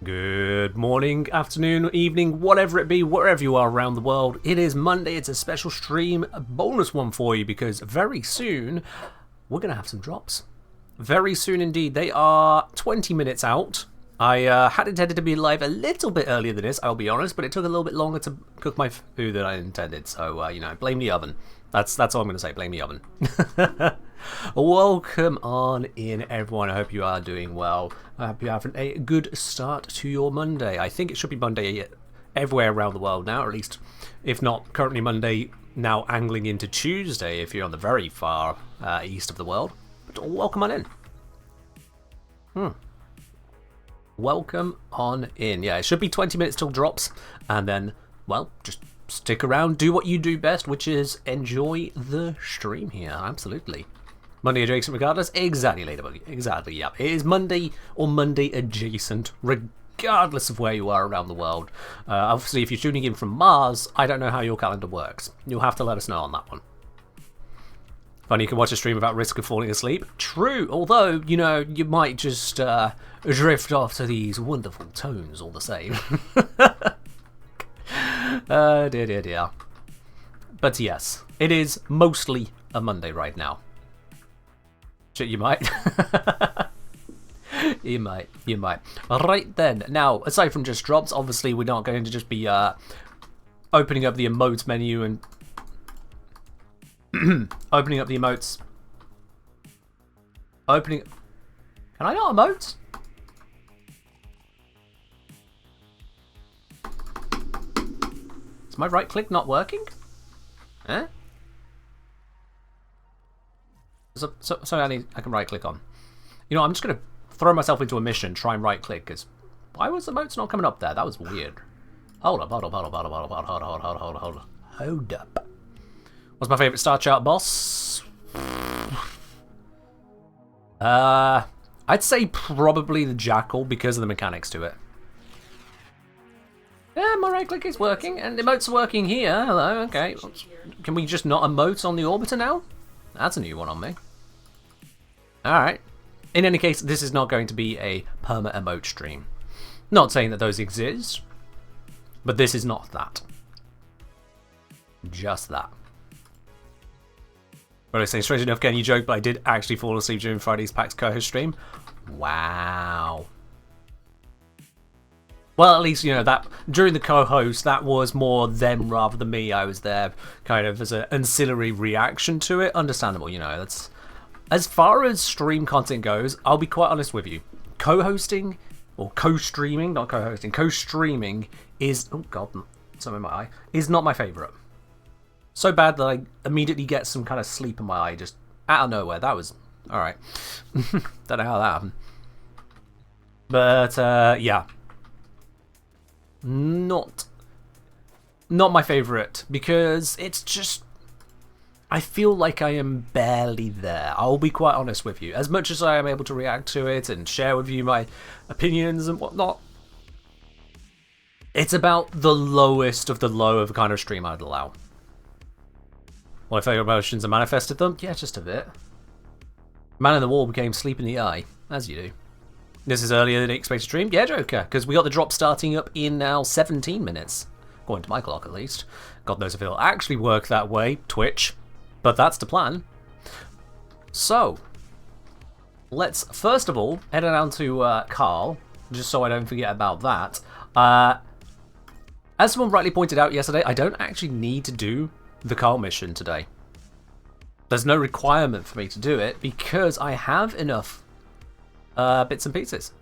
Good morning, afternoon, evening, whatever it be, wherever you are around the world. It is Monday, it's a special stream, a bonus one for you because very soon we're going to have some drops. Very soon indeed. They are 20 minutes out. I had intended to be live a little bit earlier than this, I'll be honest, but it took a little bit longer to cook my food than I intended. So, blame the oven. That's all I'm going to say, blame the oven. Welcome on in, everyone. I hope you are doing well. I hope you're having a good start to your Monday. I think it should be Monday everywhere around the world now, or at least, if not currently Monday, now angling into Tuesday if you're on the very far east of the world. But welcome on in. Welcome on in. Yeah, it should be 20 minutes till drops, and then, well, just stick around, do what you do best, which is enjoy the stream here. Absolutely. Monday adjacent regardless? Exactly, Ladybug. Exactly, yeah. It is Monday or Monday adjacent, regardless of where you are around the world. Obviously, if you're tuning in from Mars, I don't know how your calendar works. You'll have to let us know on that one. Funny, you can watch a stream without risk of falling asleep. True, although, you might just drift off to these wonderful tones all the same. Dear. But yes, it is mostly a Monday right now. You might. You might. Right then. Now, aside from just drops, obviously we're not going to just be opening up the emotes menu and opening up the emotes. Can I not emote? Is my right click not working? Eh? So I can right click on. I'm just going to throw myself into a mission, try and right click, because why was the emotes not coming up there? That was weird. Hold up. What's my favourite Star Chart boss? I'd say probably the Jackal because of the mechanics to it. Yeah, my right click is working, and emotes are working here. Hello, okay. Can we just not emote on the orbiter now? That's a new one on me. Alright. In any case, this is not going to be a perma-emote stream. Not saying that those exist, but this is not that. Just that. What I say, strange enough, Ken, you joke, but I did actually fall asleep during Friday's PAX co-host stream. Wow. Well, at least, that during the co-host, that was more them rather than me. I was there kind of as an ancillary reaction to it. Understandable, that's... As far as stream content goes, I'll be quite honest with you. Co-hosting, or co-streaming, not co-hosting, co-streaming is... Oh, God, something in my eye. Is not my favourite. So bad that I immediately get some kind of sleep in my eye, just out of nowhere. That was... Alright. Don't know how that happened. But, yeah. Not my favourite, because it's just... I feel like I am barely there. I'll be quite honest with you. As much as I am able to react to it and share with you my opinions and whatnot, it's about the lowest of the low of the kind of stream I'd allow. My favourite emotions, I manifested them? Yeah, just a bit. Man in the wall became sleep in the eye, as you do. This is earlier than expected stream? Yeah, Joker, because we got the drop starting up in now 17 minutes. According to my clock, at least. God knows if it'll actually work that way, Twitch. But that's the plan. So, let's first of all head down to Carl, just so I don't forget about that. As someone rightly pointed out yesterday, I don't actually need to do the Carl mission today. There's no requirement for me to do it because I have enough bits and pieces.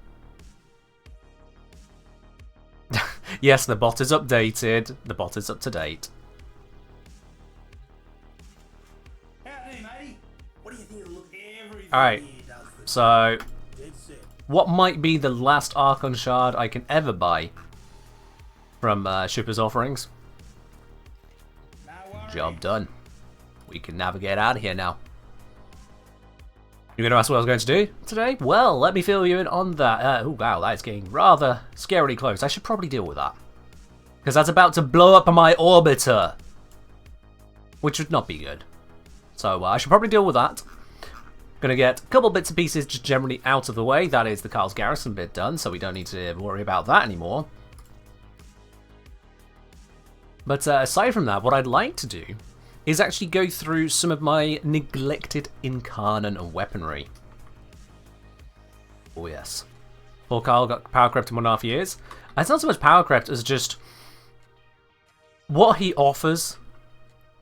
Yes, the bot is updated. The bot is up to date. Alright, so what might be the last Archon Shard I can ever buy from Shipper's Offerings? Job done. We can navigate out of here now. You're going to ask what I was going to do today? Well, let me fill you in on that. Oh wow, that's getting rather scarily close. I should probably deal with that. Because that's about to blow up my orbiter. Which would not be good. So I should probably deal with that. Gonna get a couple bits and pieces just generally out of the way. That is the Kyle's Garrison bit done, so we don't need to worry about that anymore. But aside from that, what I'd like to do is actually go through some of my neglected Incarnon weaponry. Oh yes. Poor Kyle got power crept in 1.5 years. It's not so much power crept as just what he offers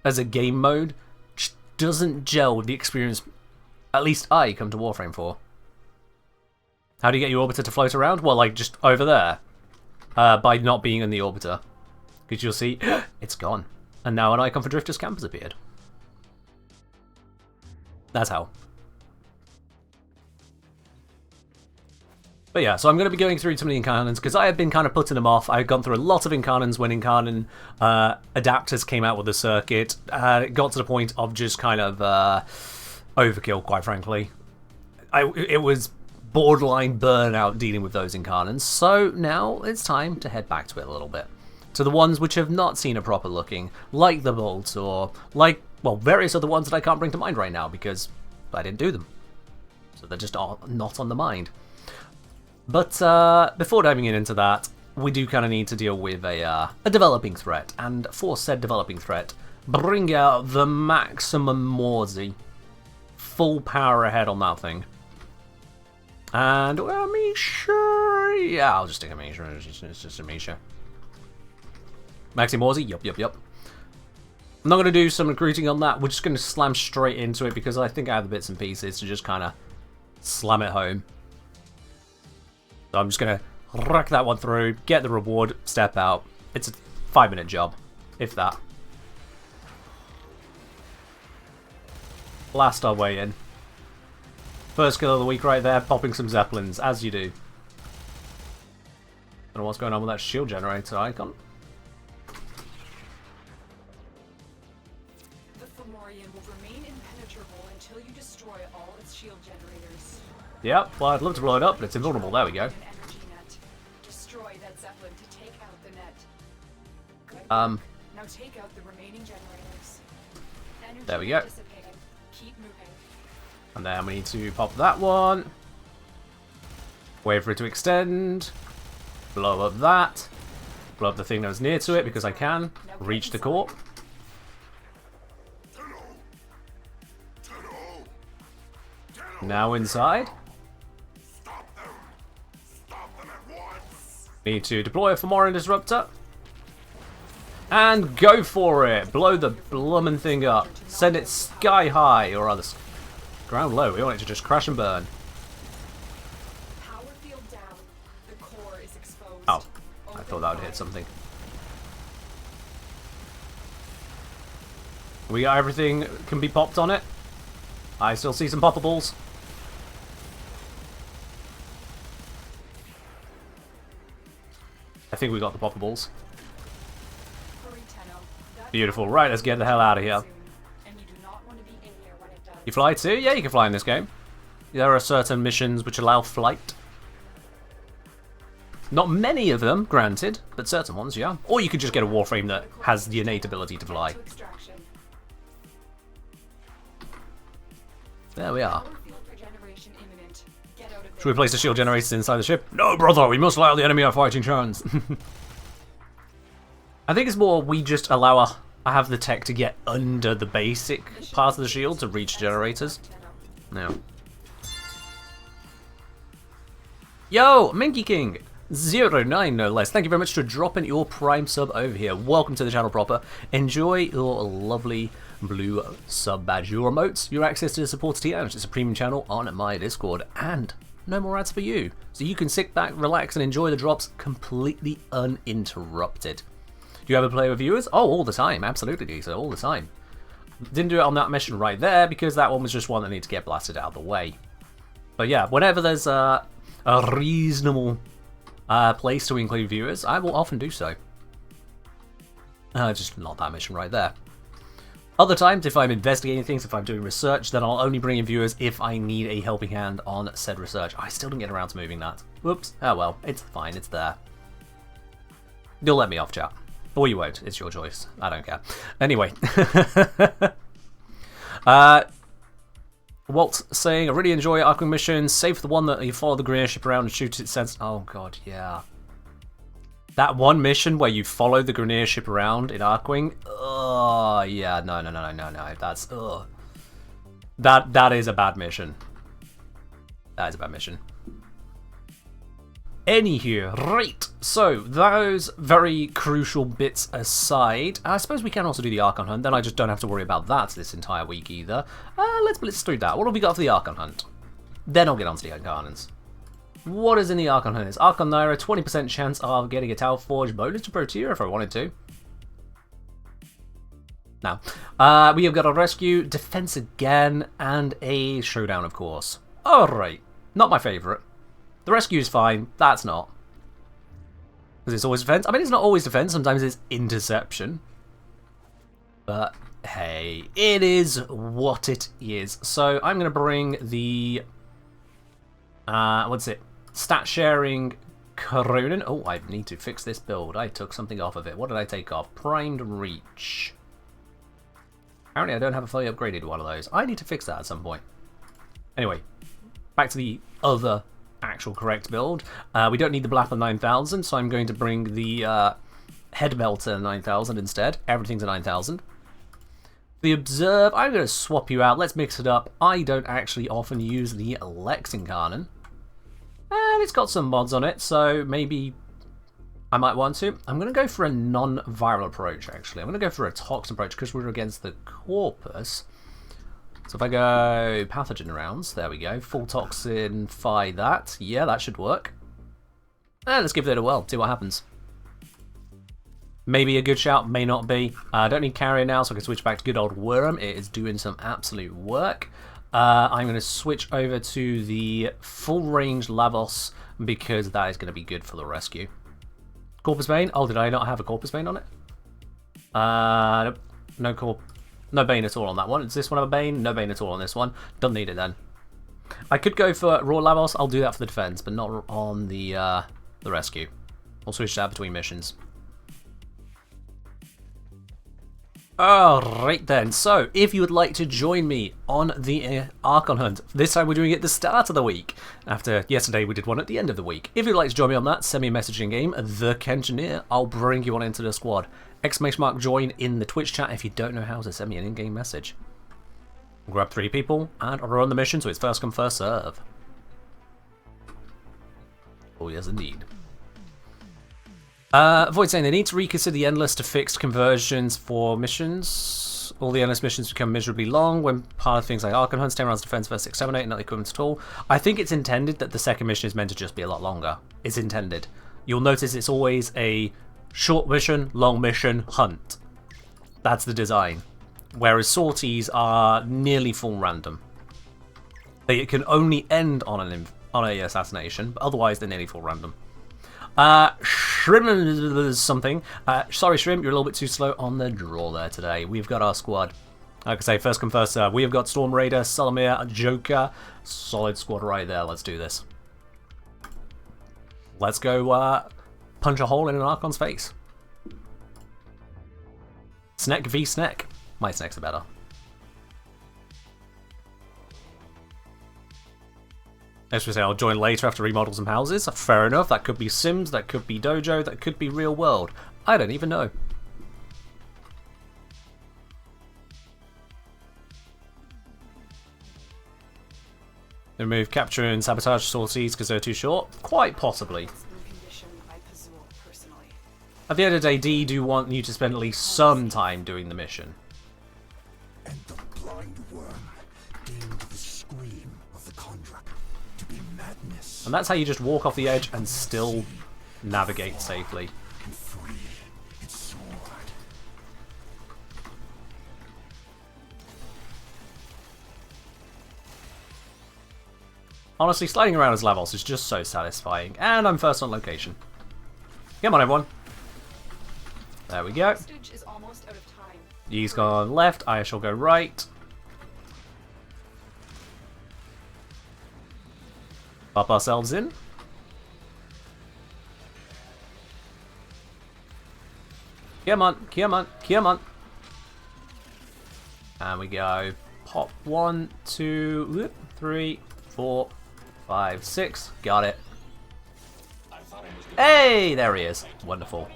as a game mode just doesn't gel with the experience at least I come to Warframe for. How do you get your orbiter to float around? Well, like just over there. By not being in the orbiter. Because you'll see, it's gone. And now an icon for Drifter's Camp has appeared. That's how. But yeah, so I'm going to be going through some of the Incarnons, because I have been kind of putting them off. I've gone through a lot of Incarnons when Incarnon adapters came out with the circuit. It got to the point of just kind of overkill, quite frankly. It was borderline burnout dealing with those Incarnons, so now it's time to head back to it a little bit. To the ones which have not seen a proper looking, like the Bolt, or like, well, various other ones that I can't bring to mind right now, because I didn't do them. So they're just not on the mind. But before diving into that, we do kind of need to deal with a developing threat, and for said developing threat, bring out the maximum Morsey. Full power ahead on that thing. And, well, Misha, yeah, I'll just stick a Misha, it's just a Misha. Maxi Morsey, yup. I'm not going to do some recruiting on that, we're just going to slam straight into it, because I think I have the bits and pieces to just kind of slam it home. So I'm just going to rack that one through, get the reward, step out. It's a 5-minute job, if that. Blast our way in. First kill of the week right there, popping some Zeppelins, as you do. Don't know what's going on with that shield generator icon. The Fomorian will remain impenetrable until you destroy all its shield generators. Yep, well I'd love to blow it up, but it's invulnerable, there we go. Destroy that Zeppelin to take out the net. Good. Now take out the remaining generators. Energy there we go. Keep moving. And then we need to pop that one. Wait for it to extend. Blow up that. Blow up the thing that was near to it because I can. Reach the core. Now inside. Need to deploy a Fomorian Disruptor. And go for it! Blow the blummin' thing up. Send it sky high, or rather ground low. We want it to just crash and burn. Power field down. The core is exposed. Oh, I thought that would hit something. We got everything can be popped on it. I still see some poppables. I think we got the poppables. Beautiful. Right, let's get the hell out of here. You fly too? Yeah, you can fly in this game. There are certain missions which allow flight. Not many of them, granted, but certain ones, yeah. Or you could just get a Warframe that has the innate ability to fly. There we are. Should we place the shield generators inside the ship? No, brother, we must allow the enemy a fighting chance. I think it's more we just allow I have the tech to get under the basic part of the shield to reach generators. No. Yo, Minky King 09 no less. Thank you very much for dropping your Prime sub over here. Welcome to the channel proper. Enjoy your lovely blue sub badge. Your emotes, your access to the supporter tier, it's a premium channel on my Discord, and no more ads for you. So you can sit back, relax, and enjoy the drops completely uninterrupted. Do you ever play with viewers? Oh, all the time. Absolutely, Lisa, all the time. Didn't do it on that mission right there because that one was just one that needed to get blasted out of the way. But yeah, whenever there's a reasonable place to include viewers, I will often do so. Just not that mission right there. Other times, if I'm investigating things, if I'm doing research, then I'll only bring in viewers if I need a helping hand on said research. I still didn't get around to moving that. Whoops. Oh well, it's fine, it's there. You'll let me off, chat. Or you won't. It's your choice. I don't care. Anyway. Walt saying, I really enjoy Arkwing missions, save for the one that you follow the green airship around and shoot its sense. Oh god, yeah. That one mission where you follow the Grineer ship around in Arkwing. Oh, yeah, no. That's that is a bad mission. That is a bad mission. Anywho, right. So those very crucial bits aside, I suppose we can also do the Archon Hunt. Then I just don't have to worry about that this entire week either. Let's do that. What have we got for the Archon Hunt? Then I'll get on to the Arcanons. What is in the Archon Hunt? It's Archon Naira, 20% chance of getting a Tau Forge bonus to Protea if I wanted to. Now, we have got a rescue, defense again, and a showdown, of course. Alright, not my favourite. The rescue is fine, that's not. Because it's always defense. I mean, it's not always defense, sometimes it's interception. But, hey, it is what it is. So, I'm going to bring the... what's it? Stat sharing Koronin. Oh, I need to fix this build. I took something off of it. What did I take off? Primed Reach. Apparently I don't have a fully upgraded one of those. I need to fix that at some point. Anyway, back to the other actual correct build. We don't need the Blapper 9000, so I'm going to bring the Head Melter 9000 instead. Everything's a 9000. The Observe, I'm going to swap you out. Let's mix it up. I don't actually often use the Lexing Cannon. And it's got some mods on it, so maybe I might want to. I'm going to go for a non-viral approach, actually. I'm going to go for a toxin approach because we're against the Corpus. So if I go pathogen rounds, there we go. Full toxin, fire that. Yeah, that should work. And let's give it a whirl, see what happens. Maybe a good shout, may not be. I don't need carrier now, so I can switch back to good old Worm. It is doing some absolute work. I'm going to switch over to the full range Lavos because that is going to be good for the rescue. Corpus Bane? Oh, did I not have a Corpus Bane on it? Nope. No Bane at all on that one. Does this one have a Bane? No Bane at all on this one. Don't need it then. I could go for Raw Lavos. I'll do that for the defense, but not on the rescue. I'll switch that between missions. Alright then, so if you would like to join me on the Archon Hunt, this time we're doing it at the start of the week, after yesterday we did one at the end of the week. If you'd like to join me on that, send me a message in game, the Kengineer, I'll bring you on into the squad. ! Join in the Twitch chat if you don't know how to send me an in-game message. Grab 3 people and run the mission so it's first come first serve. Oh yes indeed. Void saying they need to reconsider the endless to fixed conversions for missions. All the endless missions become miserably long when part of things like Archon Hunts, 10 rounds defense versus 6, 7, 8, not equivalent at all. I think it's intended that the second mission is meant to just be a lot longer. It's intended. You'll notice it's always a short mission, long mission, hunt. That's the design. Whereas sorties are nearly full random. They can only end on a assassination, but otherwise they're nearly full random. Shrimp something. Sorry, Shrimp, you're a little bit too slow on the draw there today. We've got our squad. Like I say, first come first serve. We have got Storm Raider, Salamir, Joker. Solid squad right there. Let's do this. Let's go punch a hole in an Archon's face. Snek v Snek. My Sneks are better. As we say, I'll join later after remodel some houses. Fair enough, that could be Sims, that could be Dojo, that could be Real World. I don't even know. Remove capture and sabotage sorties because they're too short? Quite possibly. At the end of the day, D do want you to spend at least some time doing the mission. And the blind worm deemed the scream of the conjurer to be madness. And that's how you just walk off the edge and still navigate safely. Can free its sword. Honestly, sliding around as Lavos is just so satisfying. And I'm first on location. Come on, everyone. There we go. He's gone left, I shall go right. Pop ourselves in. Come on, come on, come on. And we go. pop 1, 2, 3, 4, 5, 6. Got it. Hey, there he is. Wonderful.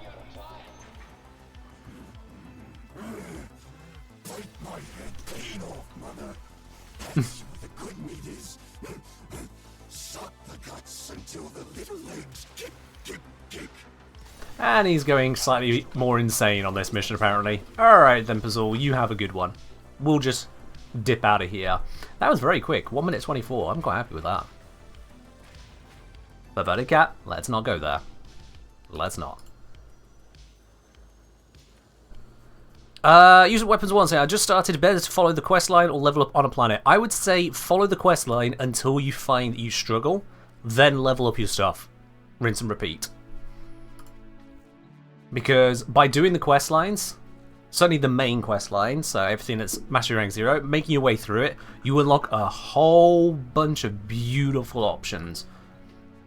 Bite my head clean off, mother. That's where the good meat is. Suck the guts until the little legs kick, kick, kick. And he's going slightly more insane on this mission, apparently. Alright then, Puzzle, you have a good one. We'll just dip out of here. That was very quick. 1 minute 24. I'm quite happy with that. Perverted cat, let's not go there. Let's not. Use weapons once. I just started. Better to follow the quest line or level up on a planet. I would say follow the quest line until you find that you struggle, then level up your stuff. Rinse and repeat. Because by doing the quest lines, certainly the main quest line, so everything that's Mastery Rank 0, making your way through it, you unlock a whole bunch of beautiful options.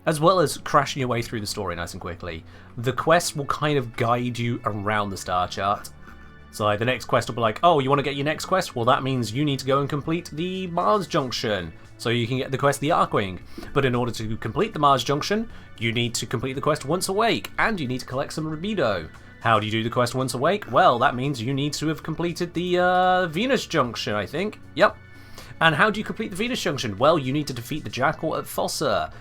As well as crashing your way through the story nice and quickly. The quest will kind of guide you around the star chart. So like, the next quest will be like, oh, you want to get your next quest? Well, that means you need to go and complete the Mars Junction, so you can get the quest the Archwing. But in order to complete the Mars Junction, you need to complete the quest Once Awake, and you need to collect some Libido. How do you do the quest Once Awake? Well, that means you need to have completed the Venus Junction, I think. Yep. And how do you complete the Venus Junction? Well, you need to defeat the Jackal at Fossa,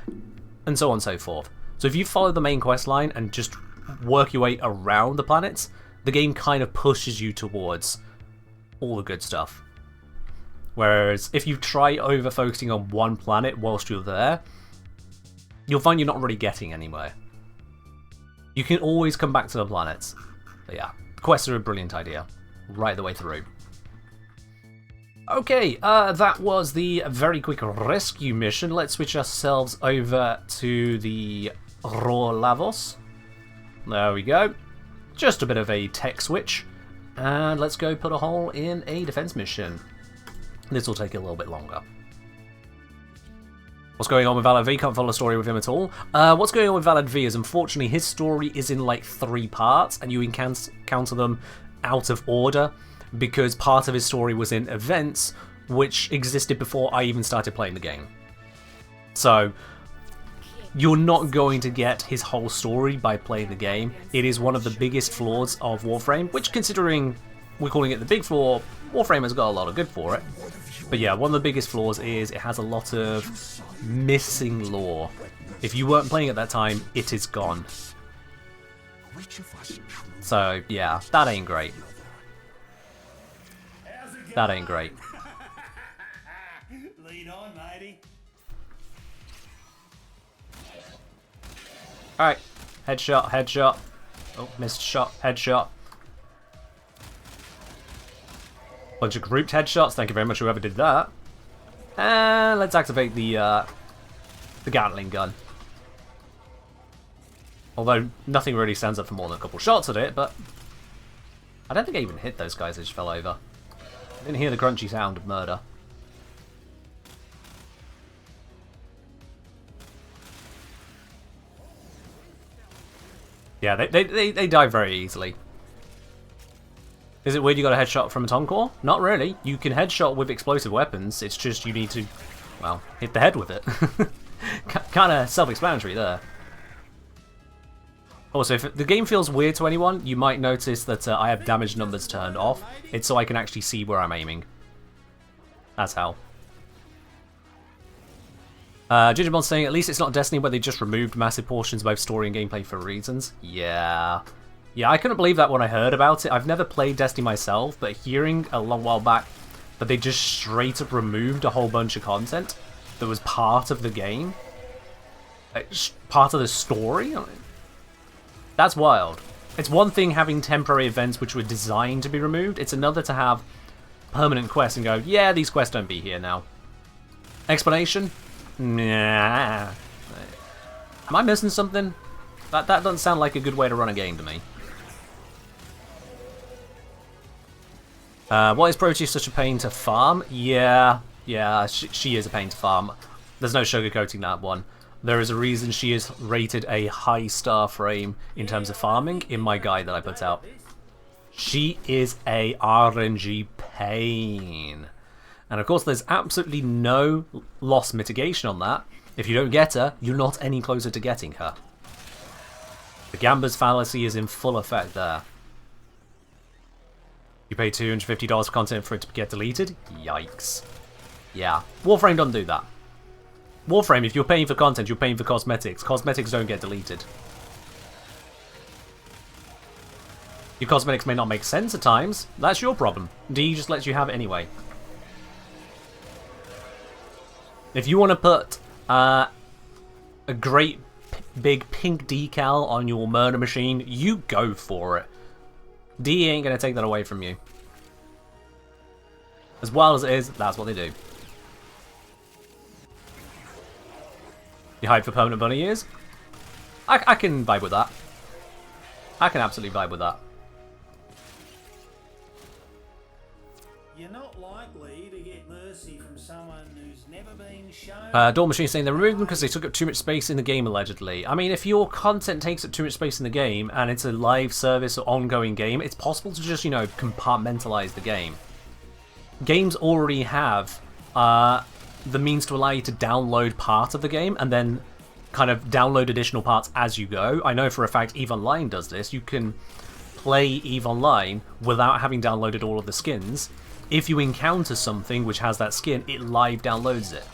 and so on and so forth. So if you follow the main quest line and just work your way around the planets, the game kind of pushes you towards all the good stuff. Whereas if you try over-focusing on one planet whilst you're there, you'll find you're not really getting anywhere. You can always come back to the planets. But yeah, quests are a brilliant idea. Right the way through. Okay, that was the very quick rescue mission. Let's switch ourselves over to the Lavos. There we go. Just a bit of a tech switch. And let's go put a hole in a defense mission. This will take a little bit longer. What's going on with Valad V? Can't follow the story with him at all. What's going on with Valad V is, unfortunately, his story is in like 3 parts, and you encounter them out of order, because part of his story was in events which existed before I even started playing the game. So you're not going to get his whole story by playing the game. It is one of the biggest flaws of Warframe, which, considering we're calling it the big flaw, Warframe has got a lot of good for it. But yeah, one of the biggest flaws is it has a lot of missing lore. If you weren't playing at that time, it is gone. So yeah, that ain't great. That ain't great. Lead on, matey. Alright, headshot, headshot. Oh, missed shot, headshot. Bunch of grouped headshots, thank you very much whoever did that. And let's activate the Gatling gun. Although nothing really stands up for more than a couple shots at it, but I don't think I even hit those guys that just fell over. I didn't hear the crunchy sound of murder. Yeah, they die very easily. Is it weird you got a headshot from a Tom Core? Not really. You can headshot with explosive weapons, it's just you need to, well, hit the head with it. Kind of self-explanatory there. Also, if the game feels weird to anyone, you might notice that I have damage numbers turned off. It's so I can actually see where I'm aiming. That's how. Gingerbon's saying, at least it's not Destiny where they just removed massive portions of both story and gameplay for reasons. Yeah. Yeah, I couldn't believe that when I heard about it. I've never played Destiny myself, but hearing a long while back that they just straight up removed a whole bunch of content that was part of the game, part of the story, that's wild. It's one thing having temporary events which were designed to be removed, it's another to have permanent quests and go, yeah, these quests don't be here now. Explanation? Nah. Am I missing something? That doesn't sound like a good way to run a game to me. Why is Proteus such a pain to farm? Yeah, she is a pain to farm. There's no sugarcoating that one. There is a reason she is rated a high star frame in terms of farming in my guide that I put out. She is a RNG pain. And of course, there's absolutely no loss mitigation on that. If you don't get her, you're not any closer to getting her. The Gamba's fallacy is in full effect there. You pay $250 for content for it to get deleted? Yikes. Yeah, Warframe doesn't do that. Warframe, if you're paying for content, you're paying for cosmetics. Cosmetics don't get deleted. Your cosmetics may not make sense at times. That's your problem. D just lets you have it anyway. If you want to put a great big pink decal on your murder machine, you go for it. D ain't going to take that away from you. As wild as it is, that's what they do. You hype for permanent bunny ears? I can vibe with that. I can absolutely vibe with that. You're not likely to get mercy from someone who's never been shown. Door Machine saying they removed them because they took up too much space in the game, allegedly. I mean, if your content takes up too much space in the game and it's a live service or ongoing game, it's possible to just, you know, compartmentalize the game. Games already have the means to allow you to download part of the game and then kind of download additional parts as you go. I know for a fact EVE Online does this. You can play EVE Online without having downloaded all of the skins. If you encounter something which has that skin, it live downloads it.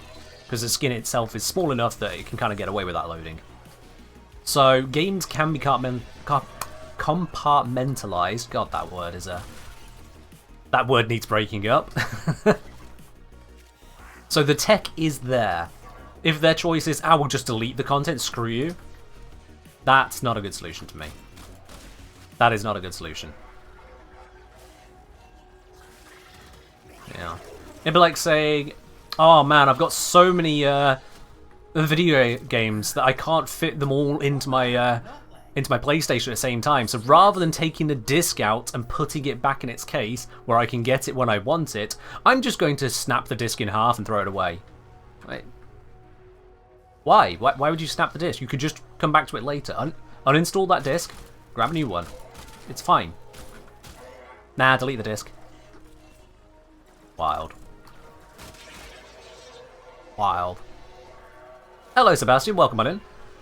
Because the skin itself is small enough that it can kind of get away with that loading. So games can be compartmentalized. God, that word is a... That word needs breaking up. So the tech is there. If their choice is, I will just delete the content, screw you, that's not a good solution to me. That is not a good solution. Yeah. It'd be like saying, oh man, I've got so many video games that I can't fit them all into my PlayStation at the same time. So rather than taking the disc out and putting it back in its case where I can get it when I want it, I'm just going to snap the disc in half and throw it away. Right. Why? Why would you snap the disc? You could just come back to it later. Uninstall that disc, grab a new one. It's fine. Nah, delete the disc. Wild. Wild. Hello Sebastian, welcome on in.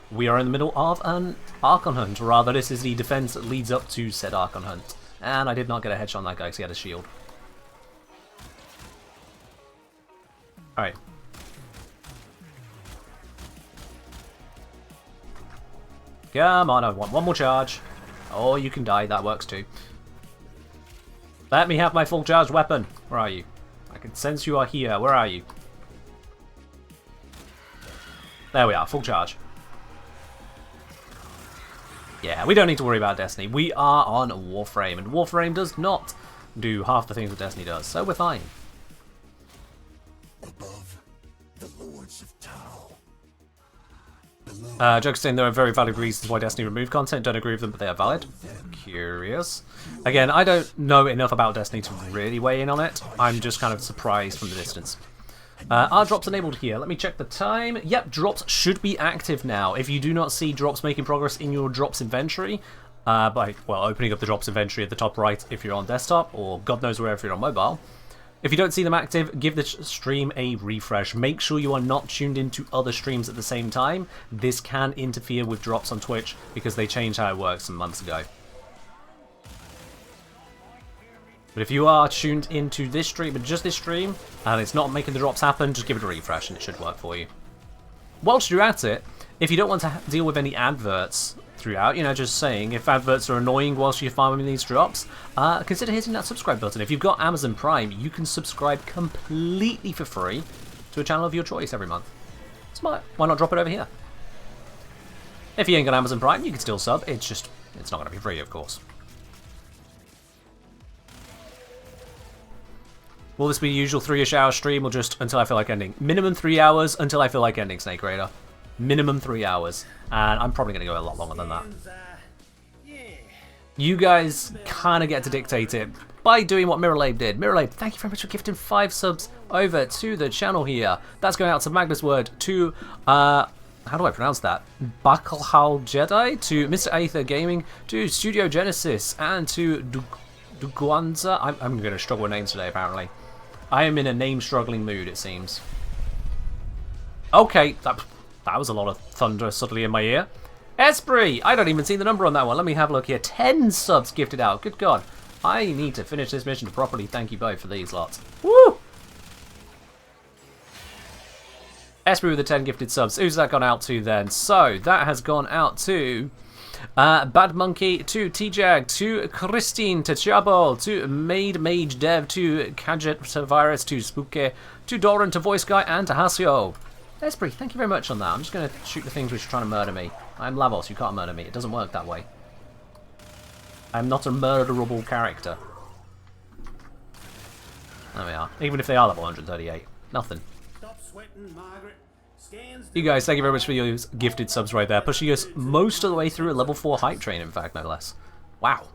We are in the middle of an Archon hunt. Rather, this is the defense that leads up to said Archon hunt. And I did not get a headshot on that guy because he had a shield. Alright. Come on, I want one more charge. Oh, you can die, that works too. Let me have my full charged weapon. Where are you? I can sense you are here. Where are you? There we are, full charge. Yeah, we don't need to worry about Destiny. We are on Warframe, and Warframe does not do half the things that Destiny does, so we're fine. Above the Lords of Tau. Joke's saying there are very valid reasons why Destiny removed content. Don't agree with them, but they are valid. Curious. Again, I don't know enough about Destiny to really weigh in on it. I'm just kind of surprised from the distance. Are drops enabled here? Let me check the time. Yep, drops should be active now. If you do not see drops making progress in your drops inventory, by, well, opening up the drops inventory at the top right if you're on desktop, or God knows where if you're on mobile. If you don't see them active, give the stream a refresh. Make sure you are not tuned into other streams at the same time. This can interfere with drops on Twitch because they changed how it works some months ago. But if you are tuned into this stream, but just this stream, and it's not making the drops happen, just give it a refresh and it should work for you. Whilst you're at it, if you don't want to deal with any adverts throughout, you know, just saying, if adverts are annoying whilst you're farming these drops, consider hitting that subscribe button. If you've got Amazon Prime, you can subscribe completely for free to a channel of your choice every month. Smart. Why not drop it over here? If you ain't got Amazon Prime, you can still sub. It's just, it's not going to be free, of course. Will this be the usual 3-ish hour stream or just until I feel like ending? Minimum 3 hours until I feel like ending, Snake Raider. Minimum 3 hours. And I'm probably going to go a lot longer than that. You guys kind of get to dictate it by doing what Miralabe did. Miralabe, thank you very much for gifting 5 subs over to the channel here. That's going out to Magnus Word, to, how do I pronounce that? Bakalhal Jedi, to Mr. Aether Gaming, to Studio Genesis, and to Duguanza. I'm going to struggle with names today, apparently. I am in a name-struggling mood, it seems. Okay, that was a lot of thunder suddenly in my ear. Esprit! I don't even see the number on that one. Let me have a look here. 10 subs gifted out. Good God. I need to finish this mission to properly thank you both for these lots. Woo! Esprit with the 10 gifted subs. Who's that gone out to then? So, that has gone out to Bad Monkey, to T-Jag, to Christine, to Chabol, to Maid Mage Dev, to Kadjet Virus, to Spooky, to Doran, to Voice Guy, and to Hasio. Esprit, thank you very much on that. I'm just going to shoot the things which are trying to murder me. I'm Lavos, you can't murder me. It doesn't work that way. I'm not a murderable character. There we are. Even if they are level 138. Nothing. Stop sweating, Margaret. Scans You guys, thank you very much for your gifted subs right there. Pushing us most of the way through a level 4 hype train, in fact, no less. Wow.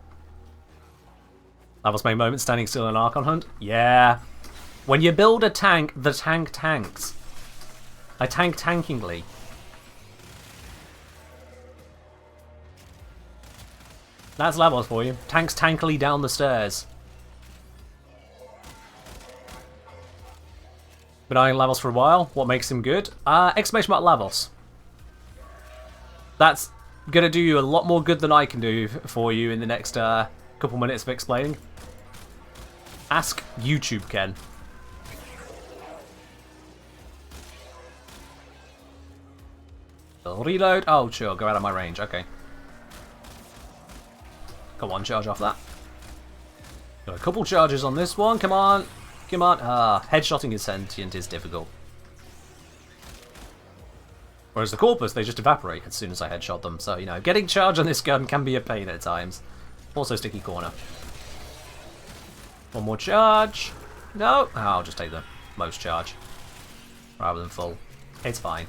That was my moment, standing still in an Archon hunt. Yeah. When you build a tank, the tank tanks. I tank tankingly. That's levels for you. Tanks tankily down the stairs. Been eyeing Lavos for a while. What makes him good? Exclamation mark Lavos. That's gonna do you a lot more good than I can do for you in the next couple minutes of explaining. Ask YouTube, Ken. Reload. Oh, sure. Go out of my range. Okay. Come on, charge off that. Got a couple charges on this one. Come on. Come on. Headshotting is sentient is difficult. Whereas the Corpus, they just evaporate as soon as I headshot them. So, you know, getting charge on this gun can be a pain at times. Also sticky corner. One more charge. No. Oh, I'll just take the most charge. Rather than full. It's fine.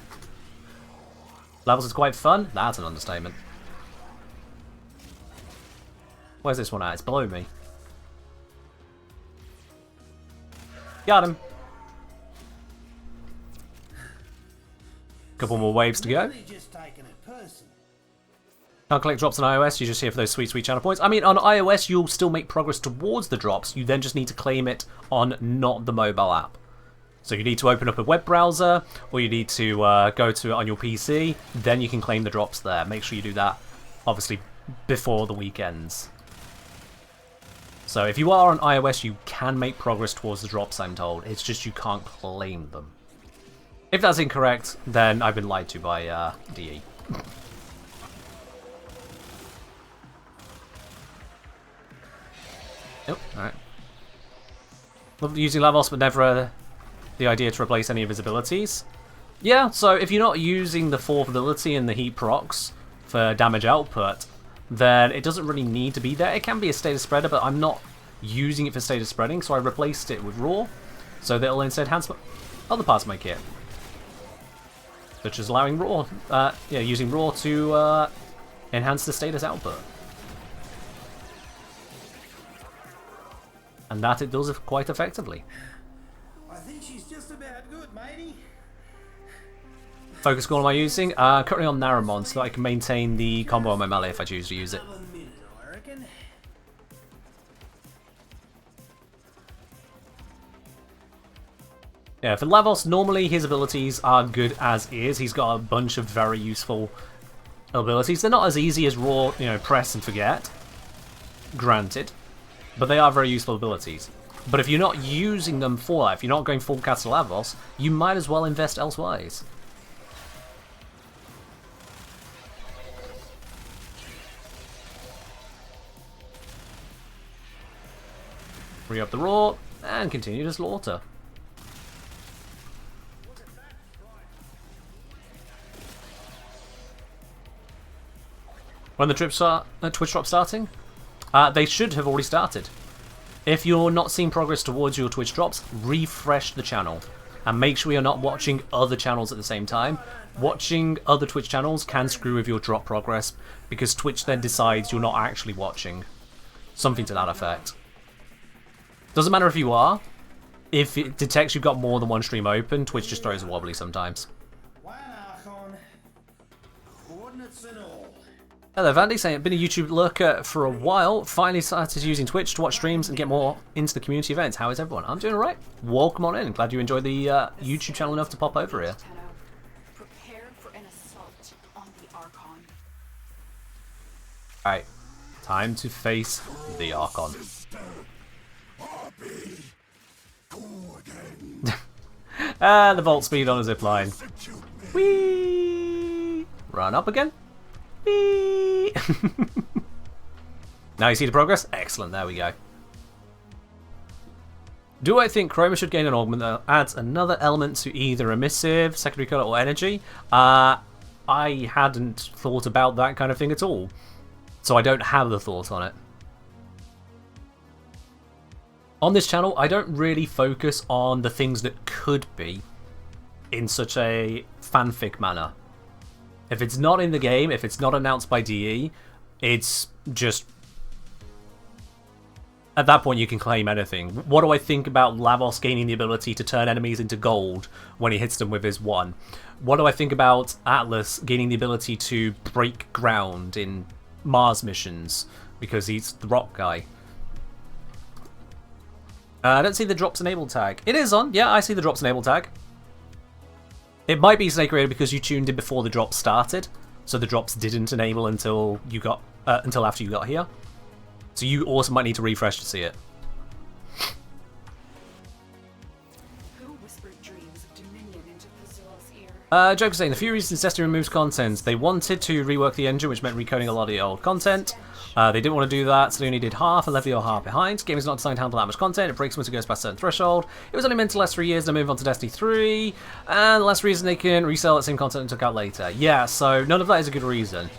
Levels is quite fun. That's an understatement. Where's this one at? It's below me. Got him. Couple more waves to go. Can't collect drops on iOS, you're just here for those sweet, sweet channel points. I mean, on iOS, you'll still make progress towards the drops. You then just need to claim it on not the mobile app. So you need to open up a web browser, or you need to go to it on your PC. Then you can claim the drops there. Make sure you do that, obviously, before the weekends. So if you are on iOS, you can make progress towards the drops, I'm told. It's just you can't claim them. If that's incorrect, then I've been lied to by DE. Oh, alright. Love using Lavos, but never the idea to replace any of his abilities. Yeah, so if you're not using the fourth ability and the heat procs for damage output, then it doesn't really need to be there. It can be a status spreader, but I'm not using it for status spreading, so I replaced it with Raw, so that it'll instead enhance other parts of my kit. Such as allowing Raw, using Raw to enhance the status output. And that it does quite effectively. I think she's just about good, matey. Focus score am I using? Currently on Naramon, so that I can maintain the combo on my melee if I choose to use it. Yeah, for Lavos, normally his abilities are good as is. He's got a bunch of very useful abilities. They're not as easy as Raw, you know, press and forget. Granted. But they are very useful abilities. But if you're not using them for that, if you're not going full cast Lavos, you might as well invest elsewise. Free up the Raw, and continue to slaughter. When the Twitch drop starting? They should have already started. If you're not seeing progress towards your Twitch drops, refresh the channel. And make sure you're not watching other channels at the same time. Watching other Twitch channels can screw with your drop progress, because Twitch then decides you're not actually watching. Something to that effect. Doesn't matter if you are. If it detects you've got more than one stream open, Twitch just throws a wobbly sometimes. One Archon, coordinates and all. Hello, Vandy, saying I've been a YouTube lurker for a while. Finally started using Twitch to watch streams and get more into the community events. How is everyone? I'm doing alright. Welcome on in. Glad you enjoyed the YouTube channel enough to pop over here. Prepare for an assault on the Archon. Alright, time to face the Archon. The vault speed on a zipline. Whee! Run up again. Whee! Now you see the progress? Excellent, there we go. Do I think Chroma should gain an augment that adds another element to either emissive, secondary colour, or energy? I hadn't thought about that kind of thing at all. So I don't have the thought on it. On this channel, I don't really focus on the things that could be in such a fanfic manner. If it's not in the game, if it's not announced by DE, it's just... At that point, you can claim anything. What do I think about Lavos gaining the ability to turn enemies into gold when he hits them with his one? What do I think about Atlas gaining the ability to break ground in Mars missions because he's the rock guy? I don't see the drops enabled tag. It is on. Yeah, I see the drops enabled tag. It might be Snake Radio because you tuned in before the drops started, so the drops didn't enable until you got until after you got here. So you also might need to refresh to see it. Who whispered dreams of dominion into Pazul's ear? Joker saying the few reasons Destiny removes content. They wanted to rework the engine, which meant recoding a lot of the old content. They didn't want to do that, so they only did half and left the other half behind. Game is not designed to handle that much content. It breaks once it goes past a certain threshold. It was only meant to last 3 years, then move on to Destiny 3. And the last reason they can resell that same content and took out later. Yeah, so none of that is a good reason.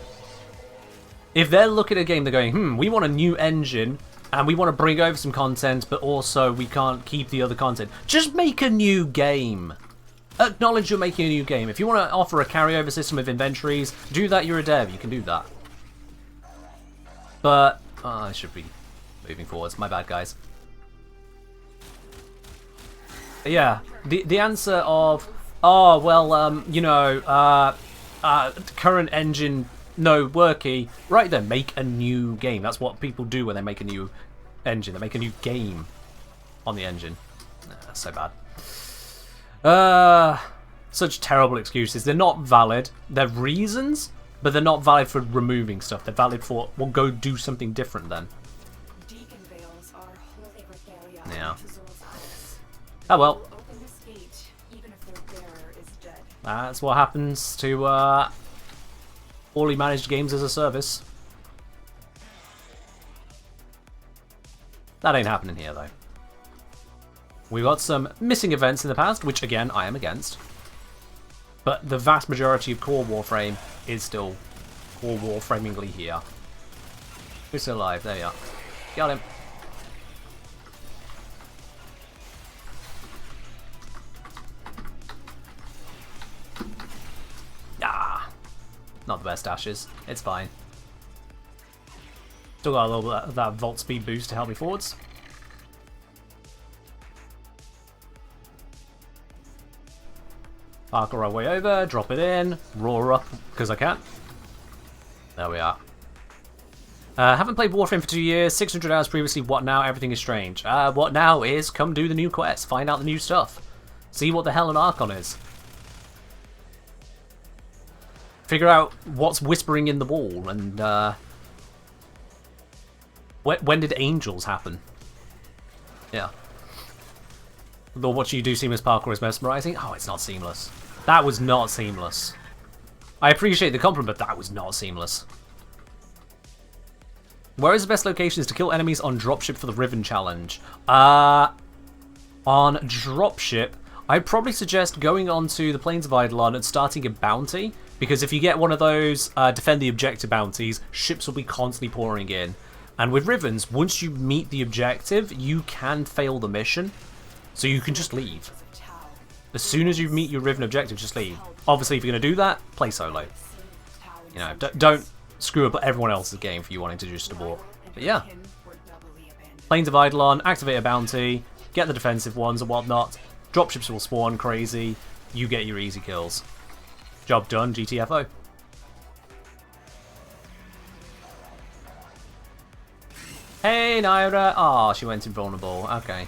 If they're looking at a game, they're going, we want a new engine, and we want to bring over some content, but also we can't keep the other content. Just make a new game. Acknowledge you're making a new game. If you want to offer a carryover system with inventories, do that, you're a dev, you can do that. But, I should be moving forwards. My bad, guys. Yeah, the answer of, oh, well, you know, current engine, no, worky. Right then, make a new game. That's what people do when they make a new engine. They make a new game on the engine. That's so bad. Such terrible excuses. They're not valid. They're reasons, but they're not valid for removing stuff. They're valid for, well, go do something different then. Deacon veils are holy regalia Yeah. of Pazul's house. Oh well. Open this gate, even if their bearer is dead. That's what happens to poorly managed games as a service. That ain't happening here, though. We got some missing events in the past, which, again, I am against. But the vast majority of core Warframe is still core Warframingly here. We're still alive. There you are. Got him. Ah. Not the best dashes. It's fine. Still got a little bit of that vault speed boost to help me forwards. Parkour our way over, drop it in, roar up because I can. There we are. Haven't played Warframe for 2 years, 600 hours previously, what now? Everything is strange. What now is come do the new quest, find out the new stuff. See what the hell an Archon is. Figure out what's whispering in the wall and when did angels happen? Yeah. Though what you do seamless parkour is mesmerizing. Oh, it's not seamless. That was not seamless. I appreciate the compliment, but that was not seamless. Where is the best locations to kill enemies on dropship for the Riven challenge? On dropship, I'd probably suggest going onto the Plains of Eidolon and starting a bounty, because if you get one of those defend the objective bounties, ships will be constantly pouring in. And with Rivens, once you meet the objective, you can fail the mission, so you can just leave. As soon as you meet your Riven objective, just leave. Obviously, if you're going to do that, play solo. You know, don't screw up everyone else's game for you wanting to just abort. But yeah. Plains of Eidolon, activate a bounty, get the defensive ones and whatnot. Dropships will spawn crazy, you get your easy kills. Job done, GTFO. Hey, Naira. Oh, she went invulnerable. Okay.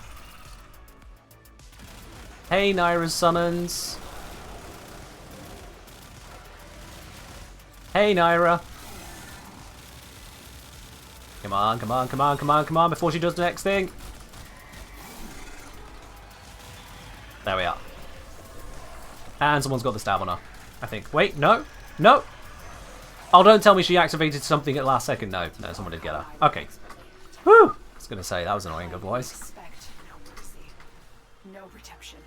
Hey, Naira's summons. Hey, Naira. Come on, come on, come on, come on, come on, before she does the next thing. There we are. And someone's got the stab on her, I think. Wait, no? No! Oh, don't tell me she activated something at last second. No, no, someone did get her. Okay. Woo! I was going to say, that was annoying otherwise. Respect, no mercy, no redemption.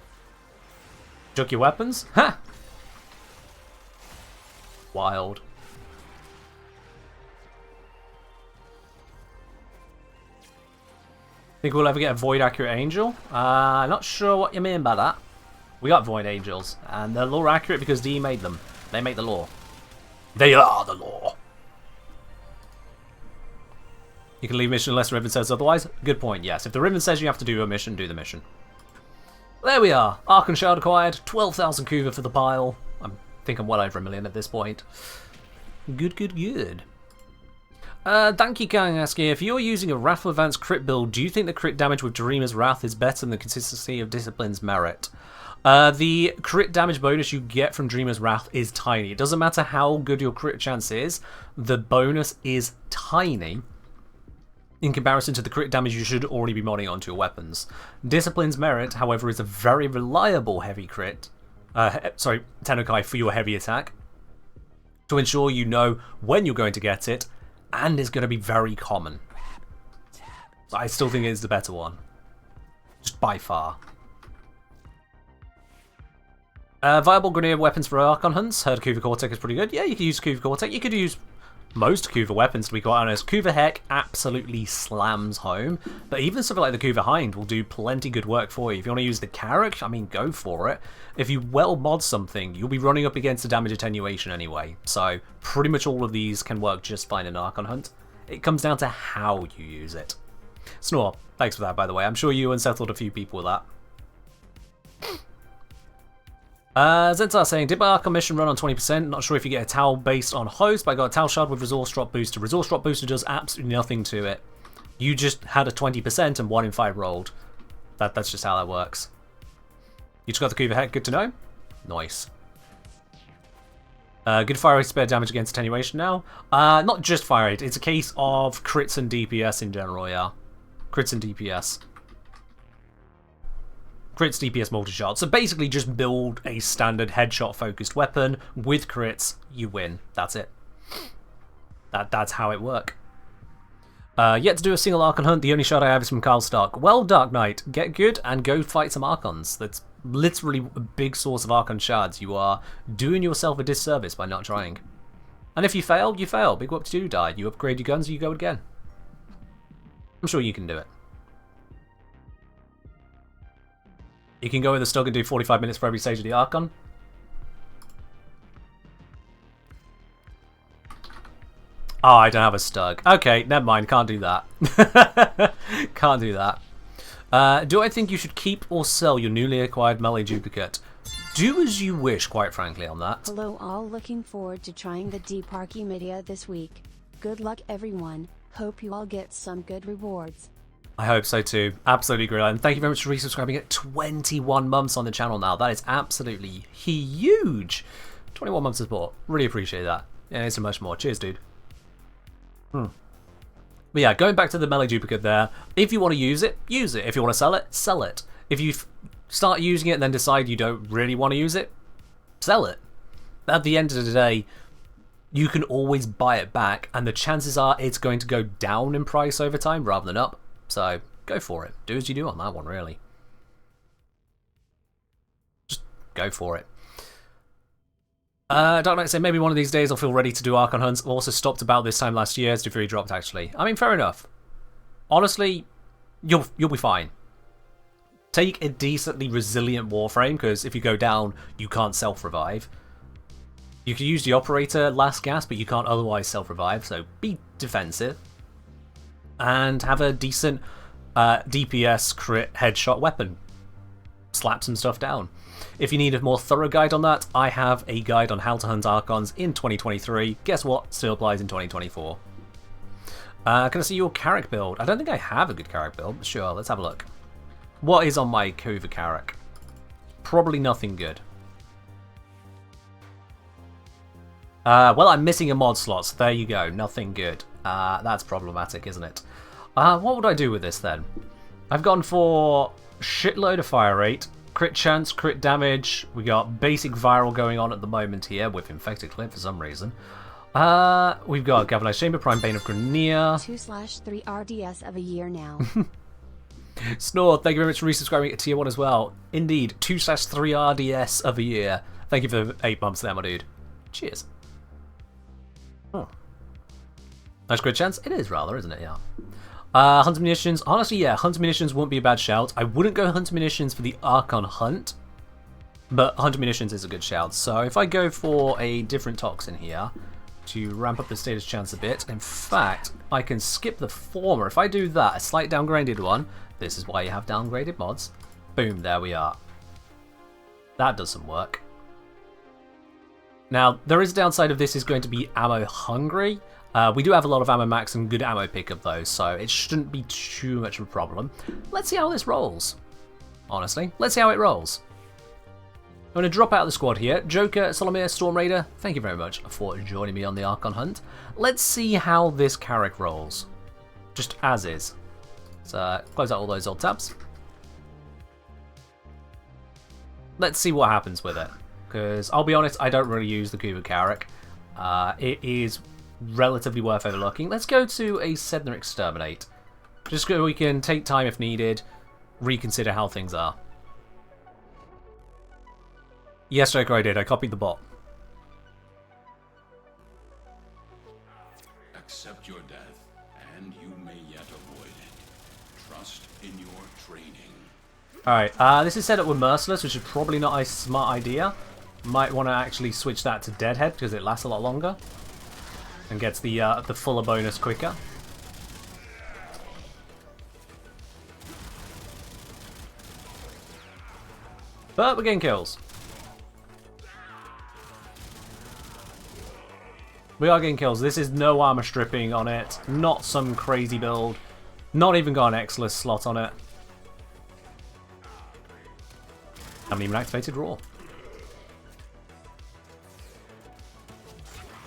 Took your weapons? Ha! Wild. Think we'll ever get a Void Accurate Angel? Not sure what you mean by that. We got Void Angels, and they're lore accurate because D made them. They make the lore. They are the law. You can leave mission unless Riven says otherwise. Good point, yes. If the Riven says you have to do a mission, do the mission. There we are. Archon Shard acquired. 12,000 Kuva for the pile. I think I'm well over 1 million at this point. Good, good, good. Danky Kang asking, if you're using a Wrathful Advanced crit build, do you think the crit damage with Dreamer's Wrath is better than the consistency of Discipline's Merit? The crit damage bonus you get from Dreamer's Wrath is tiny. It doesn't matter how good your crit chance is, the bonus is tiny in comparison to the crit damage you should already be modding onto your weapons. Discipline's Merit, however, is a very reliable heavy crit. Tenukai for your heavy attack, to ensure you know when you're going to get it, and is going to be very common. I still think it is the better one. Just by far. Viable grenade weapons for Archon hunts. Heard Kuva Cortec is pretty good. Yeah, you could use Kuva Cortec. You could use most Kuva weapons, to be quite honest. Kuva Heck absolutely slams home, but even something like the Kuva Hind will do plenty good work for you. If you want to use the Carrick, I mean, go for it. If you well mod something, you'll be running up against the damage attenuation anyway, so pretty much all of these can work just fine in Archon hunt. It comes down to how you use it. Snore, thanks for that, by the way. I'm sure you unsettled a few people with that. Zentar saying, did my Archon mission run on 20%? Not sure if you get a towel based on host, but I got a towel shard with resource drop booster. Resource drop booster does absolutely nothing to it. You just had a 20% and 1 in 5 rolled. That's just how that works. You just got the Kuva Heck, good to know. Nice. Good fire rate spare damage against attenuation now. Not just fire rate, it's a case of crits and DPS in general, yeah. Crits and DPS. Crits, DPS, multi-shot. So basically just build a standard headshot focused weapon with crits, you win. That's it. That's how it works. Yet to do a single Archon hunt, the only shot I have is from Carl Stark. Well, Dark Knight, get good and go fight some Archons. That's literally a big source of Archon shards. You are doing yourself a disservice by not trying. And if you fail, you fail. Big whoop to do die. You upgrade your guns, you go again. I'm sure you can do it. You can go with the Stug and do 45 minutes for every stage of the Archon. Oh, I don't have a Stug. Okay, never mind. Can't do that. Can't do that. Do I think you should keep or sell your newly acquired melee duplicate? Do as you wish, quite frankly, on that. Hello all, looking forward to trying the Deep Archimedia this week. Good luck everyone. Hope you all get some good rewards. I hope so too. Absolutely great. And thank you very much for resubscribing at 21 months on the channel now. That is absolutely huge. 21 months of support. Really appreciate that. Yeah, it's so much more. Cheers, dude. But yeah, going back to the melee duplicate there. If you want to use it, use it. If you want to sell it, sell it. If you start using it and then decide you don't really want to use it, sell it. At the end of the day, you can always buy it back, and the chances are it's going to go down in price over time rather than up. So, go for it. Do as you do on that one, really. Just go for it. Dark Knight said, maybe one of these days I'll feel ready to do Archon hunts. I've also stopped about this time last year as Defree dropped, actually. I mean, fair enough. Honestly, you'll be fine. Take a decently resilient Warframe, because if you go down, you can't self-revive. You can use the Operator last gas, but you can't otherwise self-revive, so be defensive. And have a decent DPS crit headshot weapon. Slap some stuff down. If you need a more thorough guide on that, I have a guide on how to hunt Archons in 2023. Guess what? Still applies in 2024. Can I see your Carrack build? I don't think I have a good Carrack build, but sure, let's have a look. What is on my Kuva Carrack? Probably nothing good. Well, I'm missing a mod slot, so there you go. Nothing good. That's problematic, isn't it? What would I do with this then? I've gone for shitload of fire rate, crit chance, crit damage. We got basic viral going on at the moment here with Infected Clip for some reason. We've got Galvanized Chamber, Prime Bane of Grenier. 2/3 RDS of a year now. Snore, thank you very much for resubscribing at tier 1 as well. Indeed, 2/3 RDS of a year. Thank you for the 8 months there, my dude. Cheers. Oh. Nice crit chance? It is rather, isn't it? Yeah. Hunter Munitions. Honestly, yeah, Hunter Munitions won't be a bad shout. I wouldn't go Hunter Munitions for the Archon Hunt, but Hunter Munitions is a good shout. So if I go for a different toxin here to ramp up the status chance a bit, in fact, I can skip the former. If I do that, a slight downgraded one, this is why you have downgraded mods. Boom, there we are. That does some work. Now, there is a downside of this is going to be ammo hungry. We do have a lot of ammo max and good ammo pickup though, so it shouldn't be too much of a problem. Let's see how this rolls. Honestly, let's see how it rolls. I'm going to drop out of the squad here. Joker, Solomir, Storm Raider, thank you very much for joining me on the Archon Hunt. Let's see how this Carrack rolls. Just as is. So, close out all those old tabs. Let's see what happens with it. Because, I'll be honest, I don't really use the Kuva Carrack. It is relatively worth overlooking. Let's go to a Sedna Exterminate. Just so we can take time if needed, reconsider how things are. Yes, Joker, I did. I copied the bot. Accept your death, and you may yet avoid it. Trust in your training. Alright, this is set up with Merciless, which is probably not a smart idea. Might want to actually switch that to Deadhead, because it lasts a lot longer. And gets the fuller bonus quicker. But we're getting kills. We are getting kills. This is no armor stripping on it. Not some crazy build. Not even got an Exilus slot on it. Haven't even activated Raw.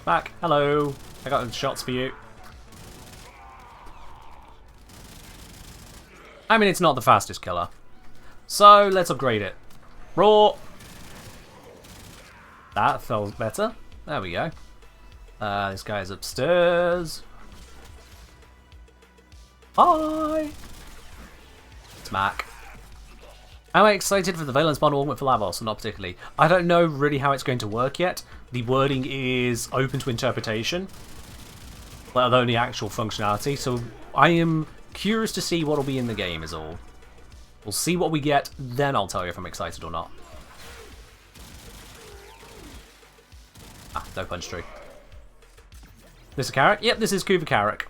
Back. Hello. I got the shots for you. I mean, it's not the fastest killer. So, let's upgrade it. Raw. That felt better. There we go. This guy's upstairs. Hi! Smack. Am I excited for the Valence Bond augment for Lavos? Not particularly. I don't know really how it's going to work yet. The wording is open to interpretation, let alone the actual functionality, so I am curious to see what will be in the game is all. We'll see what we get, then I'll tell you if I'm excited or not. Ah, no punch through. This is Carrack? Yep, this is Kuva Carrack.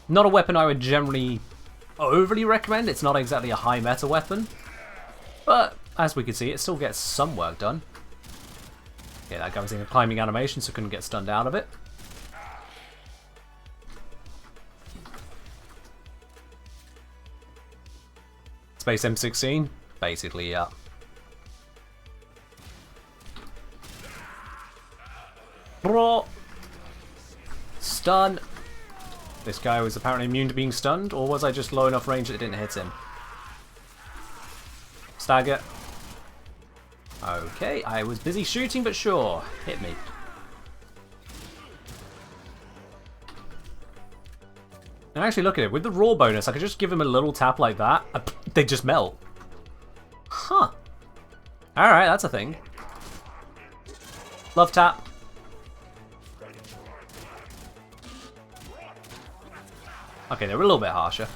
Not a weapon I would generally overly recommend. It's not exactly a high meta weapon. But, as we can see, it still gets some work done. Yeah, that guy was in a climbing animation, so couldn't get stunned out of it. Space M16? Basically, yeah. Bro! Stun! This guy was apparently immune to being stunned, or was I just low enough range that it didn't hit him? Stagger. Okay, I was busy shooting, but sure. Hit me. And actually, look at it. With the raw bonus, I could just give him a little tap like that. They just melt. Huh. Alright, that's a thing. Love tap. Okay, they were a little bit harsher.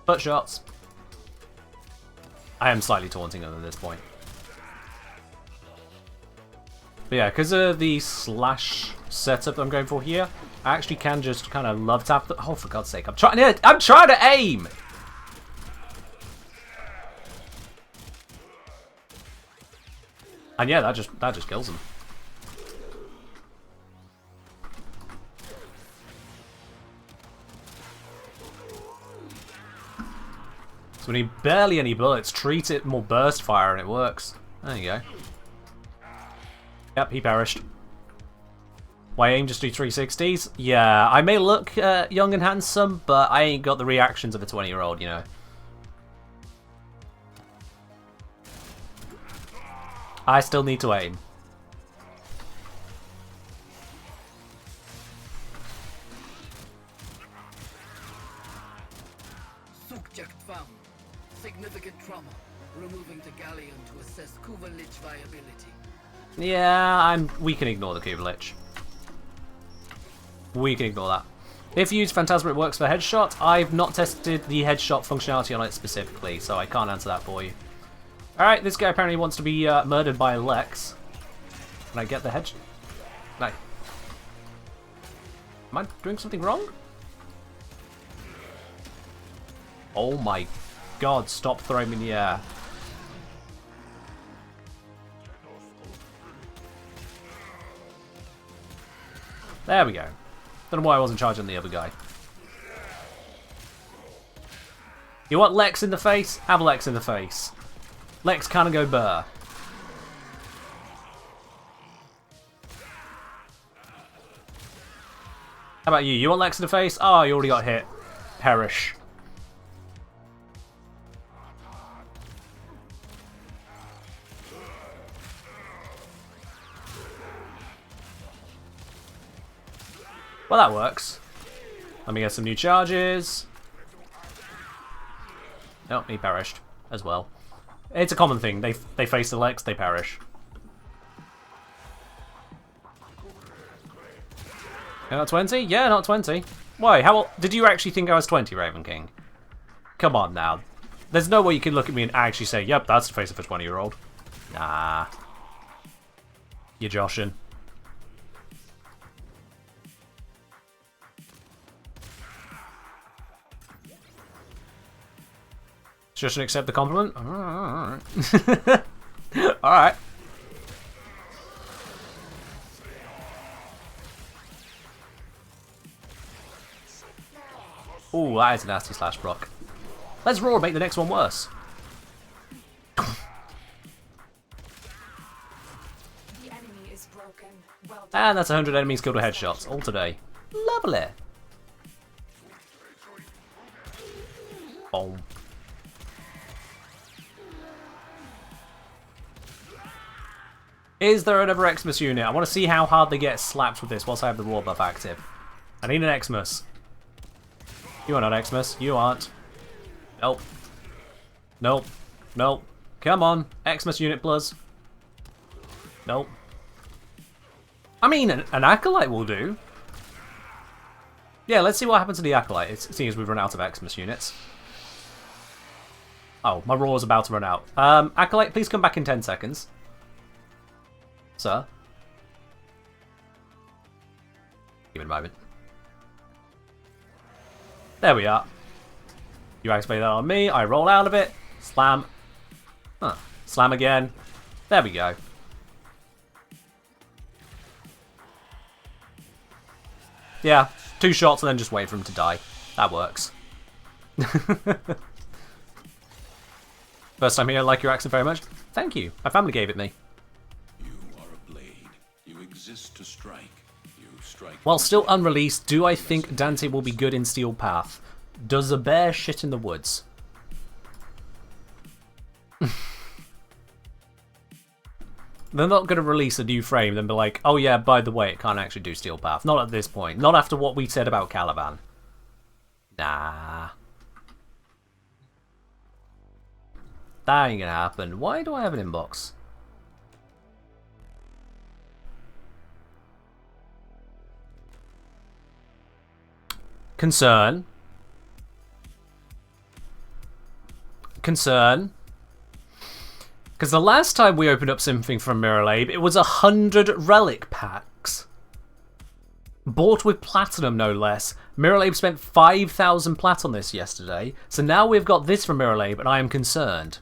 Butt shots. I am slightly taunting them at this point. But yeah, because of the slash setup I'm going for here, I actually can just kind of love tap the— oh, for God's sake, I'm trying to aim! And yeah, that just kills him. So we need barely any bullets. Treat it more burst fire and it works. There you go. Yep, he perished. Why aim just do 360s? Yeah, I may look young and handsome, but I ain't got the reactions of a 20-year-old, you know. I still need to aim. Subject found. Significant trauma. Removing the galleon to assess Kuvalich viability. Yeah, we can ignore the Kuvalich. We can ignore that. If you use Phantasma, it works for headshot. I've not tested the headshot functionality on it specifically, so I can't answer that for you. Alright, this guy apparently wants to be murdered by Lex. Can I get the headshot? No. Am I doing something wrong? Oh my god, stop throwing me in the air. There we go. Don't know why I wasn't charging the other guy. You want Lex in the face? Have Lex in the face. Lex can't go burr. How about you? You want Lex in the face? Oh, you already got hit. Perish. Well, that works. Let me get some new charges. Oh, he perished as well. It's a common thing. They face the Lex, they perish. You're not 20? Yeah, not 20. Why? How old did you actually think I was 20, Raven King? Come on now. There's no way you can look at me and actually say, yep, that's the face of a 20-year-old. Nah. You're joshing. Shouldn't accept the compliment? Alright. Alright. Ooh, that is a nasty slash proc. Let's roar and make the next one worse. The enemy is broken. Well done. And that's 100 enemies killed with headshots. All today. Lovely. Boom. Is there another Xmas unit? I want to see how hard they get slapped with this whilst I have the raw buff active. I need an Xmas. You are not Xmas. You aren't. Nope. Nope. Nope. Come on. Xmas unit plus. Nope. I mean, an Acolyte will do. Yeah, let's see what happens to the Acolyte, seeing as we've run out of Xmas units. Oh, my raw is about to run out. Acolyte, please come back in 10 seconds. Sir? Give it a moment. There we are. You activate that on me, I roll out of it. Slam. Huh. Slam again. There we go. Yeah, 2 shots and then just wait for him to die. That works. First time here, I like your accent very much. Thank you. My family gave it me. To strike. You strike. While still unreleased, do I think Dante will be good in Steel Path? Does a bear shit in the woods? They're not going to release a new frame then be like, oh yeah, by the way, it can't actually do Steel Path. Not at this point. Not after what we said about Caliban. Nah. That ain't gonna happen. Why do I have an inbox? Concern. Because the last time we opened up something from Mirrorlabe, it was 100 relic packs. Bought with platinum, no less. Mirrorlabe spent 5,000 plat on this yesterday, so now we've got this from Mirrorlabe, and I am concerned.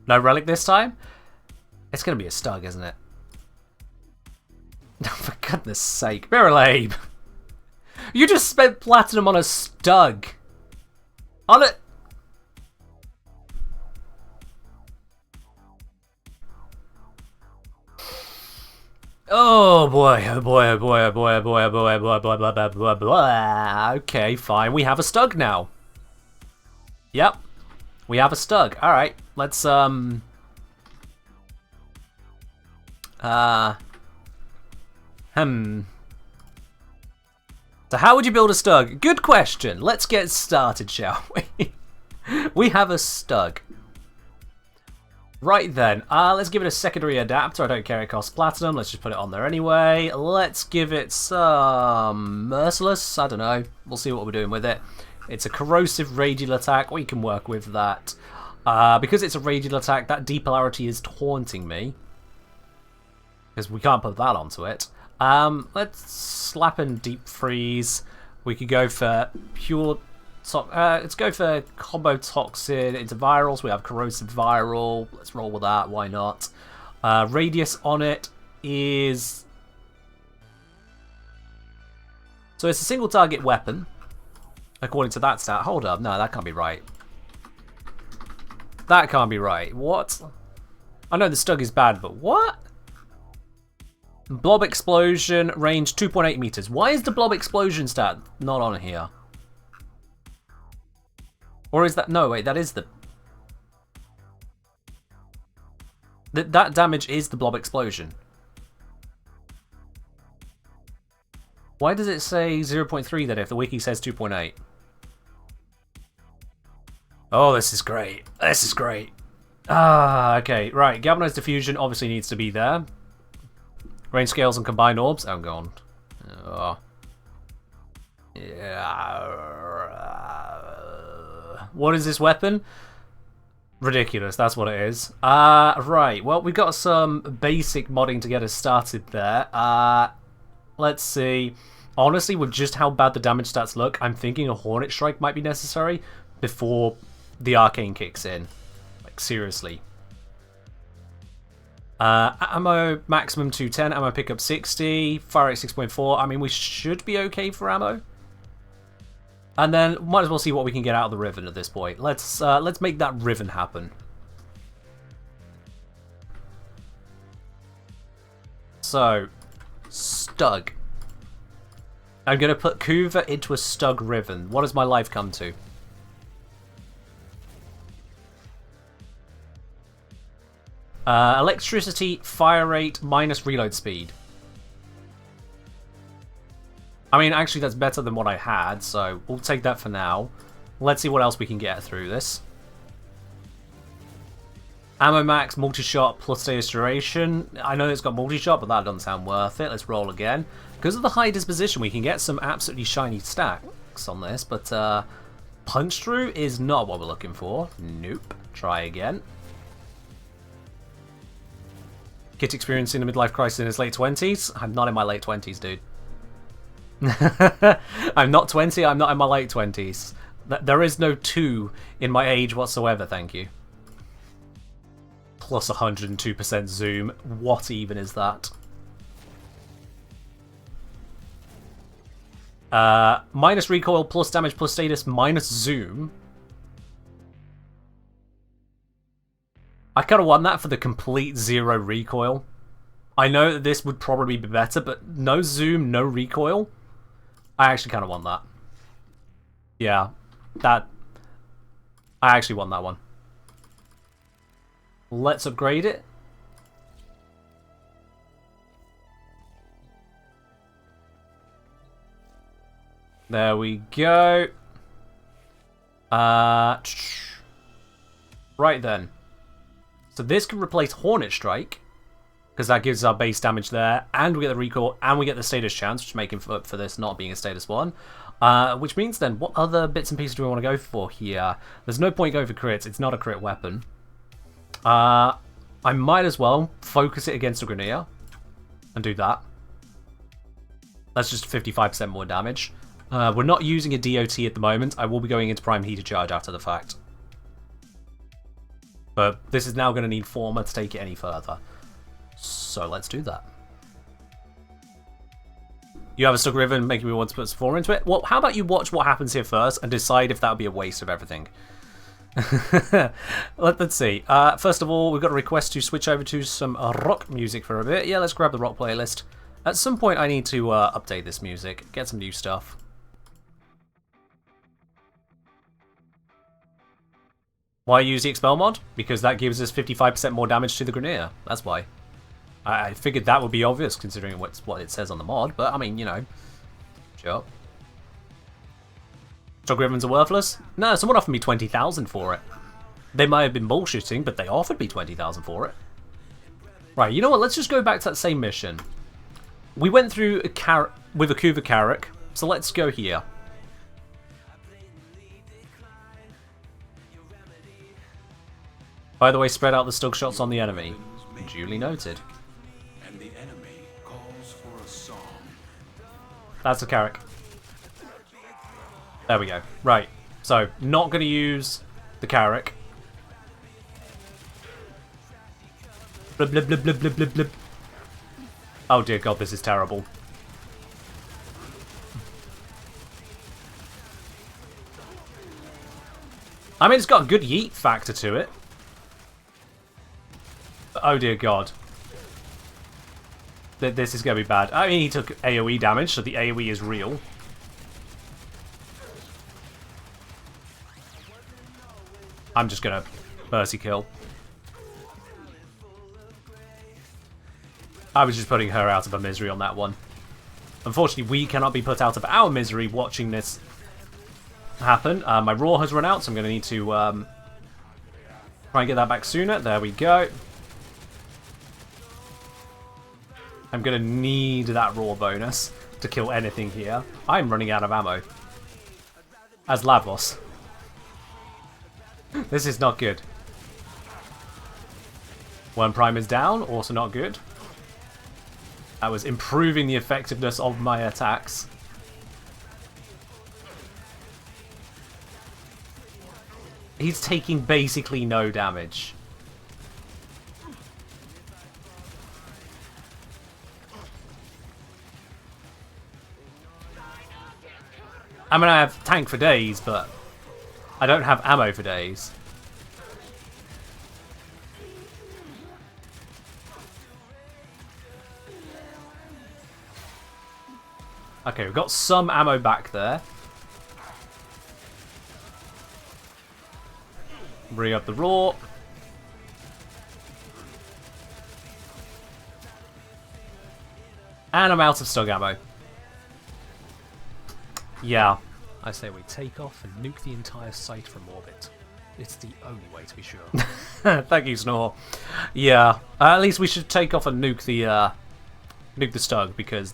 No relic this time? It's going to be a stug, isn't it? For goodness sake. Miralabe! You just spent platinum on a stug. On it. Oh boy, oh boy, oh boy, oh boy, oh boy, oh boy, oh boy, blah, blah, blah, blah, blah. Okay, fine. We have a stug now. Yep. We have a stug. Alright, let's, So how would you build a stug? Good question. Let's get started, shall we? We have a stug. Right then, let's give it a secondary adapter. I don't care, it costs platinum. Let's just put it on there anyway. Let's give it some merciless. I don't know. We'll see what we're doing with it. It's a corrosive radial attack. We can work with that. Because it's a radial attack, that depolarity is taunting me. Because we can't put that onto it. Let's slap in deep freeze. We could go for pure... let's go for combo toxin into virals. We have corrosive viral. Let's roll with that. Why not? Radius on it is... So it's a single target weapon. According to that stat. Hold up. No, that can't be right. That can't be right. What? I know the stug is bad, but what? Blob explosion, range 2.8 meters. Why is the blob explosion stat not on here? Or is that... No, wait, that is the... That damage is the blob explosion. Why does it say 0.3 then if the wiki says 2.8? Oh, this is great. This is great. Okay, right. Galvanized diffusion obviously needs to be there. Range scales and combined orbs. Oh, gone. Oh. Yeah. What is this weapon? Ridiculous, that's what it is. Right, well, we've got some basic modding to get us started there. Let's see. Honestly, with just how bad the damage stats look, I'm thinking a Hornet Strike might be necessary before the Arcane kicks in. Like, seriously. Ammo maximum 210, ammo pickup 60, fire rate 6.4. I mean, we should be okay for ammo. And then might as well see what we can get out of the Riven at this point. Let's make that Riven happen. So, Stug. I'm gonna put Kuva into a Stug Riven. What does my life come to? Electricity, fire rate, minus reload speed. I mean, actually, that's better than what I had, so we'll take that for now. Let's see what else we can get through this. Ammo max, multi-shot, plus status duration. I know it's got multi-shot, but that doesn't sound worth it. Let's roll again. Because of the high disposition, we can get some absolutely shiny stacks on this, but punch through is not what we're looking for. Nope. Try again. Kit experiencing a midlife crisis in his late 20s. I'm not in my late 20s, dude. I'm not 20, I'm not in my late 20s. There is no 2 in my age whatsoever, thank you. Plus 102% zoom. What even is that? Minus recoil, plus damage, plus status, minus zoom. I kind of want that for the complete 0 recoil. I know that this would probably be better, but no zoom, no recoil. I actually kind of want that. Yeah, that... I actually want that one. Let's upgrade it. There we go. Right then. So this can replace Hornet Strike, because that gives our base damage there, and we get the recoil, and we get the status chance, which is making for this not being a status 1. Which means then, what other bits and pieces do we want to go for here? There's no point going for crits, it's not a crit weapon. I might as well focus it against a Grenier, and do that. That's just 55% more damage. We're not using a DOT at the moment, I will be going into Prime Heater Charge after the fact. But this is now going to need Former to take it any further. So let's do that. You have a Stug Riven making me want to put some 4 into it. Well, how about you watch what happens here first and decide if that would be a waste of everything. Let's see. First of all, we've got a request to switch over to some rock music for a bit. Yeah, let's grab the rock playlist. At some point, I need to update this music, get some new stuff. Why use the Expel mod? Because that gives us 55% more damage to the Grineer. That's why. I figured that would be obvious considering what it says on the mod, but I mean, you know. Sure. Stug Rivens are worthless? No, someone offered me 20,000 for it. They might have been bullshitting, but they offered me 20,000 for it. Right, you know what? Let's just go back to that same mission. We went through with a Kuva Carrack, so let's go here. By the way, spread out the Stug shots on the enemy. Duly noted. And the enemy calls for a song. That's a Carrack. There we go. Right. So, not going to use the Carrack. Blub, blub, blub, blub, blub, blub, blub. Oh dear god, this is terrible. I mean, it's got a good yeet factor to it. But, oh dear god. This is going to be bad. I mean, he took AoE damage, so the AoE is real. I'm just going to mercy kill. I was just putting her out of her misery on that one. Unfortunately, we cannot be put out of our misery watching this happen. My Raw has run out, so I'm going to need to try and get that back sooner. There we go. I'm going to need that Raw bonus to kill anything here. I'm running out of ammo. As Lavos. This is not good. Worm Prime is down, also not good. I was improving the effectiveness of my attacks. He's taking basically no damage. I mean, I have tank for days, but I don't have ammo for days. Okay, we've got some ammo back there. Bring up the Raw. And I'm out of Stug ammo. Yeah. I say we take off and nuke the entire site from orbit. It's the only way to be sure. Thank you, Snore. Yeah. At least we should take off and nuke the Stug, because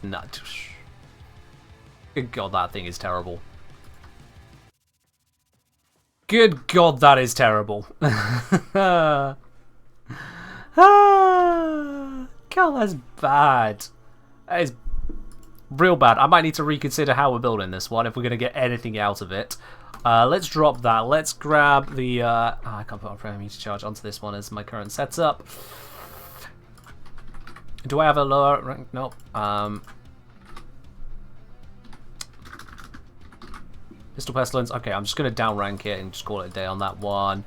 good god, that thing is terrible. Good god, that is terrible. God, that's bad. That is real bad. I might need to reconsider how we're building this one if we're going to get anything out of it. Let's drop that. Let's grab the... I can't put Warframe meter charge onto this one as my current setup. Do I have a lower rank? Nope. Pistol Pestilence. Okay, I'm just going to downrank it and just call it a day on that one.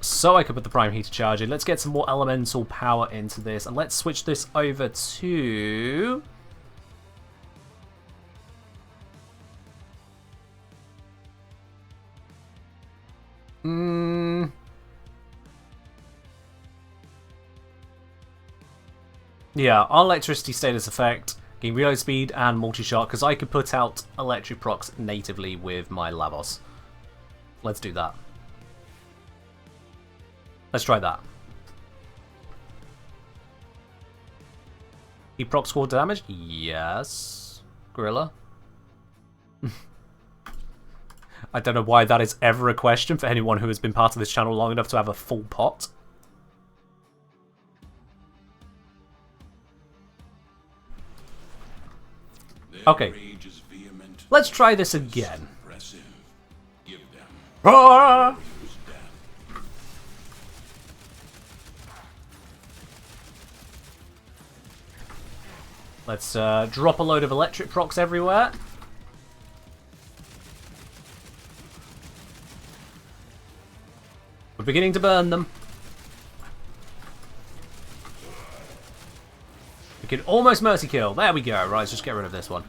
So I could put the Prime Heater charge in. Let's get some more elemental power into this. And let's switch this over to... Yeah, on electricity status effect, gain reload speed and multi-shot, because I could put out electric procs natively with my Lavos. Let's do that. Let's try that. He proc squad damage? Yes. Gorilla. I don't know why that is ever a question for anyone who has been part of this channel long enough to have a full pot. Okay. Let's try this again. Roar! Let's drop a load of electric procs everywhere. We're beginning to burn them. We can almost mercy kill. There we go. Right, let's just get rid of this one.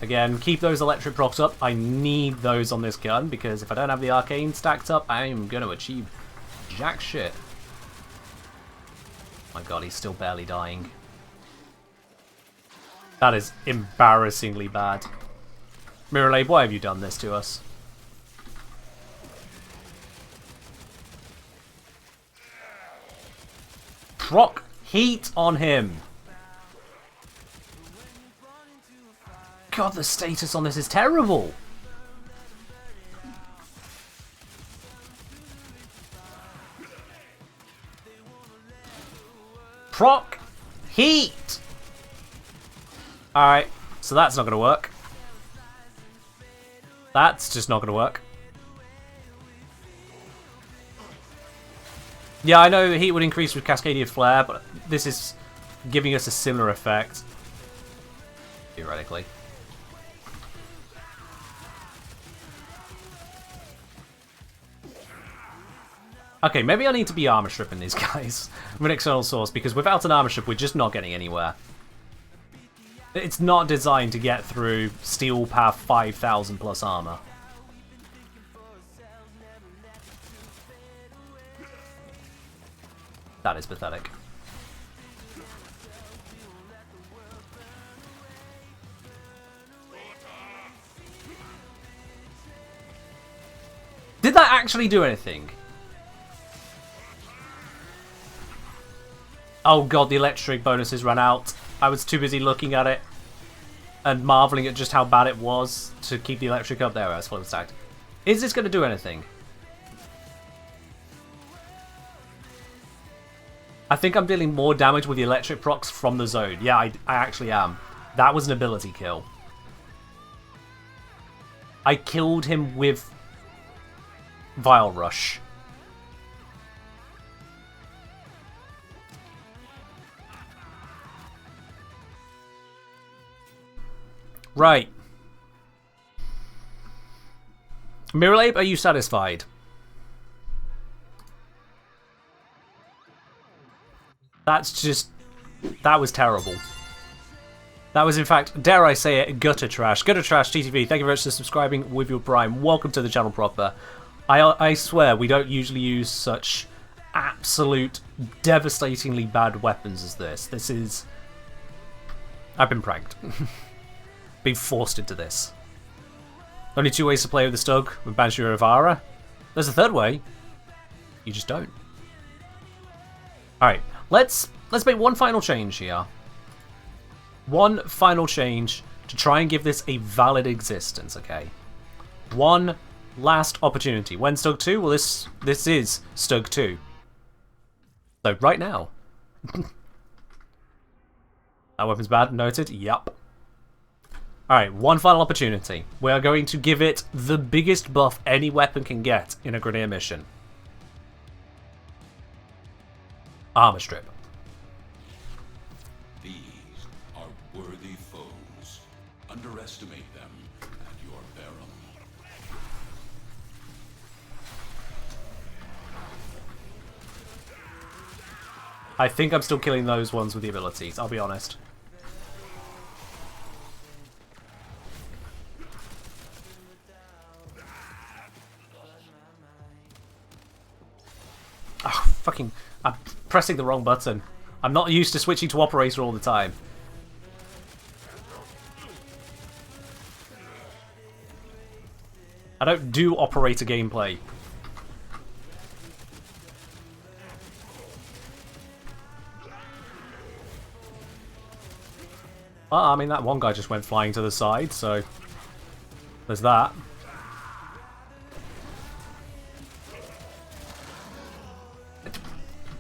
Again, keep those electric procs up. I need those on this gun, because if I don't have the arcane stacked up, I'm going to achieve jack shit. My god, he's still barely dying. That is embarrassingly bad. Mirrorlabe, why have you done this to us? Proc heat on him. God, the status on this is terrible. Proc heat. Alright, so that's not going to work. That's just not going to work. Yeah, I know heat would increase with Cascadian Flare, but this is giving us a similar effect. Theoretically. Okay, maybe I need to be armor stripping these guys with an external source, because without an armor strip, we're just not getting anywhere. It's not designed to get through Steel Path 5000 plus armor. That is pathetic. Did that actually do anything? Oh god, the electric bonuses ran out. I was too busy looking at it and marveling at just how bad it was to keep the electric up. There, I was fully stacked. Is this going to do anything? I think I'm dealing more damage with the electric procs from the zone. Yeah, I actually am. That was an ability kill. I killed him with Vile Rush. Right. Mirrorlabe, are you satisfied? That's just... That was terrible. That was, in fact, dare I say it, gutter trash. Gutter trash, TTV, thank you very much for subscribing with your Prime. Welcome to the channel proper. I swear, we don't usually use such absolute, devastatingly bad weapons as this. This is... I've been pranked. Being forced into this. Only two ways to play with the Stug, with Banshee or Ivara. There's a third way. You just don't. Alright, let's make one final change here. One final change to try and give this a valid existence, okay? One last opportunity. When Stug 2? Well, this is Stug 2. So, right now. That weapon's bad, noted, yup. Alright, one final opportunity. We are going to give it the biggest buff any weapon can get in a Grineer mission. Armor Strip. These are worthy foes. Underestimate them at your peril. I think I'm still killing those ones with the abilities, I'll be honest. Oh, fucking... I'm pressing the wrong button. I'm not used to switching to operator all the time. I don't do operator gameplay. Well, I mean, that one guy just went flying to the side, so... There's that.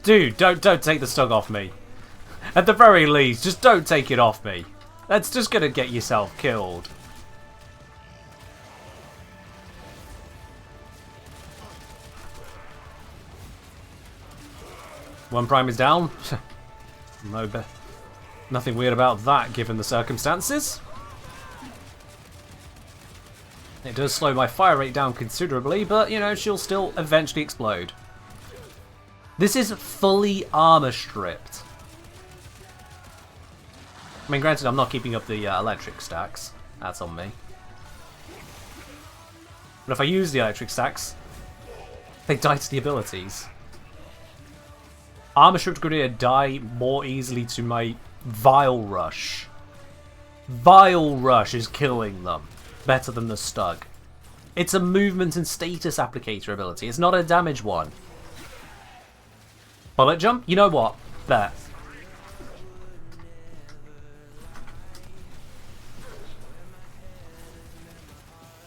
Dude, don't take the Stug off me. At the very least, just don't take it off me. That's just gonna get yourself killed. One prime is down. Nothing weird about that, given the circumstances. It does slow my fire rate down considerably, but, you know, she'll still eventually explode. This is fully armor stripped. I mean, granted, I'm not keeping up the electric stacks. That's on me. But if I use the electric stacks, they die to the abilities. Armor stripped Grenadier die more easily to my Vile Rush. Vile Rush is killing them better than the Stug. It's a movement and status applicator ability. It's not a damage one. Bullet Jump? You know what? There.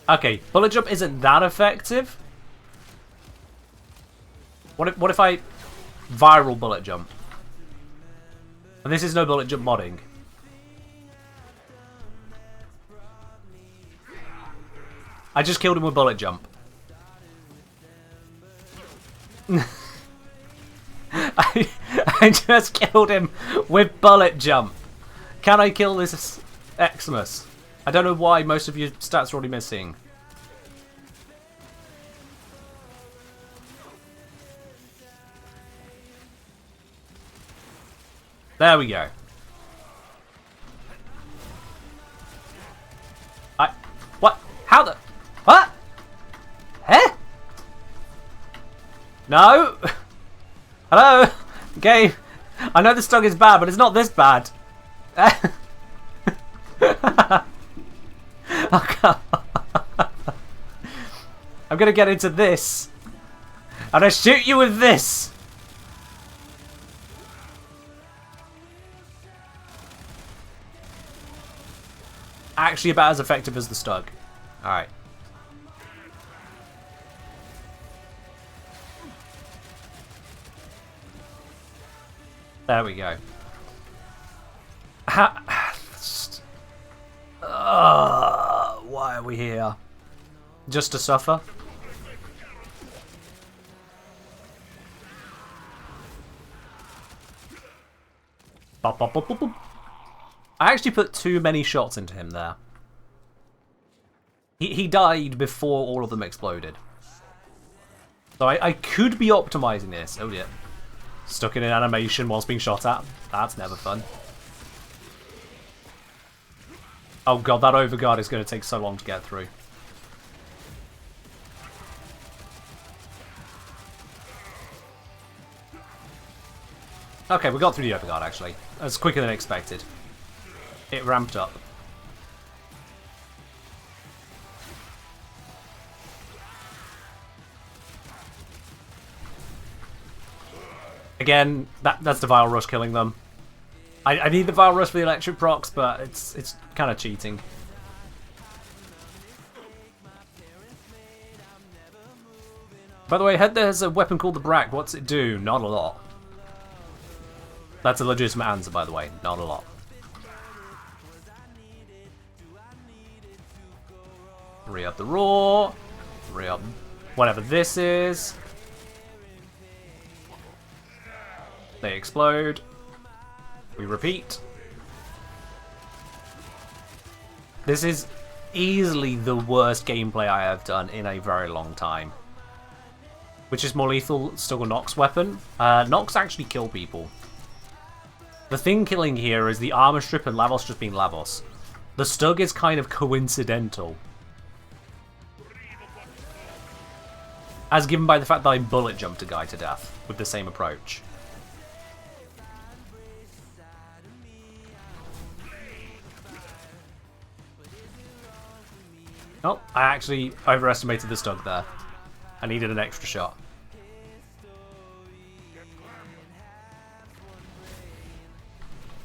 Okay, Bullet Jump isn't that effective. What if I viral Bullet Jump? And this is no Bullet Jump modding. I just killed him with Bullet Jump. I just killed him with Bullet Jump. Can I kill this Xmas? I don't know why most of your stats are already missing. There we go. What? How the... What? Eh? No! Hello? Game. I know the Stug is bad, but it's not this bad. Oh, God. I'm gonna get into this. And I shoot you with this. Actually about as effective as the Stug. Alright. There we go. Why are we here? Just to suffer? Bop, bop, bop, bop, bop. I actually put too many shots into him there. He died before all of them exploded. So I could be optimizing this. Oh dear. Stuck in an animation whilst being shot at. That's never fun. Oh god, that overguard is going to take so long to get through. Okay, we got through the overguard actually. That's quicker than expected. It ramped up. Again, that's the Vile Rush killing them. I need the Vile Rush for the electric procs, but it's kind of cheating. By the way, I heard there's a weapon called the Brack. What's it do? Not a lot. That's a legitimate answer, by the way. Not a lot. Re-up the Roar. Re-up whatever this is. They explode. We repeat. This is easily the worst gameplay I have done in a very long time. Which is more lethal? Still a Nox weapon? Nox actually kill people. The thing killing here is the armor strip and Lavos just being Lavos. The Stug is kind of coincidental. As given by the fact that I bullet jumped a guy to death with the same approach. Oh, I actually overestimated the Stug there. I needed an extra shot.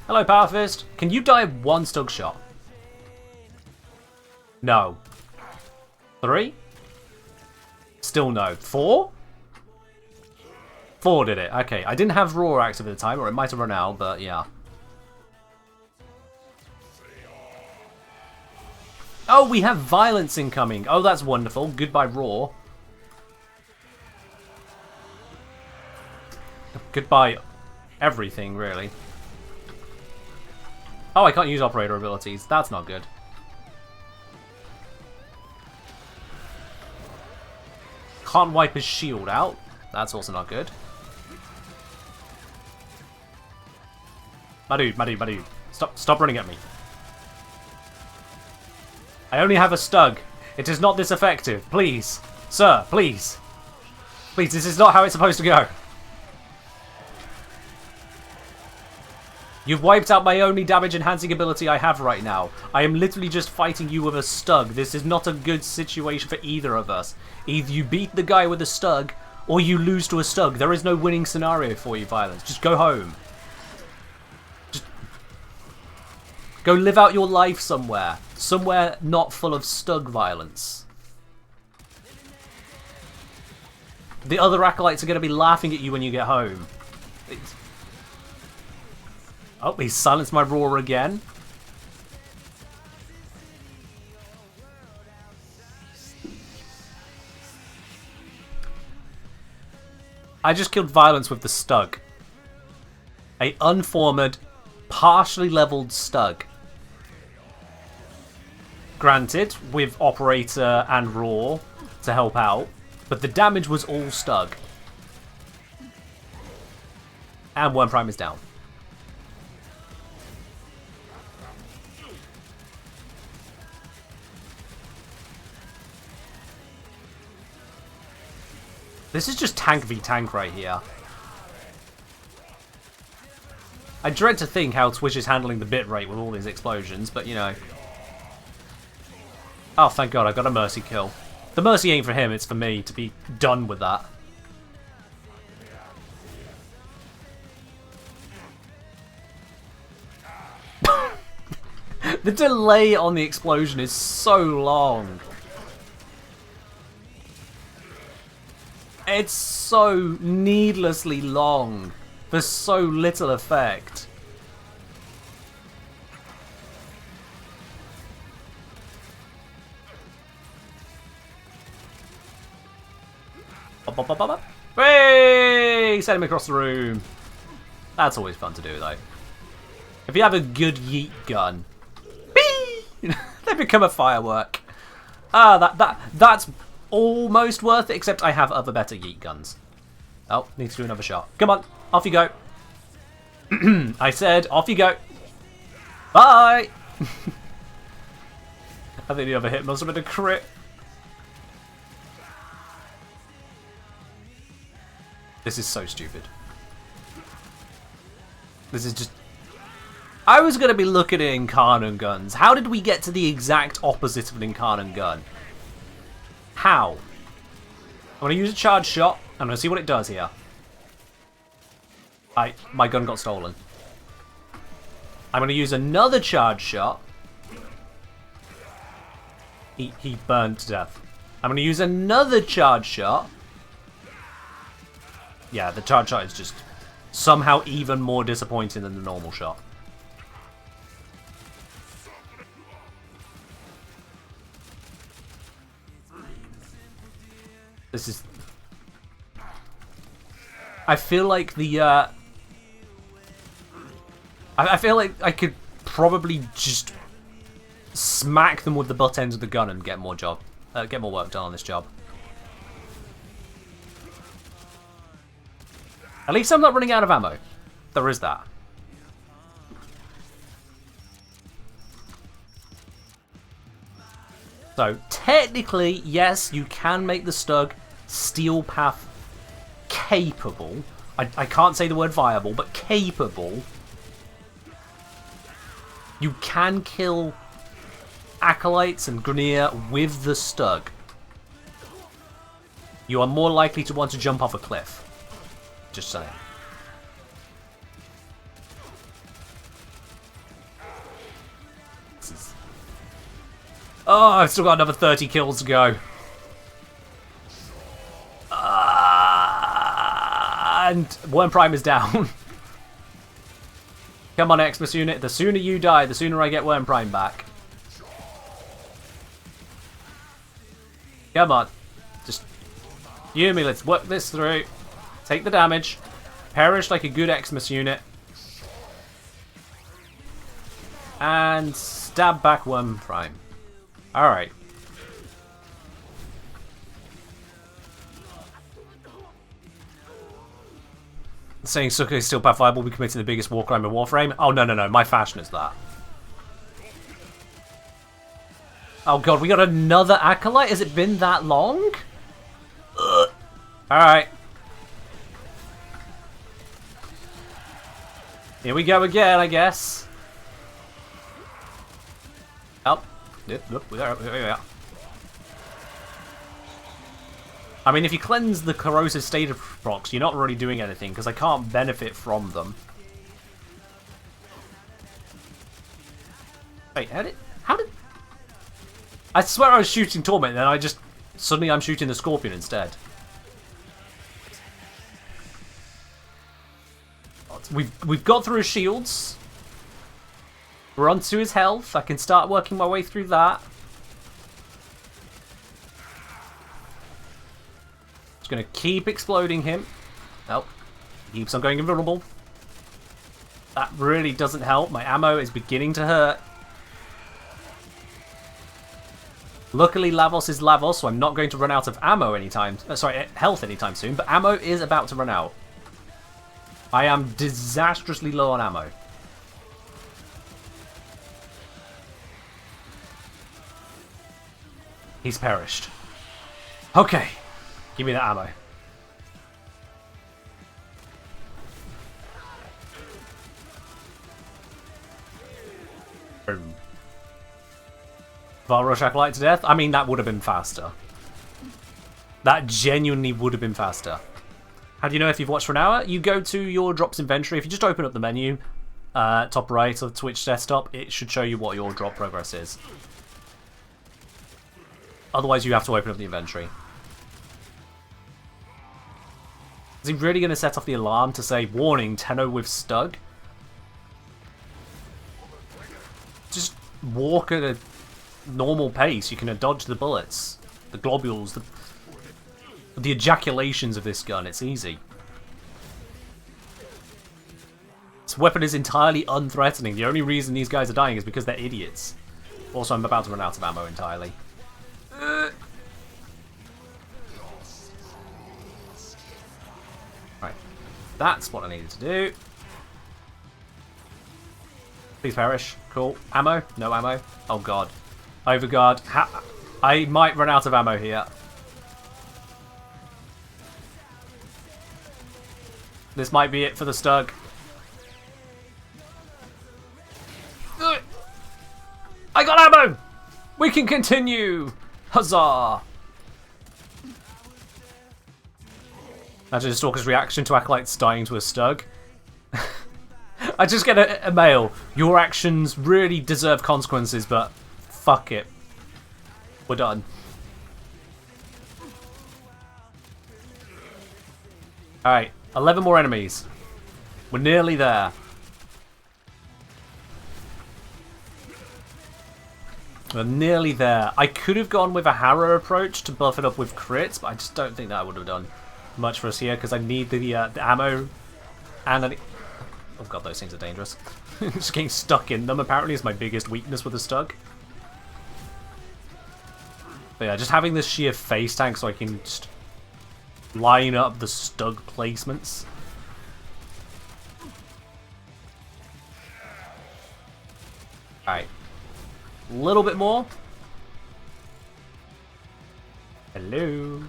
Hello, Power Fist. Can you die one Stug shot? No. 3? Still no. 4? 4 did it. Okay, I didn't have Roar active at the time, or it might have run out, but yeah. Oh, we have violence incoming. Oh, that's wonderful. Goodbye, Roar. Goodbye, everything, really. Oh, I can't use operator abilities. That's not good. Can't wipe his shield out. That's also not good. My dude. Stop running at me. I only have a stug. It is not this effective. Please. Sir, please. Please, this is not how it's supposed to go. You've wiped out my only damage enhancing ability I have right now. I am literally just fighting you with a stug. This is not a good situation for either of us. Either you beat the guy with a stug, or you lose to a stug. There is no winning scenario for you, Violence. Just go home. Just go live out your life somewhere. Somewhere not full of stug violence. The other acolytes are going to be laughing at you when you get home. Oh, he silenced my roar again. I just killed Violence with the stug. A unformed, partially leveled stug. Granted, with Operator and Roar to help out, but the damage was all stug. And Warframe is down. This is just tank v tank right here. I dread to think how Twitch is handling the bitrate with all these explosions, but you know. Oh, thank God, I got a Mercy kill. The Mercy ain't for him, it's for me to be done with that. The delay on the explosion is so long. It's so needlessly long for so little effect. Hey! Send him across the room. That's always fun to do, though. If you have a good yeet gun, they become a firework. That's almost worth it, except I have other better yeet guns. Oh, need to do another shot. Come on, off you go. I said, off you go. Bye! I think the other hit must have been a crit. This is so stupid. This is just... I was going to be looking at Incarnate guns. How did we get to the exact opposite of an Incarnate gun? How? I'm going to use a charge shot. I'm going to see what it does here. My gun got stolen. I'm going to use another charge shot. He burned to death. I'm going to use another charge shot. Yeah, the charge shot is just somehow even more disappointing than the normal shot. This is... I feel like the, I feel like I could probably just smack them with the butt end of the gun and get more work done on this job. At least I'm not running out of ammo. There is that. So, technically, yes, you can make the Stug Steel Path capable. I can't say the word viable, but capable. You can kill Acolytes and Grineer with the Stug. You are more likely to want to jump off a cliff. Just saying. Oh, I've still got another 30 kills to go. And Warframe is down. Come on, Xmas unit. The sooner you die, the sooner I get Warframe back. Come on. Just... You and me, let's work this through. Take the damage. Perish like a good Xmas unit. And stab back one prime. Alright. Saying Sucker is still path viable, we committed the biggest war crime in Warframe. Oh, no, no, no. My fashion is that. Oh, God. We got another Acolyte? Has it been that long? Alright. Here we go again, I guess. Oh. Yep, we are. I mean, if you cleanse the corrosive state of procs, you're not really doing anything, because I can't benefit from them. Wait, how did... I swear I was shooting Torment, and then suddenly I'm shooting the Scorpion instead. We've got through his shields. We're onto his health. I can start working my way through that. Gonna keep exploding him. Oh, he keeps on going invulnerable. That really doesn't help. My ammo is beginning to hurt. Luckily, Lavos is Lavos, so I'm not going to run out of ammo anytime. Sorry, health anytime soon. But ammo is about to run out. I am disastrously low on ammo. He's perished. Okay. Give me that ammo. Boom. Rush Acolyte to death? I mean, that would have been faster. That genuinely would have been faster. How do you know if you've watched for an hour? You go to your drops inventory. If you just open up the menu, top right of Twitch desktop, it should show you what your drop progress is. Otherwise, you have to open up the inventory. Is he really going to set off the alarm to say, warning, Tenno with Stug? Just walk at a normal pace. You can dodge the bullets, the globules, the ejaculations of this gun. It's easy. This weapon is entirely unthreatening. The only reason these guys are dying is because they're idiots. Also, I'm about to run out of ammo entirely. Right. That's what I needed to do. Please perish. Cool. Ammo? No ammo. Oh god. Overguard. I might run out of ammo here. This might be it for the Stug. I got ammo! We can continue! Huzzah! Imagine Stalker's reaction to Acolytes dying to a Stug. I just get a mail. Your actions really deserve consequences, but fuck it. We're done. Alright, 11 more enemies. We're nearly there. We're nearly there. I could have gone with a Harrow approach to buff it up with crits, but I just don't think that would have done much for us here because I need the ammo and oh god, those things are dangerous. Just getting stuck in them apparently is my biggest weakness with the Stug. But yeah, just having this sheer face tank so I can just line up the Stug placements. Alright. A little bit more. Hello.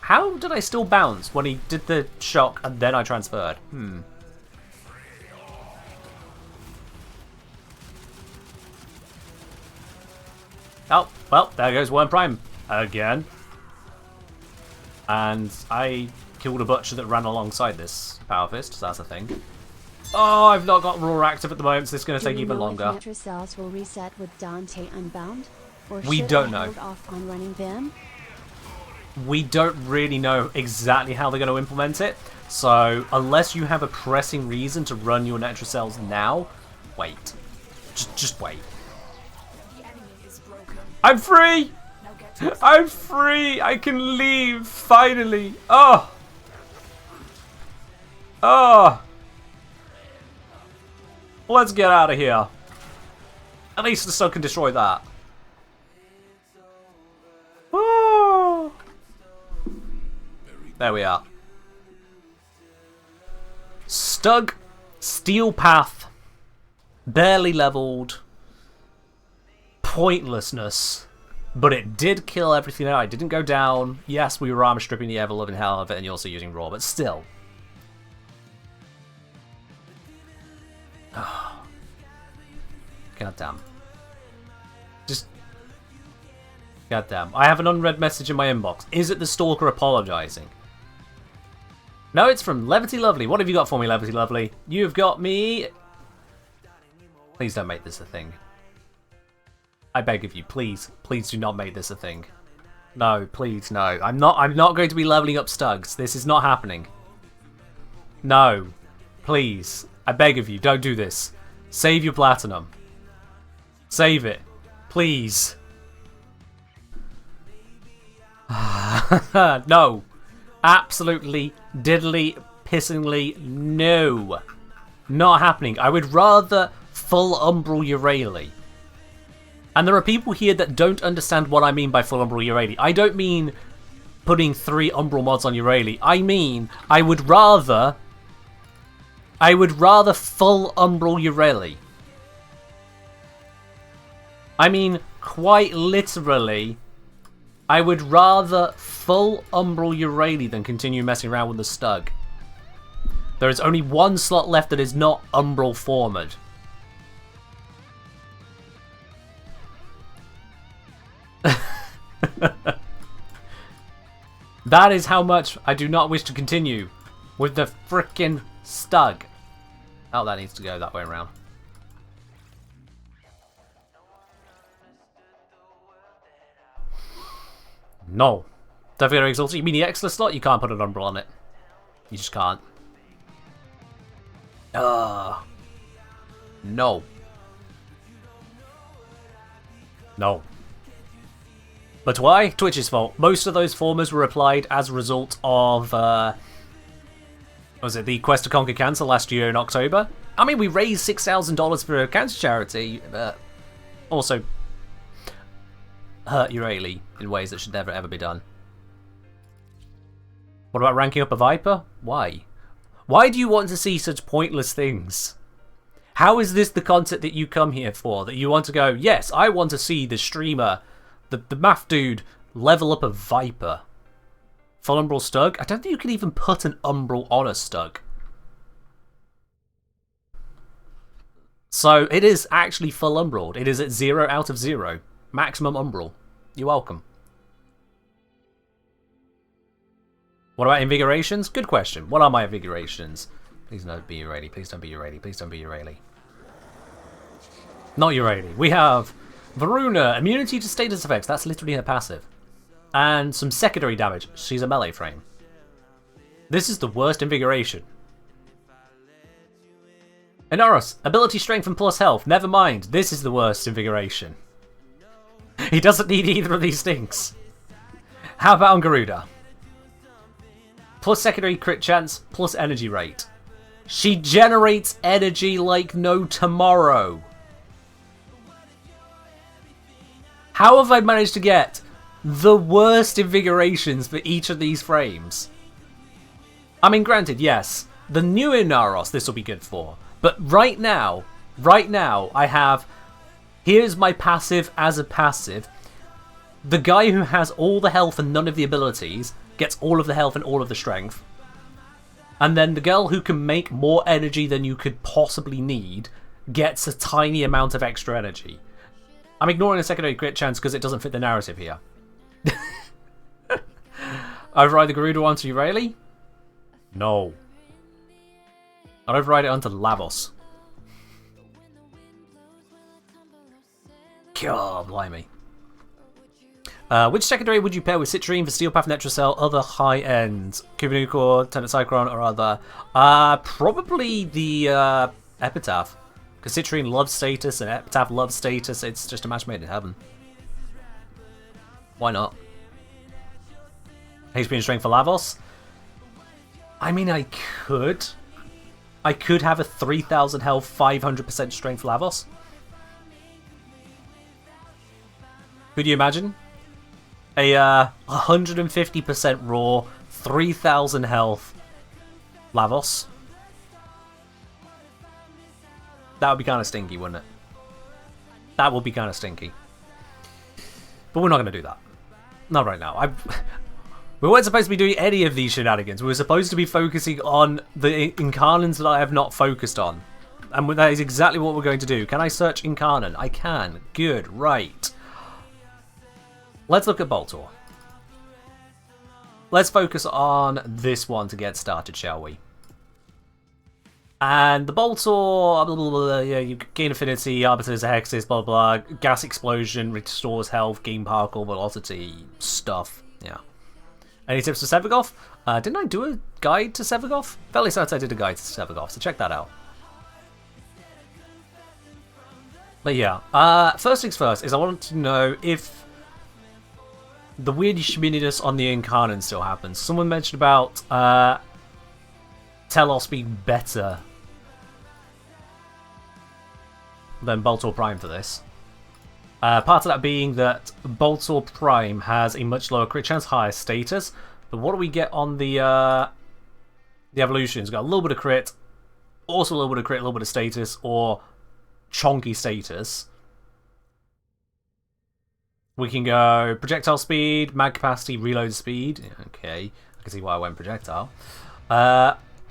How did I still bounce when he did the shock and then I transferred? Oh, well, there goes Worm Prime again. And I killed a butcher that ran alongside this Power Fist, so that's a thing. Oh, I've not got Roar active at the moment, so this is going to take even longer. Do you know if cells will reset with Dante Unbound? Or We should don't I know. hold off on running them? We don't really know exactly how they're going to implement it. So, unless you have a pressing reason to run your Netra cells now, wait. Just wait. The enemy is broken. I'm free! Now get to I'm free! I can leave, finally! Oh! Oh! Let's get out of here. At least the sun can destroy that. Oh! There we are. Stug, Steel Path, barely leveled, pointlessness, but it did kill everything out. It didn't go down. Yes, we were armor stripping the ever-loving hell of it, and you're also using raw, but still. Goddamn. Just... Goddamn. I have an unread message in my inbox. Is it the Stalker apologising? No, it's from Levity Lovely. What have you got for me, Levity Lovely? You've got me... Please don't make this a thing. I beg of you, please. Please do not make this a thing. No, please, no. I'm not going to be leveling up Stugs. This is not happening. No. Please. I beg of you, don't do this. Save your platinum. Save it. Please. No. Absolutely, diddly, pissingly, no. Not happening. I would rather full Umbral Euryale. And there are people here that don't understand what I mean by full Umbral Euryale. I don't mean putting 3 Umbral mods on Euryale. I mean, I would rather full Umbral Euryale. I mean, quite literally, I would rather full Umbral Euryale than continue messing around with the Stug. There is only one slot left that is not Umbral formed. That is how much I do not wish to continue with the frickin' Stug. Oh, that needs to go that way around. No. Don't forget to exalt. You mean the Exla slot? You can't put an Umbral on it. You just can't. No. No. But why? Twitch's fault. Most of those formers were applied as a result of, was it the Quest to Conquer Cancer last year in October? I mean, we raised $6,000 for a cancer charity, but also hurt Euryale in ways that should never ever be done. What about ranking up a Viper? Why? Why do you want to see such pointless things? How is this the content that you come here for? That you want to go, yes, I want to see the streamer, the math dude, level up a Viper. Full Umbral Stug? I don't think you can even put an Umbral on a Stug. So it is actually full Umbral. It is at 0 out of 0. Maximum Umbral. You're welcome. What about invigorations? Good question. What are my invigorations? Please don't be Euryale. Please don't be Euryale. Please don't be Euryale. Not Euryale. We have Varuna, immunity to status effects. That's literally her passive. And some secondary damage. She's a melee frame. This is the worst invigoration. Inaros, ability strength and plus health. Never mind. This is the worst invigoration. He doesn't need either of these things. How about on Garuda? Plus secondary crit chance, plus energy rate. She generates energy like no tomorrow. How have I managed to get the worst invigorations for each of these frames? I mean, granted, yes, the new Inaros this will be good for. But right now, I have... Here's my passive as a passive. The guy who has all the health and none of the abilities gets all of the health and all of the strength. And then the girl who can make more energy than you could possibly need gets a tiny amount of extra energy. I'm ignoring a secondary crit chance because it doesn't fit the narrative here. Override the Garuda onto Euryale? No. I'll override it onto Lavos. God, blimey. Which secondary would you pair with Citrine for Steel Path, Netrocell, other high-end? Kubinucor, Tenet Cyclone, or other? Probably the Epitaph. Because Citrine loves status and Epitaph loves status. It's just a match made in heaven. Why not? HP and strength for Lavos? I mean, I could. I could have a 3,000 health, 500% strength Lavos. Could you imagine? A 150% raw, 3,000 health Lavos. That would be kind of stinky, wouldn't it? That would be kind of stinky. But we're not going to do that. Not right now. We weren't supposed to be doing any of these shenanigans. We were supposed to be focusing on the Incarnans that I have not focused on. And that is exactly what we're going to do. Can I search Incarnan? I can. Good. Right. Let's look at Boltor. Let's focus on this one to get started, shall we? And the Boltor, blah, blah, blah, yeah, you gain affinity, arbiters, hexes, blah, blah, blah. Gas explosion, restores health, gain particle velocity, stuff. Yeah. Any tips for Sevagoth? Didn't I do a guide to Sevagoth? Fairly certain I did a guide to Sevagoth, so check that out. But yeah, first things first is I want to know if the weird shmininess on the Incarnan still happens. Someone mentioned about Telos being better than Boltor Prime for this. Part of that being that Boltor Prime has a much lower crit chance, higher status. But what do we get on the evolutions? We've got a little bit of crit, also a little bit of crit, a little bit of status, or chonky status. We can go projectile speed, mag capacity, reload speed. Okay, I can see why I went projectile.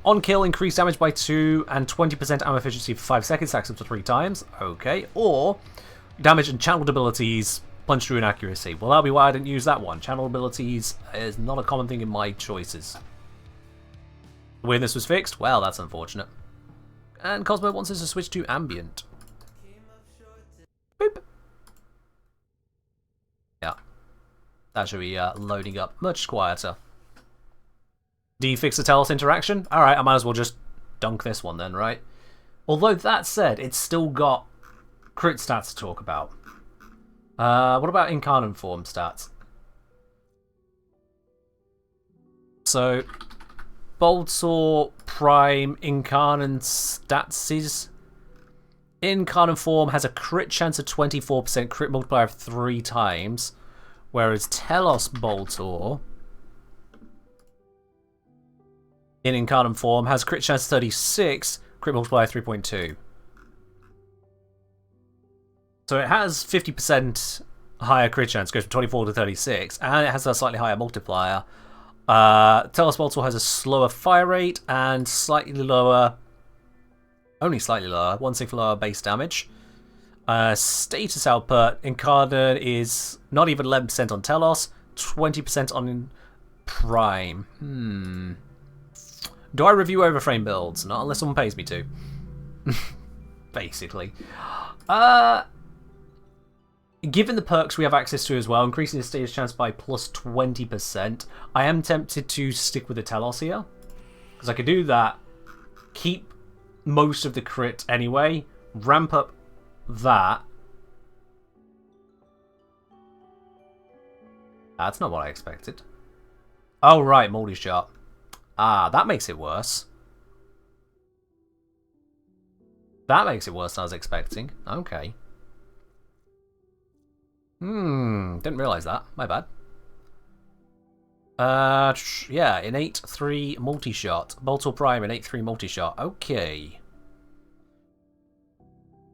On kill, increase damage by 2 and 20% ammo efficiency for 5 seconds, stacks up to 3 times. Okay, or damage and channeled abilities, punch through inaccuracy. Well, that'll be why I didn't use that one. Channel abilities is not a common thing in my choices. When this was fixed, well, that's unfortunate. And Cosmo wants us to switch to ambient. Boop. Yeah, that should be loading up much quieter. Do you fix the Telos interaction? Alright, I might as well just dunk this one then, right? Although that said, it's still got crit stats to talk about. What about Incarnate form stats? So, Boltor Prime Incarnate stats. Incarnate form has a crit chance of 24%, crit multiplier of 3 times, whereas Telos Boltor in Incarnate form has crit chance 36, crit multiplier 3.2. So it has 50% higher crit chance, goes from 24 to 36, and it has a slightly higher multiplier. Telos Boltor has a slower fire rate and slightly lower, only slightly lower, 1/6 lower base damage. Status output, Incarnate is not even 11% on Telos, 20% on Prime. Do I review Overframe builds? Not unless someone pays me to. Basically. Given the perks we have access to as well, increasing the status chance by plus 20%, I am tempted to stick with the Telos here. Because I could do that, keep most of the crit anyway, ramp up that. That's not what I expected. Oh right, Moldy Shot. Ah, that makes it worse. That makes it worse than I was expecting. Okay. Didn't realise that. My bad. Yeah, innate 3 multi-shot. Boltor Prime, innate 3 multi-shot. Okay.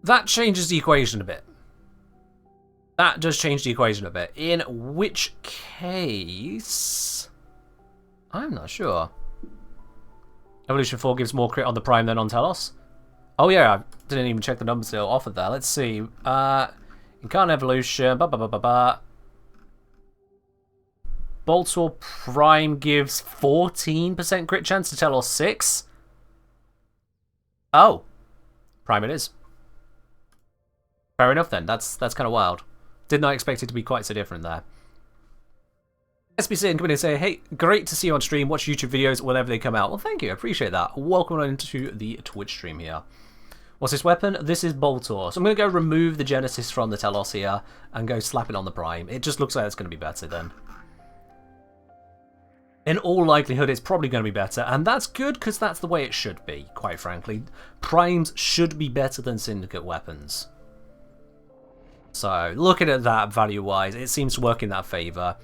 That changes the equation a bit. That does change the equation a bit. In which case... I'm not sure. Evolution 4 gives more crit on the Prime than on Telos. Oh yeah, I didn't even check the numbers still offered there. Let's see. Incarnate Evolution. Boltor Prime gives 14% crit chance to Telos 6. Oh. Prime it is. Fair enough then. That's kind of wild. Did not expect it to be quite so different there. SBC and come in and say, hey, great to see you on stream, watch YouTube videos whenever they come out. Well, thank you, I appreciate that. Welcome on into the Twitch stream here. What's this weapon? This is Boltor. So I'm going to go remove the Genesis from the Telos here and go slap it on the Prime. It just looks like it's going to be better then. In all likelihood, it's probably going to be better, and that's good because that's the way it should be, quite frankly. Primes should be better than Syndicate weapons. So, looking at that value-wise, it seems to work in that favour.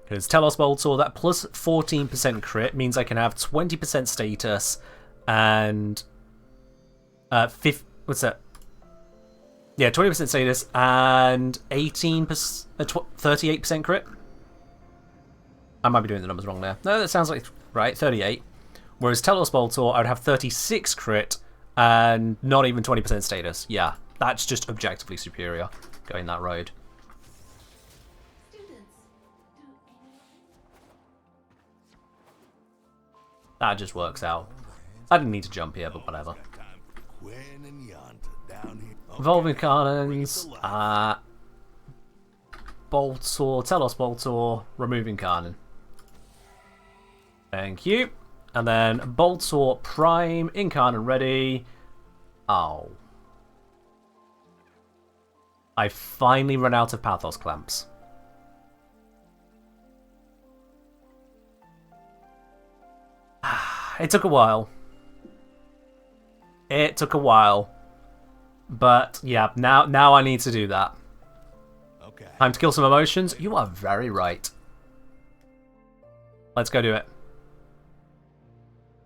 Because Telos Boltor, that plus 14% crit means I can have 20% status and... what's that? Yeah, 20% status and 38% crit. I might be doing the numbers wrong there. No, that sounds like right, 38. Whereas Telos Boltor, I would have 36 crit and not even 20% status. Yeah, that's just objectively superior, going that road. That just works out. I didn't need to jump here, but whatever. Evolving Cannons, Boltor, Telos Boltor, removing Cannon. Thank you. And then Boltor Prime, Incarnate ready. Oh. I finally run out of Pathos Clamps. It took a while. It took a while. But yeah, now I need to do that. Okay. Time to kill some emotions. You are very right. Let's go do it.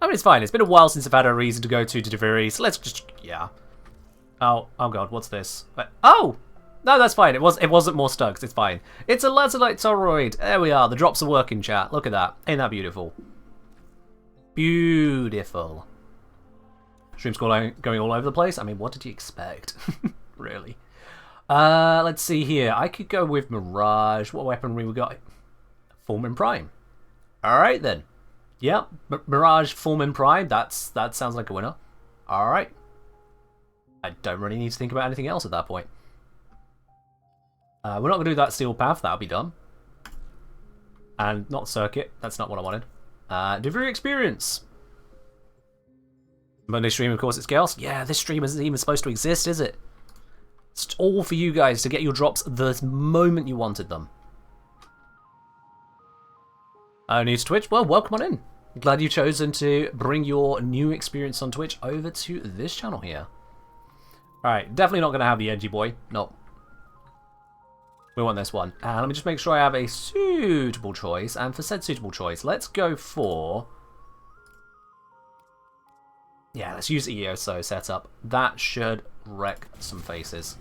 I mean, it's fine. It's been a while since I've had a reason to go to Deviri, so let's just... Yeah. Oh god, what's this? Oh! No, that's fine. It wasn't more Stugs. It's fine. It's a Lazulite Toroid. There we are. The drops are working, chat. Look at that. Ain't that beautiful? Beautiful. Stream's going all over the place. I mean, what did you expect? Really? Let's see here. I could go with Mirage. What weaponry we got? Foreman Prime. Alright then. Yep, Mirage Foreman Prime. That sounds like a winner. Alright. I don't really need to think about anything else at that point. We're not going to do that Steel Path. That'll be done. And not Circuit. That's not what I wanted. Deviri Experience. Monday stream, of course, it's chaos. Yeah, this stream isn't even supposed to exist, is it? It's all for you guys to get your drops the moment you wanted them. New to Twitch? Well, welcome on in. Glad you've chosen to bring your new experience on Twitch over to this channel here. Alright, definitely not going to have the Edgy Boy. Nope. We want this one. And let me just make sure I have a suitable choice. And for said suitable choice, let's go for... Yeah, let's use EOSO setup. That should wreck some faces.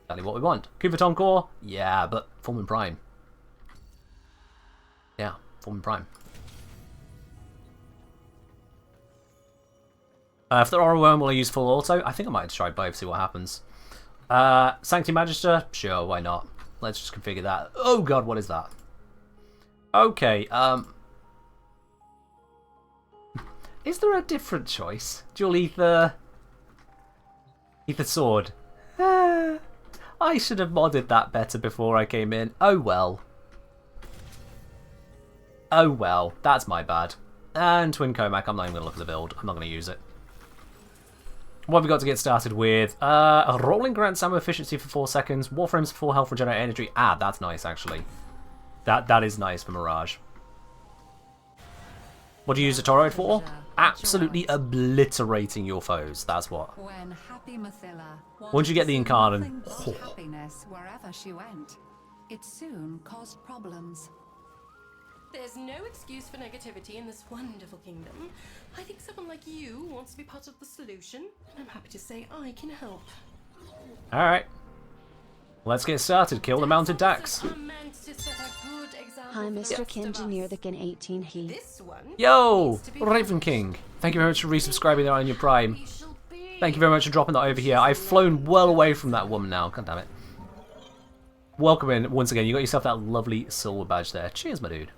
Exactly what we want. Kuvaton Core? Yeah, but Foreman Prime. Yeah, Foreman Prime. If the Aura Worm will I use full auto? I think I might try both, see what happens. Sanctity Magister? Sure, why not? Let's just configure that. Oh god, what is that? Okay, is there a different choice? Dual Ether... Ether Sword. I should have modded that better before I came in. Oh well. Oh well, that's my bad. And Twin Comac, I'm not even going to look at the build. I'm not going to use it. What have we got to get started with? A Rolling Grants ammo efficiency for 4 seconds. Warframes for 4 health, regenerate energy. Ah, that's nice, actually. That is nice for Mirage. What do you use a Toroid for? Absolutely obliterating your foes. That's what. Once you get the Incarnate, happiness wherever she went, it soon caused problems. There's no excuse for negativity in this wonderful kingdom. I think someone like you wants to be part of the solution, and I'm happy to say I can help. Alright. Let's get started. Kill the mounted Dax. Hi, Mr. Kingineer the Kin 18 he. Yo! Raven King. Thank you very much for resubscribing there on your Prime. Thank you very much for dropping that over here. I've flown well away from that woman now. God damn it. Welcome in once again. You got yourself that lovely silver badge there. Cheers, my dude.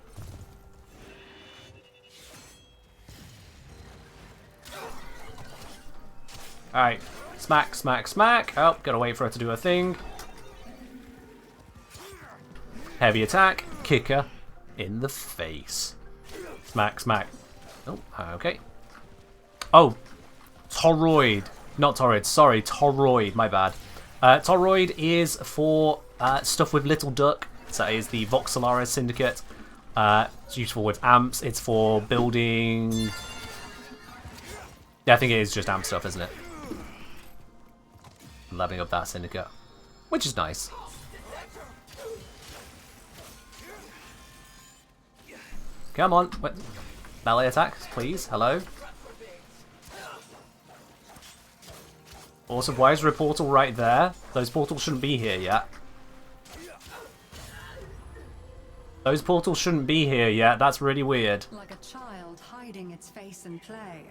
Alright. Smack, smack, smack. Oh, gotta wait for her to do her thing. Heavy attack. Kicker in the face. Smack, smack. Oh, okay. Oh, Toroid. Not Toroid, sorry, Toroid, my bad. Toroid is for stuff with Little Duck. So that is the Voxelaris Syndicate. It's useful with amps. It's for building... Yeah, I think it is just amp stuff, isn't it? Leveling up that syndicate. Which is nice. Come on. Wait. Melee attacks, please. Hello. Awesome. Why is there a portal right there? Those portals shouldn't be here yet. Those portals shouldn't be here yet. That's really weird. Like a child hiding its face in play.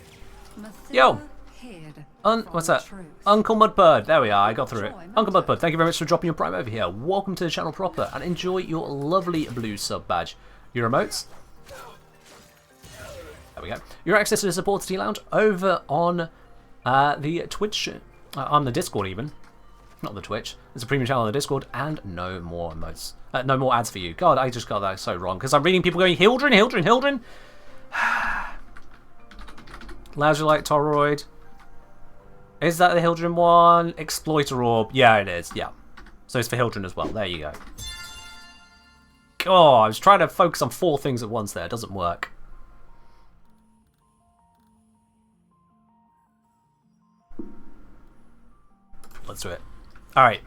Yo! Hid What's from that? truth. Uncle Mudbird. There we are. I got through it. Uncle Mudbird, thank you very much for dropping your prime over here. Welcome to the channel proper and enjoy your lovely blue sub badge. Your emotes. There we go. Your access to the supporter lounge over on the Twitch, on the Discord even. Not the Twitch. There's a premium channel on the Discord and no more emotes. No more ads for you. God, I just got that so wrong because I'm reading people going, Hildren, Hildren, Hildren. Lazulite Toroid. Is that the Hildren one? Exploiter Orb. Yeah, it is. Yeah. So it's for Hildren as well. There you go. Oh, I was trying to focus on 4 things at once there. It doesn't work. Let's do it. Alright.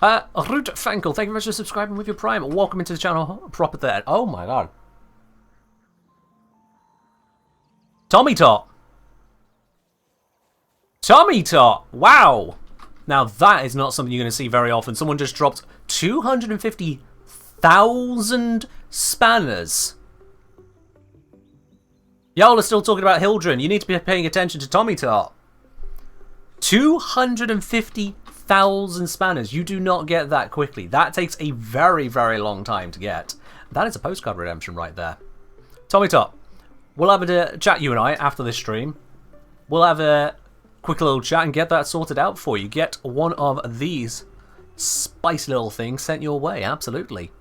Root Fankel, thank you very much for subscribing with your Prime. Welcome into the channel proper there. Oh my god. Tommy Tot. Tommy Tot. Wow. Now that is not something you're going to see very often. Someone just dropped 250,000 spanners. Y'all are still talking about Hildren. You need to be paying attention to Tommy Tot. 250,000 spanners. You do not get that quickly. That takes a very, very long time to get. That is a postcard redemption right there. Tommy Tot. We'll have a chat, you and I, after this stream. We'll have a quick little chat and get that sorted out for you. Get one of these spicy little things sent your way. Absolutely.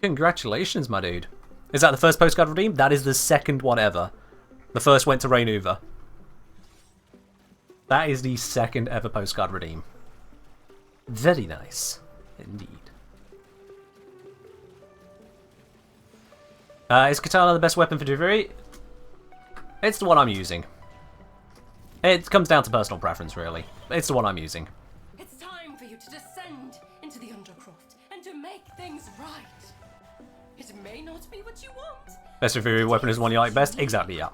Congratulations, my dude. Is that the first postcard redeem? That is the second one ever. The first went to Rainuva. That is the second ever postcard redeem. Very nice. Indeed. Is Katana the best weapon for Duviri? It's the one I'm using. It comes down to personal preference, really. It's the one I'm using. It's time for you to descend into the Undercroft and to make things right. It may not be what you want. Best Duviri weapon is the one you like best? Exactly, yeah.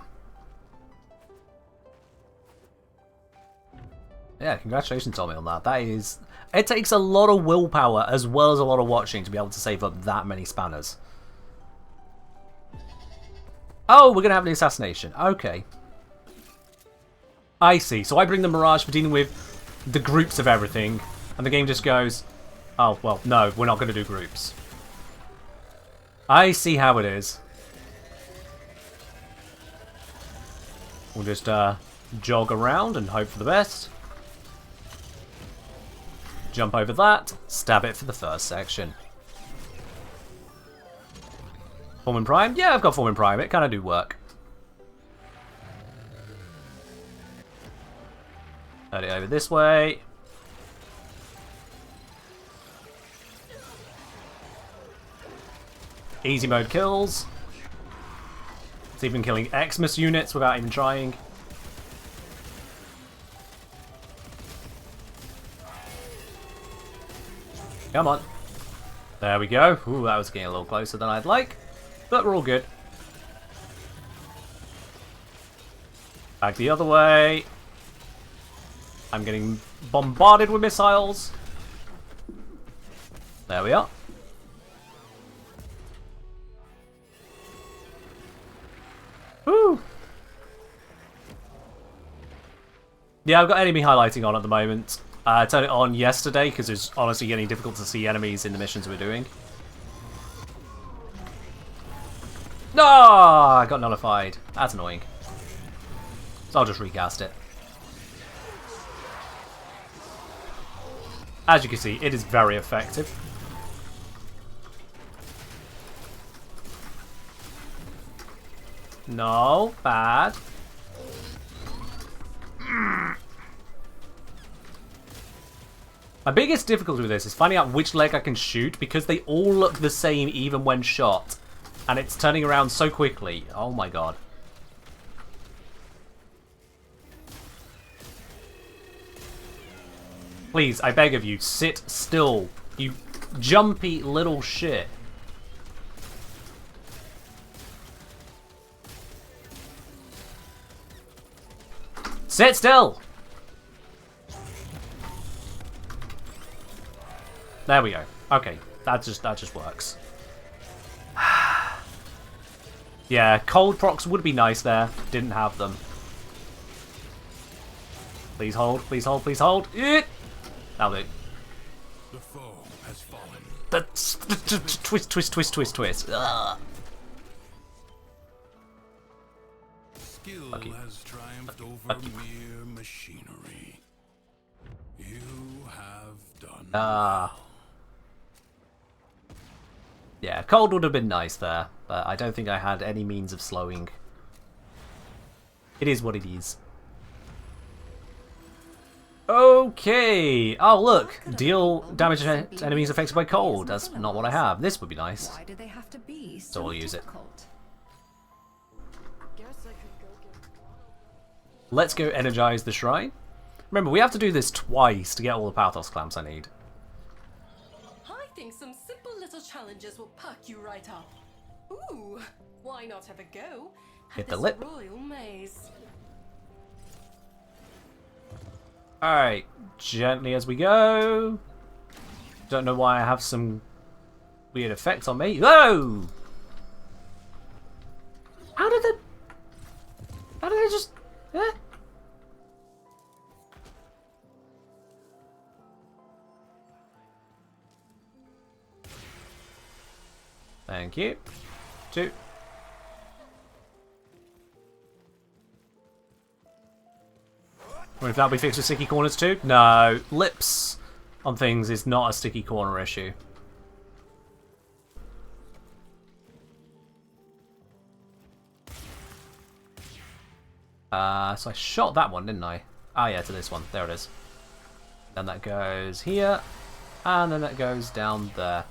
Yeah, congratulations, Tommy, on that. That is... It takes a lot of willpower as well as a lot of watching to be able to save up that many spanners. Oh, we're going to have the assassination. Okay. I see. So I bring the Mirage for dealing with the groups of everything, and the game just goes, oh, well, no, we're not going to do groups. I see how it is. We'll just jog around and hope for the best. Jump over that, stab it for the first section. Foreman Prime? Yeah, I've got Foreman Prime. It kind of do work. Turn it over this way. Easy mode kills. It's even killing Xmas units without even trying. Come on. There we go. Ooh, that was getting a little closer than I'd like. But we're all good. Back the other way. I'm getting bombarded with missiles. There we are. Woo! Yeah, I've got enemy highlighting on at the moment. I turned it on yesterday because it's honestly getting difficult to see enemies in the missions we're doing. No! I got nullified. That's annoying. So I'll just recast it. As you can see, it is very effective. No, bad. My biggest difficulty with this is finding out which leg I can shoot because they all look the same even when shot. And it's turning around so quickly. Oh my god. Please, I beg of you, sit still. You jumpy little shit. Sit still! There we go. Okay, that just works. Yeah, cold procs would be nice there. Didn't have them. Please hold, please hold, please hold. That'll do. The foe has fallen. Twist, twist, twist, twist, twist. Ugh. Skill Okay. has triumphed over mere machinery. You have done Yeah, cold would have been nice there, but I don't think I had any means of slowing. It is what it is. Okay. Oh, look. Deal damage to enemies affected by cold. That's not what I have. This would be nice. Why do they have to be So we'll use it. difficult? Let's go energize the shrine. Remember, we have to do this twice to get all the Pathos clamps I need. I think some simple little challenges will perk you right up. Ooh, why not have a go at Hit the this lip. royal maze? Alright, gently as we go. Don't know why I have some weird effect on me. Whoa! How did they just... Eh? Thank you. 2. What if that'll be fixed with sticky corners too? No. Lips on things is not a sticky corner issue. So I shot that one, didn't I? Ah, yeah, to this one. There it is. Then that goes here. And then that goes down there.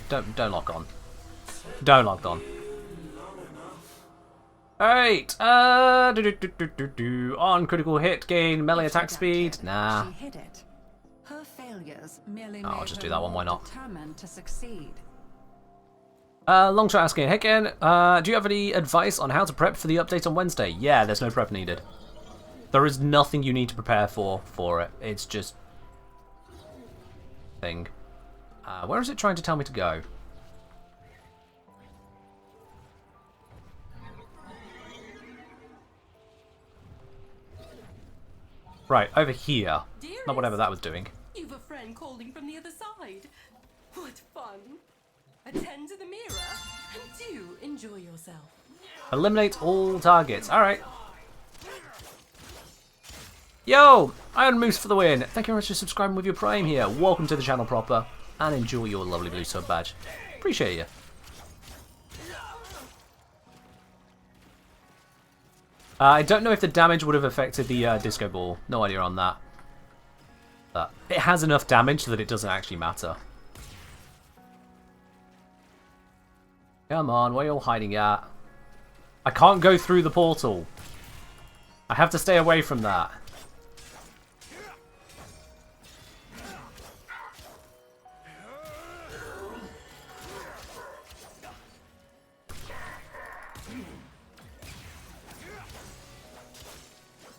Don't lock on. Don't lock on. Alright, on critical hit, gain melee attack speed. Nah. She hid it. Her failures merely I'll made just her do that one, why more not? determined to succeed. Long shot asking, hey Ken, do you have any advice on how to prep for the update on Wednesday? Yeah, there's no prep needed. There is nothing you need to prepare for it. It's just... thing. Where is it trying to tell me to go? Right, over here. Not whatever that was doing. You've a friend calling from the other side. What fun! Attend to the mirror and do enjoy yourself. Eliminate all targets. Alright. Yo! Iron Moose for the win. Thank you very much for subscribing with your Prime here. Welcome to the channel proper. And enjoy your lovely blue sub badge. Appreciate you. I don't know if the damage would have affected the disco ball. No idea on that. But it has enough damage so that it doesn't actually matter. Come on, where are you all hiding at? I can't go through the portal. I have to stay away from that.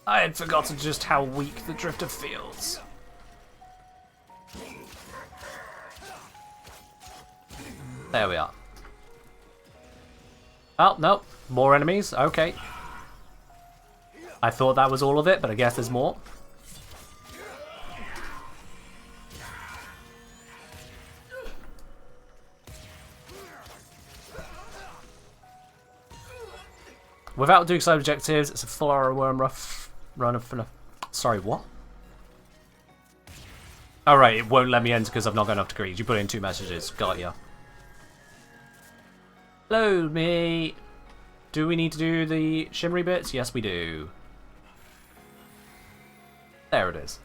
I had forgotten just how weak the Drifter feels. There we are. Oh, no. More enemies? Okay. I thought that was all of it, but I guess there's more. Without doing side objectives, it's a full hour worm rough run of... Sorry, what? Alright, it won't let me enter because I've not got enough degrees. You put in 2 messages. Got ya. Hello, me. Do we need to do the shimmery bits? Yes, we do. There it is.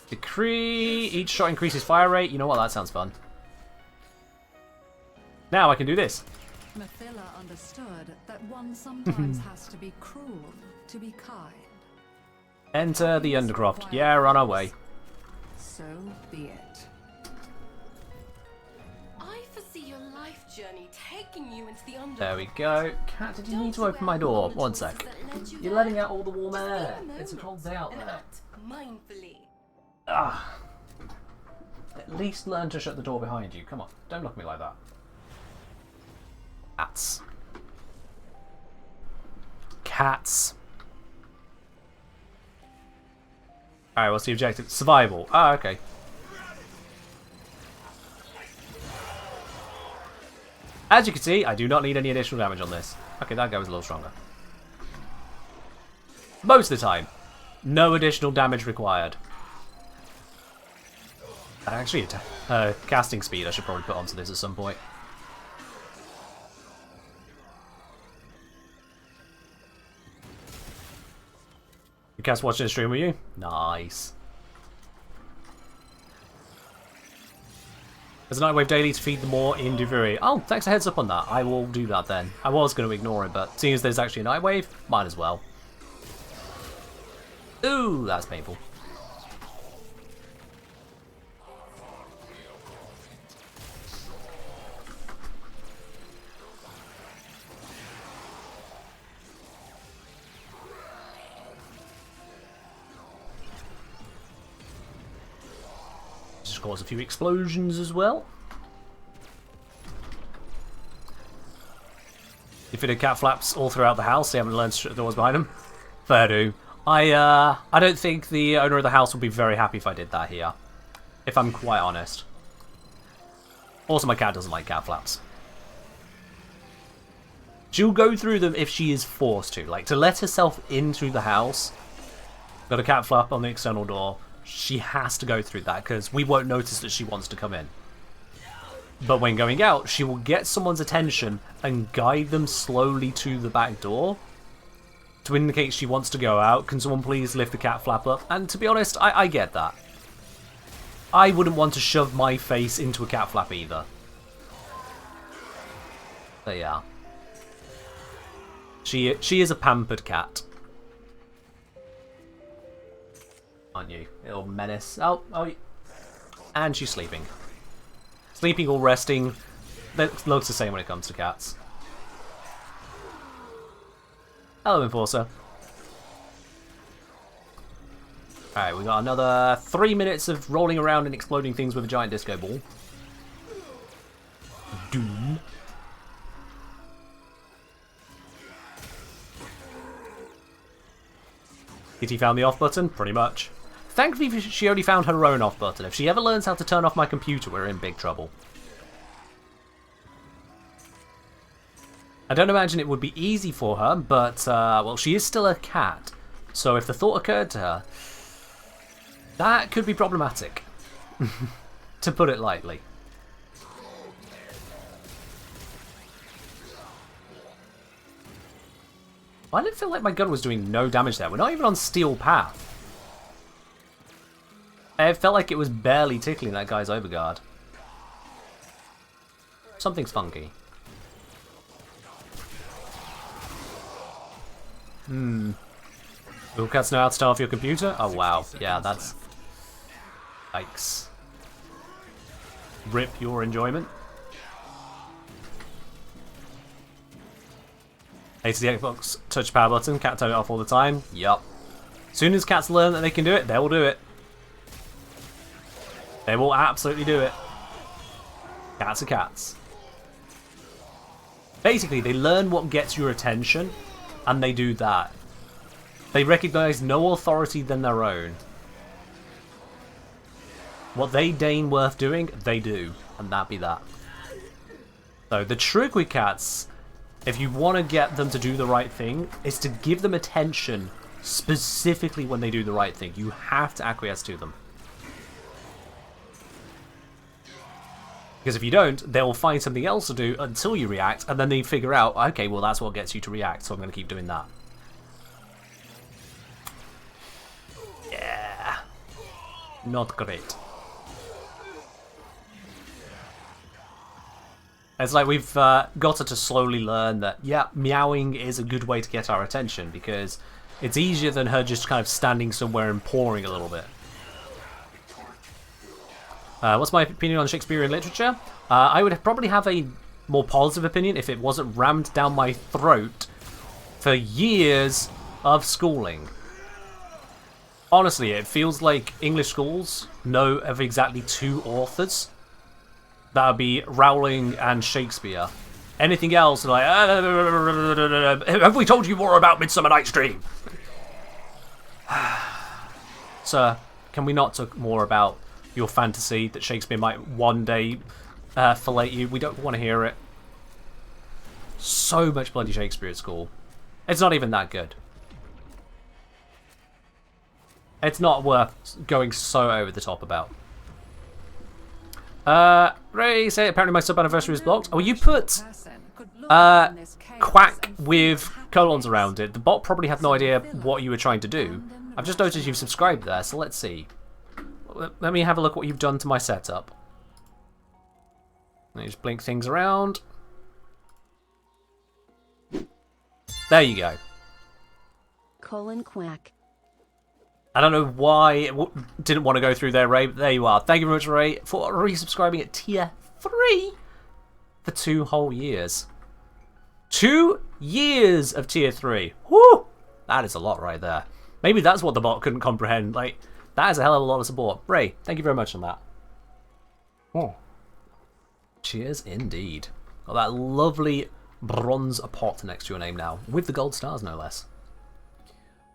Decree. Each shot increases fire rate. You know what? That sounds fun. Now I can do this. Mathila understood that one sometimes has to be cruel to be kind. Enter the Undercroft. Yeah, we're on our way. So be it. I foresee your life journey taking you into the Underworld. There we go. Cat, did you need to open my door? One sec. You're letting out all the warm air. It's a cold day out there. Mindfully. Ah. At least learn to shut the door behind you. Come on, don't look at me like that. Cats. Cats. Alright, what's the objective? Survival. Ah, okay. As you can see, I do not need any additional damage on this. Okay, that guy was a little stronger. Most of the time. No additional damage required. Actually, casting speed I should probably put onto this at some point. You guys watching the stream with you? Nice. There's a Nightwave daily to feed them more in Duviri. Oh, thanks a heads up on that. I will do that then. I was going to ignore it, but seeing as there's actually a Nightwave, might as well. Ooh, that's painful. Just cause a few explosions as well. You fitted cat flaps all throughout the house. They haven't learned to shut the doors behind them. Fair do. I don't think the owner of the house would be very happy if I did that here. If I'm quite honest. Also, my cat doesn't like cat flaps. She'll go through them if she is forced to. Like, to let herself into the house, got a cat flap on the external door, she has to go through that because we won't notice that she wants to come in. But when going out, she will get someone's attention and guide them slowly to the back door to indicate she wants to go out. Can someone please lift the cat flap up? And to be honest, I get that. I wouldn't want to shove my face into a cat flap either. But yeah. She is a pampered cat. Aren't you? Little menace. Oh. And she's sleeping. Sleeping or resting, that looks the same when it comes to cats. Hello, Enforcer. Alright, we got another 3 minutes of rolling around and exploding things with a giant disco ball. Doom. Kitty found the off button? Pretty much. Thankfully, she only found her own off button. If she ever learns how to turn off my computer, we're in big trouble. I don't imagine it would be easy for her, but, well, she is still a cat. So if the thought occurred to her, that could be problematic. To put it lightly. I didn't feel like my gun was doing no damage there. We're not even on steel path. It felt like it was barely tickling that guy's overguard. Something's funky. Will cats know how to turn off your computer? Oh wow, yeah, that's... Yikes. Rip your enjoyment. Hey, to the Xbox touch power button, cat turn it off all the time. Yup. Soon as cats learn that they can do it, they will do it. They will absolutely do it. Cats are cats. Basically, they learn what gets your attention, and they do that. They recognise no authority than their own. What they deign worth doing, they do. And that be that. So, the trick with cats, if you want to get them to do the right thing, is to give them attention specifically when they do the right thing. You have to acquiesce to them. Because if you don't, they'll find something else to do until you react, and then they figure out, okay, well that's what gets you to react, so I'm going to keep doing that. Yeah. Not great. It's like we've got her to slowly learn that, yeah, meowing is a good way to get our attention, because it's easier than her just kind of standing somewhere and pouring a little bit. What's my opinion on Shakespearean literature? I would probably have a more positive opinion if it wasn't rammed down my throat for years of schooling. Honestly, it feels like English schools know of exactly 2 authors. That would be Rowling and Shakespeare. Anything else, like, have we told you more about Midsummer Night's Dream? Sir, can we not talk more about your fantasy that Shakespeare might one day fillet you? We don't want to hear it. So much bloody Shakespeare at school. It's not even that good. It's not worth going so over the top about. Ray say apparently my sub anniversary is blocked. Oh, you put quack with colons around it. The bot probably had no idea what you were trying to do. I've just noticed you've subscribed there, so let's see. Let me have a look what you've done to my setup. Let me just blink things around. There you go. Quack. I don't know why it didn't want to go through there, Ray, but there you are. Thank you very much, Ray, for resubscribing at tier 3 for 2 whole years. 2 years of tier 3. Woo! That is a lot right there. Maybe that's what the bot couldn't comprehend. Like, that is a hell of a lot of support. Ray, thank you very much on that. Oh. Cheers indeed. Got that lovely bronze pot next to your name now, with the gold stars no less.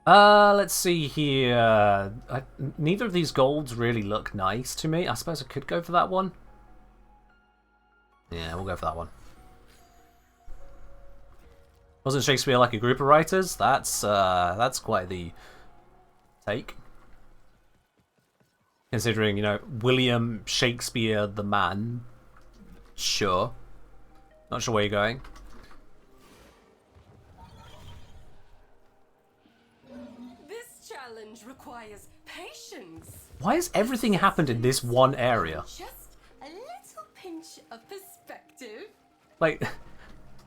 Let's see here. Neither of these golds really look nice to me. I suppose I could go for that one. Yeah, we'll go for that one. Wasn't Shakespeare like a group of writers? That's quite the take. Considering, you know, William Shakespeare the man. Sure. Not sure where you're going. Requires patience. Why has everything happened in this one area? Just a little pinch of perspective. Like,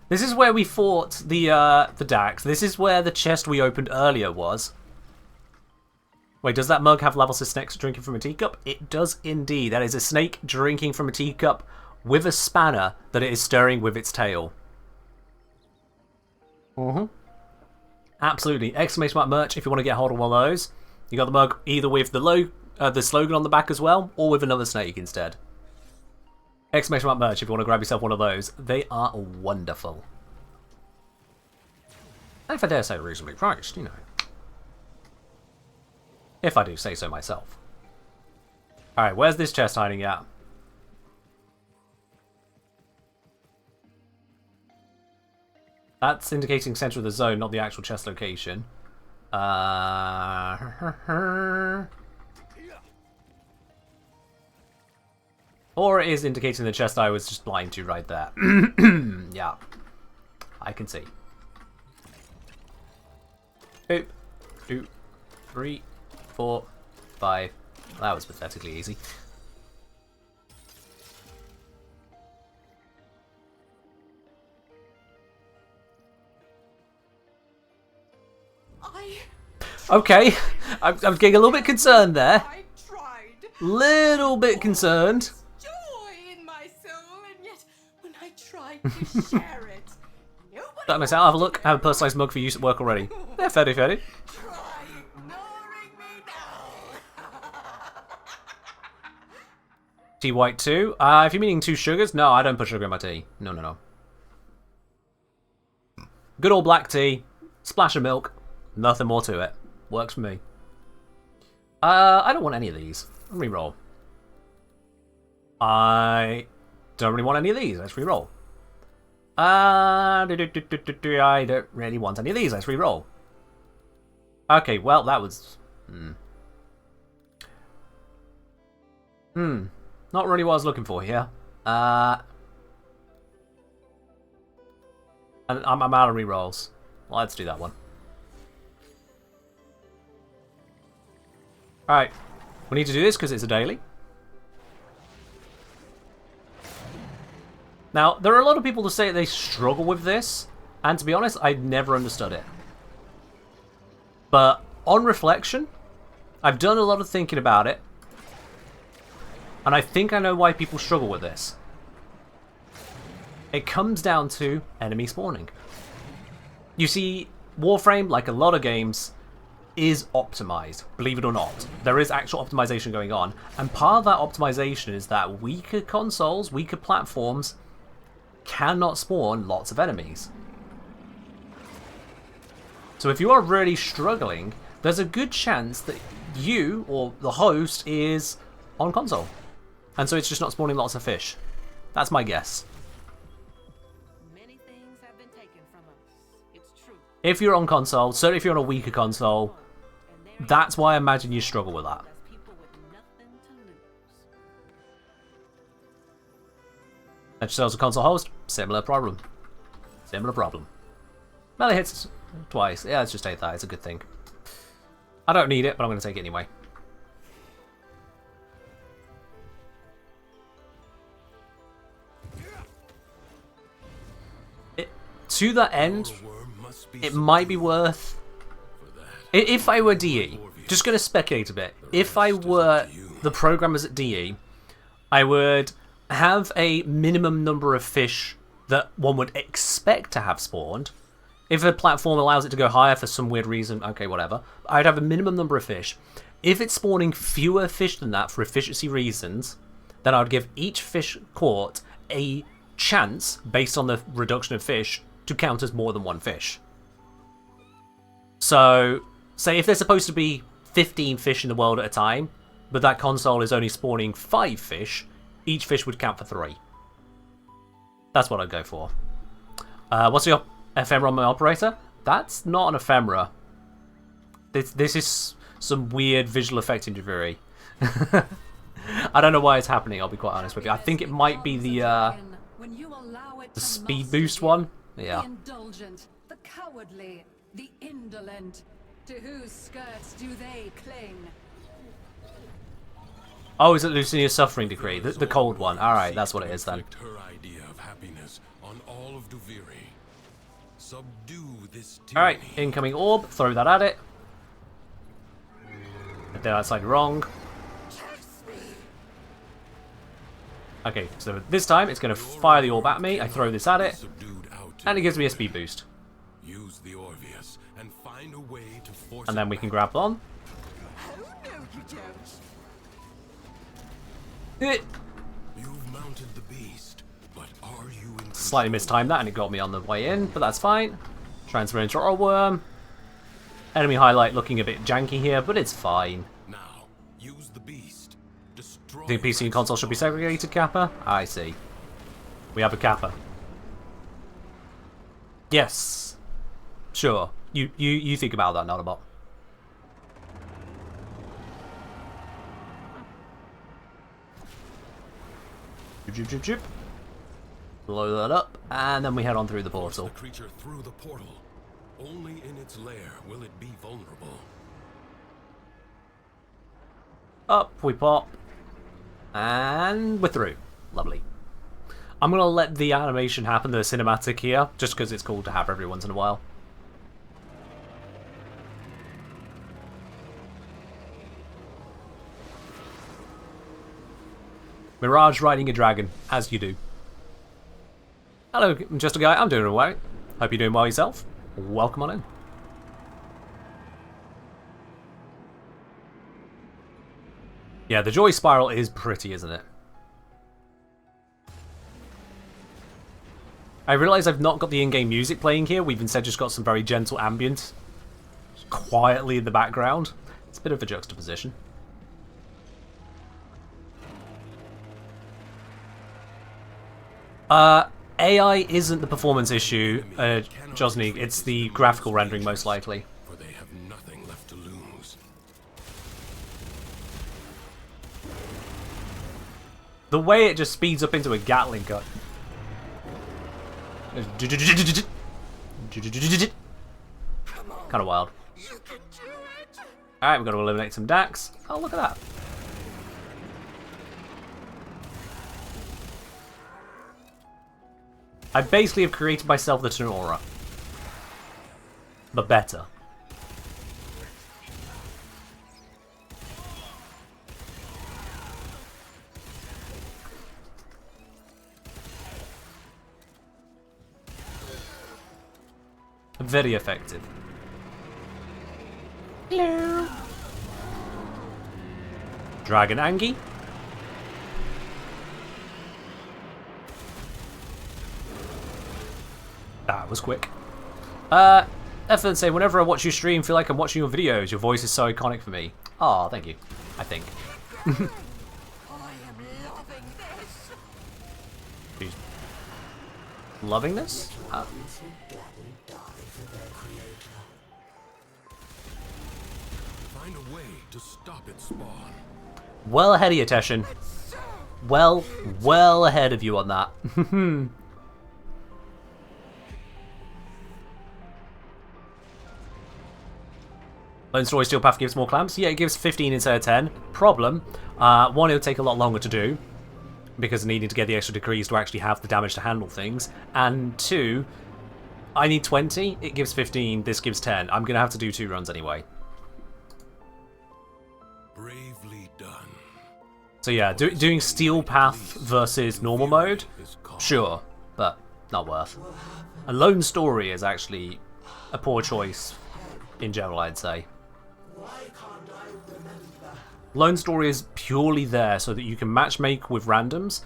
this is where we fought the Dax. This is where the chest we opened earlier was. Wait, does that mug have levels of snakes drinking from a teacup? It does indeed. That is a snake drinking from a teacup with a spanner that it is stirring with its tail. Absolutely. Exclamation mark merch if you want to get hold of one of those. You got the mug either with the slogan on the back as well, or with another snake instead. Exclamation mark merch if you want to grab yourself one of those. They are wonderful. And if I dare say reasonably priced, you know. If I do say so myself. Alright, where's this chest hiding at? That's indicating center of the zone, not the actual chest location. Or it is indicating the chest I was just blind to right there. Yeah. I can see. 2, 2, 3, 4, 5. That was pathetically easy. Okay, I'm getting a little bit concerned there. I tried. Little bit concerned. Joy in my soul, and yet when I tried to share it, nobody. That makes sense. I'll have a look. I have a personalised mug for use at work already. Yeah, fairly. Try ignoring me now. Tea white too. If you're meaning 2 sugars, no, I don't put sugar in my tea. No, no, no. Good old black tea. Splash of milk. Nothing more to it. Works for me. I don't want any of these. Reroll. I don't really want any of these. Let's reroll. I don't really want any of these. Let's reroll. Okay, well, that was... Not really what I was looking for here. And I'm out of rerolls. Let's do that one. Alright. We need to do this because it's a daily. Now, there are a lot of people who say they struggle with this. And to be honest, I've never understood it. But on reflection, I've done a lot of thinking about it. And I think I know why people struggle with this. It comes down to enemy spawning. You see, Warframe, like a lot of games, is optimized, believe it or not. There is actual optimization going on, and part of that optimization is that weaker consoles, weaker platforms, cannot spawn lots of enemies. So if you are really struggling, there's a good chance that you, or the host, is on console. And so it's just not spawning lots of fish. That's my guess. If you're on console, certainly if you're on a weaker console, that's why I imagine you struggle with that. Edge sells a console host, similar problem. Similar problem. Melee hits twice. Yeah, let's just take that. It's a good thing. I don't need it, but I'm going to take it anyway. To that end, it might be worth... If I were DE, just going to speculate a bit. If I were the programmers at DE, I would have a minimum number of fish that one would expect to have spawned. If a platform allows it to go higher for some weird reason, okay, whatever. I'd have a minimum number of fish. If it's spawning fewer fish than that for efficiency reasons, then I would give each fish caught a chance, based on the reduction of fish, to count as more than one fish. So, say if there's supposed to be 15 fish in the world at a time, but that console is only spawning 5 fish, each fish would count for 3. That's what I'd go for. What's your ephemera on my operator? That's not an ephemera. This is some weird visual effect interference. I don't know why it's happening, I'll be quite honest with you. I think it might be the speed boost one. Yeah. The indulgent, the cowardly, the indolent. To whose skirts do they cling? Oh, is it Lucinia's suffering decree? The cold one. Alright, that's what it is then. Her idea of happiness on all of Duviri. Subdue this tyranny. Alright, incoming orb. Throw that at it. I did that side wrong. Okay, so this time it's going to fire the orb at me. I throw this at it. And it gives me a speed boost. Use the Orvius and find a way to force And then we can grab on. You've mounted the beast, but are you in Slightly mistimed that and it got me on the way in, but that's fine. Transfer into our worm. Enemy highlight looking a bit janky here, but it's fine. Now, use the beast. Destroy The PC and console should be segregated, Kappa? I see. We have a Kappa. Yes. Sure. You think about that, not a bot. Jip, jip, jip. Blow that up, and then we head on through the portal. the creature through the portal. Only in its lair will it be vulnerable. Up we pop. And we're through. Lovely. I'm going to let the animation happen, the cinematic here, just because it's cool to have every once in a while. Mirage riding a dragon, as you do. Hello, I'm just a guy. I'm doing alright. Hope you're doing well yourself. Welcome on in. Yeah, the joy spiral is pretty, isn't it? I realise I've not got the in-game music playing here. We've instead just got some very gentle ambient quietly in the background. It's a bit of a juxtaposition. AI isn't the performance issue, Josny. It's the graphical rendering, most likely. For they have nothing left to lose. The way it just speeds up into a Gatling gun. Kind of wild. Alright, we've got to eliminate some Dax. Oh, look at that. I basically have created myself the Tenora. But better. Very effective. Hello. Dragon Angie. That was quick. Ethan say, whenever I watch you stream, feel like I'm watching your videos. Your voice is so iconic for me. Oh, thank you. I think. I am loving this. She's loving this? Find a way to stop its spawn. Well ahead of you, Teshin. Well ahead of you on that. Lone Story Steel Path gives more clamps. Yeah, it gives 15 instead of 10. Problem, one, it'll take a lot longer to do, because needing to get the extra decrees to actually have the damage to handle things. And two, I need 20, it gives 15, this gives 10. I'm going to have to do 2 runs anyway. Bravely done. So yeah, doing Steel Path versus normal mode, sure, but not worth. And Lone Story is actually a poor choice in general, I'd say. Lone Story is purely there so that you can matchmake with randoms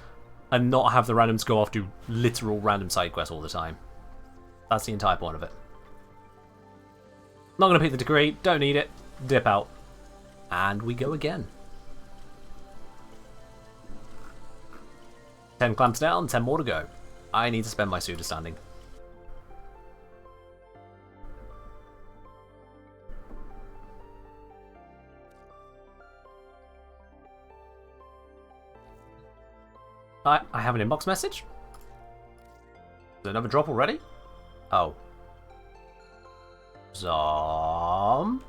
and not have the randoms go off to literal random side quests all the time. That's the entire point of it. Not going to pick the decree, don't need it, dip out. And we go again. 10 clamps down, 10 more to go. I need to spend my pseudo standing. I have an inbox message? Is there another drop already? Oh. Zom.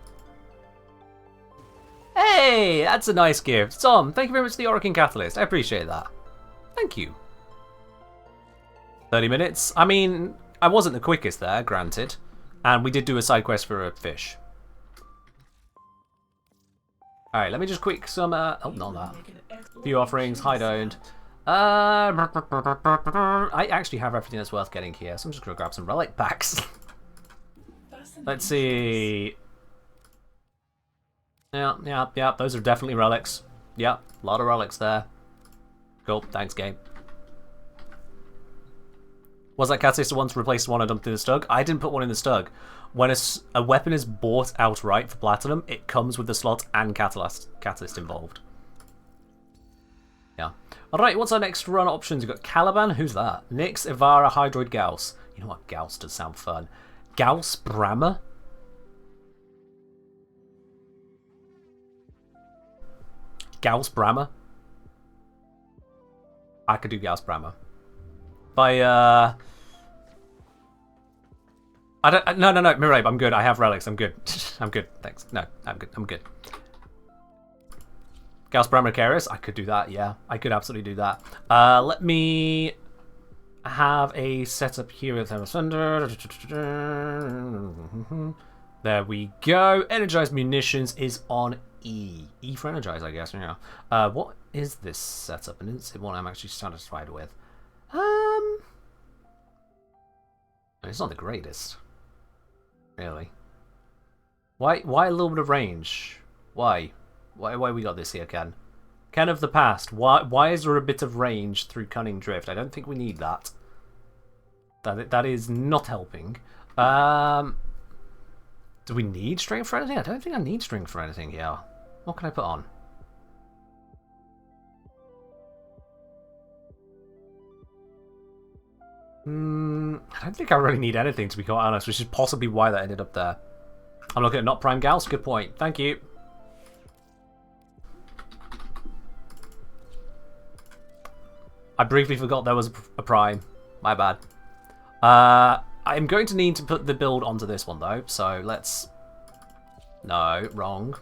Hey, that's a nice gift. Zom, thank you very much for the Orokin Catalyst. I appreciate that. Thank you. 30 minutes. I mean, I wasn't the quickest there, granted. And we did do a side quest for a fish. Alright, let me just quick some, oh, not that. Few offerings, high owned. I actually have everything that's worth getting here, so I'm just going to grab some relic packs. Let's see. Yeah, those are definitely relics. Yeah, a lot of relics there. Cool, thanks game. Was that catalyst once replaced one I dumped in the stug? I didn't put one in the stug. When a weapon is bought outright for platinum, it comes with the slot and catalyst involved. Yeah. Alright, what's our next run options? We've got Caliban, who's that? Nyx, Ivara, Hydroid, Gauss. You know what, Gauss does sound fun. Gauss, Brahma? Gauss, Brahma? I could do Gauss, Brahma. I don't. No, Mirabe, I'm good. I have relics. I'm good. I'm good. Thanks. No, I'm good. I'm good. Gauss Brahma Keris, I could do that. Yeah, I could absolutely do that. Let me have a setup here with Thunder. There we go. Energized munitions is on E. E for energize, I guess. Yeah. What is this setup? And is it one I'm actually satisfied with? It's not the greatest. Really. Why a little bit of range? Why we got this here, Ken? Ken of the past, why is there a bit of range through Cunning Drift? I don't think we need that. That is not helping. Do we need strength for anything? I don't think I need strength for anything here. What can I put on? I don't think I really need anything, to be quite honest, which is possibly why that ended up there. I'm looking at not Prime Gauss. Good point. Thank you. I briefly forgot there was a prime. My bad. I'm going to need to put the build onto this one, though. So let's... No, wrong.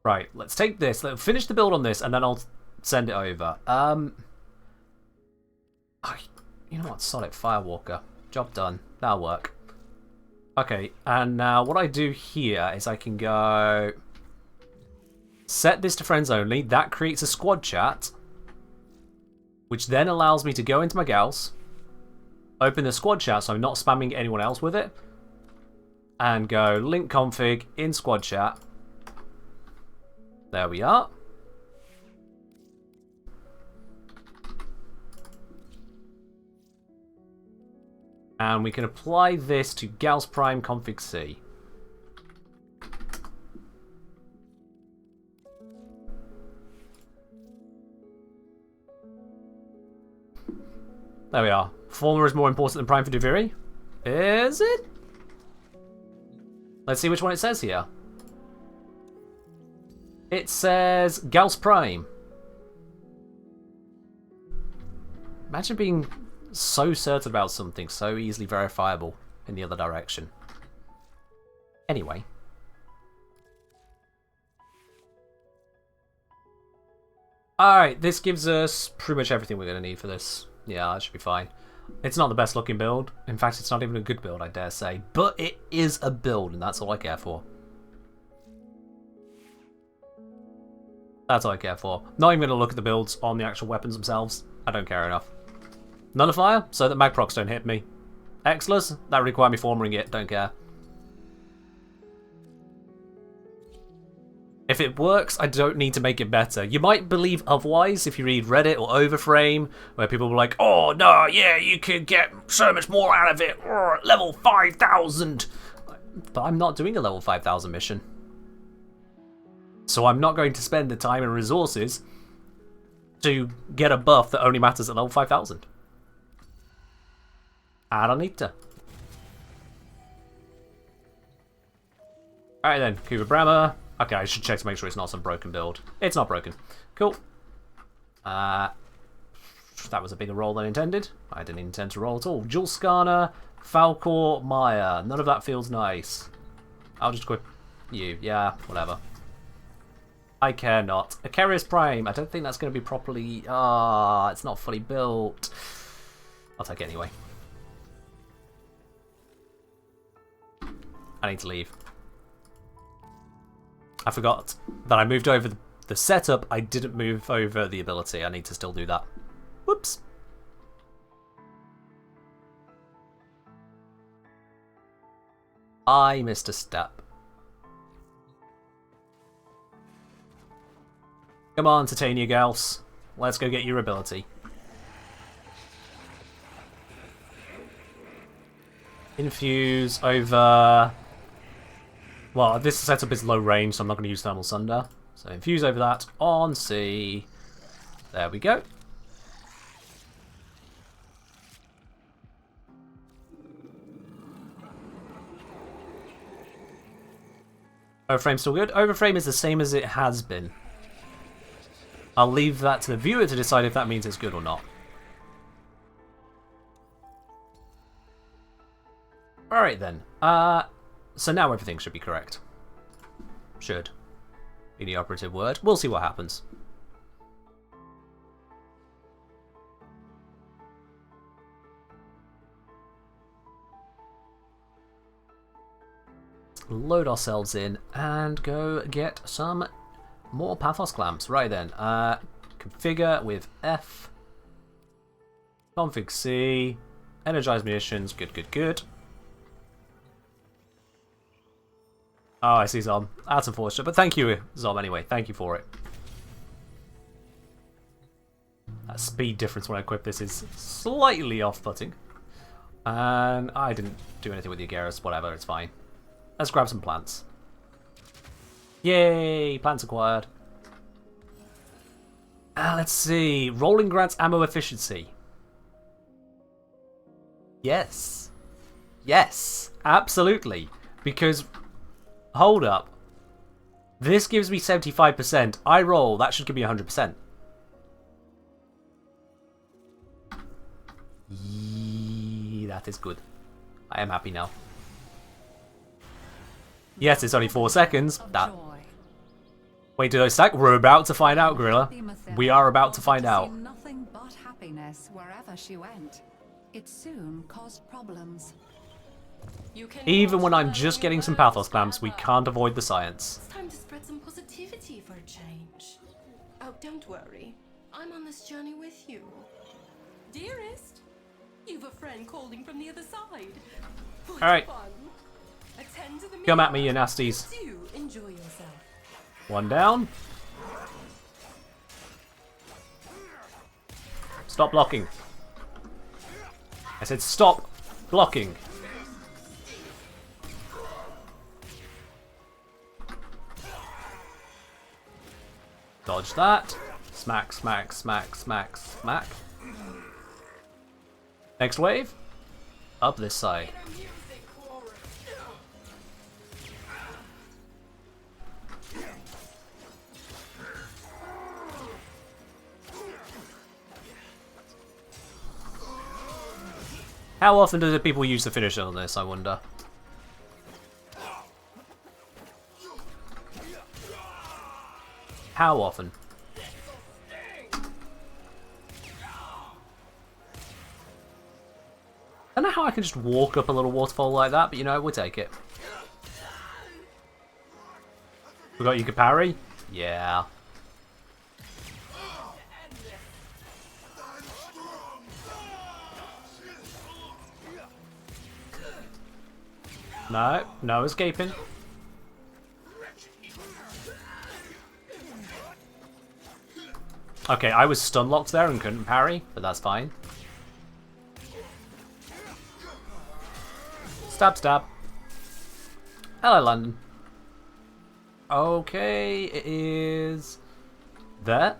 Right, let's take this. Let's finish the build on this, and then I'll send it over. You know what? Solid Firewalker. Job done. That'll work. Okay, and now what I do here is I can go... Set this to friends only. That creates a squad chat, which then allows me to go into my gals, open the squad chat so I'm not spamming anyone else with it, and go link config in squad chat. There we are. And we can apply this to Gauss Prime config C. There we are. Former is more important than Prime for Duviri. Is it? Let's see which one it says here. It says Gauss Prime. Imagine being so certain about something, so easily verifiable in the other direction. Anyway. Alright, this gives us pretty much everything we're going to need for this. Yeah, that should be fine. It's not the best looking build. In fact, it's not even a good build, I dare say. But it is a build, and that's all I care for. That's all I care for. Not even going to look at the builds on the actual weapons themselves. I don't care enough. Nullifier, so that mag procs don't hit me. Exlers, that require me formering it, don't care. If it works, I don't need to make it better. You might believe otherwise if you read Reddit or Overframe, where people were like, oh no, yeah, you could get so much more out of it, level 5,000. But I'm not doing a level 5,000 mission. So I'm not going to spend the time and resources to get a buff that only matters at level 5,000. I don't need to. Alright then, Kuba Brammer. Okay, I should check to make sure it's not some broken build. It's not broken. Cool. That was a bigger roll than intended. I didn't intend to roll at all. Jules Skarner, Falcor, Maya. None of that feels nice. I'll just equip you. Yeah, whatever. I care not. Acarius Prime. I don't think that's going to be properly... it's not fully built. I'll take it anyway. I need to leave. I forgot that I moved over the setup. I didn't move over the ability. I need to still do that. Whoops. I missed a step. Come on, Titania Gauss. Let's go get your ability. Infuse over... Well, this setup is low range, so I'm not going to use Thermal Sunder. So infuse over that on C. There we go. Overframe still good? Overframe is the same as it has been. I'll leave that to the viewer to decide if that means it's good or not. Alright then. So now everything should be correct. Should be the operative word. We'll see what happens. Load ourselves in and go get some more Pathos clamps. Right then. Configure with F. Config C. Energize munitions. Good, good, good. Oh, I see Zom. That's unfortunate, but thank you, Zom, anyway. Thank you for it. That speed difference when I equip this is slightly off-putting. And I didn't do anything with the Agarus. Whatever, it's fine. Let's grab some plants. Yay! Plants acquired. Let's see. Rolling grants ammo efficiency. Yes. Yes. Absolutely. Because... Hold up. This gives me 75%. I roll. That should give me 100%. That is good. I am happy now. Yes, it's only 4 seconds. That. Wait, do those stack? We're about to find out, Gorilla. We are about to find out. Nothing but happiness wherever she went. It soon caused problems. Even when I'm just getting some pathos clamps, we can't avoid the science. It's time to spread some positivity for a change. Oh, don't worry. I'm on this journey with you. Dearest, you've a friend calling from the other side. What All right. fun. Attend to the Come at me, you nasties. Do enjoy yourself. One down. Stop blocking. I said stop blocking. Dodge that. Smack, smack, smack, smack, smack. Next wave. Up this side. How often do the people use the finisher on this, I wonder? How often? I don't know how I can just walk up a little waterfall like that, but you know, we'll take it. Forgot you could parry? Yeah. No, no escaping. Okay, I was stun locked there and couldn't parry, but that's fine. Stab, stab. Hello, London. Okay, it is there.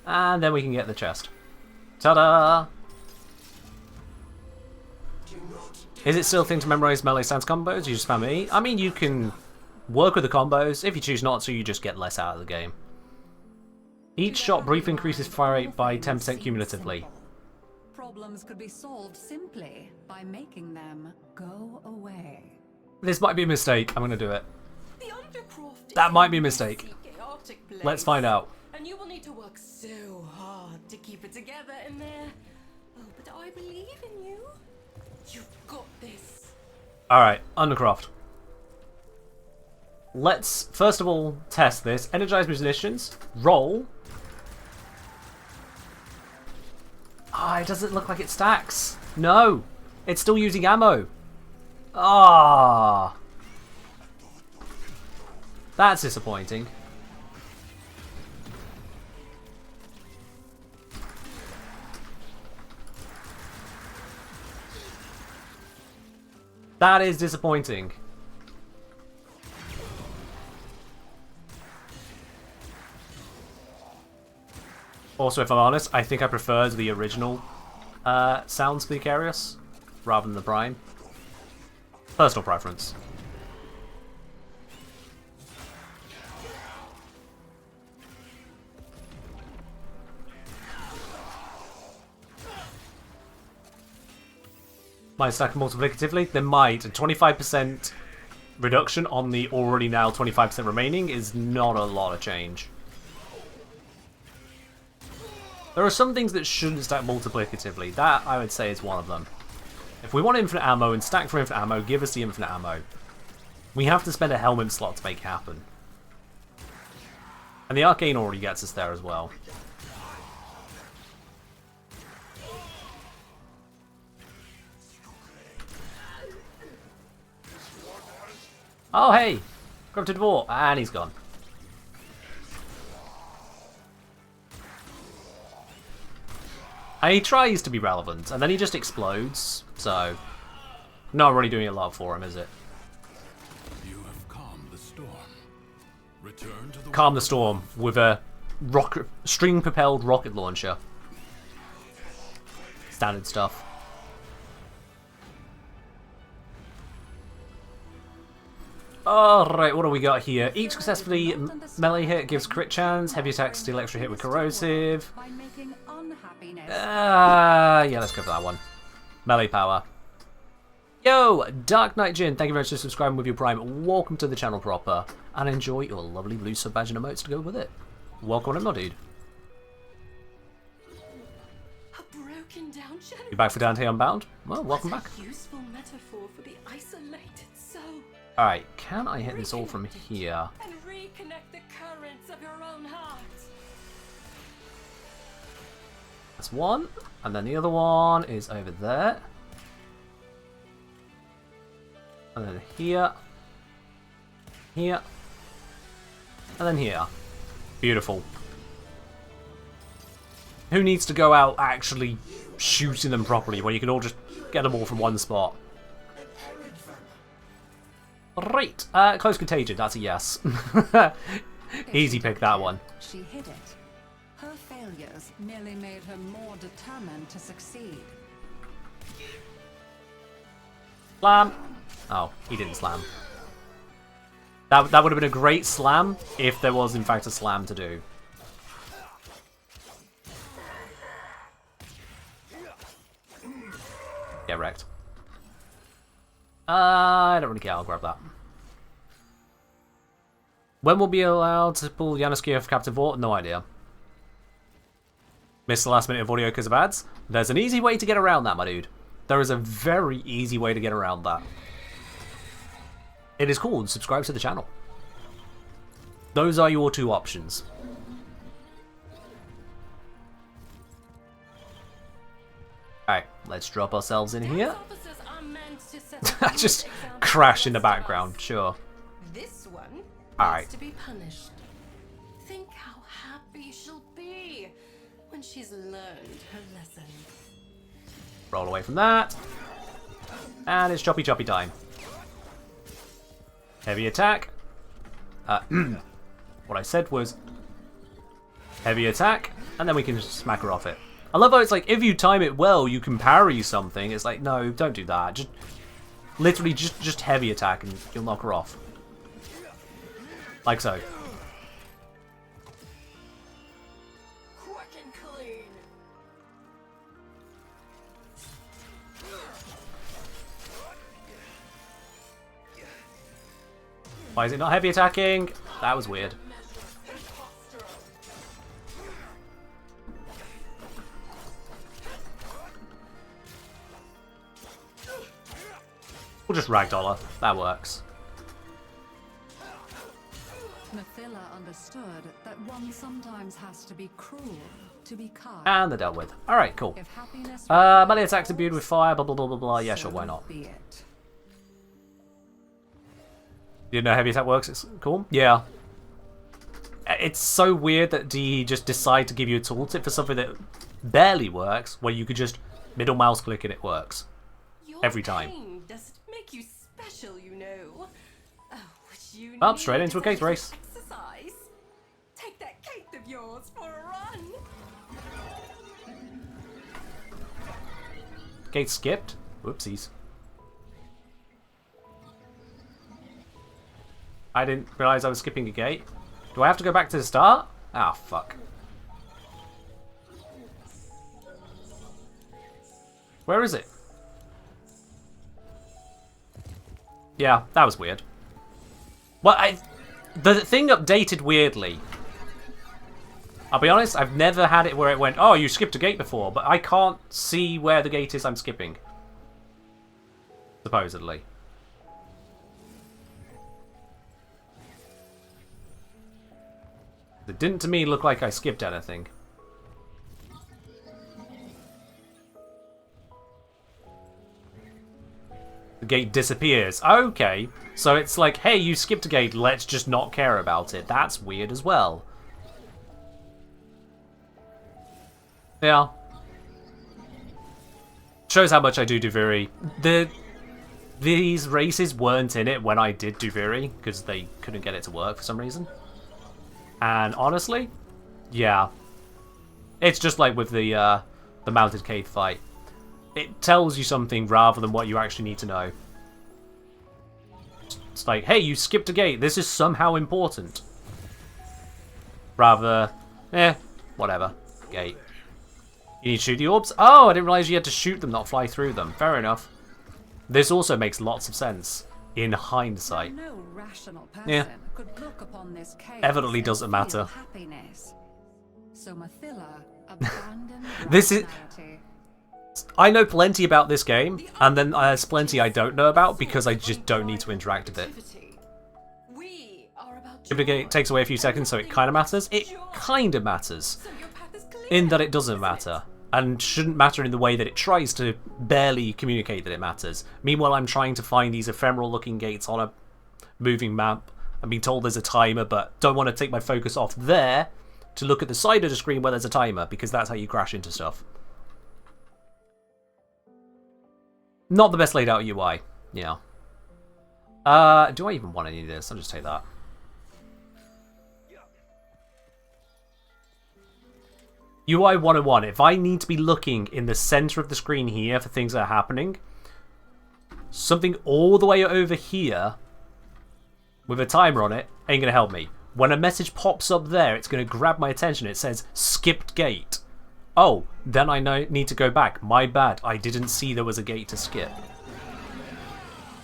And then we can get the chest. Ta-da! Is it still a thing to memorize melee stance combos? You just spam E? I mean, you can work with the combos. If you choose not to, you just get less out of the game. Each shot briefly increases fire rate by 10% cumulatively. Problems could be solved simply by making them go away. This might be a mistake. I'm going to do it. The Undercroft That is might be a a mistake. chaotic place, Let's find out. And you will need to work so hard to keep it together in there. Oh, but I believe in you. You've got this. Alright, Undercroft. Let's first of all test this. Energize munitions. Roll. Ah, it doesn't look like it stacks. No, it's still using ammo. Ah, that's disappointing. That is disappointing. Also, if I'm honest, I think I preferred the original sounds for the Icarius rather than the Brine. Personal preference. Might stack multiplicatively? They might. A 25% reduction on the already now 25% remaining is not a lot of change. There are some things that shouldn't stack multiplicatively. That, I would say, is one of them. If we want infinite ammo and stack for infinite ammo, give us the infinite ammo. We have to spend a helmet slot to make it happen. And the Arcane already gets us there as well. Oh, hey! Corrupted Dwarf. And he's gone. And he tries to be relevant, and then he just explodes, so... Not really doing a lot for him, is it? You have calmed the storm. Return to the Calm the storm with a string-propelled rocket launcher. Standard stuff. Alright, what do we got here? Each successfully melee hit gives crit chance, heavy attacks deal extra hit with corrosive. By making unhappiness. Yeah, let's go for that one. Melee power. Yo, Dark Knight Jin, thank you very much for subscribing with your Prime. Welcome to the channel proper, and enjoy your lovely blue sub badge and emotes to go with it. Welcome on, my dude. A broken down generation. You back for Dante Unbound? Well, welcome back. A useful metaphor for the isolated soul. Alright, can I hit this all from here? And reconnect the currents of your own heart. That's one, and then the other one is over there. And then here. Here. And then here. Beautiful. Who needs to go out actually shooting them properly when you can all just get them all from one spot? Right. Close Contagion, that's a yes. Easy pick, that one. She hid it. Her failures merely made her more determined to succeed. Slam. Oh, he didn't slam. That would have been a great slam if there was in fact a slam to do. Get wrecked. I don't really care, I'll grab that. When will be allowed to pull Yanosuke off Captain Vault? No idea. Missed the last minute of audio because of ads? There's an easy way to get around that, my dude. There is a very easy way to get around that. It is called subscribe to the channel. Those are your two options. Alright, let's drop ourselves in here. Just crash in the background, sure. This one Alright. needs to be punished. Think how happy she'll be when she's learned her lesson. Roll away from that. And it's choppy choppy time. Heavy attack. What I said was heavy attack, and then we can just smack her off it. I love how it's like, if you time it well, you can parry something. It's like, no, don't do that. Just literally just heavy attack and you'll knock her off. Like so. Quick and clean. Why is it not heavy attacking? That was weird. We'll just ragdoll her. That works. Mathila understood that one sometimes has to be cruel to be kind. And they're dealt with. Alright, cool. If happiness Melee attacks imbued with fire, blah blah blah blah blah. Yeah, sure, why not? be it. You know how heavy attack works? It's cool. Yeah. It's so weird that DE just decide to give you a tooltip for something that barely works, where you could just middle mouse click and it works. Your Every time. pain doesn't make you special, you know. Oh, what you Up, need straight into a is gate race. Exercise. Take that cape of yours for a run. Gate skipped. Whoopsies. I didn't realize I was skipping a gate. Do I have to go back to the start? Ah, fuck. Where is it? Yeah, that was weird. Well, the thing updated weirdly. I'll be honest, I've never had it where it went, oh, you skipped a gate before, but I can't see where the gate is I'm skipping. Supposedly. It didn't to me look like I skipped anything. The gate disappears. Okay. So it's like, hey, you skipped a gate, let's just not care about it. That's weird as well. Yeah. Shows how much I do Duviri. These races weren't in it when I did Duviri, because they couldn't get it to work for some reason. And honestly, yeah. It's just like with the mounted cave fight. It tells you something rather than what you actually need to know. It's like, hey, you skipped a gate. This is somehow important. Rather, whatever. Gate. You need to shoot the orbs? Oh, I didn't realize you had to shoot them, not fly through them. Fair enough. This also makes lots of sense in hindsight. No rational person Yeah. could look upon this case Evidently and doesn't feel matter. happiness. So Mathila abandoned This is- rationality. I know plenty about this game, and then there's plenty I don't know about because I just don't need to interact with it. We are about If the gate takes away a few seconds, so it kind of matters. It kind of matters, in that it doesn't matter, and shouldn't matter in the way that it tries to barely communicate that it matters. Meanwhile, I'm trying to find these ephemeral-looking gates on a moving map. I'm being told there's a timer, but don't want to take my focus off there to look at the side of the screen where there's a timer, because that's how you crash into stuff. Not the best laid out UI, yeah. Do I even want any of this? I'll just take that. UI 101, if I need to be looking in the center of the screen here for things that are happening, something all the way over here with a timer on it ain't going to help me. When a message pops up there, it's going to grab my attention. It says, skipped gate. Oh, then I need to go back. My bad. I didn't see there was a gate to skip.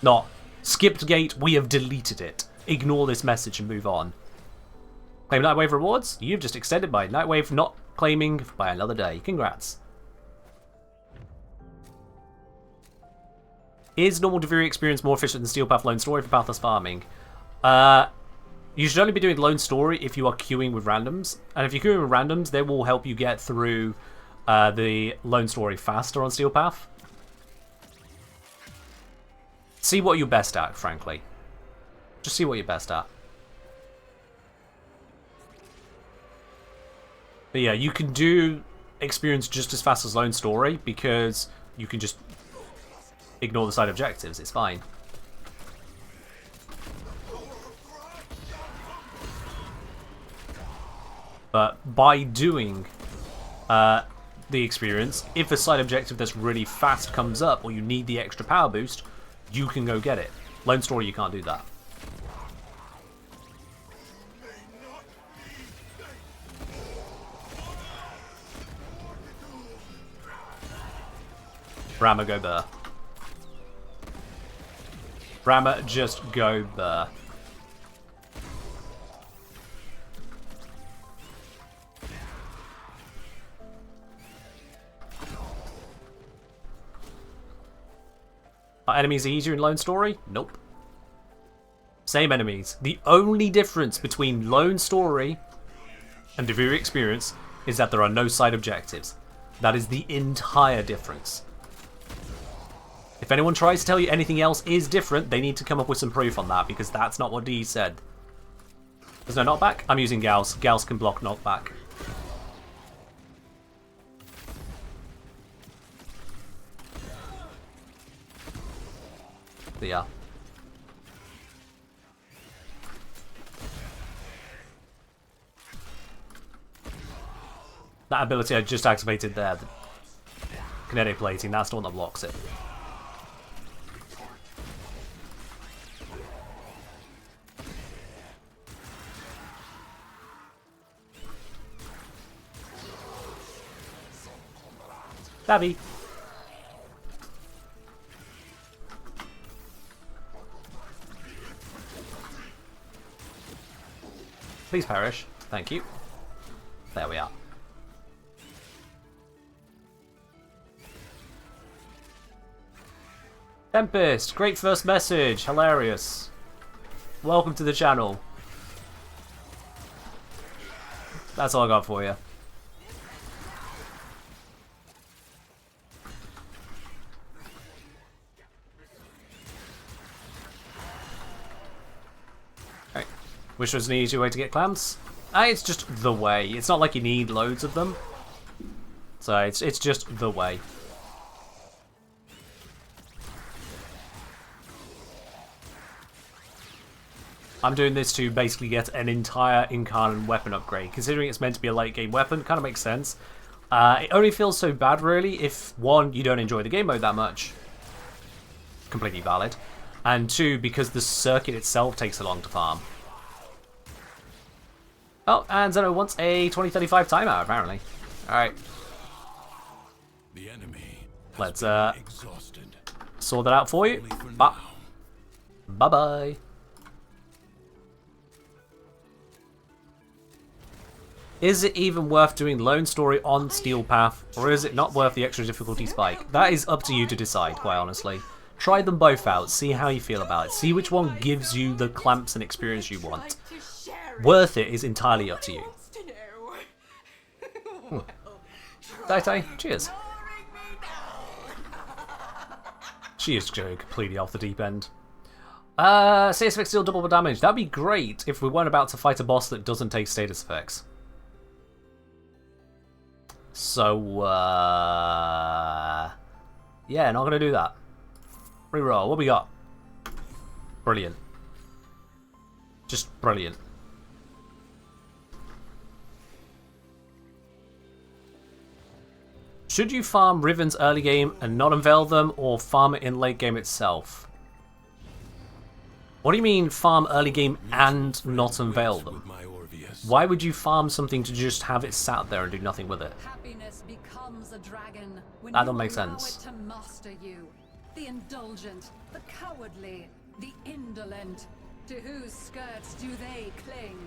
Not, skipped gate, we have deleted it. Ignore this message and move on. Claim Nightwave rewards? You've just extended my Nightwave not claiming by another day. Congrats. Is normal Devoury experience more efficient than Steel Path Lone Story for pathless farming? You should only be doing Lone Story if you are queuing with randoms. And if you're queuing with randoms, they will help you get through the Lone Story faster on Steel Path. See what you're best at, frankly. Just see what you're best at. But yeah, you can do experience just as fast as Lone Story because you can just ignore the side objectives. It's fine. But by doing the experience, if a side objective that's really fast comes up or you need the extra power boost, you can go get it. Lone Story, you can't do that. Brahma, go burr. Brahma, just go burr. Are enemies easier in Lone Story? Nope. Same enemies. The only difference between Lone Story and Devoury Experience is that there are no side objectives. That is the entire difference. If anyone tries to tell you anything else is different, they need to come up with some proof on that, because that's not what D said. There's no knockback? I'm using Gauss. Gauss can block knockback. But yeah. That ability I just activated there, the kinetic plating, that's the one that blocks it. Stabby. Please perish. Thank you. There we are. Tempest, great first message. Hilarious. Welcome to the channel. That's all I got for you. Which was an easy way to get clams? It's just the way. It's not like you need loads of them. So it's just the way. I'm doing this to basically get an entire Incarnate weapon upgrade. Considering it's meant to be a late game weapon, kind of makes sense. It only feels so bad really if, one, you don't enjoy the game mode that much. Completely valid. And 2, because the circuit itself takes so long to farm. Oh, and Zeno wants a 2035 timeout, apparently. Alright. The enemy Let's exhausted. sort that out for you. Bye-bye. Is it even worth doing Lone Story on Steel Path, or is it not worth the extra difficulty spike? That is up to you to decide, quite honestly. Try them both out, see how you feel about it, see which one gives you the clamps and experience you want. Worth it is entirely up to you. Tai, cheers. She is going completely off the deep end. Status effects deal double damage. That'd be great if we weren't about to fight a boss that doesn't take status effects. So, yeah, not gonna do that. Reroll, what we got? Brilliant. Just brilliant. Should you farm Riven's early game and not unveil them, or farm it in late game itself? What do you mean farm early game and not unveil them? Why would you farm something to just have it sat there and do nothing with it? Happiness becomes a dragon when That you don't make allow sense. it to master you. The indulgent, the cowardly, the indolent. To whose skirts do they cling?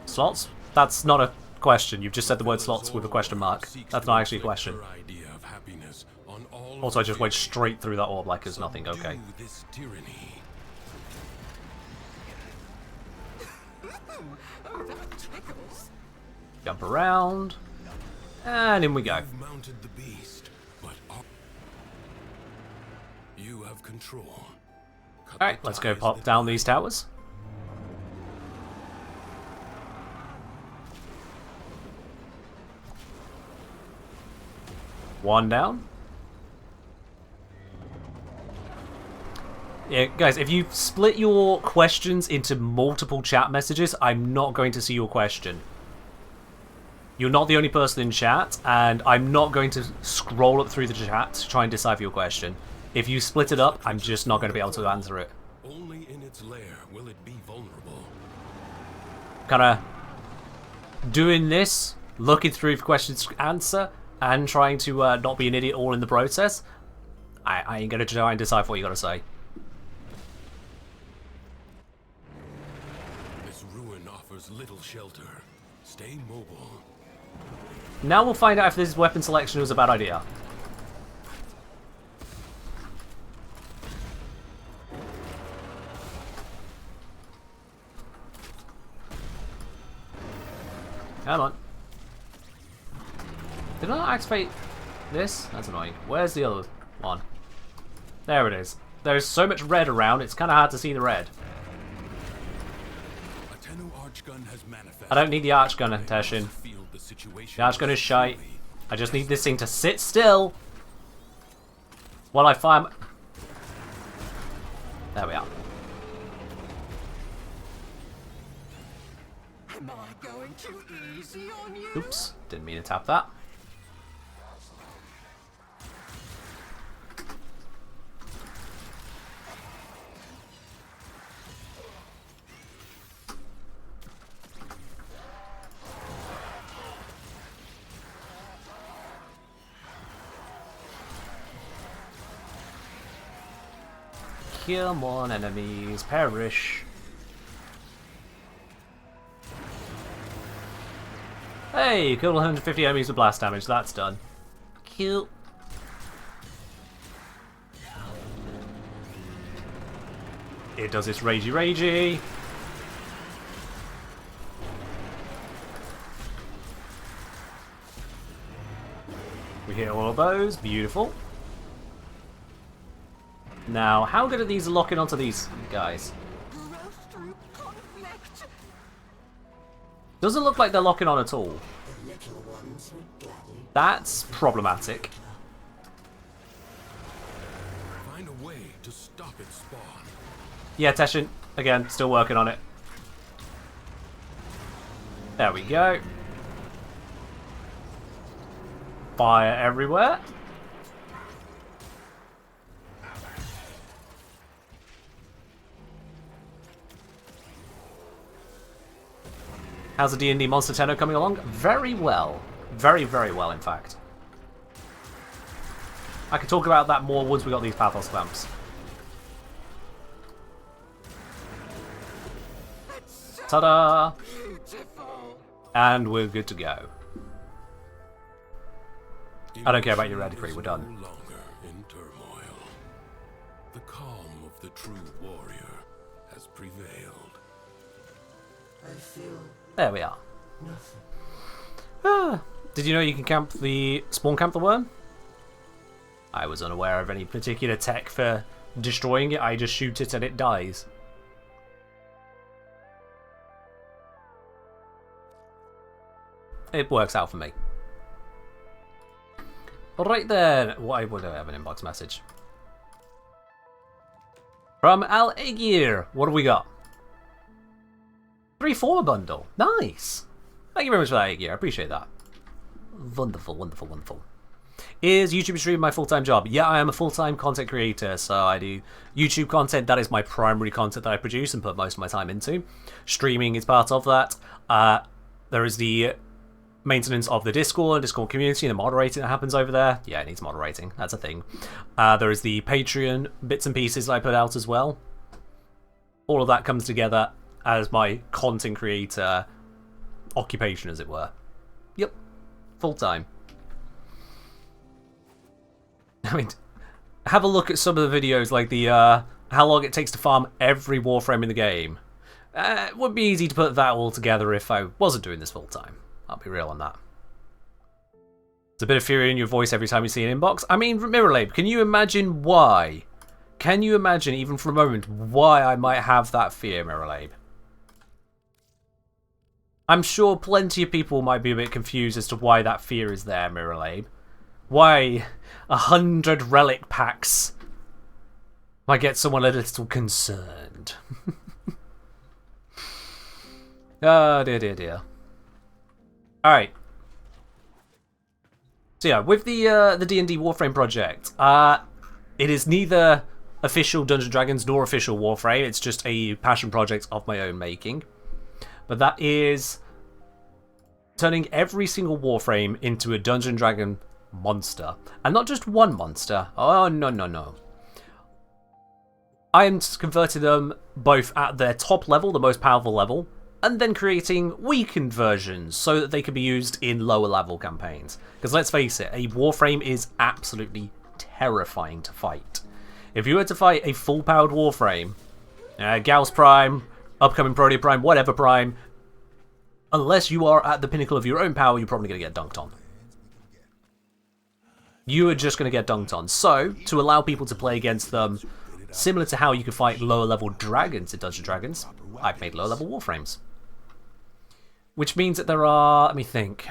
Slots? That's not a question. You've just said the word slots with a question mark. That's not actually a question. Also, I just went straight through that orb like it's nothing. Okay. Jump around. And in we go. Mounted the beast, but you have control. Alright, let's go pop down these towers. One down. Yeah, guys, if you split your questions into multiple chat messages, I'm not going to see your question. You're not the only person in chat, and I'm not going to scroll up through the chat to try and decipher your question. If you split it up, I'm just not going to be able to answer it. Only in its lair will it be vulnerable. Kinda doing this, looking through for questions to answer, and trying to not be an idiot all in the process. I ain't going to try and decipher what you got to say. This ruin offers little shelter. Stay mobile. Now we'll find out if this weapon selection was a bad idea. Come on. Did I not activate this? That's annoying. Where's the other one? There it is. There's so much red around, it's kind of hard to see the red. I don't need the arch gun attention. The arch gun is shite. I just need this thing to sit still while I farm. There we are. Am I going too easy on you? Oops, didn't mean to tap that. Come on, enemies, perish. Hey, killed 150 enemies with blast damage. That's done. Kill. It does its ragey. We hit all of those. Beautiful. Now, how good are these locking onto these guys? Doesn't look like they're locking on at all. That's problematic. Find a way to stop its spawn. Yeah, Teshin, again, still working on it. There we go. Fire everywhere. How's the D&D Monster Tenno coming along? Very well. Very, very well, in fact. I can talk about that more once we got these Pathos clamps. Ta-da! And we're good to go. I don't care about your red decree, we're done. No longer in turmoil. The calm of the true warrior has prevailed. I feel There we are. nothing. Did you know you can spawn camp the worm? I was unaware of any particular tech for destroying it. I just shoot it and it dies. It works out for me. Alright then. Why would I have an inbox message? From Al Agir. What have we got? 3-4 bundle. Nice. Thank you very much for that, Agir. I appreciate that. Wonderful, wonderful, wonderful. Is YouTube streaming my full-time job? Yeah, I am a full-time content creator, so I do YouTube content. That is my primary content that I produce and put most of my time into. Streaming is part of that. There is the maintenance of the Discord community and the moderating that happens over there. Yeah, it needs moderating. That's a thing. There is the Patreon bits and pieces that I put out as well. All of that comes together as my content creator occupation, as it were. Yep. Full-time. I mean, have a look at some of the videos, like the how long it takes to farm every Warframe in the game. It would be easy to put that all together if I wasn't doing this full-time. I'll be real on that. There's a bit of fury in your voice every time you see an inbox. I mean, Mirrorlabe, can you imagine why? Can you imagine, even for a moment, why I might have that fear, Mirrorlabe? I'm sure plenty of people might be a bit confused as to why that fear is there, Mirrorlabe. Why 100 relic packs might get someone a little concerned. Oh, dear, dear, dear. Alright. So yeah, with the D&D Warframe project, it is neither official Dungeons & Dragons nor official Warframe. It's just a passion project of my own making. But that is turning every single Warframe into a Dungeon Dragon monster. And not just one monster. Oh, no, no, no. I am converting them both at their top level, the most powerful level, and then creating weakened versions so that they can be used in lower level campaigns. Because let's face it, a Warframe is absolutely terrifying to fight. If you were to fight a full-powered Warframe, Gauss Prime, upcoming Protea Prime, whatever Prime, unless you are at the pinnacle of your own power, you're probably going to get dunked on. You are just going to get dunked on. So, to allow people to play against them, similar to how you could fight lower level dragons in Dungeons & Dragons, I've made lower level Warframes. Which means that there are, let me think.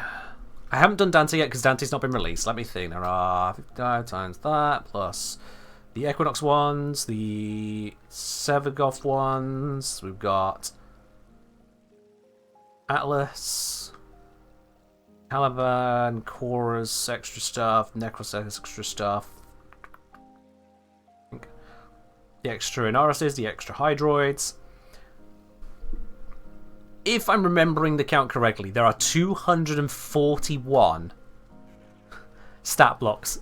I haven't done Dante yet because Dante's not been released. Let me think. There are 55 times that, plus the Equinox ones, the Sevagoth ones. We've got Atlas, Caliban, Chorus, extra stuff, Necros extra stuff. The extra Inaruses, the extra Hydroids. If I'm remembering the count correctly, there are 241 stat blocks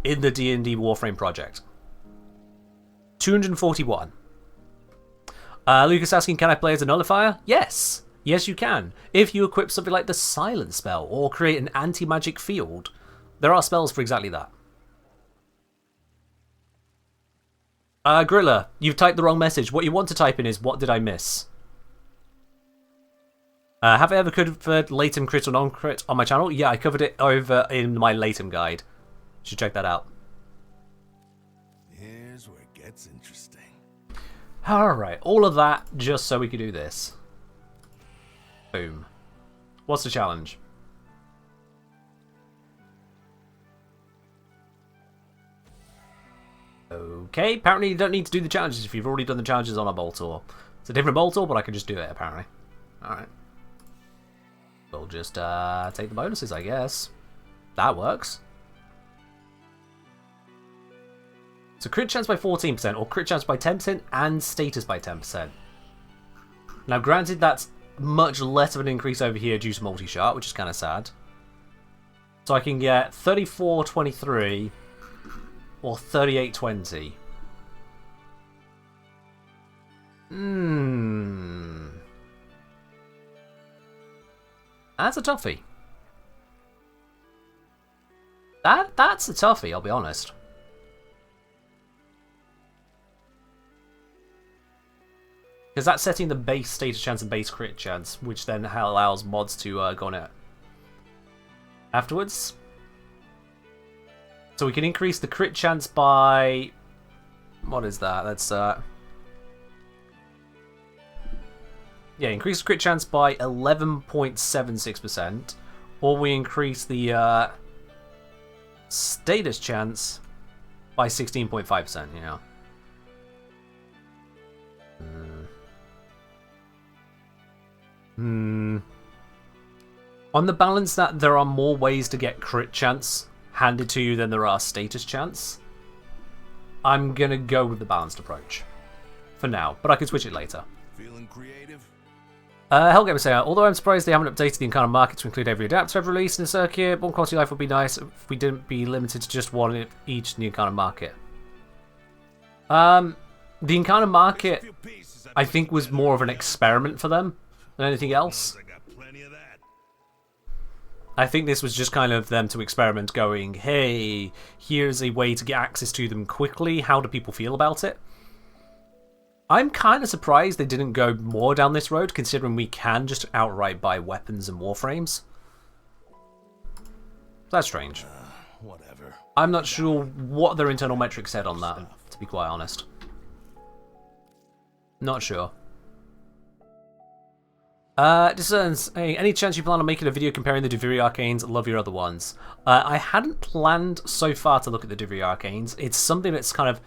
in the D&D Warframe project. 241. Lucas asking, can I play as a nullifier? Yes. Yes, you can. If you equip something like the Silence spell or create an anti-magic field, there are spells for exactly that. Grilla, you've typed the wrong message. What you want to type in is, what did I miss? Have I ever covered Latem crit or non-crit on my channel? Yeah, I covered it over in my Latem guide. You should check that out. Here's where it gets interesting. Alright, all of that just so we could do this. Boom. What's the challenge? Okay, apparently you don't need to do the challenges if you've already done the challenges on a Boltor. It's a different Boltor, but I can just do it, apparently. Alright. We'll just take the bonuses, I guess. That works. So crit chance by 14% or crit chance by 10% and status by 10%. Now granted that's much less of an increase over here due to multi-shot, which is kind of sad. So I can get 34.23 or 38.20. That's a toughie. That's a toughie, I'll be honest. Because that's setting the base status chance and base crit chance, which then allows mods to go on it afterwards. So we can increase the crit chance by... What is that? That's... Yeah, increase the crit chance by 11.76%. Or we increase the status chance by 16.5%, yeah. On the balance that there are more ways to get crit chance handed to you than there are status chance, I'm gonna go with the balanced approach for now, but I can switch it later. Feeling creative? Hellgamer say, although I'm surprised they haven't updated the Incarnate market to include every adapter I've released in the circuit, one quality of life would be nice if we didn't be limited to just one in each in the Incarnate market. The Incarnate market, I think, was more of an experiment for them than anything else. I think this was just kind of them to experiment, going, hey, here's a way to get access to them quickly, how do people feel about it? I'm kind of surprised they didn't go more down this road, considering we can just outright buy weapons and warframes. That's strange. Whatever. I'm not sure what their internal metrics said on that, to be quite honest. Not sure. Discerns, hey, any chance you plan on making a video comparing the Diviri Arcanes? Love your other ones. I hadn't planned so far to look at the Diviri Arcanes. It's something that's kind of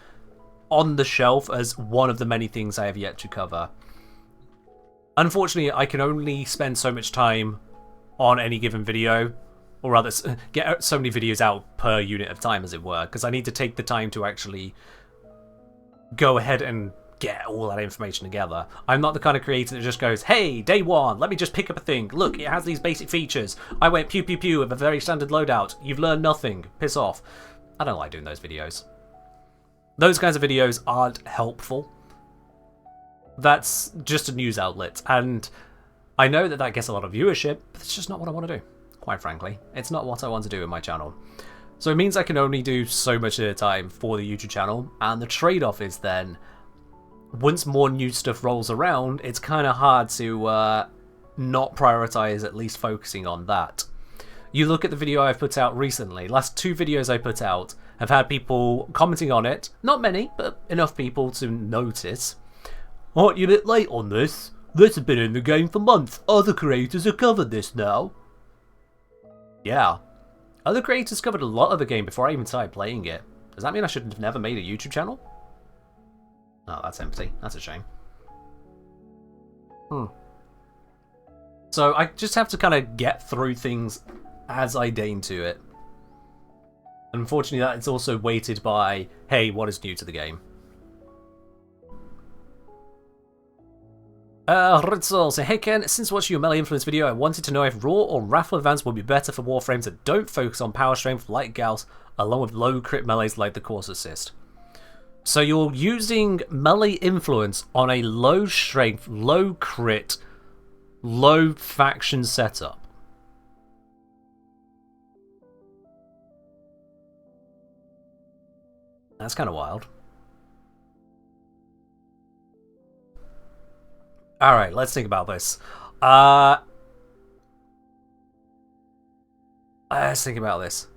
on the shelf as one of the many things I have yet to cover. Unfortunately, I can only spend so much time on any given video, or rather, get so many videos out per unit of time, as it were, because I need to take the time to actually go ahead and get all that information together. I'm not the kind of creator that just goes, hey, day one, let me just pick up a thing. Look, it has these basic features. I went pew pew pew with a very standard loadout. You've learned nothing. Piss off. I don't like doing those videos. Those kinds of videos aren't helpful. That's just a news outlet, and I know that that gets a lot of viewership, but it's just not what I want to do, quite frankly. It's not what I want to do in my channel. So it means I can only do so much at a time for the YouTube channel, and the trade-off is then, once more new stuff rolls around, it's kind of hard to not prioritize at least focusing on that. You look at the video I've put out recently, last 2 videos I put out have had people commenting on it, not many, but enough people to notice. Aren't you a bit late on this? This has been in the game for months, other creators have covered this now. Yeah, other creators covered a lot of the game before I even started playing it. Does that mean I should have never made a YouTube channel? Oh, that's empty. That's a shame. So I just have to kind of get through things as I deign to it. Unfortunately, that is also weighted by, hey, what is new to the game? Ritzel, so hey Ken, since watching your melee influence video, I wanted to know if raw or raffle events would be better for warframes that don't focus on power strength like Gauss, along with low crit melees like the Course Assist. So you're using melee influence on a low strength, low crit, low faction setup. That's kind of wild. Alright, let's think about this. Let's think about this.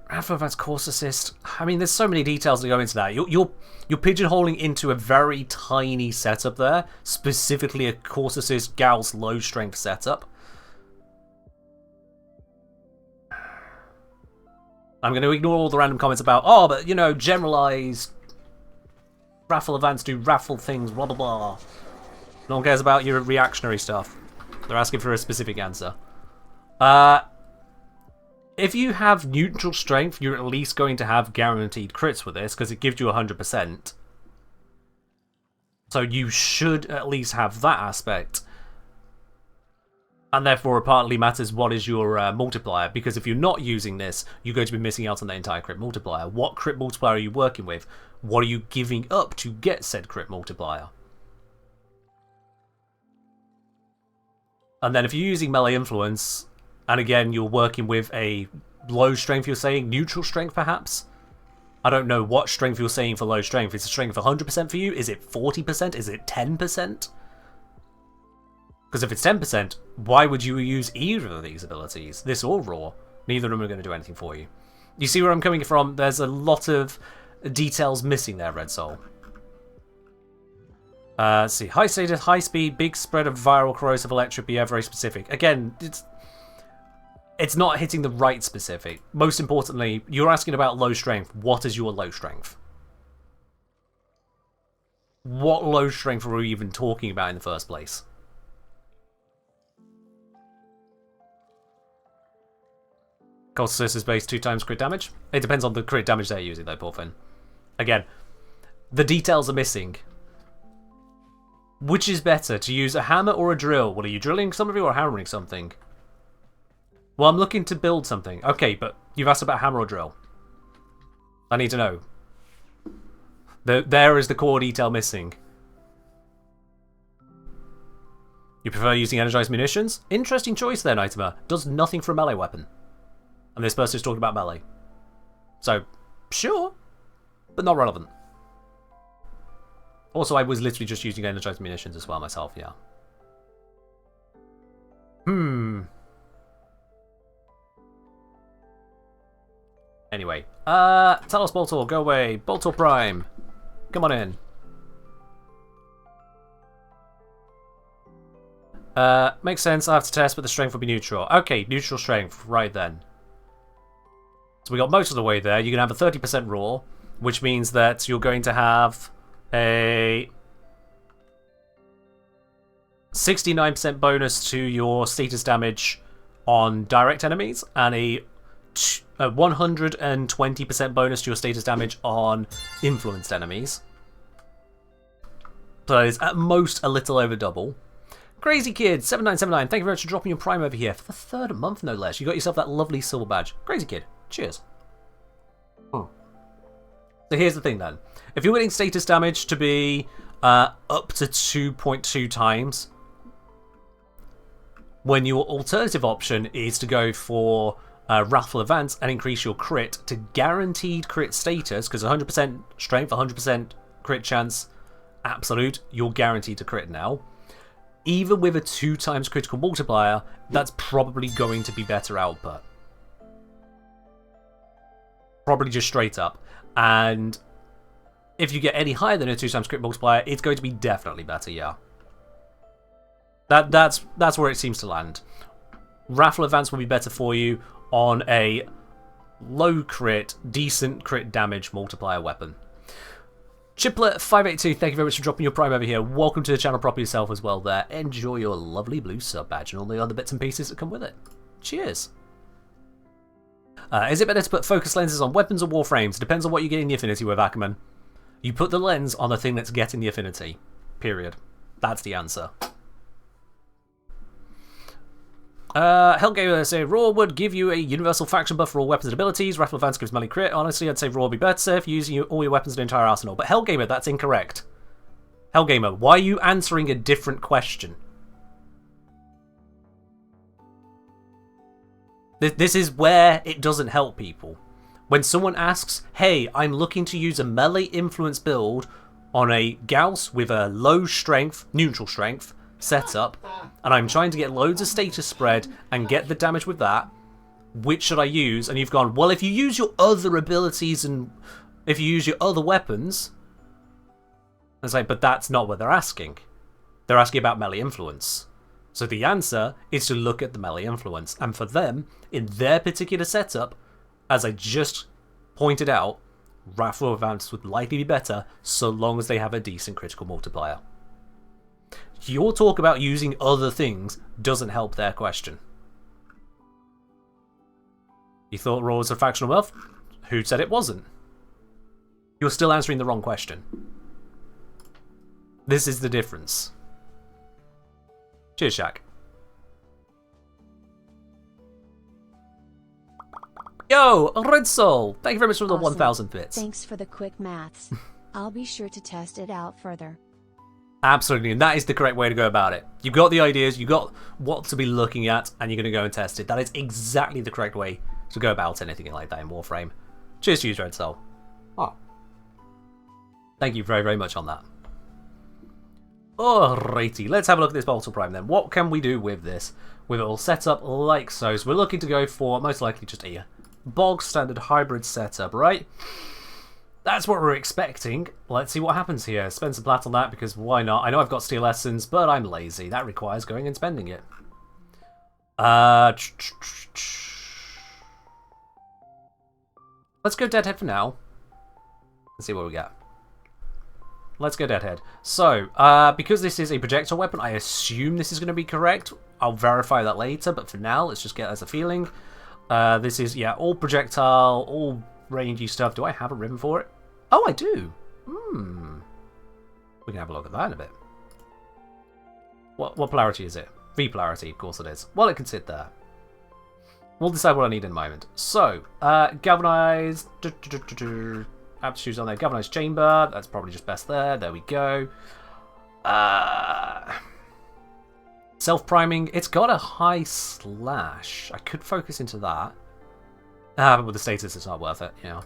Alpha Advanced Course Assist. I mean, there's so many details that go into that. You're pigeonholing into a very tiny setup there. Specifically a Course Assist Gauss low strength setup. I'm going to ignore all the random comments about, oh, but, you know, generalized raffle events do raffle things, blah, blah, blah. No one cares about your reactionary stuff. They're asking for a specific answer. If you have neutral strength, you're at least going to have guaranteed crits with this, because it gives you 100%. So you should at least have that aspect. And therefore it partly matters what is your multiplier, because if you're not using this, you're going to be missing out on the entire crit multiplier. What crit multiplier are you working with? What are you giving up to get said crit multiplier? And then if you're using melee influence, and again you're working with a low strength, you're saying neutral strength perhaps? I don't know what strength you're saying for low strength. Is the strength 100% for you? Is it 40%? Is it 10%? Because if it's 10%, why would you use either of these abilities? This or Raw? Neither of them are going to do anything for you. You see where I'm coming from? There's a lot of details missing there, Red Soul. Let's see. High status, high speed, big spread of viral corrosive electric, be very specific. Again, it's not hitting the right specific. Most importantly, you're asking about low strength. What is your low strength? What low strength are we even talking about in the first place? Cost assist is based 2 times crit damage. It depends on the crit damage they're using though, poor thing. Again, the details are missing. Which is better, to use a hammer or a drill? Well, are you drilling something or hammering something? Well, I'm looking to build something. Okay, but you've asked about hammer or drill. I need to know. There is the core detail missing. You prefer using energized munitions? Interesting choice there, Nightmare. Does nothing for a melee weapon. And this person is talking about melee. So, sure, but not relevant. Also, I was literally just using energized munitions as well myself, yeah. Anyway, Talos Boltor, go away. Boltor Prime, come on in. Makes sense, I have to test, but the strength will be neutral. Okay, neutral strength, right then. So we got most of the way there. You're going to have a 30% raw, which means that you're going to have a 69% bonus to your status damage on direct enemies, and a 120% bonus to your status damage on influenced enemies. So it's at most a little over double. Crazy Kid 7979, thank you very much for dropping your Prime over here for the 3rd month, no less. You got yourself that lovely silver badge. Crazy Kid, cheers. So here's the thing then. If you're getting status damage to be up to 2.2 times, when your alternative option is to go for Wrathful Advance and increase your crit to guaranteed crit status, because 100% strength, 100% crit chance, absolute, you're guaranteed to crit now. Even with a 2 times critical multiplier, that's probably going to be better output. Probably just straight up. And if you get any higher than a 2 times crit multiplier, it's going to be definitely better, yeah. That's where it seems to land. Wrathful Advance will be better for you on a low crit, decent crit damage multiplier weapon. Chiplet582, thank you very much for dropping your Prime over here. Welcome to the channel proper yourself as well there. Enjoy your lovely blue sub badge and all the other bits and pieces that come with it. Cheers. Is it better to put focus lenses on weapons or warframes? Depends on what you get in the affinity with, Ackerman. You put the lens on the thing that's getting the affinity. Period. That's the answer. Hellgamer say Raw would give you a universal faction buff for all weapons and abilities. Wrathful Advance gives melee crit. Honestly, I'd say Raw would be better if you're using all your weapons in the entire arsenal. But Hellgamer, that's incorrect. Hellgamer, why are you answering a different question? This is where it doesn't help people. When someone asks, hey, I'm looking to use a melee influence build on a Gauss with a low strength, neutral strength setup, and I'm trying to get loads of status spread and get the damage with that, which should I use? And you've gone, well, if you use your other abilities and if you use your other weapons, it's like, but that's not what they're asking. They're asking about melee influence. So the answer is to look at the melee influence. And for them, in their particular setup, as I just pointed out, Wrathful Advance would likely be better so long as they have a decent critical multiplier. Your talk about using other things doesn't help their question. You thought Raw was a factional buff? Who said it wasn't? You're still answering the wrong question. This is the difference. Cheers, Shaq. Yo, Red Soul! Thank you very much for the Awesome. 1,000 bits. Thanks for the quick maths. I'll be sure to test it out further. Absolutely, and that is the correct way to go about it. You've got the ideas, you've got what to be looking at, and you're going to go and test it. That is exactly the correct way to go about anything like that in Warframe. Cheers to you, Red Soul. Oh. Thank you very, very much on that. Alrighty, let's have a look at this Boltal Prime then. What can we do with this? With it all set up like so. So we're looking to go for most likely just a bog standard hybrid setup, right? That's what we're expecting. Let's see what happens here. Spend some plat on that because why not? I know I've got Steel Essence, but I'm lazy. That requires going and spending it. Let's go Deadhead for now. Let's see what we get. Let's go Deadhead. So, because this is a projectile weapon, I assume this is going to be correct. I'll verify that later, but for now, let's just get as a feeling. This is, yeah, all projectile, all rangey stuff. Do I have a ribbon for it? Oh, I do. We can have a look at that in a bit. What polarity is it? V polarity, of course it is. Well, it can sit there. We'll decide what I need in a moment. So, galvanized... Aptitudes on there. Galvanized chamber. That's probably just best there. There we go. Self-priming. It's got a high slash. I could focus into that. But with the status, it's not worth it. Yeah.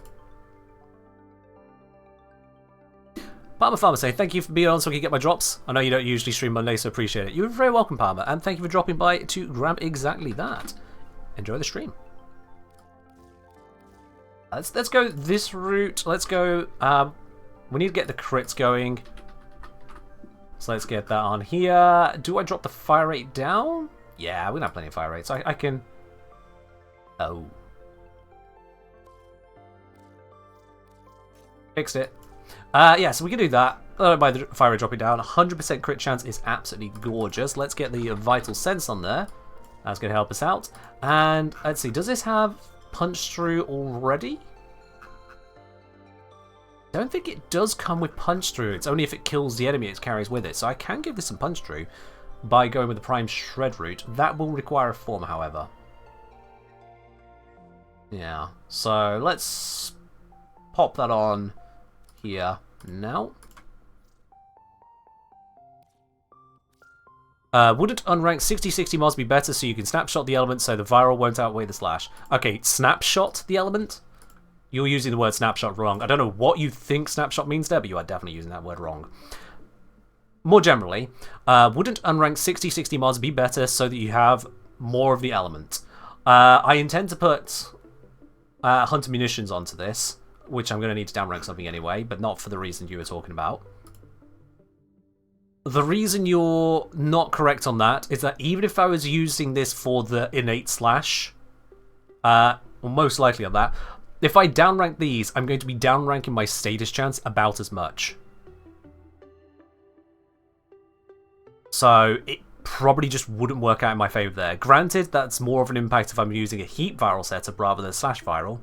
Palmer Farmer say, thank you for being on so I can get my drops. I know you don't usually stream Monday, so appreciate it. You're very welcome, Palmer. And thank you for dropping by to grab exactly that. Enjoy the stream. Let's go this route. Let's go... we need to get the crits going. So let's get that on here. Do I drop the fire rate down? Yeah, we're going to have plenty of fire rates. I can... Oh. Fixed it. Yeah, so we can do that. By the fire rate dropping down. 100% crit chance is absolutely gorgeous. Let's get the Vital Sense on there. That's going to help us out. And let's see, does this have punch through already? I don't think it does come with punch through. It's only if it kills the enemy it carries with it. So I can give this some punch through by going with the Prime Shred route. That will require a form, however. Yeah, so let's pop that on here now. Wouldn't unranked 60-60 mods be better so you can snapshot the element so the viral won't outweigh the slash? Okay, snapshot the element? You're using the word snapshot wrong. I don't know what you think snapshot means there, but you are definitely using that word wrong. More generally, wouldn't unranked 60-60 mods be better so that you have more of the element? I intend to put hunter munitions onto this, which I'm going to need to downrank something anyway, but not for the reason you were talking about. The reason you're not correct on that is that even if I was using this for the innate slash, well, most likely on that, if I downrank these, I'm going to be downranking my status chance about as much. So it probably just wouldn't work out in my favour there. Granted, that's more of an impact if I'm using a heat viral setup rather than a slash viral.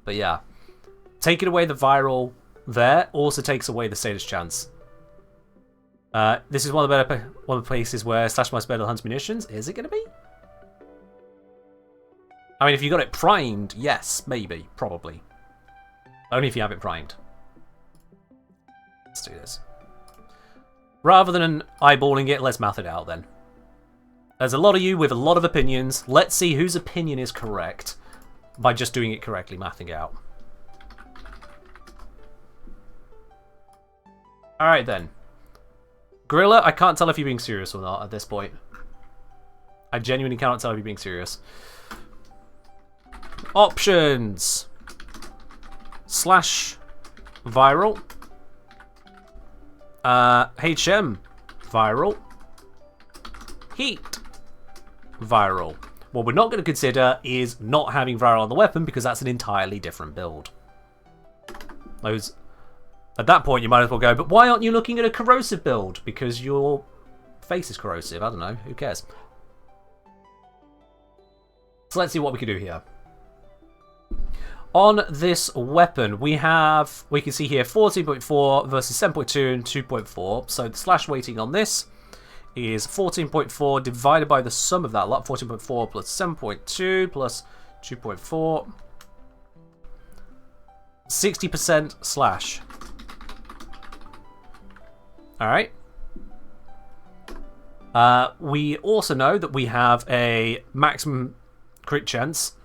But yeah, taking away the viral there also takes away the status chance. This is one of the places where slash might better hunts munitions. Is it going to be? I mean, if you got it primed, yes, maybe, probably. Only if you have it primed. Let's do this. Rather than eyeballing it, let's math it out then. There's a lot of you with a lot of opinions. Let's see whose opinion is correct by just doing it correctly, mathing it out. Alright then. Gorilla, I can't tell if you're being serious or not at this point. I genuinely cannot tell if you're being serious. Options. Slash viral. HM viral. Heat viral. What we're not going to consider is not having viral on the weapon because that's an entirely different build. Those, at that point you might as well go, but why aren't you looking at a corrosive build? Because your face is corrosive. I don't know. Who cares? So let's see what we can do here. On this weapon, we can see here 14.4 versus 7.2 and 2.4. So the slash weighting on this is 14.4 divided by the sum of that lot. 14.4 plus 7.2 plus 2.4. 60% slash. Alright. We also know that we have a maximum crit chance.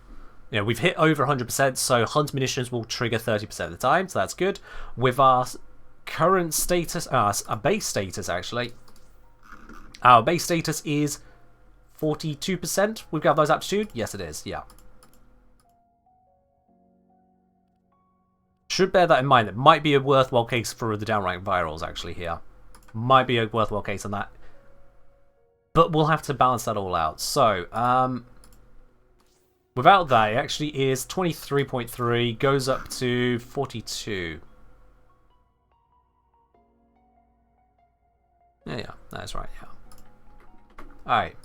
You know, we've hit over 100%, so hunt munitions will trigger 30% of the time, so that's good. With our current status, our base status actually, our base status is 42%. We've got those aptitude? Yes, it is, yeah. Should bear that in mind. It might be a worthwhile case for the downrank virals actually here. Might be a worthwhile case on that. But we'll have to balance that all out. So, without that, it actually is 23.3, goes up to 42. Yeah, that's right, yeah. Alright.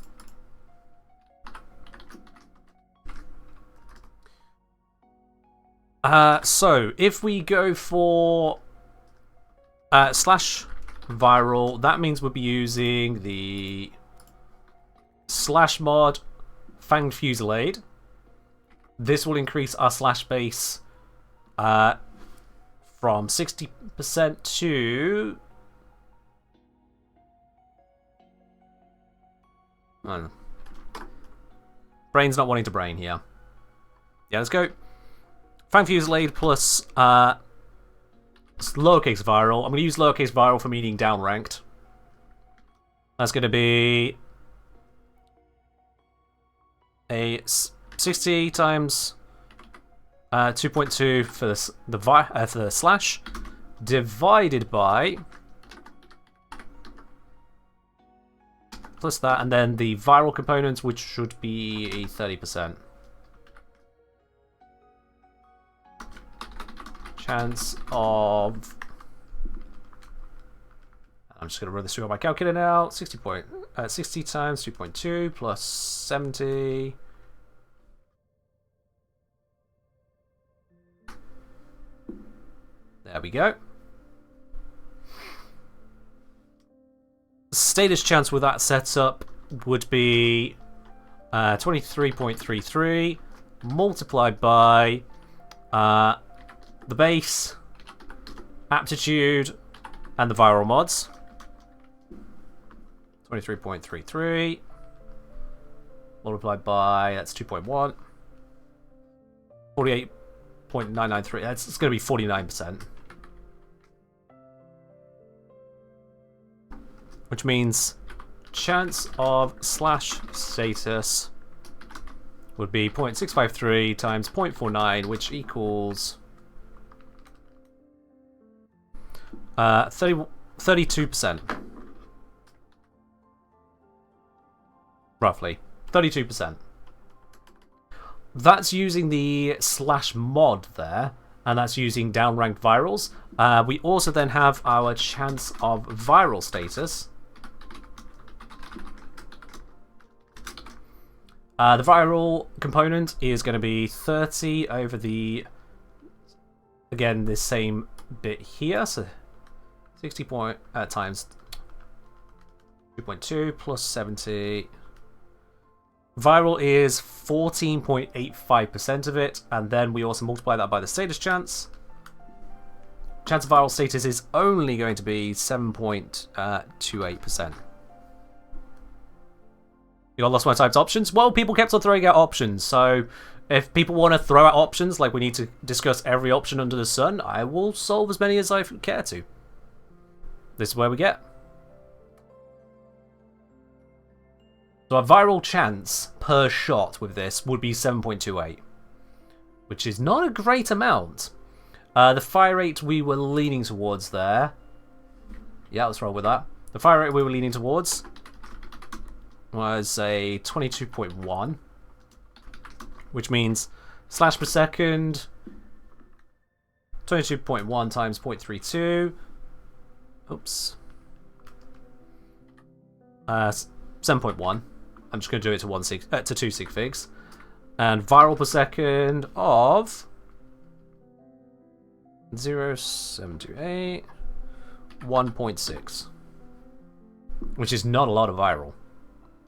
So, if we go for slash viral, that means we'll be using the slash mod Fanged Fusillade. This will increase our slash base from 60% to... I don't know. Brain's not wanting to brain here. Yeah, let's go. Fanged Fusillade plus lowercase viral. I'm going to use lowercase viral for meaning downranked. That's going to be a 60 times 2.2 for the slash, divided by plus that, and then the viral component, which should be 30%. Chance of... I'm just going to run this through on my calculator now. 60 times 2.2 plus 70. There we go. Status chance with that setup would be 23.33 multiplied by the base, aptitude, and the viral mods. 23.33 multiplied by, that's 2.1. 48.993, it's going to be 49%. Which means chance of slash status would be 0.653 times 0.49, which equals 32%. Roughly. 32%. That's using the slash mod there, and that's using downranked virals. We also then have our chance of viral status. The viral component is going to be 30 over the, again, this same bit here, so 60 times 2.2 plus 70. Viral is 14.85% of it, and then we also multiply that by the status chance. Chance of viral status is only going to be 7.28%. You got lots more types options? Well, people kept on throwing out options, so if people want to throw out options, like we need to discuss every option under the sun, I will solve as many as I care to. This is where we get. So our viral chance per shot with this would be 7.28, which is not a great amount. The fire rate we were leaning towards there. Yeah, let's roll with that. The fire rate we were leaning towards was a 22.1, which means slash per second, 22.1 times 0.32. Oops. 7.1. I'm just going to do it to 2 sig figs. And viral per second of 0728 1.6, which is not a lot of viral.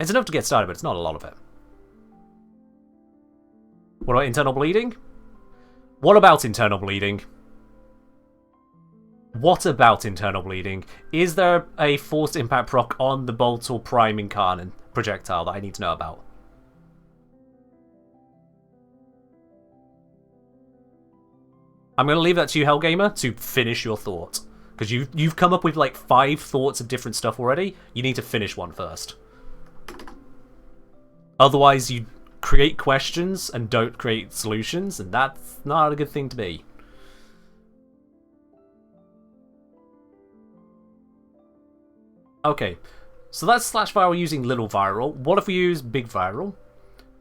It's enough to get started, but it's not a lot of it. What about internal bleeding? What about internal bleeding? What about internal bleeding? Is there a forced impact proc on the bolt or priming cannon projectile that I need to know about? I'm going to leave that to you, Hellgamer, to finish your thought. Because you've come up with like 5 thoughts of different stuff already. You need to finish one first. Otherwise, you create questions and don't create solutions, and that's not a good thing to be. Okay, so that's slash viral using little viral. What if we use big viral?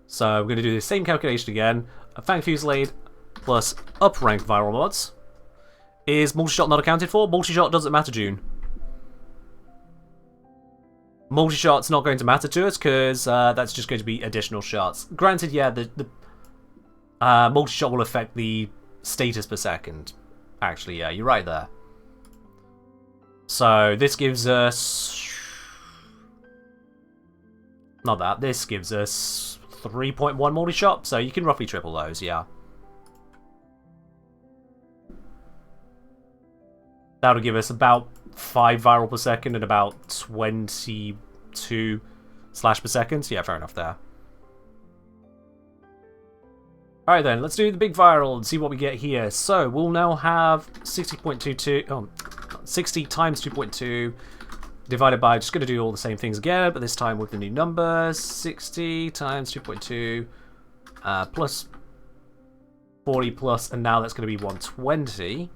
So we're going to do the same calculation again. A Fang Fusillade plus up-ranked viral mods. Is multi-shot not accounted for? Multi-shot doesn't matter, June. Multi-shot's not going to matter to us because that's just going to be additional shots. Granted, yeah, the multi-shot will affect the status per second. Actually, yeah, you're right there. So this gives us... Not that. This gives us 3.1 multi-shot, so you can roughly triple those, yeah. That'll give us about 5 viral per second and about 22 slash per second. So yeah, fair enough there. Alright then, let's do the big viral and see what we get here. So we'll now have 60.22, 60 times 2.2 divided by, just going to do all the same things again, but this time with the new numbers. 60 times 2.2 plus 40 plus, and now that's going to be 120.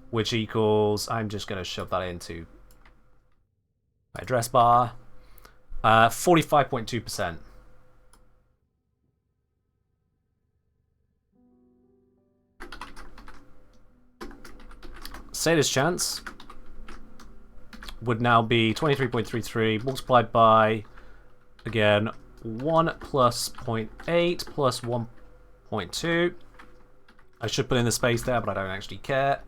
Which equals, I'm just going to shove that into my address bar, 45.2%. Status chance would now be 23.33 multiplied by, again, 1 plus 0.8 plus 1.2. I should put in the space there, but I don't actually care.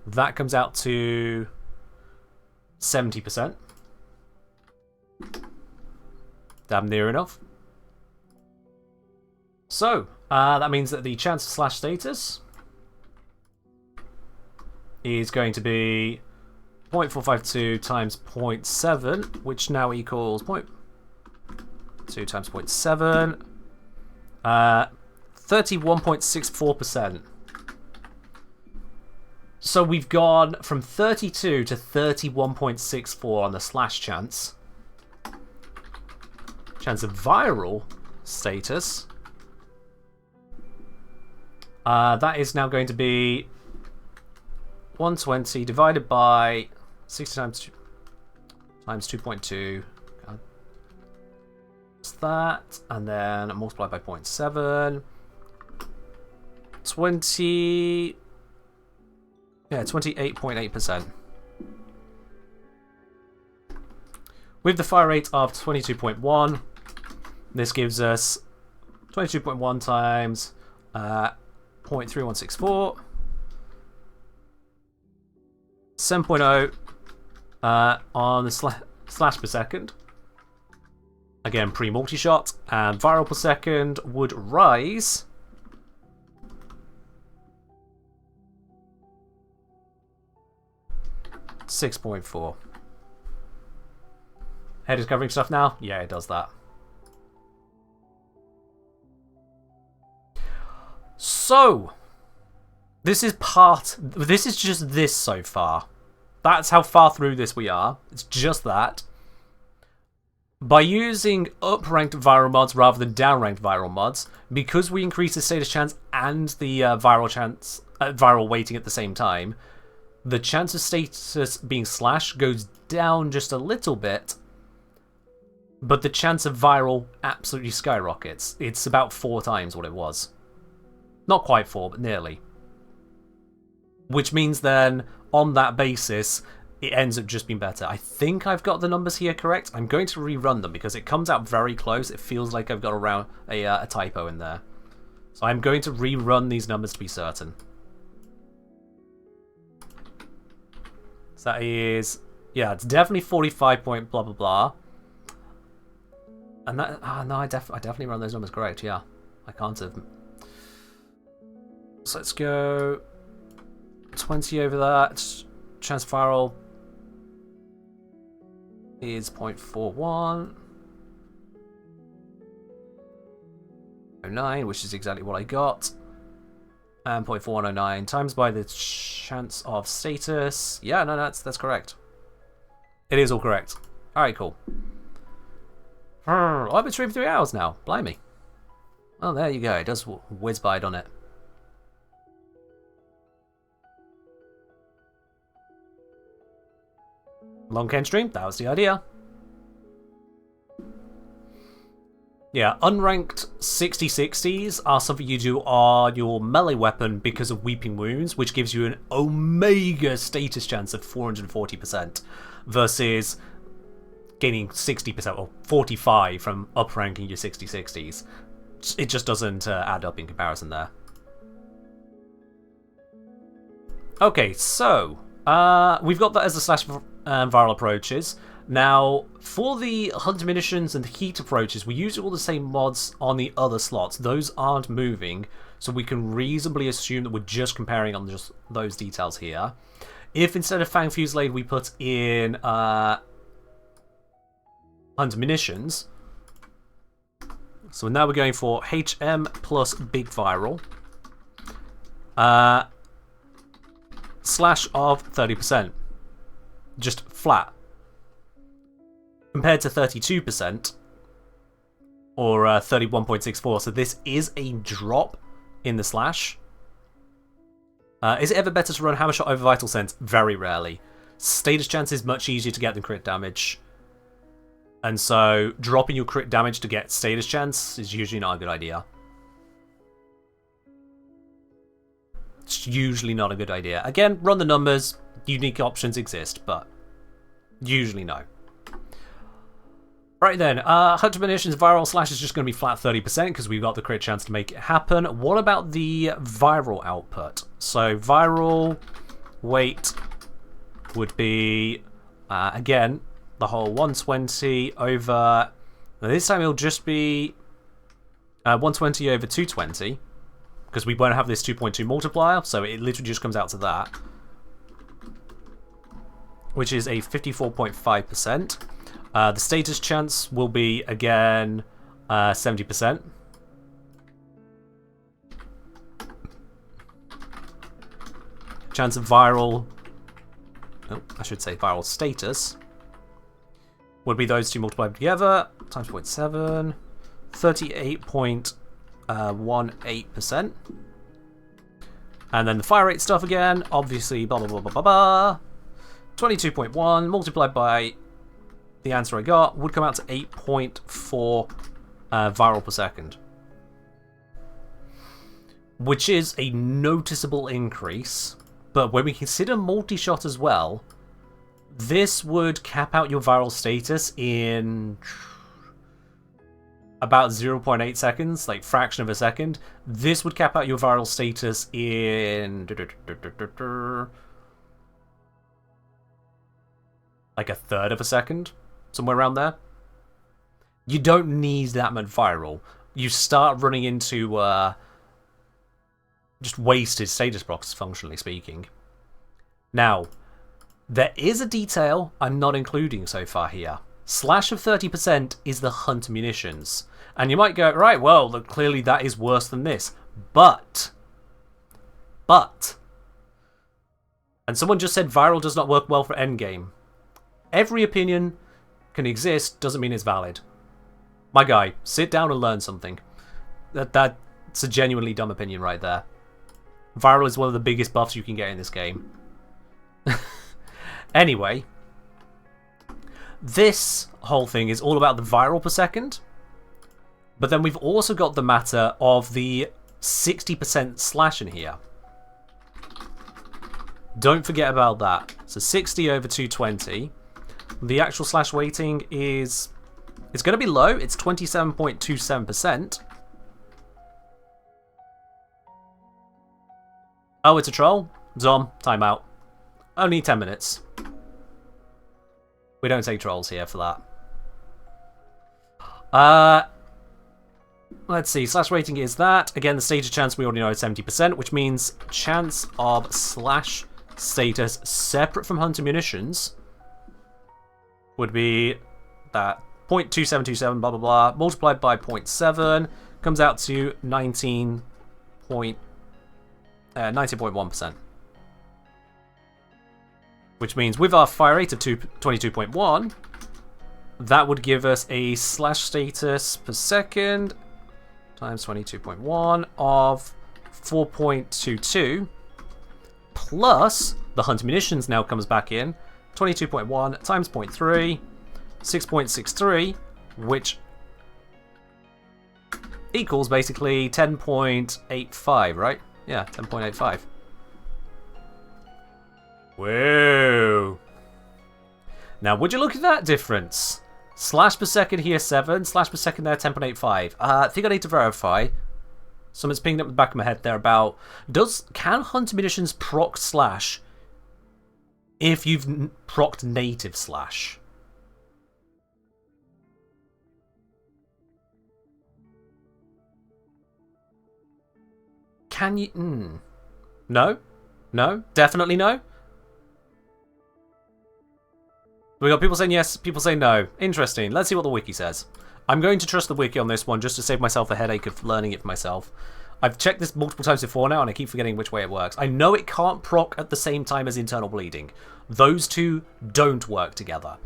That comes out to 70%. Damn near enough. So, that means that the chance of slash status is going to be 0.452 times 0.7, which now equals 0.2 times 0.7, 31.64%. So we've gone from 32 to 31.64 on the slash chance. Chance of viral status. That is now going to be 120 divided by 60 times 2.2. That's that. And then multiplied by 0.7. 28.8%. With the fire rate of 22.1, this gives us 22.1 times 0.3164, 7.0 on the slash per second. Again, pre-multi-shot, and viral per second would rise 6.4. Head is covering stuff now? Yeah, it does that. So, this is just this so far. That's how far through this we are. It's just that. By using up-ranked viral mods rather than down-ranked viral mods, because we increase the status chance and the viral weighting at the same time, the chance of status being slash goes down just a little bit, but the chance of viral absolutely skyrockets. It's about 4 times what it was. Not quite 4, but nearly. Which means then, on that basis, it ends up just being better. I think I've got the numbers here correct. I'm going to rerun them because it comes out very close. It feels like I've got a typo in there. So I'm going to rerun these numbers to be certain. So that is, yeah, it's definitely 45 point blah blah blah. And that, no, I definitely run those numbers correct. Yeah, I can't have. So let's go 20 over that. Chance viral is 0.41. 09, which is exactly what I got. And 0.4109 times by the chance of status. Yeah, no, that's correct. It is all correct. Alright, cool. I've been streaming 3 hours now. Blimey. Well, there you go. It does whiz by, on it. Long Ken stream. That was the idea. Yeah, unranked 60/60s are something you do on your melee weapon because of Weeping Wounds, which gives you an Omega status chance of 440% versus gaining 60% or 45 from upranking your 60/60s. It just doesn't add up in comparison there. Okay, so we've got that as the slash viral approaches. Now, for the Hunt Munitions and the Heat approaches, we use all the same mods on the other slots. Those aren't moving, so we can reasonably assume that we're just comparing on just those details here. If instead of Fang Fusillade we put in Hunt Munitions, so now we're going for HM plus Big Viral, slash of 30%. Just flat. Compared to 32% or 31.64, so this is a drop in the slash. Is it ever better to run Hammer Shot over Vital Sense? Very rarely. Status chance is much easier to get than crit damage, and so dropping your crit damage to get status chance is usually not a good idea. It's usually not a good idea. Again, run the numbers. Unique options exist, but usually no. Right then, Hunter Munitions viral slash is just going to be flat 30% because we've got the crit chance to make it happen. What about the viral output? So viral weight would be, again, the whole 120 over, this time it'll just be 120 over 220 because we won't have this 2.2 multiplier, so it literally just comes out to that, which is a 54.5%. The status chance will be, again, 70%. Chance of viral... Oh, I should say viral status would be those two multiplied together, times 0.7, 38.18%. And then the fire rate stuff again, obviously, blah, blah, blah, blah, blah, blah. 22.1 multiplied by the answer I got would come out to 8.4 viral per second, which is a noticeable increase. But when we consider multi-shot as well, this would cap out your viral status in about 0.8 seconds, like fraction of a second. This would cap out your viral status in like a third of a second. Somewhere around there. You don't need that much viral. You start running into just wasted status blocks, functionally speaking. Now, there is a detail I'm not including so far here. Slash of 30% is the Hunt Munitions. And you might go, right, well, clearly that is worse than this. But, and someone just said viral does not work well for endgame. Every opinion can exist doesn't mean it's valid. My guy, sit down and learn something. That's a genuinely dumb opinion right there. Viral is one of the biggest buffs you can get in this game. Anyway, this whole thing is all about the viral per second, but then we've also got the matter of the 60% slash in here. Don't forget about that. So 60 over 220. The actual slash weighting is... it's going to be low. It's 27.27%. Oh, it's a troll? Zom, timeout. Only 10 minutes. We don't take trolls here for that. Let's see. Slash rating is that. Again, the status chance we already know is 70%, which means chance of slash status separate from hunter munitions would be that 0.2727 blah blah blah multiplied by 0.7 comes out to 19.1%. Which means with our fire rate of 22.1, that would give us a slash status per second times 22.1 of 4.22, plus the hunter munitions now comes back in, 22.1 times 0.3, 6.63, which equals basically 10.85, right? Yeah, 10.85. Whoa. Now, would you look at that difference? Slash per second here, 7. Slash per second there, 10.85. I think I need to verify. Something's pinged up the back of my head there about... Can hunter munitions proc slash if you've procced native slash? Can you... No? No? Definitely no? We got people saying yes, people saying no. Interesting. Let's see what the wiki says. I'm going to trust the wiki on this one just to save myself a headache of learning it for myself. I've checked this multiple times before now and I keep forgetting which way it works. I know it can't proc at the same time as internal bleeding. Those two don't work together.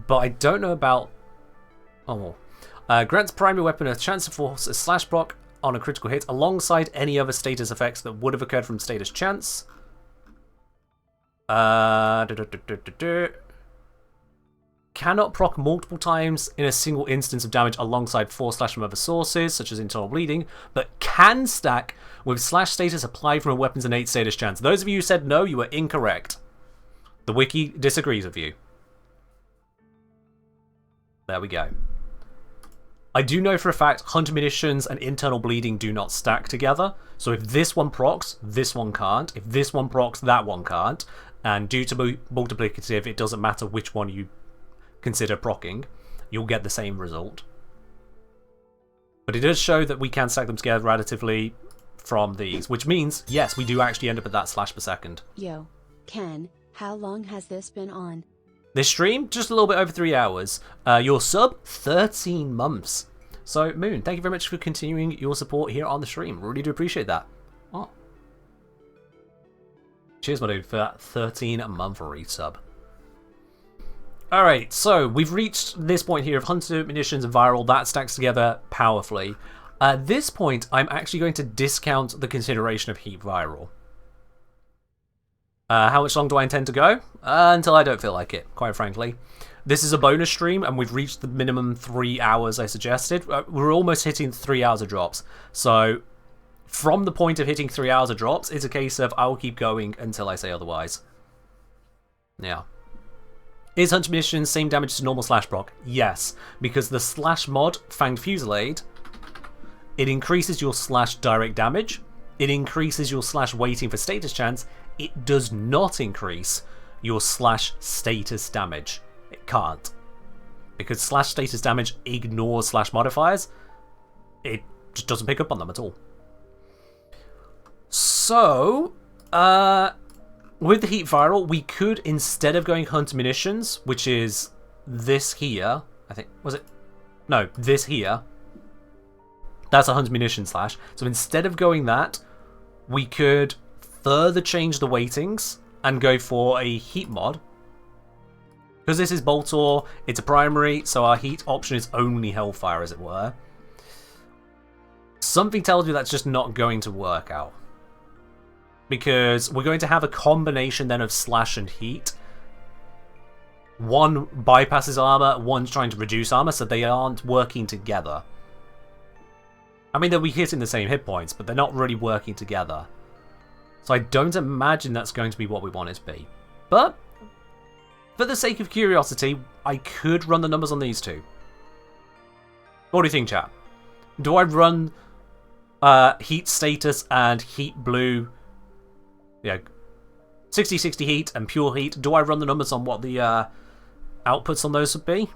But I don't know about... Oh. Grants primary weapon a chance to force a slash proc on a critical hit alongside any other status effects that would have occurred from status chance. Cannot proc multiple times in a single instance of damage alongside 4 slash from other sources, such as internal bleeding, but can stack with slash status applied from a weapon's innate status chance. Those of you who said no, you were incorrect. The wiki disagrees with you. There we go. I do know for a fact hunter munitions and internal bleeding do not stack together, so if this one procs, this one can't. If this one procs, that one can't. And due to multiplicative, it doesn't matter which one you consider procking, you'll get the same result. But it does show that we can stack them together relatively from these, which means, yes, we do actually end up at that slash per second. Yo, Ken, how long has this been on? This stream, just a little bit over 3 hours. Your sub, 13 months. So, Moon, thank you very much for continuing your support here on the stream. Really do appreciate that. Oh. Cheers, my dude, for that 13-month resub. Alright, so we've reached this point here of hunter, munitions, and viral. That stacks together powerfully. At this point, I'm actually going to discount the consideration of heat viral. How much long do I intend to go? Until I don't feel like it, quite frankly. This is a bonus stream, and we've reached the minimum 3 hours I suggested. We're almost hitting 3 hours of drops. So, from the point of hitting 3 hours of drops, it's a case of I will keep going until I say otherwise. Yeah. Is hunter munitions same damage to normal slash proc? Yes, because the slash mod, Fanged Fusillade, it increases your slash direct damage, it increases your slash waiting for status chance, it does not increase your slash status damage. It can't. Because slash status damage ignores slash modifiers, it just doesn't pick up on them at all. So, with the heat viral, we could, instead of going hunter munitions, which is this here, I think, was it? No, this here. That's a hunter munition slash. So instead of going that, we could further change the weightings and go for a heat mod. Because this is Boltor, it's a primary, so our heat option is only Hellfire, as it were. Something tells me that's just not going to work out. Because we're going to have a combination then of slash and heat. One bypasses armor, one's trying to reduce armor, so they aren't working together. I mean, they'll be hitting the same hit points, but they're not really working together. So I don't imagine that's going to be what we want it to be. But, for the sake of curiosity, I could run the numbers on these two. What do you think, chat? Do I run heat status and heat blue Yeah, 60-60 heat and pure heat. Do I run the numbers on what the outputs on those would be?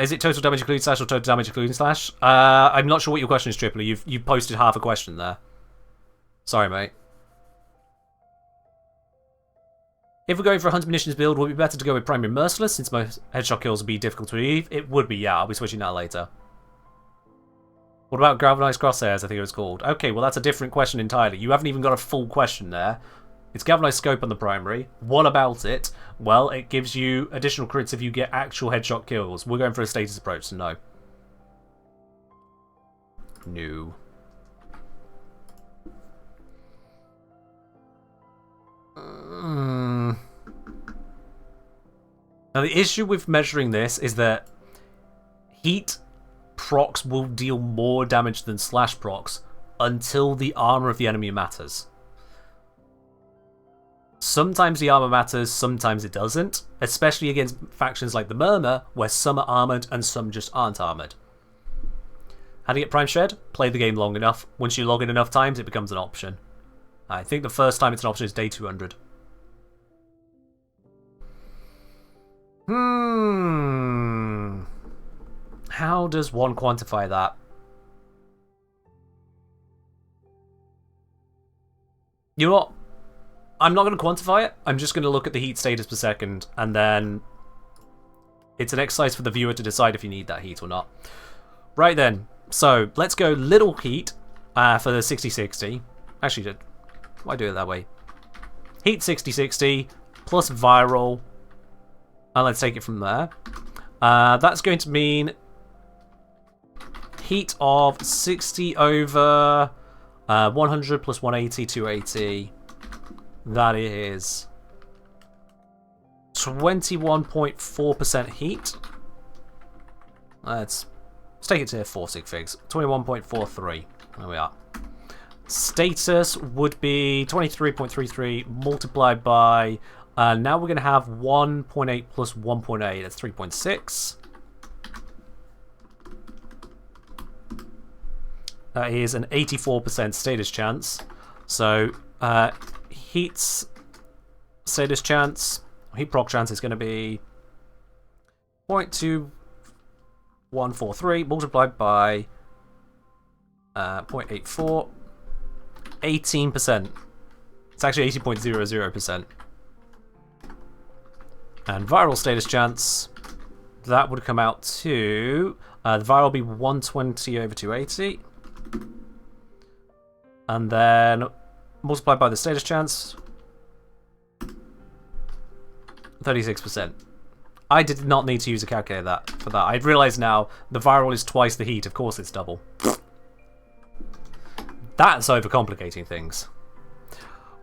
Is it total damage including slash or total damage including slash? I'm not sure what your question is, Tripoli. You've posted half a question there. Sorry, mate. If we're going for a Hunter Munitions build, would it be better to go with Primary Merciless since most headshot kills would be difficult to achieve? It would be, yeah. I'll be switching that later. What about Galvanized Crosshairs, I think it was called? Okay, well that's a different question entirely. You haven't even got a full question there. It's Galvanized Scope on the primary. What about it? Well, it gives you additional crits if you get actual headshot kills. We're going for a status approach, so no. No. Now the issue with measuring this is that heat procs will deal more damage than slash procs until the armor of the enemy matters. Sometimes the armor matters, sometimes it doesn't, especially against factions like the Murmur, where some are armored and some just aren't armored. How to get Prime Shred? Play the game long enough. Once you log in enough times, it becomes an option. I think the first time it's an option is day 200. How does one quantify that? You know what? I'm not going to quantify it. I'm just going to look at the heat status per second, and then it's an exercise for the viewer to decide if you need that heat or not. Right then, so let's go little heat for the 60-60. Actually, why do it that way? Heat 60-60 plus viral, and let's take it from there. That's going to mean heat of 60 over 100 plus 180, 280. That is 21.4% heat. Let's take it to 4 sig figs. 21.43. There we are. Status would be 23.33 multiplied by... now we're going to have 1.8 plus 1.8. That's 3.6. That is an 84% status chance. So, heat's status chance, heat proc chance is going to be 0.2143 multiplied by 0.84, 18%. It's actually 80.00%. And viral status chance, that would come out to, the viral will be 120 over 280. And then multiplied by the status chance, 36%. I did not need to use a calculator for that. I've realised now the viral is twice the heat. Of course it's double. That's overcomplicating things.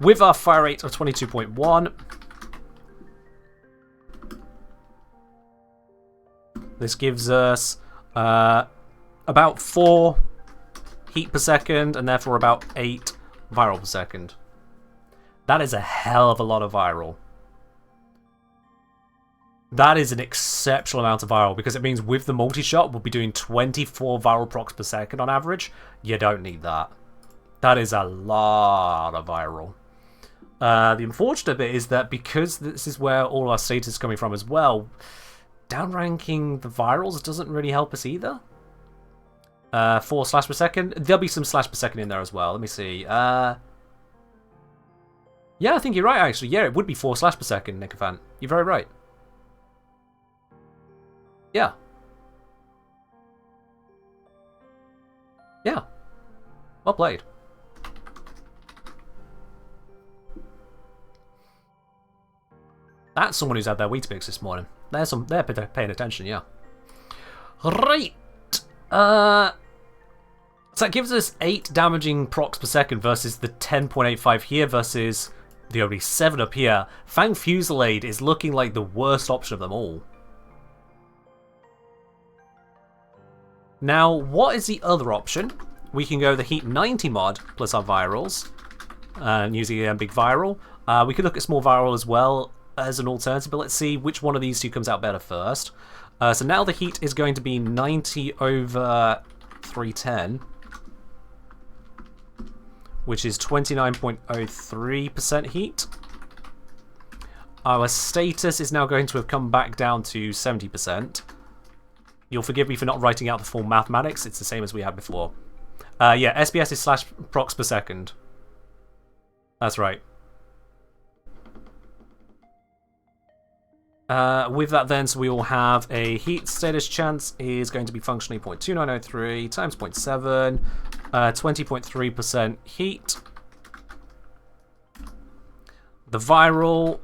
With our fire rate of 22.1, this gives us about 4 heat per second, and therefore about 8 viral per second. That is a hell of a lot of viral. That is an exceptional amount of viral, because it means with the multi-shot we'll be doing 24 viral procs per second on average. You don't need that. That is a lot of viral. The unfortunate bit is that because this is where all our status is coming from as well, downranking the virals doesn't really help us either. 4 slash per second. There'll be some slash per second in there as well. Let me see. Yeah, I think you're right, actually. Yeah, it would be 4 slash per second, Nicofan. You're very right. Yeah. Yeah. Well played. That's someone who's had their Weetabix this morning. They're paying attention, yeah. Right. So that gives us 8 damaging procs per second versus the 10.85 here versus the only 7 up here. Fang Fusillade is looking like the worst option of them all. Now, what is the other option? We can go the Heat 90 mod plus our virals, and using a big viral. We could look at small viral as well as an alternative, but let's see which one of these two comes out better first. So now the heat is going to be 90 over 310, which is 29.03% heat. Our status is now going to have come back down to 70%. You'll forgive me for not writing out the full mathematics. It's the same as we had before. Yeah, SBS is slash procs per second. That's right. With that then, so we will have a heat status chance is going to be functionally 0.2903 times 0.7, 20.3% heat. The viral,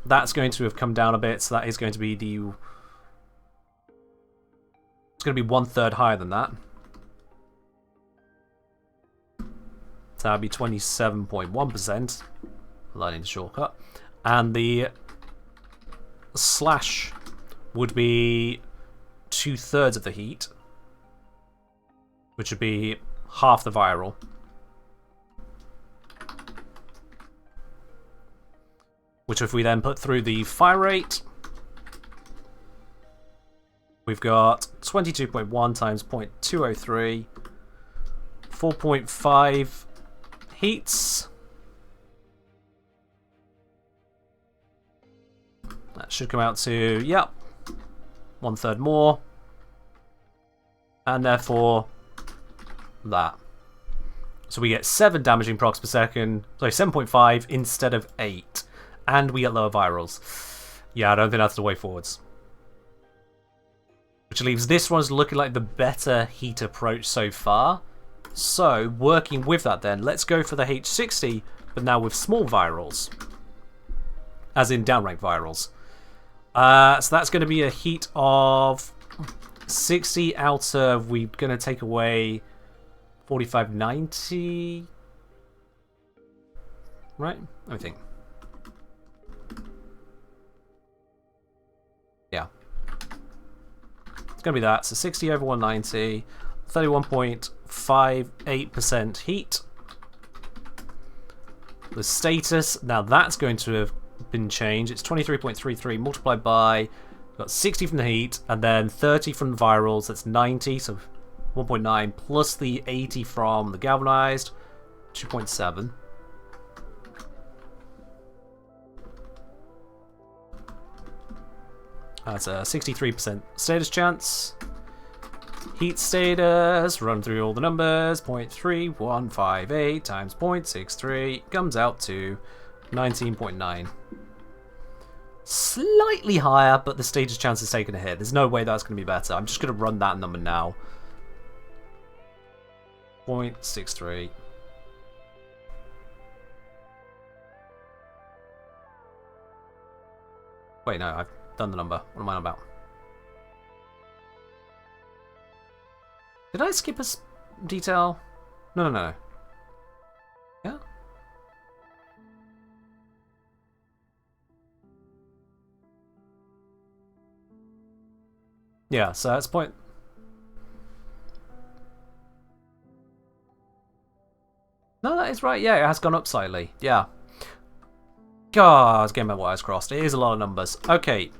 that's going to have come down a bit, so that is going to be the... It's going to be 1/3 higher than that. So that would be 27.1%. Learning the shortcut. And the slash would be 2/3 of the heat, which would be half the viral. Which if we then put through the fire rate, we've got 22.1 times 0.203, 4.5 heats. That should come out to, yep, 1/3 more. And therefore, that. So we get 7 damaging procs per second, so 7.5 instead of 8. And we get lower virals. Yeah, I don't think that's the way forwards. Which leaves this one as looking like the better heat approach so far. So, working with that then, let's go for the H60, but now with small virals. As in downrank virals. So that's going to be a heat of 60 out of, we're going to take away 4590. Right? Let me think. Yeah. It's going to be that. So 60 over 190, 31.58% heat. The status, now that's going to have been changed. It's 23.33 multiplied by, got 60 from the heat, and then 30 from the virals. That's 90, so 1.9 plus the 80 from the galvanized, 2.7. That's a 63% status chance. Heat status, run through all the numbers, 0.3158 times 0.63 comes out to 19.9. Slightly higher, but the status chance is taking a hit. There's no way that's going to be better. I'm just going to run that number now. 0.63. Wait, no, I've done the number. What am I on about? Did I skip a detail? No. Yeah? Yeah, so that's point... No, that is right. Yeah, it has gone up slightly. Yeah. God, I was getting my wires crossed. It is a lot of numbers. Okay.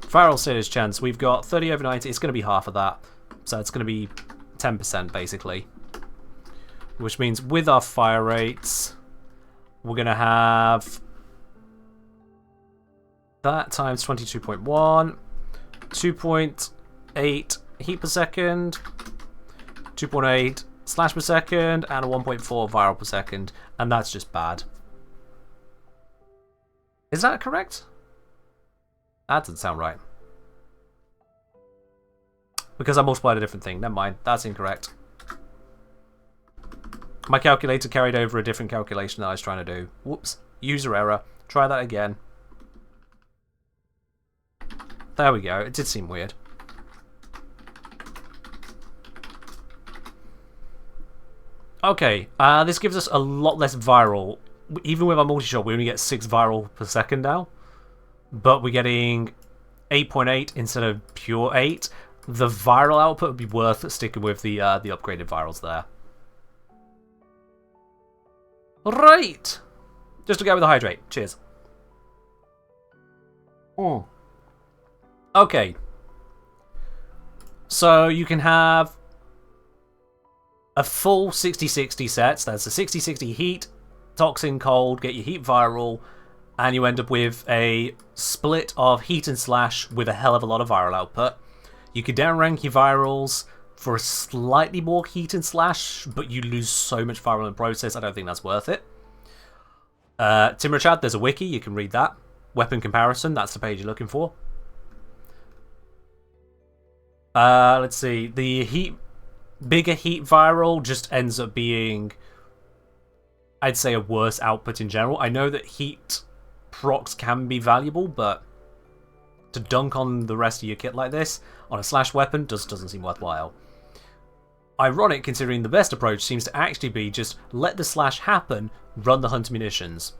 Viral status chance. We've got 30 over 90. It's going to be half of that. So it's going to be 10% basically. Which means with our fire rates, we're going to have that times 22.1, 2.8 heat per second, 2.8 slash per second, and a 1.4 viral per second. And that's just bad. Is that correct? That doesn't sound right. Because I multiplied a different thing. Never mind. That's incorrect. My calculator carried over a different calculation that I was trying to do. Whoops. User error. Try that again. There we go. It did seem weird. Okay. This gives us a lot less viral. Even with our multi-shot, we only get 6 viral per second now. But we're getting 8.8 instead of pure 8. The viral output would be worth sticking with the upgraded virals there. Right! Just to go with the hydrate. Cheers. Okay. So you can have a full 60-60 set. So that's a 60-60 heat, toxin, cold, get your heat viral, and you end up with a split of heat and slash with a hell of a lot of viral output. You can downrank your virals for a slightly more heat and slash, but you lose so much viral in the process, I don't think that's worth it. Timurchad, there's a wiki, you can read that. Weapon comparison, that's the page you're looking for. Let's see, the bigger heat viral just ends up being, I'd say, a worse output in general. I know that heat procs can be valuable, but to dunk on the rest of your kit like this on a slash weapon just doesn't seem worthwhile. Ironic, considering the best approach seems to actually be just let the slash happen, run the hunter munitions.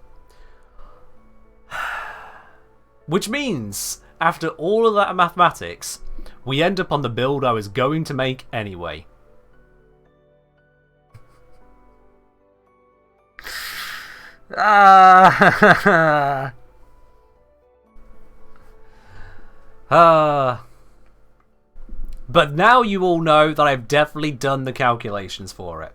Which means, after all of that mathematics, we end up on the build I was going to make anyway. But now you all know that I've definitely done the calculations for it.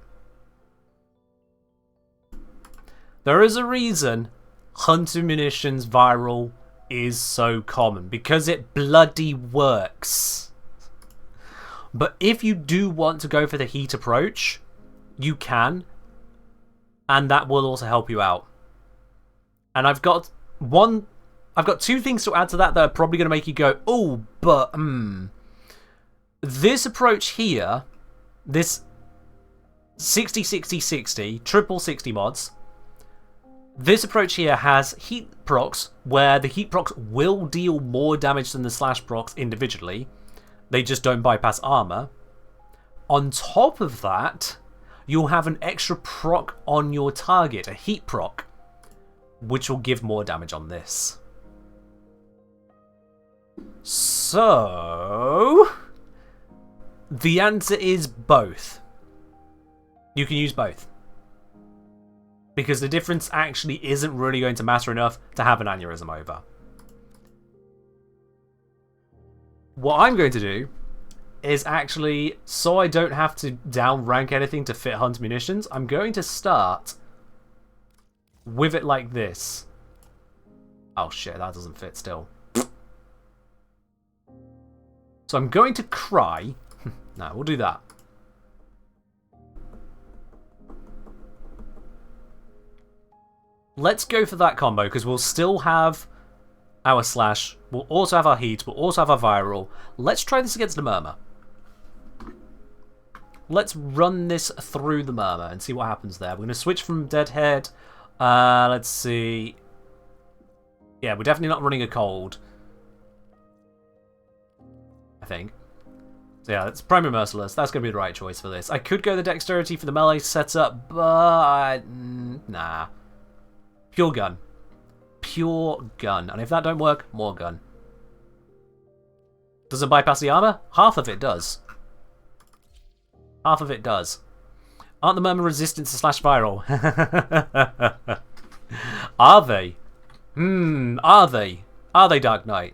There is a reason hunter munitions viral is so common, because it bloody works. But if you do want to go for the heat approach, you can, and that will also help you out. And I've got two things to add to that that are probably going to make you go, oh, but this approach here, this 60-60-60, triple 60 mods, this approach here has heat procs, where the heat procs will deal more damage than the slash procs individually. They just don't bypass armor. On top of that, you'll have an extra proc on your target, a heat proc, which will give more damage on this. So the answer is both. You can use both. Because the difference actually isn't really going to matter enough to have an aneurysm over. What I'm going to do is actually, so I don't have to down rank anything to fit hunt munitions, I'm going to start with it like this. Oh shit, that doesn't fit still. So I'm going to cry. No, we'll do that. Let's go for that combo, because we'll still have our slash, we'll also have our heat, we'll also have our viral. Let's try this against the murmur. Let's run this through the murmur and see what happens there. We're going to switch from Deadhead. Let's see. Yeah, we're definitely not running a cold, I think. So yeah, that's Primary Merciless. That's going to be the right choice for this. I could go the Dexterity for the melee setup, but nah. Pure gun. Pure gun. And if that don't work, more gun. Does it bypass the armor? Half of it does. Half of it does. Aren't the murmur resistant to slash viral? Are they? Are they? Are they, Dark Knight?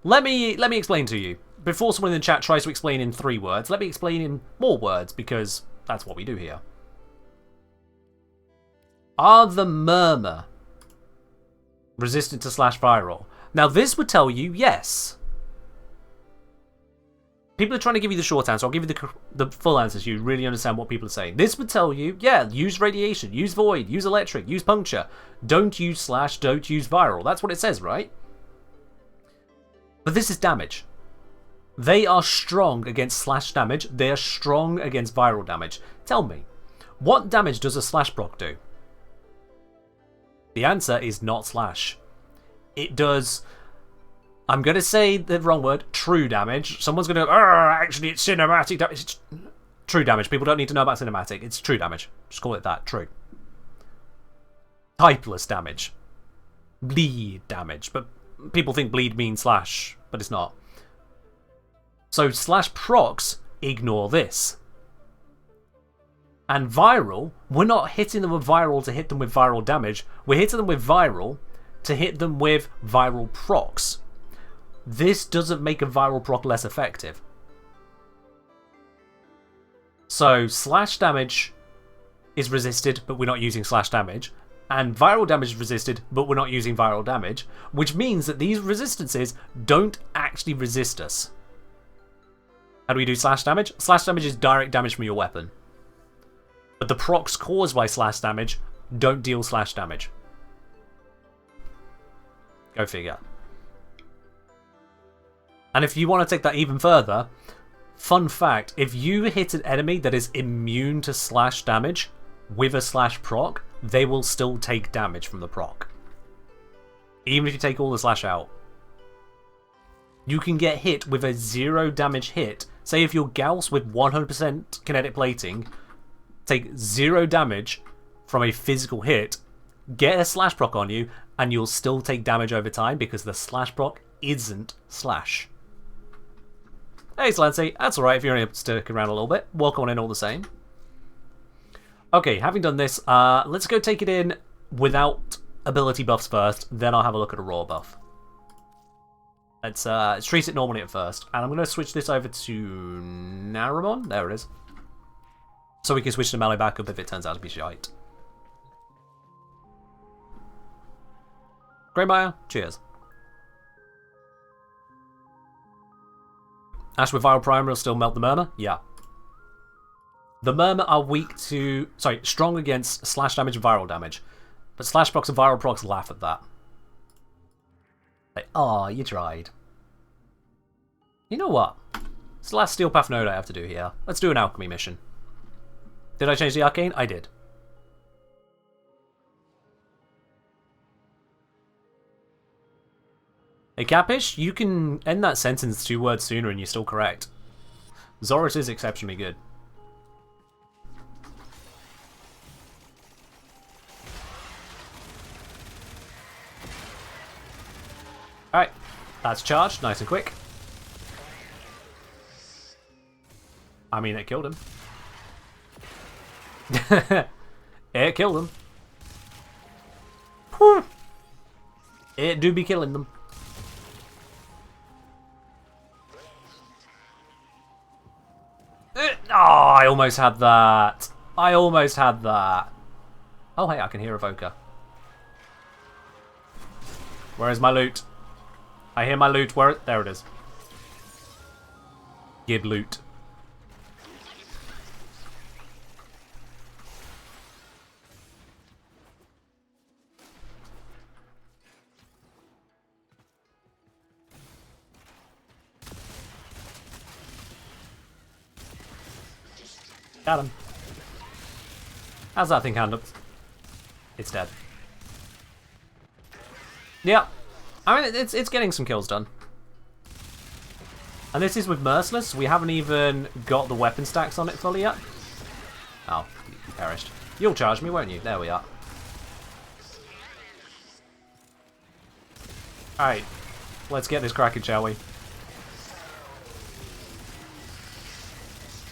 Let me explain to you. Before someone in the chat tries to explain in 3 words, let me explain in more words, because that's what we do here. Are the murmur resistant to slash viral? Now this would tell you yes. People are trying to give you the short answer. I'll give you the full answer so you really understand what people are saying. This would tell you, yeah, use radiation, use void, use electric, use puncture. Don't use slash, don't use viral. That's what it says, right? But this is damage. They are strong against slash damage. They are strong against viral damage. Tell me, what damage does a slash proc do? The answer is not slash. It does, I'm going to say the wrong word, true damage. Someone's going to, actually it's cinematic damage. It's true damage. People don't need to know about cinematic. It's true damage. Just call it that, true. Typeless damage. Bleed damage. But people think bleed means slash, but it's not. So slash procs ignore this. And viral, we're not hitting them with viral to hit them with viral damage. We're hitting them with viral to hit them with viral procs. This doesn't make a viral proc less effective. So slash damage is resisted, but we're not using slash damage. And viral damage is resisted, but we're not using viral damage. Which means that these resistances don't actually resist us. How do we do slash damage? Slash damage is direct damage from your weapon. But the procs caused by slash damage don't deal slash damage. Go figure. And if you want to take that even further, fun fact, if you hit an enemy that is immune to slash damage with a slash proc, they will still take damage from the proc. Even if you take all the slash out. You can get hit with a 0 damage hit. Say if you're Gauss with 100% kinetic plating, take 0 damage from a physical hit, get a slash proc on you, and you'll still take damage over time because the slash proc isn't slash. Hey Slancy, that's alright if you're only sticking around a little bit. Welcome on in all the same. Okay, having done this, let's go take it in without ability buffs first, then I'll have a look at a raw buff. Let's treat it normally at first. And I'm going to switch this over to Naramon. There it is. So we can switch to melee backup if it turns out to be shite. Greymire, cheers. Ash with Viral Primer will still melt the Murmur? Yeah. The Murmur are weak to... Sorry, strong against slash damage and viral damage. But slash procs and viral procs laugh at that. Like, aw, you tried. You know what? It's the last Steel Path node I have to do here. Let's do an alchemy mission. Did I change the arcane? I did. Hey Capish, you can end that sentence 2 words sooner and you're still correct. Zorus is exceptionally good. Alright, that's charged, nice and quick. I mean, it killed him. It killed him. Whew. It do be killing them. Oh, I almost had that. I almost had that. Oh, hey, I can hear Evoker. Where is my loot? I hear my loot. Where? There it is. Gib loot. Got him. How's that thing handled? It's dead. Yeah. I mean, it's getting some kills done. And this is with Merciless. We haven't even got the weapon stacks on it fully yet. Oh, you perished. You'll charge me, won't you? There we are. Alright. Let's get this cracking, shall we?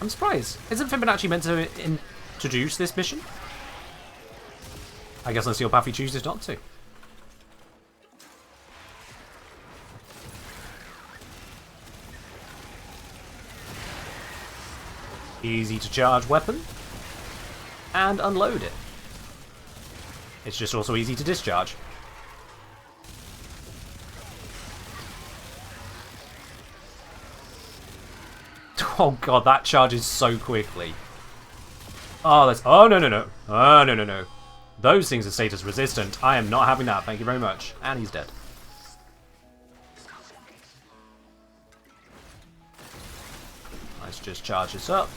I'm surprised. Isn't Fibonacci meant to introduce this mission? I guess unless Paffy chooses not to. Easy to charge weapon. And unload it. It's just also easy to discharge. Oh god, that charges so quickly. Oh, that's... Oh, no, no, no. Oh, no, no, no. Those things are status resistant. I am not having that, thank you very much. And he's dead. Let's just charge this up.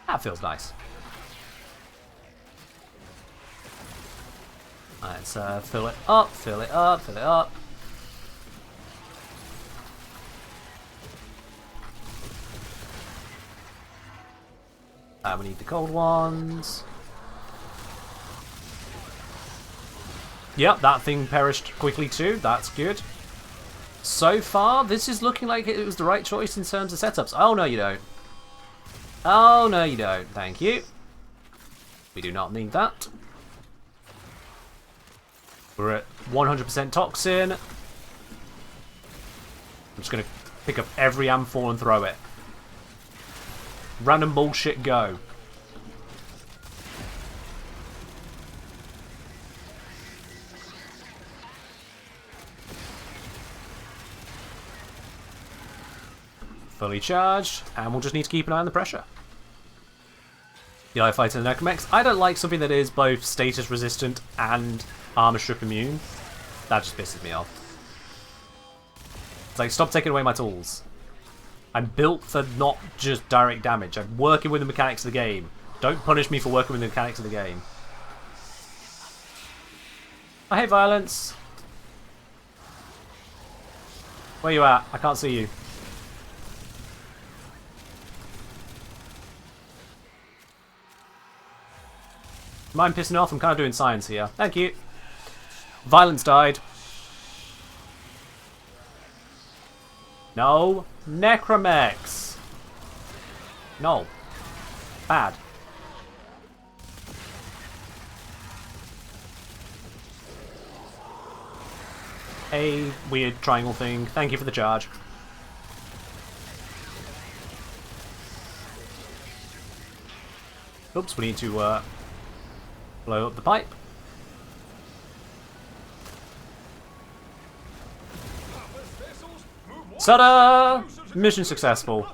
That feels nice. Let's fill it up, fill it up, fill it up. We need the cold ones. Yep, that thing perished quickly too. That's good. So far, this is looking like it was the right choice in terms of setups. Oh, no, you don't. Oh, no, you don't. Thank you. We do not need that. We're at 100% toxin. I'm just going to pick up every amphor and throw it. Random bullshit, go. Fully charged, and we'll just need to keep an eye on the pressure. The eye fighter and the Necromex. I don't like something that is both status resistant and armor strip immune. That just pisses me off. It's like, stop taking away my tools. I'm built for not just direct damage. I'm working with the mechanics of the game. Don't punish me for working with the mechanics of the game. I hate violence. Where you at? I can't see you. Mind pissing off? I'm kind of doing science here. Thank you. Violence died. No. Necromex. No. Bad. A weird triangle thing. Thank you for the charge. Oops, we need to blow up the pipe. Ta-da! Mission successful.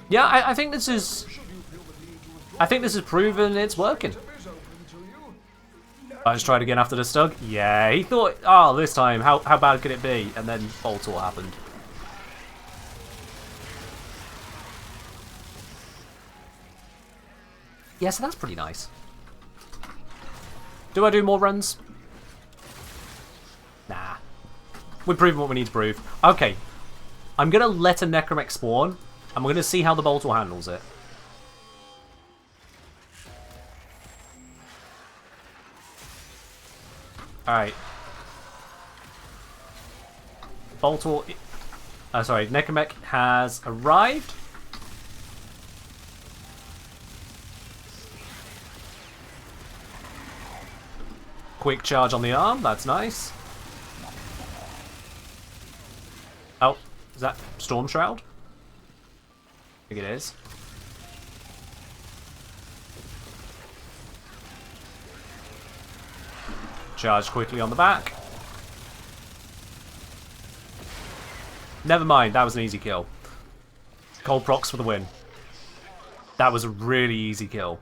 Yeah, I think this is... I think this has proven it's working. I just tried again after the stug. Yeah, he thought, oh, this time, how bad could it be? And then Boltor happened. Yeah, so that's pretty nice. Do I do more runs? Nah. We've proven what we need to prove. Okay. I'm going to let a Necromex spawn, and we're going to see how the Boltor handles it. Alright. Boltor... sorry, Necromex has arrived. Quick charge on the arm, that's nice. Oh, is that Storm Shroud? I think it is. Charge quickly on the back. Never mind, that was an easy kill. Cold procs for the win. That was a really easy kill.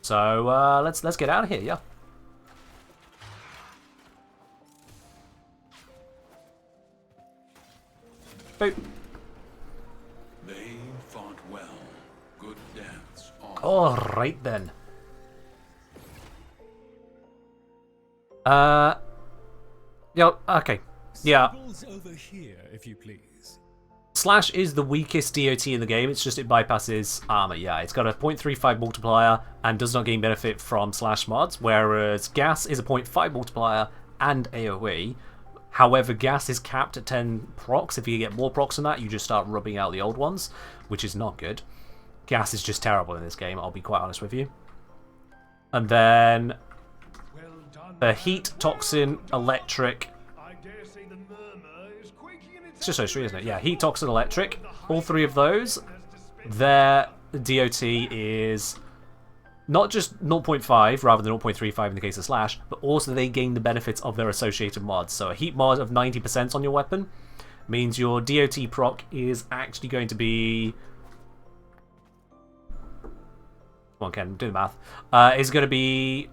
So let's get out of here, yeah. Boop. They fought well. Good deaths. All right then. Yeah. Okay. Yeah. Over here, if you please. Slash is the weakest DOT in the game, it's just it bypasses armor, yeah. It's got a 0.35 multiplier and does not gain benefit from Slash mods, whereas Gas is a 0.5 multiplier and AoE. However, Gas is capped at 10 procs. If you get more procs than that, you just start rubbing out the old ones, which is not good. Gas is just terrible in this game, I'll be quite honest with you. And then the Heat, Toxin, Electric... It's just those three, isn't it? Yeah, Heat, Toxin, Electric. All three of those, their DOT is not just 0.5 rather than 0.35 in the case of Slash, but also they gain the benefits of their associated mods. So a Heat mod of 90% on your weapon means your DOT proc is actually going to be... Come on, Ken, do the math. Is going to be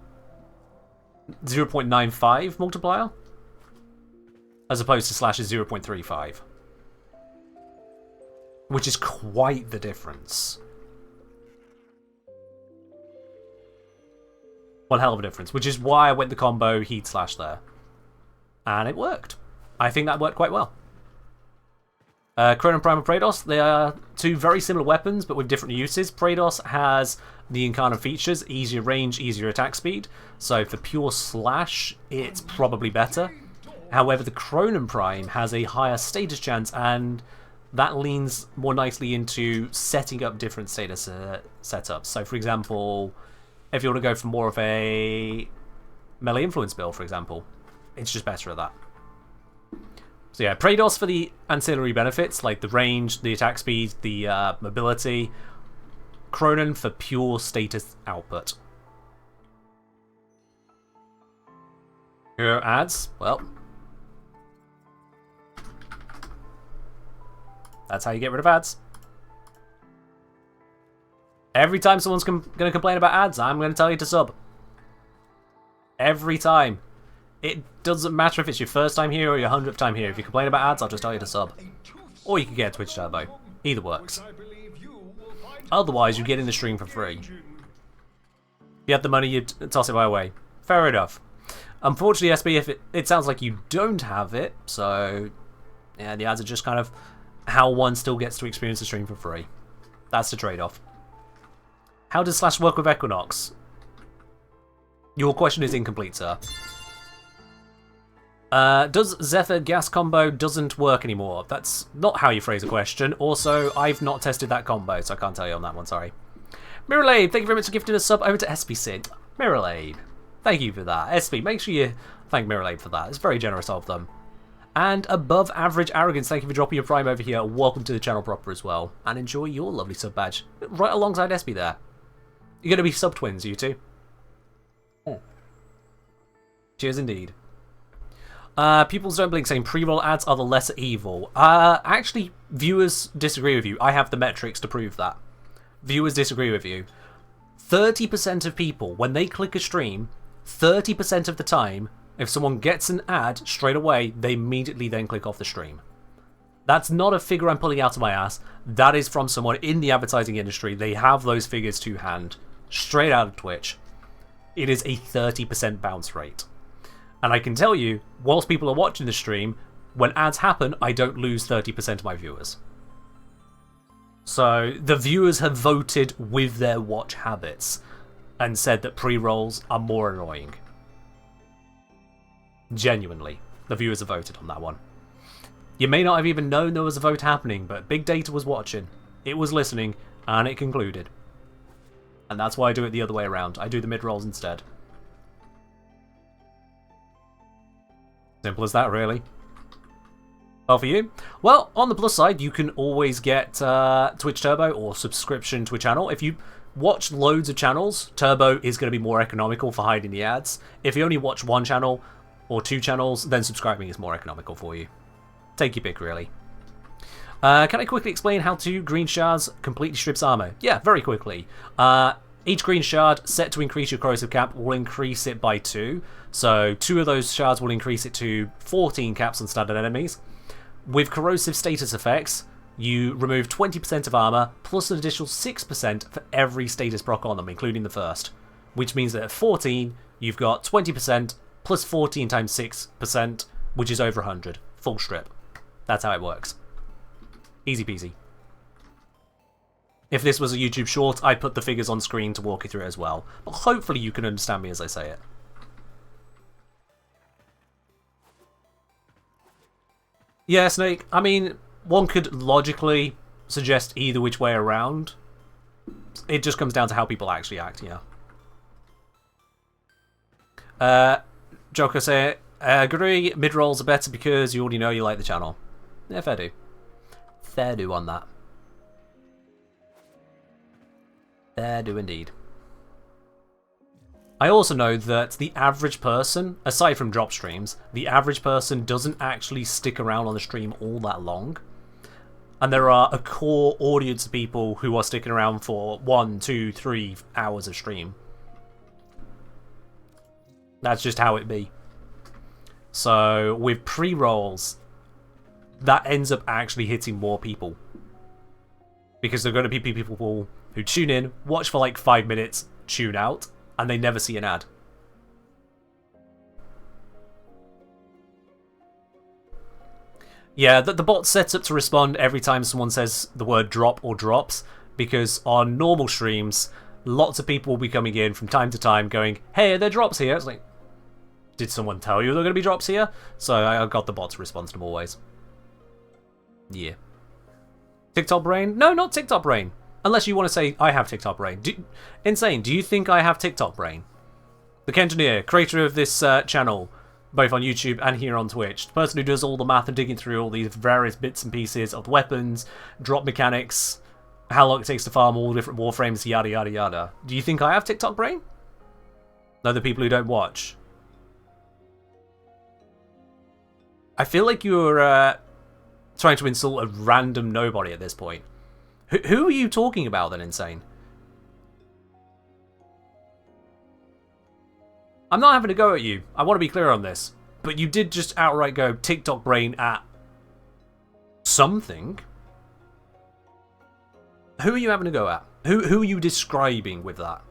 0.95 multiplier, as opposed to Slash's 0.35. Which is quite the difference. One hell of a difference. Which is why I went the combo Heat Slash there. And it worked. I think that worked quite well. Chronon Prime and Praedos, they are two very similar weapons, but with different uses. Praedos has the Incarnate features, easier range, easier attack speed. So for pure Slash, it's probably better. However, the Chronon Prime has a higher status chance and that leans more nicely into setting up different status setups. So, for example, if you want to go for more of a melee influence build, for example, it's just better at that. So yeah, Praedos for the ancillary benefits, like the range, the attack speed, the mobility. Cronin for pure status output. Hero ads, well, that's how you get rid of ads. Every time someone's going to complain about ads, I'm going to tell you to sub. Every time. It doesn't matter if it's your first time here or your 100th time here. If you complain about ads, I'll just tell you to sub. Or you can get a Twitch Turbo. Either works. Otherwise, you get in the stream for free. If you have the money, you toss it my way. Fair enough. Unfortunately, SB, if it sounds like you don't have it, so yeah, the ads are just kind of how one still gets to experience the stream for free. That's the trade-off. How does Slash work with Equinox? Your question is incomplete, sir. Does Zephyr gas combo doesn't work anymore? That's not how you phrase a question. Also, I've not tested that combo, so I can't tell you on that one, sorry. Mirrorlade, thank you very much for gifting a sub over to SB Mirrorlade, thank you for that. SB, make sure you thank Mirrorlade for that. It's very generous of them. And Above Average Arrogance, thank you for dropping your prime over here. Welcome to the channel proper as well. And enjoy your lovely sub badge. Right alongside SB there. You're going to be sub twins, you two. Cheers indeed. Pupils Don't Blink saying pre-roll ads are the lesser evil. Actually, viewers disagree with you. I have the metrics to prove that. Viewers disagree with you. 30% of people, when they click a stream, 30% of the time, if someone gets an ad straight away, they immediately then click off the stream. That's not a figure I'm pulling out of my ass. That is from someone in the advertising industry. They have those figures to hand, straight out of Twitch. It is a 30% bounce rate. And I can tell you, whilst people are watching the stream, when ads happen, I don't lose 30% of my viewers. So the viewers have voted with their watch habits and said that pre-rolls are more annoying. Genuinely, the viewers have voted on that one. You may not have even known there was a vote happening, but Big Data was watching, it was listening, and it concluded. And that's why I do it the other way around. I do the mid-rolls instead. Simple as that, really. Well, for you? Well, on the plus side, you can always get Twitch Turbo or subscription to a channel. If you watch loads of channels, Turbo is going to be more economical for hiding the ads. If you only watch one channel or two channels, then subscribing is more economical for you. Take your pick, really. Can I quickly explain how to green shards completely strips armor? Yeah, very quickly. Each green shard set to increase your corrosive cap will increase it by 2. So 2 of those shards will increase it to 14 caps on standard enemies. With corrosive status effects, you remove 20% of armor plus an additional 6% for every status proc on them, including the first. Which means that at 14, you've got 20% plus 14 times 6%, which is over 100. Full strip. That's how it works. Easy peasy. If this was a YouTube short, I'd put the figures on screen to walk you through it as well. But hopefully you can understand me as I say it. Yeah, Snake, I mean, one could logically suggest either which way around. It just comes down to how people actually act, yeah. Joker say, agree, mid-rolls are better because you already know you like the channel. Yeah, fair do. Fair do on that. Fair do indeed. I also know that the average person, aside from drop streams, the average person doesn't actually stick around on the stream all that long. And there are a core audience of people who are sticking around for 1, 2, 3 hours of stream. That's just how it be. So with pre-rolls, that ends up actually hitting more people. Because there are going to be people who tune in, watch for like 5 minutes, tune out, and they never see an ad. Yeah, the bot's set up to respond every time someone says the word drop or drops, because on normal streams, lots of people will be coming in from time to time going, hey, are there drops here? It's like, did someone tell you there are going to be drops here? So I got the bot to respond to them always. Yeah. TikTok brain? No, not TikTok brain. Unless you want to say I have TikTok brain. Insane, do you think I have TikTok brain? The Kengineer, creator of this channel, both on YouTube and here on Twitch. The person who does all the math and digging through all these various bits and pieces of weapons, drop mechanics, how long it takes to farm all different Warframes, yada yada yada. Do you think I have TikTok brain? No, the people who don't watch. I feel like you're trying to insult a random nobody at this point. Who are you talking about then, Insane? I'm not having to go at you. I want to be clear on this. But you did just outright go TikTok brain at something. Who are you having to go at? Who are you describing with that?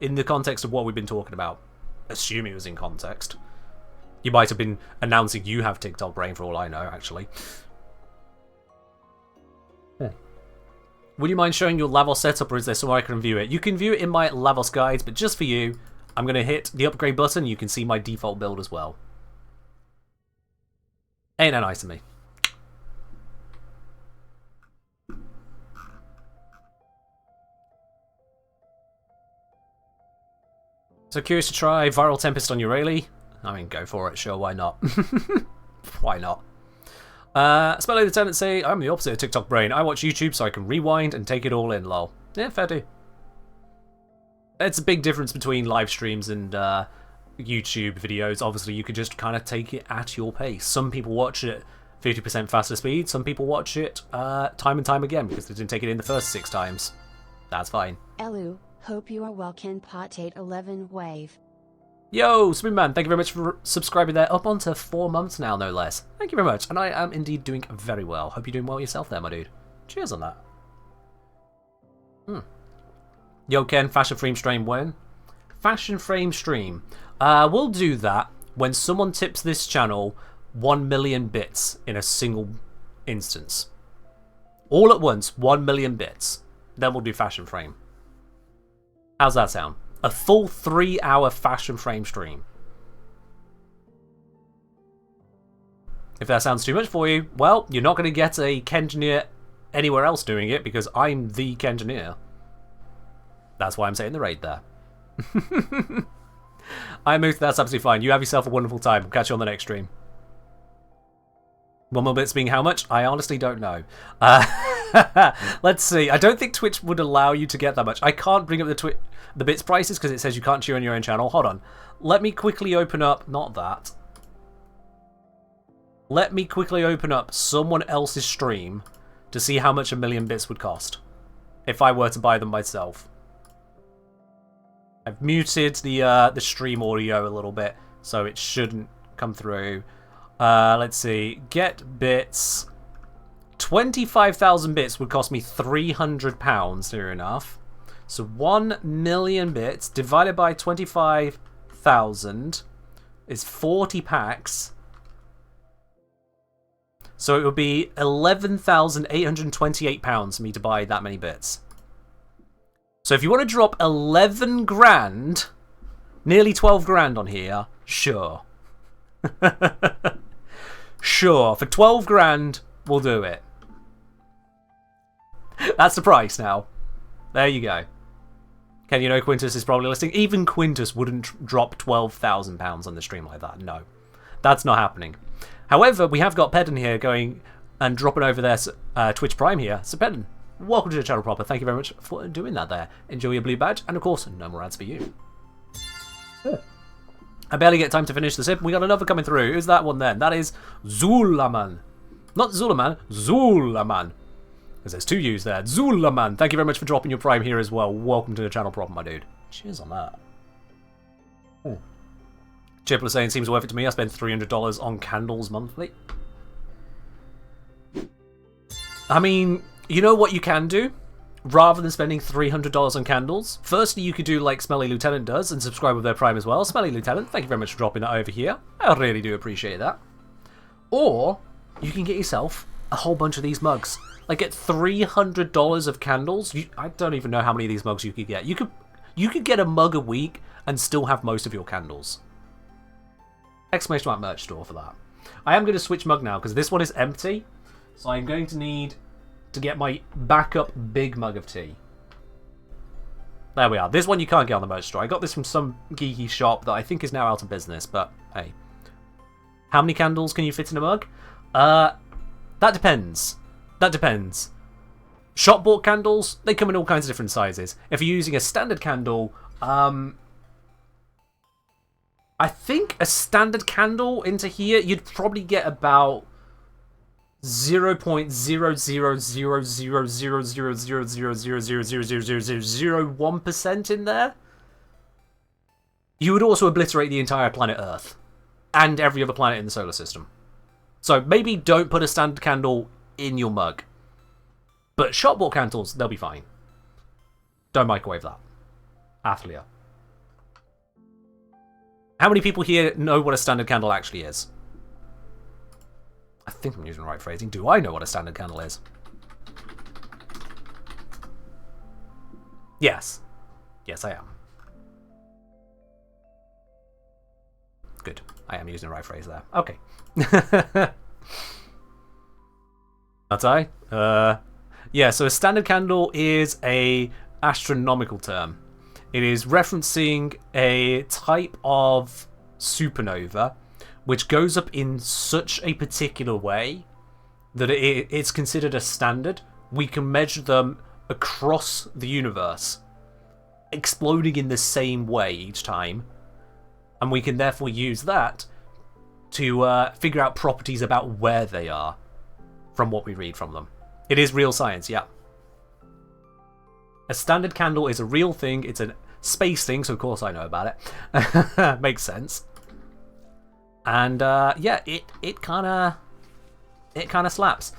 In the context of what we've been talking about. Assuming it was in context. You might have been announcing you have TikTok brain for all I know, actually. Would you mind showing your Lavos setup, or is there somewhere I can view it? You can view it in my Lavos guides, but just for you, I'm going to hit the upgrade button. You can see my default build as well. Ain't that nice of me? So curious to try Viral Tempest on your Rayleigh? I mean, go for it. Sure, why not? Why not? Smelly Lieutenant say, I'm the opposite of TikTok brain. I watch YouTube so I can rewind and take it all in, lol. Yeah, fair do. It's a big difference between live streams and YouTube videos. Obviously, you could just kind of take it at your pace. Some people watch it 50% faster speed. Some people watch it time and time again because they didn't take it in the first 6 times. That's fine. Elu, hope you are well. Can pot 811 wave. Yo, Spoonman, thank you very much for subscribing there. Up onto 4 months now, no less. Thank you very much. And I am indeed doing very well. Hope you're doing well yourself there, my dude. Cheers on that. Yo, Ken, Fashion Frame stream when? Fashion Frame stream. We'll do that when someone tips this channel 1 million bits in a single instance. All at once, 1 million bits. Then we'll do Fashion Frame. How's that sound? A full 3-hour Fashion Frame stream. If that sounds too much for you, well, you're not going to get a Kengineer anywhere else doing it because I'm the Kengineer. That's why I'm saying the raid there. I moved, that's absolutely fine. You have yourself a wonderful time. We'll catch you on the next stream. 1 more bits being how much? I honestly don't know. Let's see. I don't think Twitch would allow you to get that much. I can't bring up the bits prices because it says you can't cheer on your own channel. Hold on. Let me quickly open up... Not that. Let me quickly open up someone else's stream to see how much 1 million bits would cost if I were to buy them myself. I've muted the stream audio a little bit, so it shouldn't come through. Let's see. Get bits. 25,000 bits would cost me £300, near enough. So 1 million bits divided by 25,000 is 40 packs. So it would be £11,828 for me to buy that many bits. So if you want to drop 11 grand, nearly 12 grand on here, sure. Sure, for 12 grand, we'll do it. That's the price now. There you go. Ken, you know Quintus is probably listening. Even Quintus wouldn't drop £12,000 on the stream like that. No, that's not happening. However, we have got Pedden here going and dropping over their Twitch Prime here. So Pedden, welcome to the channel proper. Thank you very much for doing that there. Enjoy your blue badge. And of course, no more ads for you. I barely get time to finish the sip. We got another coming through. Who's that one then? That is Zulaman. Not Zulaman, Zulaman. Because there's 2 U's there. Zulaman. Thank you very much for dropping your Prime here as well. Welcome to the channel proper, my dude. Cheers on that. Chip was saying, seems worth it to me. I spend $300 on candles monthly. I mean, you know what you can do? Rather than spending $300 on candles, firstly, you could do like Smelly Lieutenant does and subscribe with their Prime as well. Smelly Lieutenant, thank you very much for dropping that over here. I really do appreciate that. Or you can get yourself a whole bunch of these mugs. Like, get $300 of candles. I don't even know how many of these mugs you could get. You could get a mug a week and still have most of your candles. Exclamation mark merch store for that. I am going to switch mug now because this one is empty. So I'm going to need to get my backup big mug of tea. There we are. This one you can't get on the merch store. I got this from some geeky shop that I think is now out of business, but hey. How many candles can you fit in a mug? That depends. That depends. Shop bought candles, they come in all kinds of different sizes. If you're using a standard candle, I think a standard candle into here, you'd probably get about 0.000000000000001% in there. You would also obliterate the entire planet Earth and every other planet in the solar system. So maybe don't put a standard candle in your mug. But shop bought candles, they'll be fine. Don't microwave that. Athlia. How many people here know what a standard candle actually is? I think I'm using the right phrasing. Do I know what a standard candle is? Yes. Yes, I am. Good. I am using the right phrase there. Okay. That's I. Yeah, so a standard candle is a astronomical term. It is referencing a type of supernova which goes up in such a particular way that it's considered a standard. We can measure them across the universe, exploding in the same way each time, and we can therefore use that to figure out properties about where they are from what we read from them. It is real science, yeah. A standard candle is a real thing. It's a space thing, so of course I know about it. Makes sense. And yeah, it kind of slaps.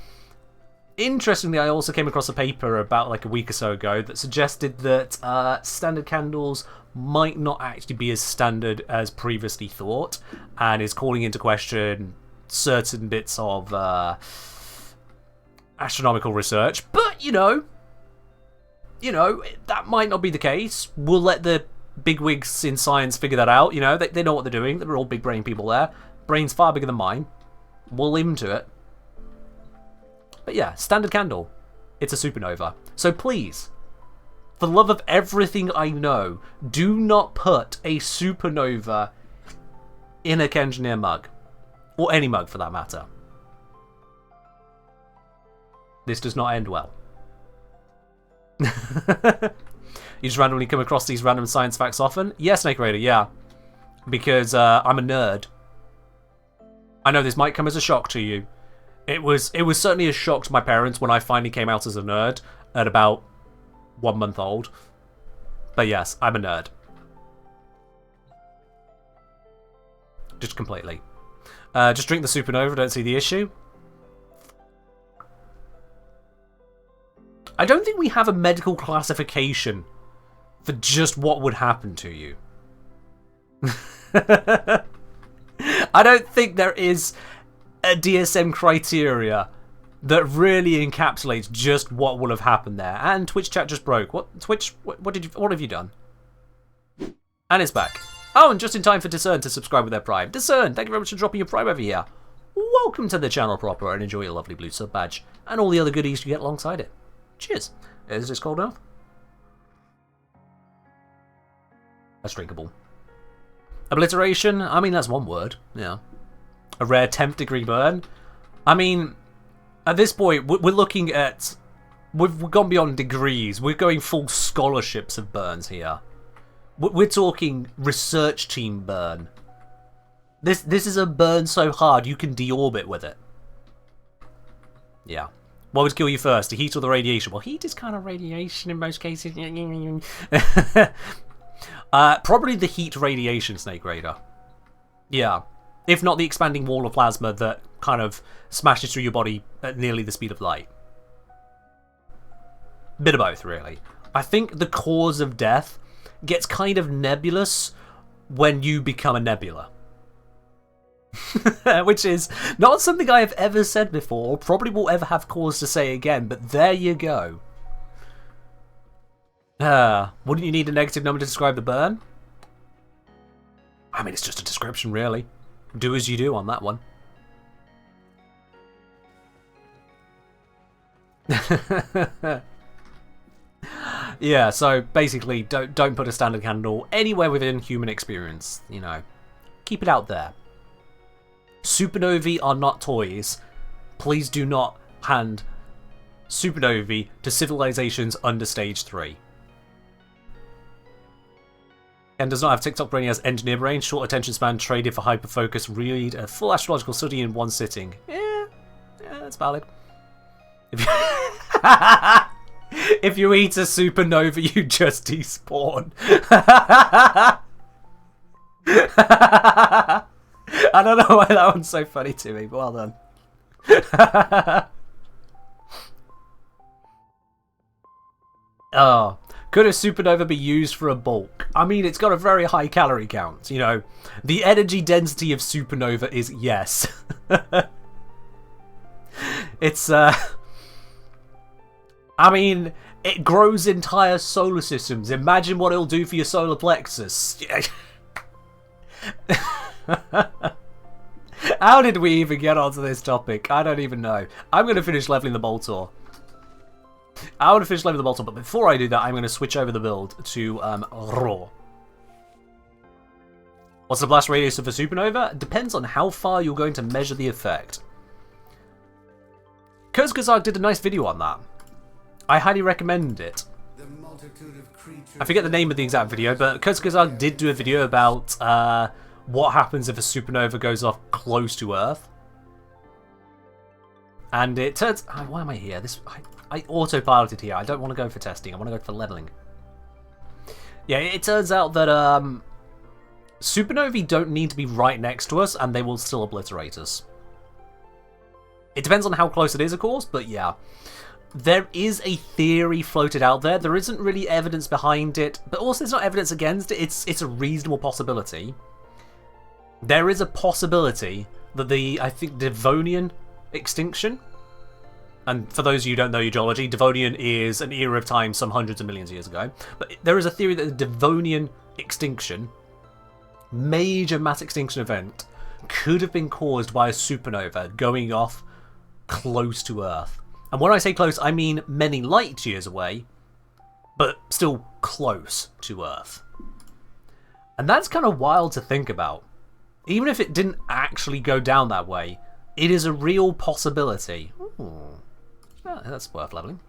Interestingly, I also came across a paper about like a week or so ago that suggested that standard candles might not actually be as standard as previously thought, and is calling into question certain bits of astronomical research. But you know, that might not be the case. We'll let the bigwigs in science figure that out. You know, they know what they're doing. They're all big brain people there. Brain's far bigger than mine. We'll leave them to it. But yeah, standard candle. It's a supernova. So please, for the love of everything I know, do not put a supernova in a Kenjaneer mug. Or any mug for that matter. This does not end well. You just randomly come across these random science facts often? Yeah, Snake Raider, yeah. Because I'm a nerd. I know this might come as a shock to you. It was certainly a shock to my parents when I finally came out as a nerd at about 1 month old. But yes, I'm a nerd. Just completely. Just drink the supernova, don't see the issue. I don't think we have a medical classification for just what would happen to you. I don't think there is a DSM criteria that really encapsulates just what will have happened there. And Twitch chat just broke. What Twitch? What have you done? And it's back. Oh, and just in time for Discern to subscribe with their Prime. Discern, thank you very much for dropping your Prime over here. Welcome to the channel proper, and enjoy your lovely blue sub badge and all the other goodies you get alongside it. Cheers. Is this cold enough? That's drinkable. Obliteration? I mean, that's one word. Yeah. A rare 10th degree burn? I mean, at this point, we're looking at... We've gone beyond degrees. We're going full scholarships of burns here. We're talking research team burn. This is a burn so hard you can deorbit with it. Yeah. What would kill you first, the heat or the radiation? Well, heat is kind of radiation in most cases. Probably the heat radiation, Snake Raider. Yeah. If not the expanding wall of plasma that kind of smashes through your body at nearly the speed of light. Bit of both, really. I think the cause of death gets kind of nebulous when you become a nebula. Which is not something I have ever said before, probably will ever have cause to say again, but there you go. Wouldn't you need a negative number to describe the burn? I mean, it's just a description, really. Do as you do on that one. Yeah, so basically, don't put a standard candle anywhere within human experience. You know, keep it out there. Supernovae are not toys. Please do not hand supernovae to civilizations under stage 3. And does not have TikTok brain, he has engineer brain, short attention span, traded for hyperfocus, read a full astrological study in one sitting. Yeah, that's valid. If you, if you eat a supernova, you just despawn. I don't know why that one's so funny to me, but well done. Oh, could a supernova be used for a bulk? I mean, it's got a very high calorie count, you know. The energy density of supernova is yes. It's, I mean, it grows entire solar systems. Imagine what it'll do for your solar plexus. How did we even get onto this topic? I don't even know. I'm going to finish leveling the Boltor. I want to finish leveling the Boltor, but before I do that, I'm going to switch over the build to Raw. What's the blast radius of a supernova? It depends on how far you're going to measure the effect. Kurzgesagt did a nice video on that. I highly recommend it. I forget the name of the exact video, but Kurzgesagt did do a video about what happens if a supernova goes off close to Earth. And it turns... why am I here? I autopiloted here. I don't want to go for testing. I want to go for leveling. Yeah, it turns out that supernovae don't need to be right next to us, and they will still obliterate us. It depends on how close it is, of course, but yeah. There is a theory floated out there. There isn't really evidence behind it, but also there's not evidence against it. It's a reasonable possibility. There is a possibility that I think, Devonian extinction... And for those of you who don't know your geology, Devonian is an era of time some hundreds of millions of years ago. But there is a theory that the Devonian extinction, major mass extinction event, could have been caused by a supernova going off close to Earth. And when I say close, I mean many light years away, but still close to Earth. And that's kind of wild to think about. Even if it didn't actually go down that way, it is a real possibility. Ooh. Oh, that's worth leveling.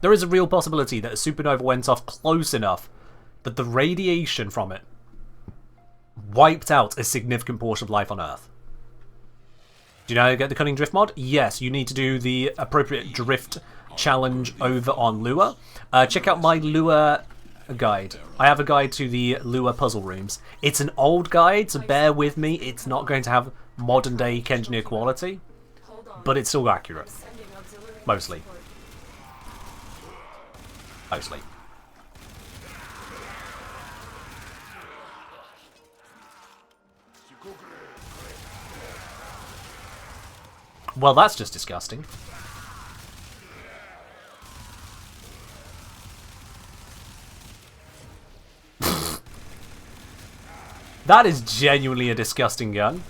There is a real possibility that a supernova went off close enough that the radiation from it wiped out a significant portion of life on Earth. Do you know how to get the Cunning Drift mod? Yes, you need to do the appropriate drift challenge over on Lua. Check out my Lua guide. I have a guide to the Lua puzzle rooms. It's an old guide, so bear with me. It's not going to have modern day Kengineer quality, but it's still accurate. Mostly. Mostly. Well, that's just disgusting. That is genuinely a disgusting gun.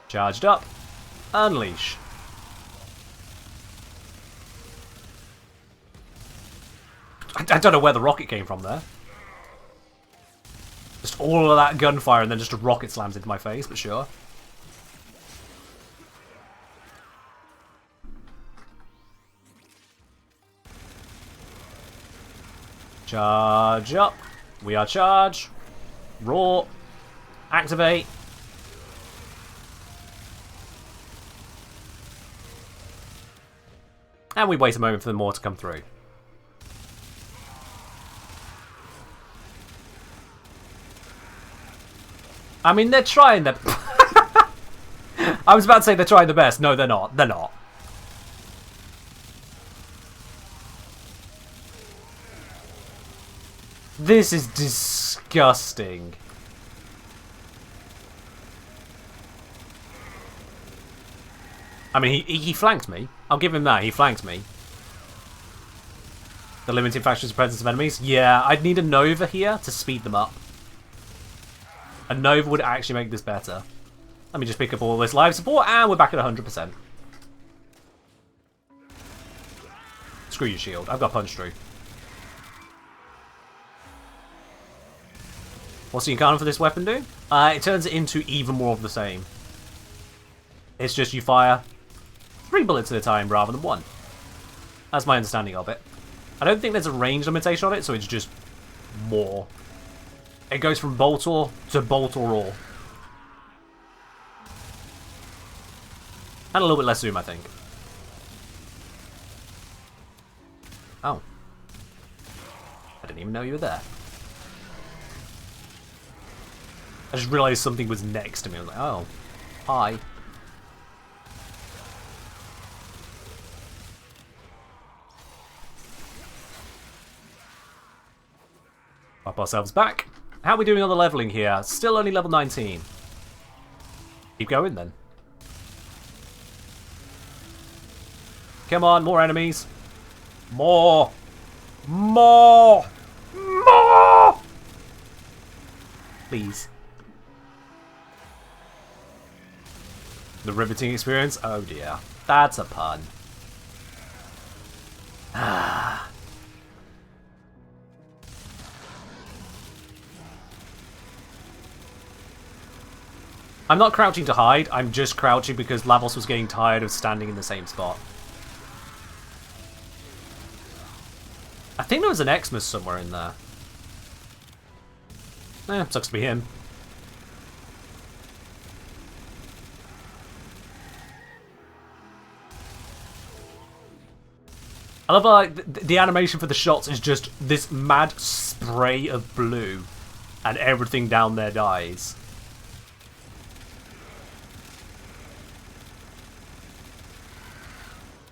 Charged up. Unleash. I don't know where the rocket came from there. Just all of that gunfire and then just a rocket slams into my face, but sure. Charge up. We are charged. Raw. Activate. And we wait a moment for the more to come through. I mean, they're trying their... I was about to say they're trying the best. No, they're not. They're not. This is disgusting. I mean, he flanked me. I'll give him that. He flanked me. The limited factions presence of enemies? Yeah, I'd need a Nova here to speed them up. A Nova would actually make this better. Let me just pick up all this live support, and we're back at 100%. Screw your shield. I've got punch through. What's the encounter for this weapon do? It turns it into even more of the same. It's just you fire 3 bullets at a time rather than 1. That's my understanding of it. I don't think there's a range limitation on it, so it's just more. It goes from Boltor to Boltor Raw. And a little bit less zoom, I think. Oh. I didn't even know you were there. I just realised something was next to me. I was like, oh. Hi. Up ourselves back. How are we doing on the levelling here? Still only level 19. Keep going then. Come on, more enemies. More! More! More! Please. The riveting experience? Oh dear. That's a pun. Ah. I'm not crouching to hide, I'm just crouching because Lavos was getting tired of standing in the same spot. I think there was an Xmas somewhere in there. Sucks to be him. I love how, like, the animation for the shots is just this mad spray of blue and everything down there dies.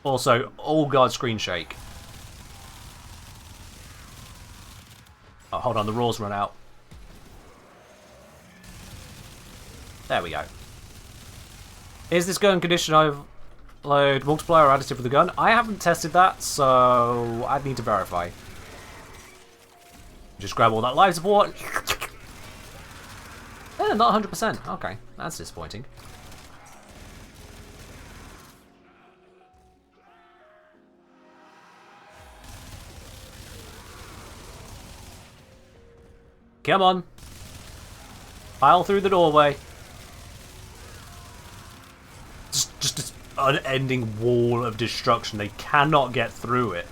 Also, oh god, screen shake. Oh, hold on, the raw's run out. There we go. Is this gun condition overload multiplier or additive for the gun? I haven't tested that, so I'd need to verify. Just grab all that life support. Not 100%. Okay, that's disappointing. Come on. Pile through the doorway. Just this unending wall of destruction. They cannot get through it.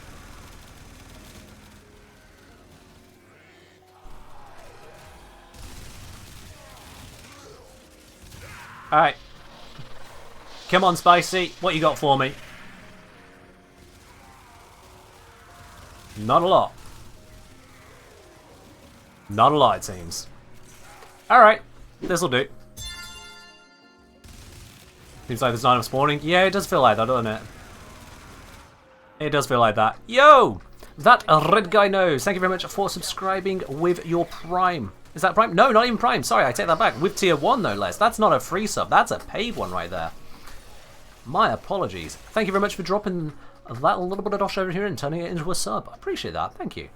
Alright. Come on, Spicy. What you got for me? Not a lot. Not a lot, it seems. Alright, this'll do. Seems like there's not enough spawning. Yeah, it does feel like that, doesn't it? It does feel like that. Yo! That red guy knows. Thank you very much for subscribing with your Prime. Is that Prime? No, not even Prime. Sorry, I take that back. With Tier 1, no less. That's not a free sub. That's a paid one right there. My apologies. Thank you very much for dropping that little bit of dosh over here and turning it into a sub. I appreciate that. Thank you.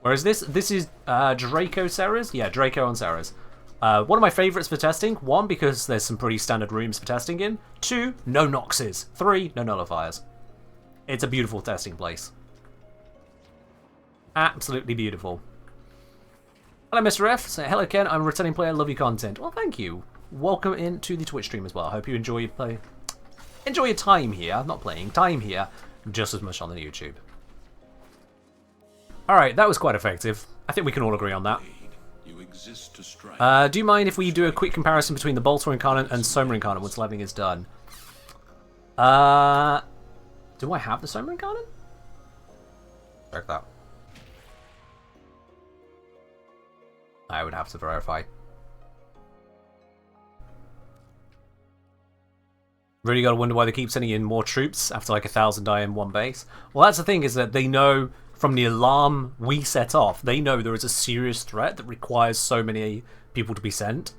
Whereas this is Draco Ceres? Yeah, Draco on Ceres. One of my favourites for testing. 1, because there's some pretty standard rooms for testing in. 2, no Noxes. 3, no nullifiers. It's a beautiful testing place. Absolutely beautiful. Hello, Mr. F. Say hello, Ken. I'm a returning player. Love your content. Well, thank you. Welcome into the Twitch stream as well. I hope you enjoy your play. Enjoy your time here. Not playing. Time here. Just as much on the YouTube. Alright, that was quite effective. I think we can all agree on that. Do you mind if we do a quick comparison between the Bolter Incarnate and Soma Incarnate once leveling is done? Do I have the Soma Incarnate? Check that. I would have to verify. Really gotta wonder why they keep sending in more troops after like 1,000 die in one base. Well, that's the thing, is that they know from the alarm we set off, they know there is a serious threat that requires so many people to be sent.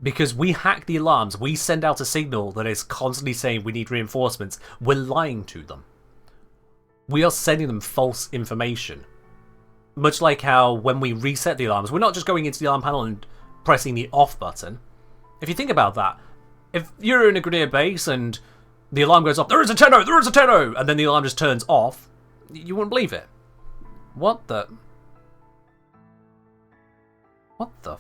Because we hack the alarms, we send out a signal that is constantly saying we need reinforcements. We're lying to them. We are sending them false information. Much like how when we reset the alarms, we're not just going into the alarm panel and pressing the off button. If you think about that, if you're in a grenadier base and the alarm goes off, there is a Tenno, there is a Tenno, and then the alarm just turns off, you wouldn't believe it. What the? What the?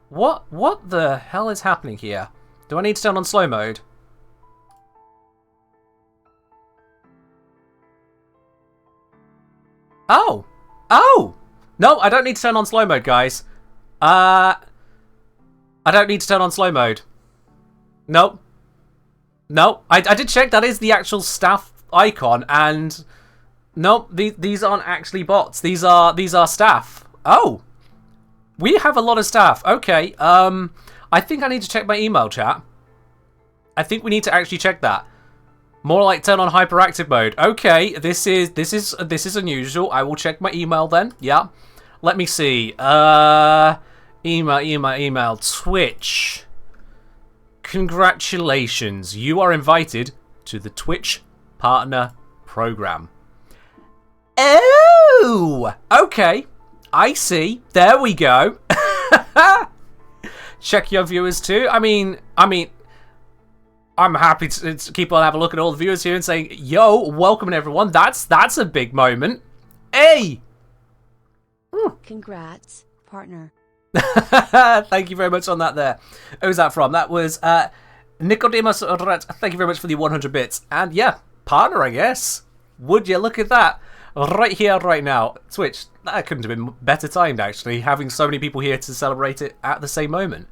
What the hell is happening here? Do I need to turn on slow mode? Oh! Oh! No, I don't need to turn on slow mode, guys. I don't need to turn on slow mode. Nope. No, I did check. That is the actual staff icon, and nope, these aren't actually bots. These are staff. Oh, we have a lot of staff. Okay. I think I need to check my email chat. I think we need to actually check that. More like turn on hyperactive mode. Okay, this is unusual. I will check my email then. Yeah. Let me see. Email. Twitch. Congratulations. You are invited to the Twitch Partner Program. Oh! Okay. I see. There we go. Check your viewers too. I mean, I'm happy to keep on have a look at all the viewers here and saying, yo, welcome everyone. That's a big moment. Hey! Congrats, partner. Thank you very much on that there. Who's that from? That was Nicodemus. Thank you very much for the 100 bits. And yeah, partner, I guess. Would you look at that? Right here, right now. Twitch, that couldn't have been better timed, actually, having so many people here to celebrate it at the same moment.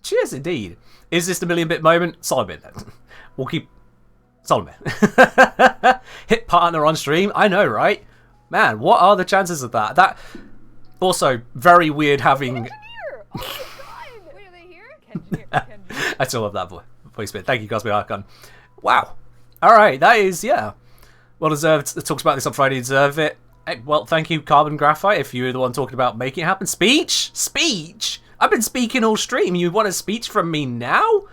Cheers, indeed. Is this the million bit moment? Solid bit, then. We'll keep... Solid bit. Hit partner on stream? I know, right? Man, what are the chances of that? That... Also, very weird having... Oh my god! Wait, are they here? I still love that voice bit. Thank you, Cosmic Archon. Wow. Alright, that is, yeah. Well deserved. It talks about this on Friday, deserve it. Hey, well, thank you, Carbon Graphite, if you were the one talking about making it happen. Speech? Speech? I've been speaking all stream. You want a speech from me now?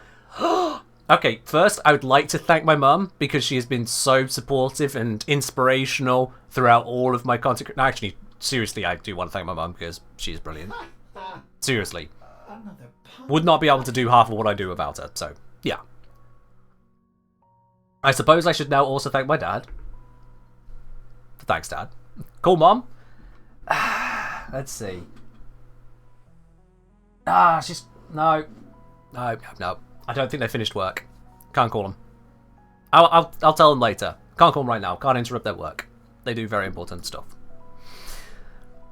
Okay, first, I would like to thank my mum, because she has been so supportive and inspirational throughout all of my content. Actually, seriously, I do want to thank my mum, because she's brilliant. Seriously. Would not be able to do half of what I do without her, so, yeah. I suppose I should now also thank my dad. Thanks, Dad. Cool, Mom. Let's see. She's... No. I don't think they finished work. Can't call them. I'll tell them later. Can't call them right now. Can't interrupt their work. They do very important stuff.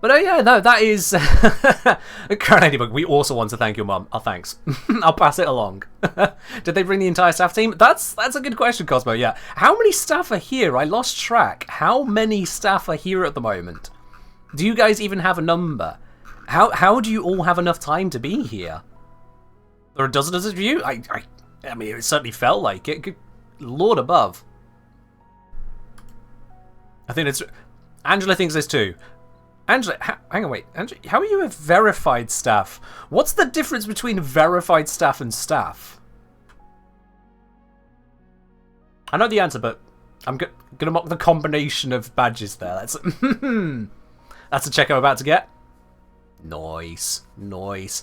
But yeah, no, that is... Current we also want to thank your mum. Oh, thanks. I'll pass it along. Did they bring the entire staff team? That's a good question, Cosmo, yeah. How many staff are here? I lost track. How many staff are here at the moment? Do you guys even have a number? How do you all have enough time to be here? There are a dozen of you? I mean, it certainly felt like it. Good Lord above. I think it's... Angela thinks there's two. Angela, hang on, wait. Angela, how are you a verified staff? What's the difference between verified staff and staff? I know the answer, but I'm gonna mock the combination of badges there. That's that's a check I'm about to get. Nice, nice.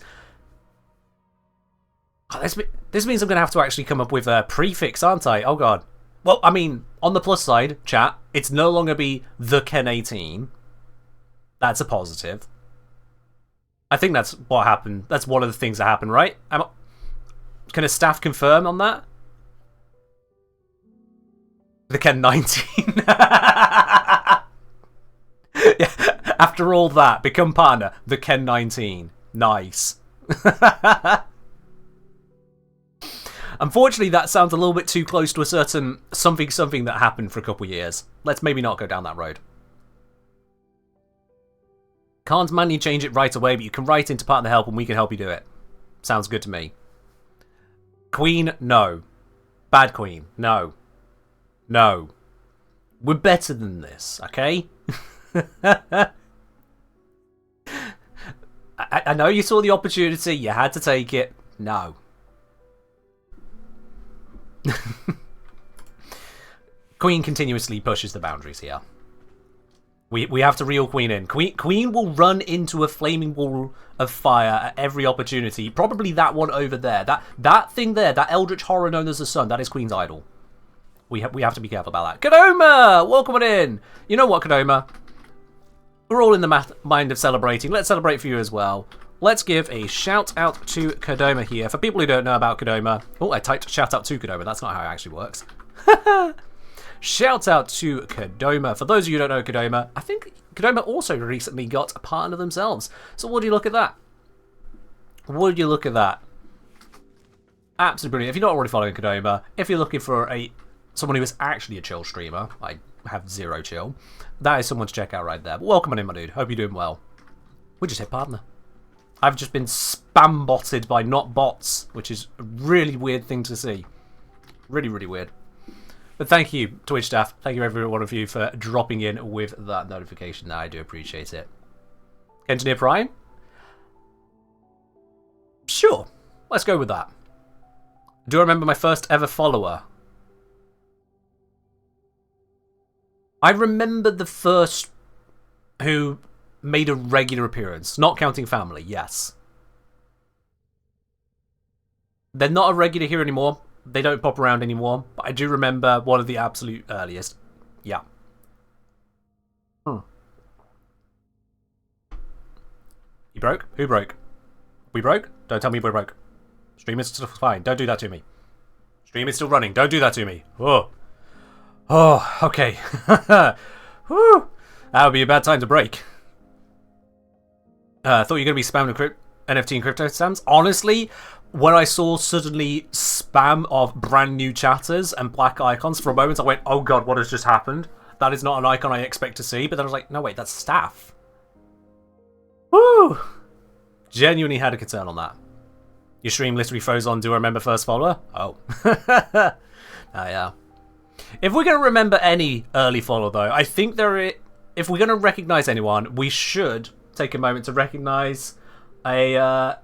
Oh, this means I'm gonna have to actually come up with a prefix, aren't I? Oh god. Well, I mean, on the plus side, chat, it's no longer be the Ken18. That's a positive. I think that's what happened. That's one of the things that happened, right? Can a staff confirm on that? The Ken19. Yeah. After all that, become partner. The Ken19. Nice. Unfortunately, that sounds a little bit too close to a certain something that happened for a couple of years. Let's maybe not go down that road. Can't manually change it right away, but you can write into partner help and we can help you do it. Sounds good to me. Queen, no. Bad queen, no. No. We're better than this, okay? I know you saw the opportunity, you had to take it. No. Queen continuously pushes the boundaries here. We have to reel Queen in. Queen will run into a flaming wall of fire at every opportunity. Probably that one over there. That thing there, that eldritch horror known as the sun, that is Queen's idol. We have to be careful about that. Kadoma! Welcome on in! You know what, Kadoma? We're all in the mind of celebrating. Let's celebrate for you as well. Let's give a shout out to Kadoma here. For people who don't know about Kadoma... Oh, I typed shout out to Kadoma. That's not how it actually works. Shout out to Kadoma. For those of you who don't know Kadoma, I think Kadoma also recently got a partner themselves. So what do you look at that? Would you look at that? Absolutely brilliant. If you're not already following Kadoma, if you're looking for someone who is actually a chill streamer, I have zero chill, that is someone to check out right there. But welcome on in, my dude. Hope you're doing well. We just hit partner. I've just been spam botted by not bots, which is a really weird thing to see. Really, really weird. But thank you, Twitch staff. Thank you, every one of you, for dropping in with that notification. I do appreciate it. Engineer Prime? Sure. Let's go with that. Do I remember my first ever follower? I remember the first who made a regular appearance. Not counting family, yes. They're not a regular here anymore. They don't pop around anymore, but I do remember one of the absolute earliest. Yeah. You broke? Who broke? We broke? Don't tell me we're broke. Stream is still fine. Don't do that to me. Stream is still running. Don't do that to me. Oh. Oh, okay. Whew. That would be a bad time to break. I thought you were going to be spamming NFT and crypto stamps. Honestly, when I saw suddenly spam of brand new chatters and black icons, for a moment I went, oh god, what has just happened? That is not an icon I expect to see. But then I was like, no wait, that's staff. Woo! Genuinely had a concern on that. Your stream literally froze on, do I remember first follower? Oh. Oh yeah. If we're going to remember any early follower though, I think if we're going to recognise anyone, we should take a moment to recognise a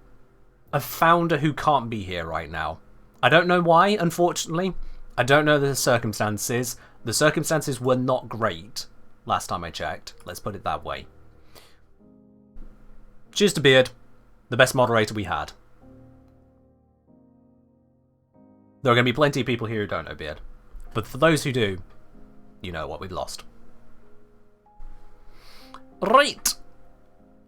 founder who can't be here right now. I don't know why, unfortunately. I don't know the circumstances. The circumstances were not great last time I checked. Let's put it that way. Cheers to Beard, the best moderator we had. There are going to be plenty of people here who don't know Beard. But for those who do, you know what we've lost. Right.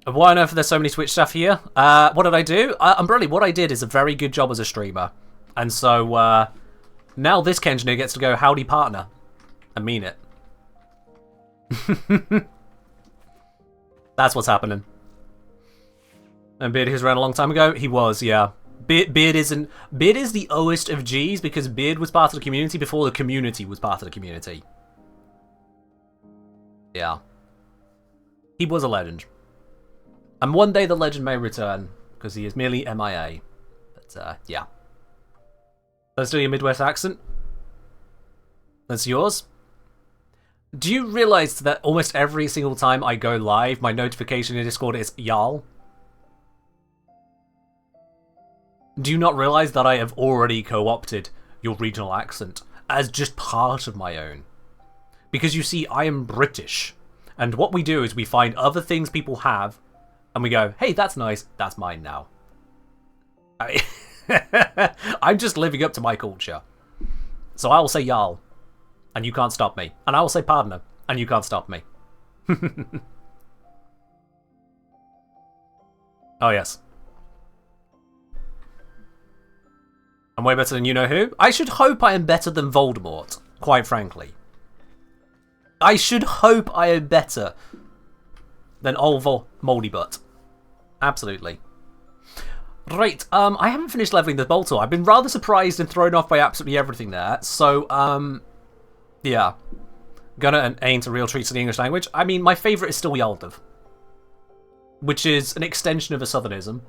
Why on earth are there so many Twitch stuff here? What did I do? Umbrella, what I did is a very good job as a streamer. And so, now this Kenjiner gets to go, howdy partner. I mean it. That's what's happening. And Beard was around a long time ago? He was, yeah. Beard is the oest of G's because Beard was part of the community before the community was part of the community. Yeah. He was a legend. And one day the legend may return, because he is merely MIA. But, yeah. Let's do your Midwest accent. That's yours. Do you realise that almost every single time I go live, my notification in Discord is y'all? Do you not realise that I have already co-opted your regional accent as just part of my own? Because you see, I am British. And what we do is we find other things people have, and we go, hey, that's nice, that's mine now. I'm just living up to my culture. So I will say y'all, and you can't stop me. And I will say partner, and you can't stop me. Oh, yes. I'm way better than you-know-who. I should hope I am better than Voldemort, quite frankly. I should hope I am better than old Moldy Butt. Absolutely. Right, I haven't finished leveling the Boltor. I've been rather surprised and thrown off by absolutely everything there. So, yeah. Gonna aim to real treats of the English language. I mean, my favourite is still Yaldav, which is an extension of a Southernism.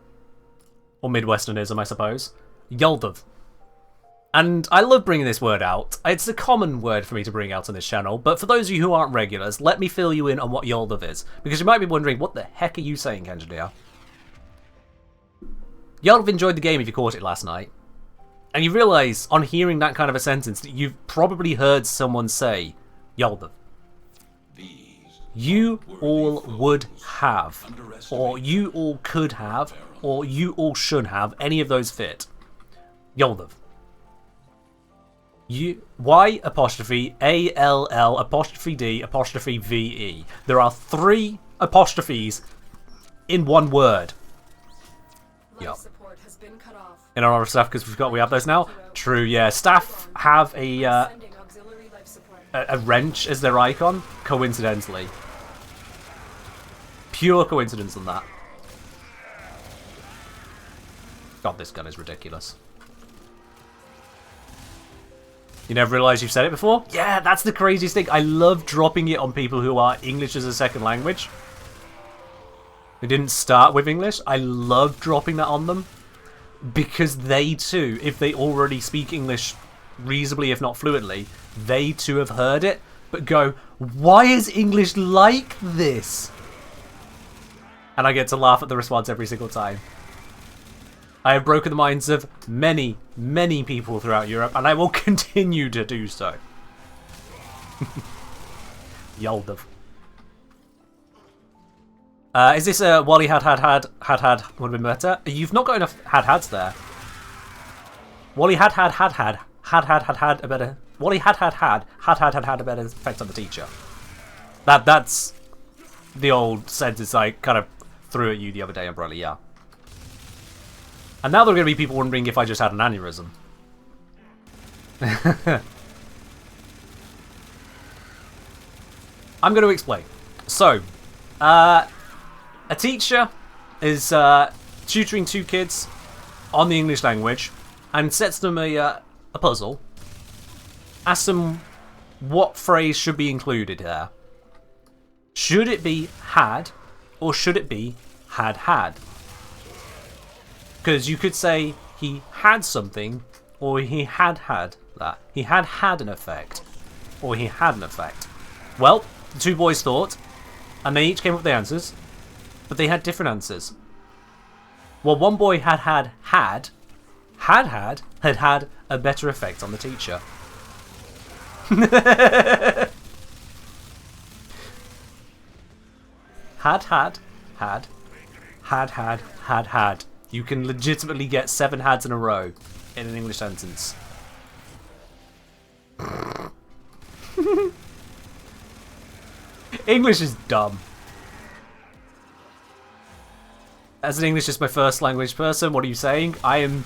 Or Midwesternism, I suppose. Yaldav. And I love bringing this word out. It's a common word for me to bring out on this channel, but for those of you who aren't regulars, let me fill you in on what Yaldav is. Because you might be wondering, what the heck are you saying, Kenjania? Yaldav enjoyed the game if you caught it last night. And you realise, on hearing that kind of a sentence, that you've probably heard someone say, Yaldav. These you all would have, or you all could have, or you all should have any of those fit? Yoldov. Y apostrophe ALL apostrophe D apostrophe VE. There are 3 apostrophes in one word. Yup. In our other stuff, because we have those now. True, yeah. Staff have a wrench as their icon, coincidentally. Pure coincidence on that. God, this gun is ridiculous. You never realised you've said it before? Yeah, that's the craziest thing. I love dropping it on people who are English as a second language. Who didn't start with English. I love dropping that on them. Because they too, if they already speak English reasonably, if not fluently, they too have heard it, but go, why is English like this? And I get to laugh at the response every single time. I have broken the minds of many, many people throughout Europe, and I will continue to do so. Yoldov. Is this a Wally had would have been better? You've not got enough hads there. Wally had a better. Wally had a better effect on the teacher. That's the old sentence I kind of threw at you the other day, Umbrella. Yeah. And now there are going to be people wondering if I just had an aneurysm. I'm going to explain. So, a teacher is tutoring 2 kids on the English language and sets them a puzzle. Asks them what phrase should be included there. Should it be had or should it be had? Because you could say he had something or he had that. He had an effect or he had an effect. Well, the 2 boys thought and they each came up with the answers. But they had different answers. Well, one boy had a better effect on the teacher. had. You can legitimately get 7 hads in a row in an English sentence. English is dumb. As an English is my first language person, what are you saying? I am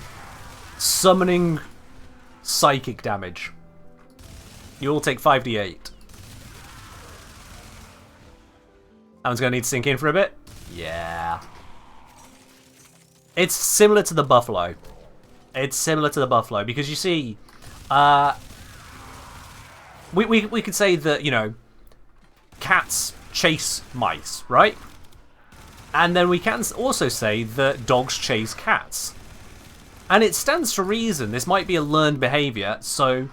summoning psychic damage. You all take 5d8. That one's going to need to sink in for a bit. Yeah. It's similar to the buffalo. It's similar to the buffalo because you see, we could say that, you know, cats chase mice, right? And then we can also say that dogs chase cats. And it stands to reason. This might be a learned behaviour. So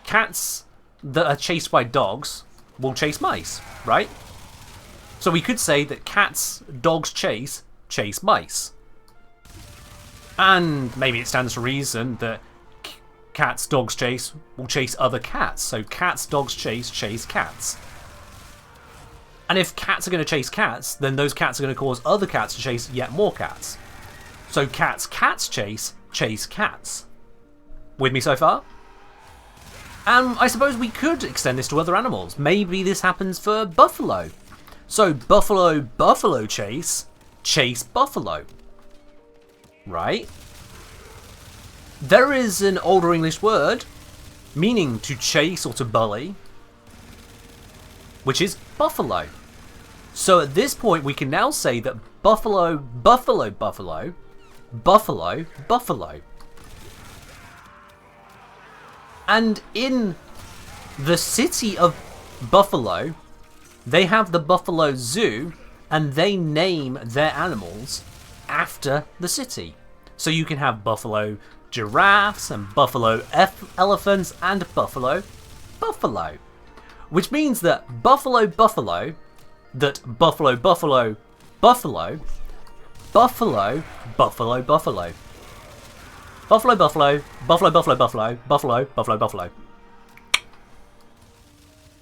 cats that are chased by dogs will chase mice, right? So we could say that cats dogs chase mice. And maybe it stands to reason that cats dogs chase will chase other cats. So cats dogs chase cats. And if cats are going to chase cats, then those cats are going to cause other cats to chase yet more cats. So cats chase cats. With me so far? And I suppose we could extend this to other animals. Maybe this happens for buffalo. So buffalo chase buffalo. Right? There is an older English word meaning to chase or to bully, which is buffalo. So at this point we can now say that buffalo. And in the city of Buffalo, they have the Buffalo Zoo and they name their animals after the city. So you can have buffalo giraffes and buffalo elephants and buffalo. Which means that buffalo.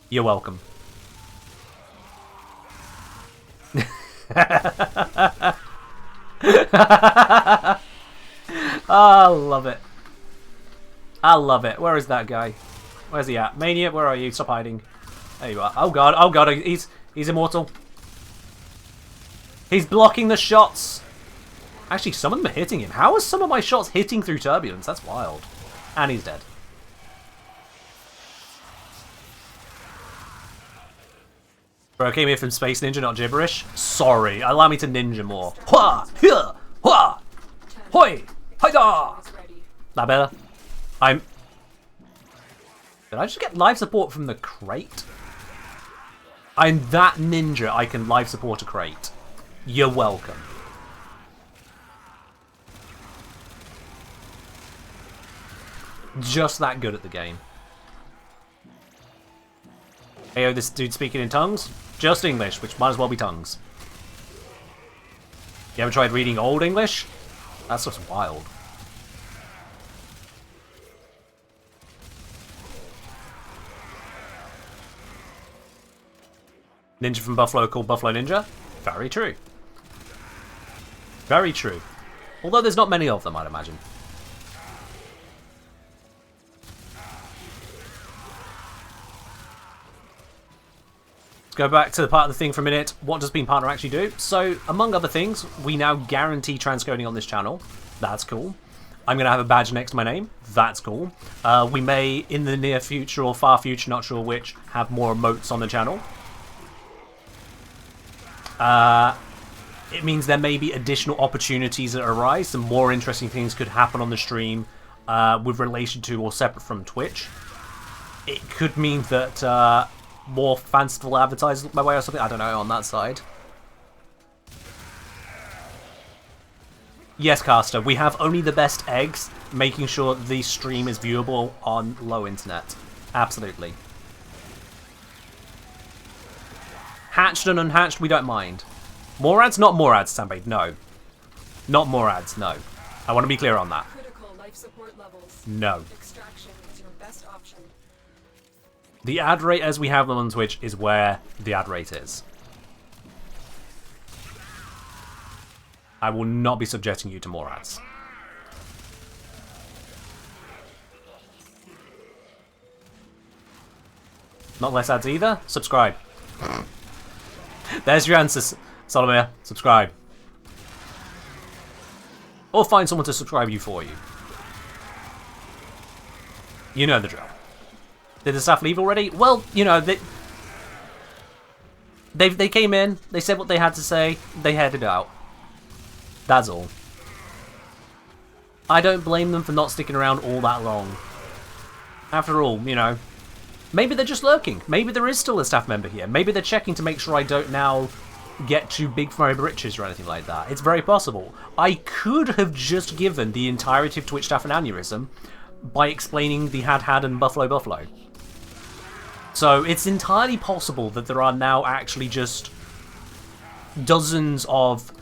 You're welcome. I love it. I love it. Where is that guy? Where's he at? Mania, where are you? Stop hiding. There you are. Oh god, he's immortal. He's blocking the shots. Actually, some of them are hitting him. How are some of my shots hitting through turbulence? That's wild. And he's dead. Bro, I came here from Space Ninja, not gibberish. Sorry, allow me to ninja more. Hua! Hua! Hua! Hoi! Haida! That better? Did I just get live support from the crate? I'm that ninja I can live support a crate. You're welcome. Just that good at the game. Hey, this dude speaking in tongues? Just English, which might as well be tongues. You ever tried reading Old English? That's just wild. Ninja from Buffalo called Buffalo Ninja? Very true. Very true. Although there's not many of them, I'd imagine. Let's go back to the part of the thing for a minute. What does being partner actually do? So, among other things, we now guarantee transcoding on this channel. That's cool. I'm going to have a badge next to my name. That's cool. We may, in the near future or far future, not sure which, have more emotes on the channel. It means there may be additional opportunities that arise. Some more interesting things could happen on the stream with relation to or separate from Twitch. It could mean that more fanciful advertisers look my way or something. I don't know on that side. Yes, Caster, we have only the best eggs, making sure the stream is viewable on low internet. Absolutely. Hatched and unhatched, we don't mind. More ads? Not more ads, Sambade, no. Not more ads, no. I want to be clear on that. Critical life support levels. No. Extraction is your best option. The ad rate as we have them on Twitch is where the ad rate is. I will not be subjecting you to more ads. Not less ads either? Subscribe. There's your answer, Solomir. Subscribe. Or find someone to subscribe you for you. You know the drill. Did the staff leave already? Well, you know, they came in, they said what they had to say, they headed out. That's all. I don't blame them for not sticking around all that long. After all, you know, maybe they're just lurking. Maybe there is still a staff member here. Maybe they're checking to make sure I don't now get too big for my britches or anything like that. It's very possible. I could have just given the entirety of Twitch staff an aneurysm by explaining the had and Buffalo. So it's entirely possible that there are now actually just dozens of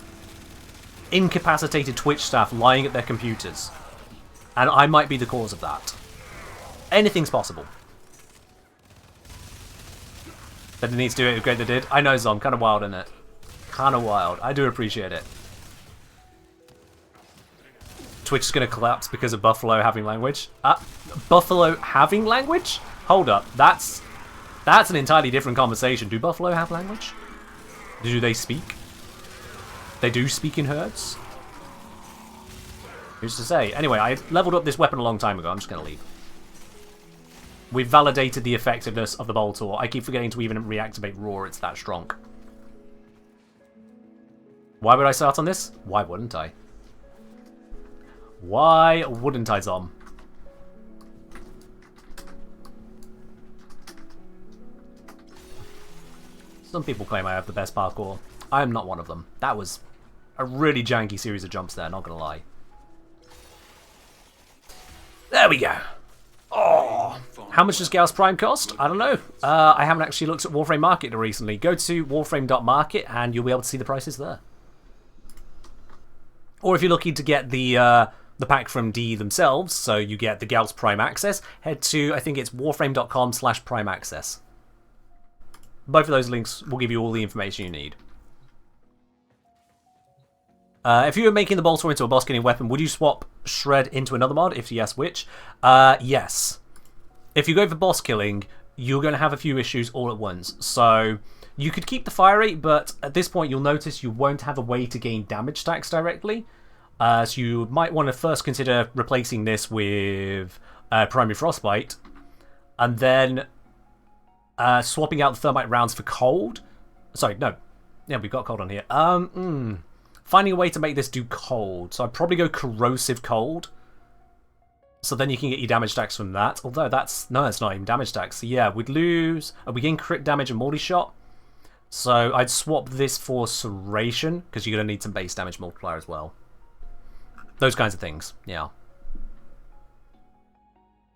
incapacitated Twitch staff lying at their computers. And I might be the cause of that. Anything's possible. But it needs to do it, great they did. I know, Zom, kind of wild, isn't it? Kind of wild. I do appreciate it. Twitch is going to collapse because of Buffalo having language. Buffalo having language? Hold up. That's an entirely different conversation. Do Buffalo have language? Do they speak? They do speak in herds? Who's to say? Anyway, I leveled up this weapon a long time ago. I'm just going to leave. We've validated the effectiveness of the Boltor. I keep forgetting to even reactivate Roar. It's that strong. Why would I start on this? Why wouldn't I? Why wouldn't I, Zom? Some people claim I have the best parkour. I am not one of them. That was a really janky series of jumps there, not gonna lie. There we go. Oh, how much does Gauss Prime cost? I don't know. I haven't actually looked at Warframe Market recently. Go to warframe.market and you'll be able to see the prices there. Or if you're looking to get the pack from D themselves, so you get the Gauss Prime Access, head to, I think it's warframe.com/Prime Access. Both of those links will give you all the information you need. If you were making the bolter into a boss killing weapon, would you swap Shred into another mod? If yes, which? Yes. If you go for boss killing, you're going to have a few issues all at once. So you could keep the fire rate, but at this point you'll notice you won't have a way to gain damage stacks directly. So you might want to first consider replacing this with Primary Frostbite, and then swapping out the Thermite rounds for cold. Sorry, no. Yeah, we've got cold on here. Finding a way to make this do cold. So I'd probably go corrosive cold. So then you can get your damage stacks from that. Although that's... No, it's not even damage stacks. So yeah, we'd lose... We gain crit damage and multi-shot. So I'd swap this for Serration, because you're going to need some base damage multiplier as well. Those kinds of things, yeah.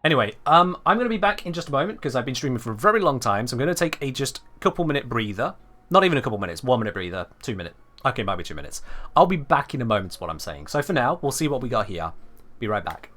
Anyway, I'm going to be back in just a moment, because I've been streaming for a very long time. So I'm going to take a just couple minute breather. Not even a couple minutes. 1 minute breather. 2 minute. Okay, might be 2 minutes. I'll be back in a moment is what I'm saying. So for now, we'll see what we got here. Be right back.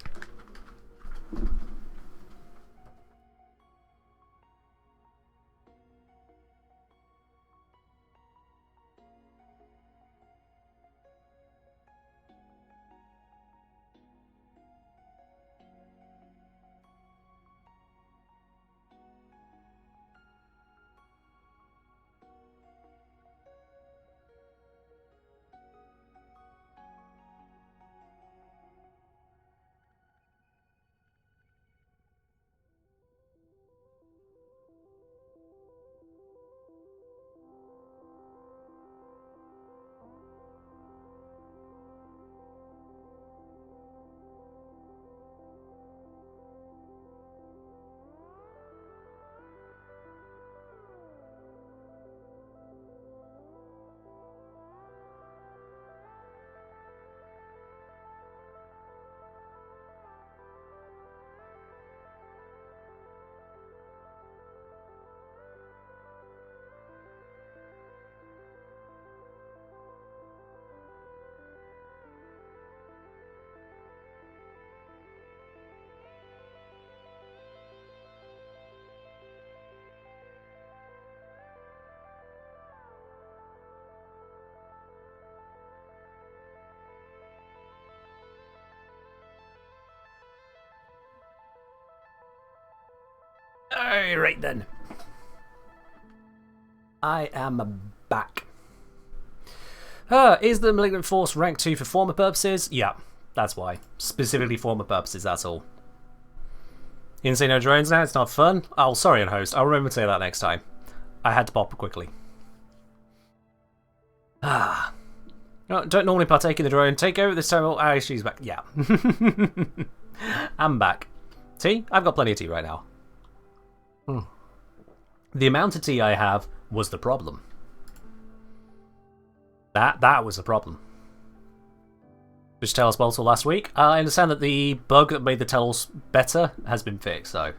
Alright then. I am back. Is the Malignant Force rank 2 for former purposes? Yeah, that's why. Specifically former purposes, that's all. You didn't say no drones now? It's not fun? Oh, sorry, Unhost. I'll remember to say that next time. I had to pop quickly. Ah. No, don't normally partake in the drone. Take over this time. Ah, she's back. Yeah. I'm back. Tea? I've got plenty of tea right now. The amount of tea I have was the problem. That was the problem. Which Talos Bolter last week. I understand that the bug that made the Talos better has been fixed, so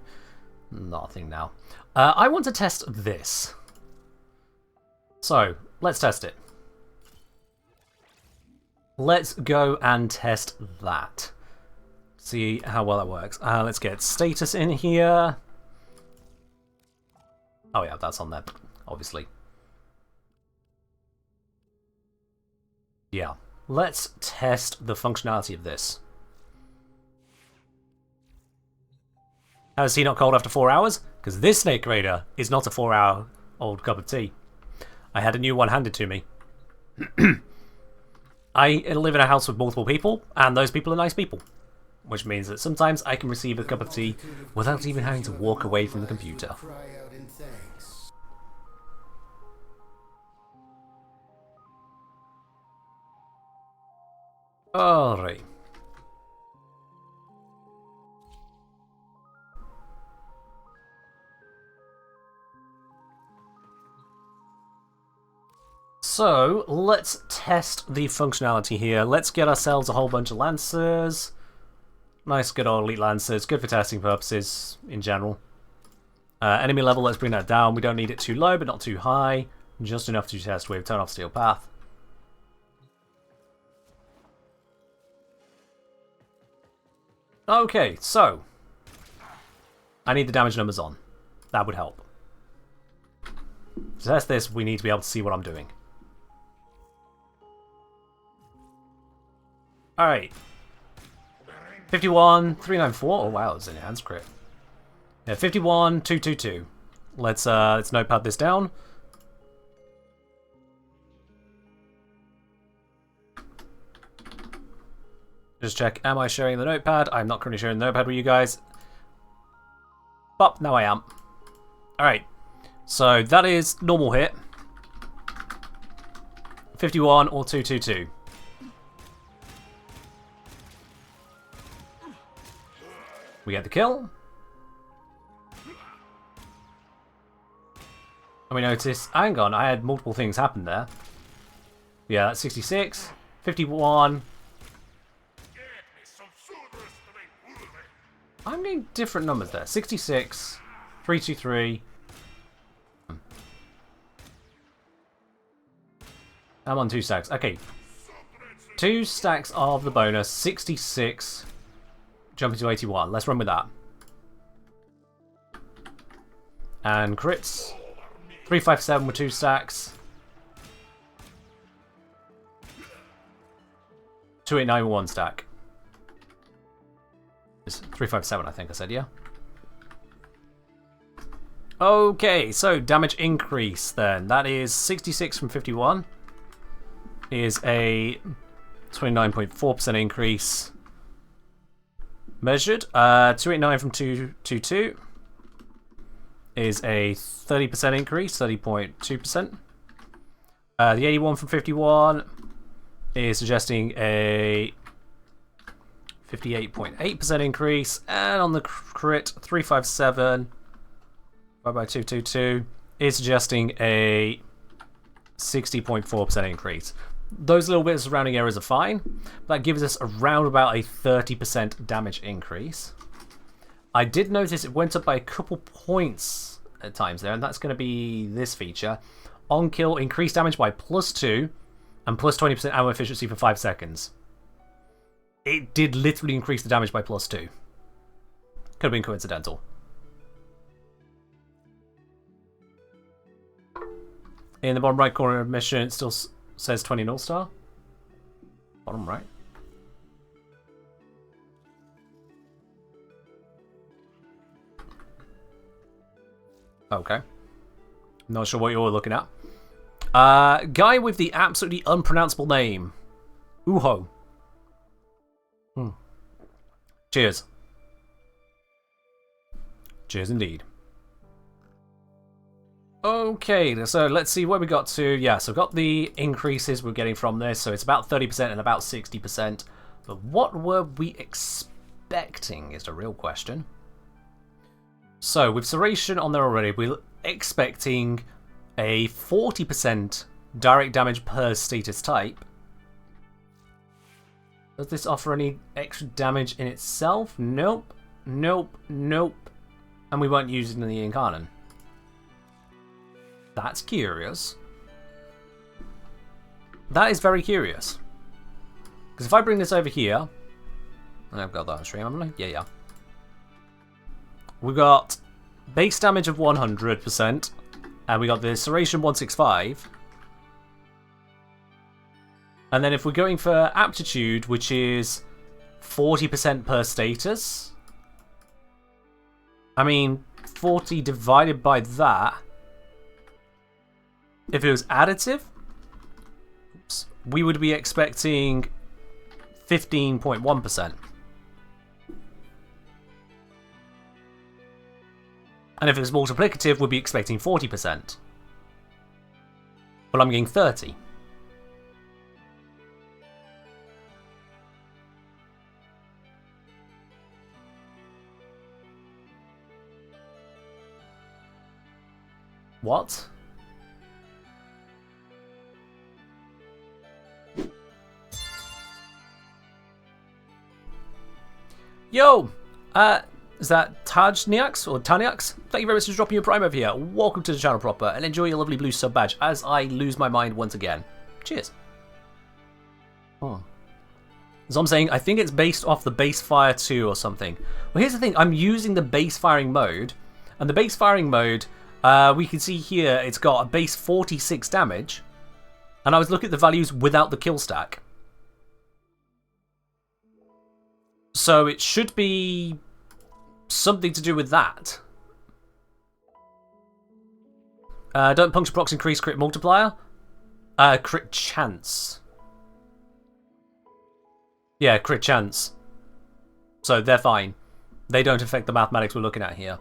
not a thing now. I want to test this. So, let's test it. Let's go and test that. See how well that works. Let's get status in here. Oh yeah, that's on there, obviously. Yeah. Let's test the functionality of this. How is tea not cold after 4 hours? Because this Snake Raider is not a 4-hour-old cup of tea. I had a new one handed to me. I live in a house with multiple people, and those people are nice people. Which means that sometimes I can receive a cup of tea without even having to walk away from the computer. Alright. So, let's test the functionality here. Let's get ourselves a whole bunch of Lancers. Nice, good old Elite Lancers. Good for testing purposes in general. Enemy level, let's bring that down. We don't need it too low, but not too high. Just enough to test with. Turn off Steel Path. Okay, so I need the damage numbers on. That would help. To test this, we need to be able to see what I'm doing. Alright. 51, 394. Oh wow, it's an enhanced crit. Yeah, 51, 222. Let's notepad this down. Just check, am I sharing the notepad? I'm not currently sharing the notepad with you guys. But now I am. Alright. So that is normal hit. 51 or 222. We get the kill. And we notice, hang on, I had multiple things happen there. Yeah, that's 66, 51. I'm getting different numbers there. 66, 323. I'm on 2 stacks. Okay. 2 stacks of the bonus, 66, jumping to 81. Let's run with that. And crits. 357 with 2 stacks. 289 with 1 stack. It's 357, I think I said, yeah. Okay, so damage increase then. That is 66 from 51. Is a 29.4% increase. Measured. 289 from 222. Is a 30% increase, 30.2%. The 81 from 51 is suggesting a 58.8% increase, and on the crit 357 divided by 222 is suggesting a 60.4% increase. Those little bits of rounding errors are fine. That gives us around about a 30% damage increase. I did notice it went up by a couple points at times there, and that's going to be this feature. On kill, increased damage by +2 and plus 20% ammo efficiency for 5 seconds. It did literally increase the damage by +2. Could have been coincidental. In the bottom right corner of mission, it still says 20 North Star. Bottom right. Okay. Not sure what you're looking at. Guy with the absolutely unpronounceable name. Uho. Cheers. Cheers indeed. Okay, so let's see where we got to. Yeah, so we've got the increases we're getting from this. So it's about 30% and about 60%. But what were we expecting is the real question. So with Serration on there already, we're expecting a 40% direct damage per status type. Does this offer any extra damage in itself? Nope. Nope. Nope. And we weren't using the Incarnon. That's curious. That is very curious. Because if I bring this over here... I've got that on stream, haven't I? Yeah. We've got base damage of 100%. And we got the Serration 165. And then if we're going for aptitude, which is 40% per status. I mean, 40 divided by that. If it was additive, we would be expecting 15.1%. And if it was multiplicative, we'd be expecting 40%. But I'm getting 30. What? Yo! Is that Tajniax or Taniax? Thank you very much for dropping your prime over here. Welcome to the channel proper, and enjoy your lovely blue sub badge as I lose my mind once again. Cheers. Oh. So I'm saying, I think it's based off the base fire 2 or something. Well, here's the thing. I'm using the base firing mode, and the base firing mode, we can see here it's got a base 46 damage, and I was looking at the values without the kill stack. So it should be something to do with that. Don't puncture procs increase crit multiplier? Crit chance. Yeah, crit chance. So they're fine. They don't affect the mathematics we're looking at here.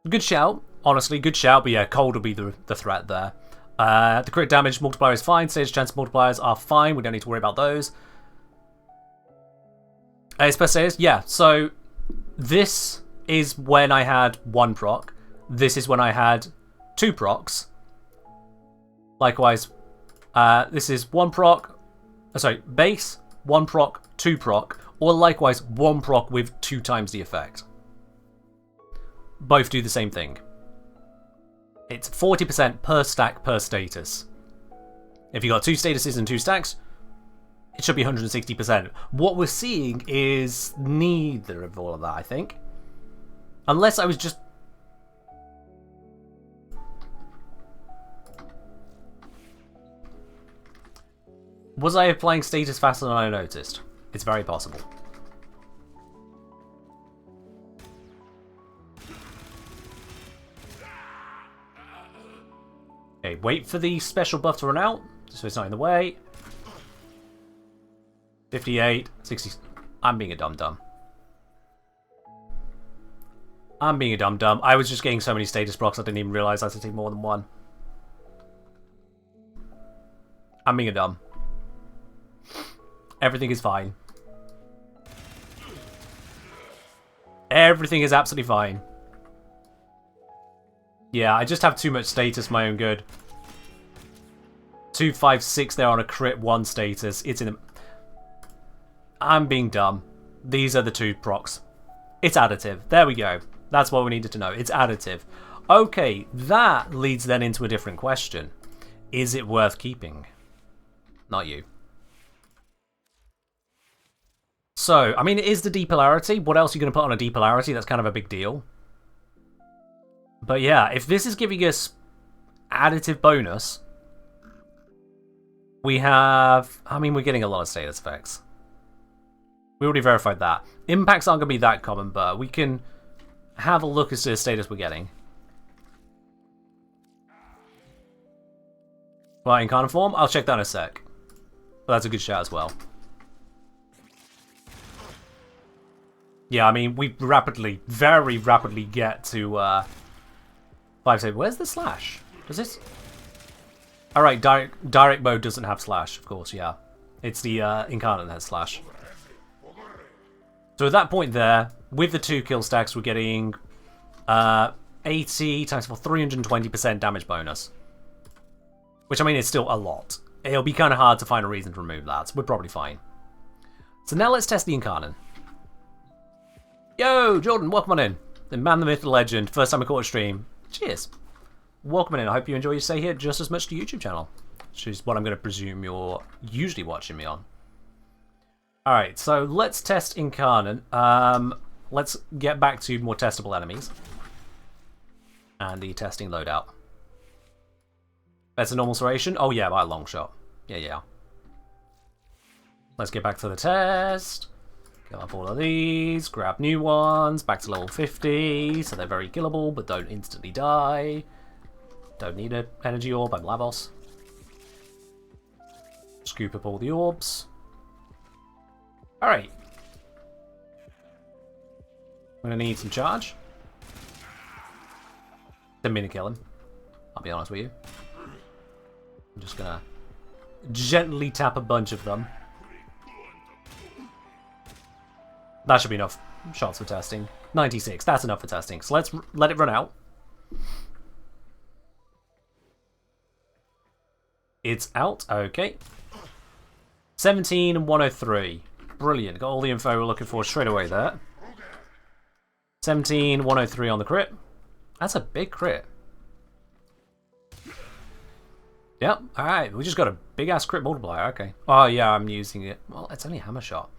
Good shout. Honestly, good shout. But yeah, cold will be the threat there. The crit damage multiplier is fine. Stage chance multipliers are fine. We don't need to worry about those. Special yeah, so this is when I had 1 proc. This is when I had 2 procs. Likewise, this is 1 proc. Sorry, base, 1 proc, 2 proc. Or likewise, 1 proc with 2 times the effect. Both do the same thing. It's 40% per stack per status. If you got 2 statuses and 2 stacks, it should be 160%. What we're seeing is neither of all of that, I think. Unless I was just... Was I applying status faster than I noticed? It's very possible. Okay, wait for the special buff to run out, so it's not in the way. 58, 60... I'm being a dum-dum. I'm being a dum-dum. I was just getting so many status blocks I didn't even realise I had to take more than 1. I'm being a dumb. Everything is fine. Everything is absolutely fine. Yeah, I just have too much status for my own good. 2, 5, 6 there on a crit 1 status. It's in a... I'm being dumb. These are the 2 procs. It's additive. There we go. That's what we needed to know. It's additive. Okay, that leads then into a different question. Is it worth keeping? Not you. So, I mean, it is the depolarity. What else are you going to put on a depolarity? That's kind of a big deal. But yeah, if this is giving us additive bonus, we have... I mean, we're getting a lot of status effects. We already verified that. Impacts aren't going to be that common, but we can have a look as to the status we're getting. Right, incarnate form? I'll check that in a sec. But that's a good shout as well. Yeah, I mean, we rapidly, very rapidly get to 5-7. Where's the slash? Does this... Alright, direct mode doesn't have slash, of course, yeah. It's the incarnate that has slash. So at that point there, with the 2 kill stacks, we're getting 80 times 4, 320% damage bonus. Which, I mean, is still a lot. It'll be kind of hard to find a reason to remove that, so we're probably fine. So now let's test the incarnate. Yo, Jordan, welcome on in. The man, the myth, the legend. First time I caught a stream. Cheers. Welcome in. I hope you enjoy your stay here just as much to the YouTube channel, which is what I'm going to presume you're usually watching me on. Alright, so let's test Incarnate. Let's get back to more testable enemies. And the testing loadout. That's a normal serration? Oh yeah, by a long shot. Yeah. Let's get back to the test. Kill up all of these, grab new ones, back to level 50, so they're very killable, but don't instantly die. Don't need an energy orb, I'm Lavos. Scoop up all the orbs. Alright. I'm gonna need some charge. Didn't mean to kill him, I'll be honest with you. I'm just gonna gently tap a bunch of them. That should be enough shots for testing. 96, that's enough for testing. So let's let it run out. It's out, okay. 17 and 103. Brilliant, got all the info we're looking for straight away there. 17, 103 on the crit. That's a big crit. Yep, alright, we just got a big ass crit multiplier, okay. Oh yeah, I'm using it. Well, it's only a hammer shot.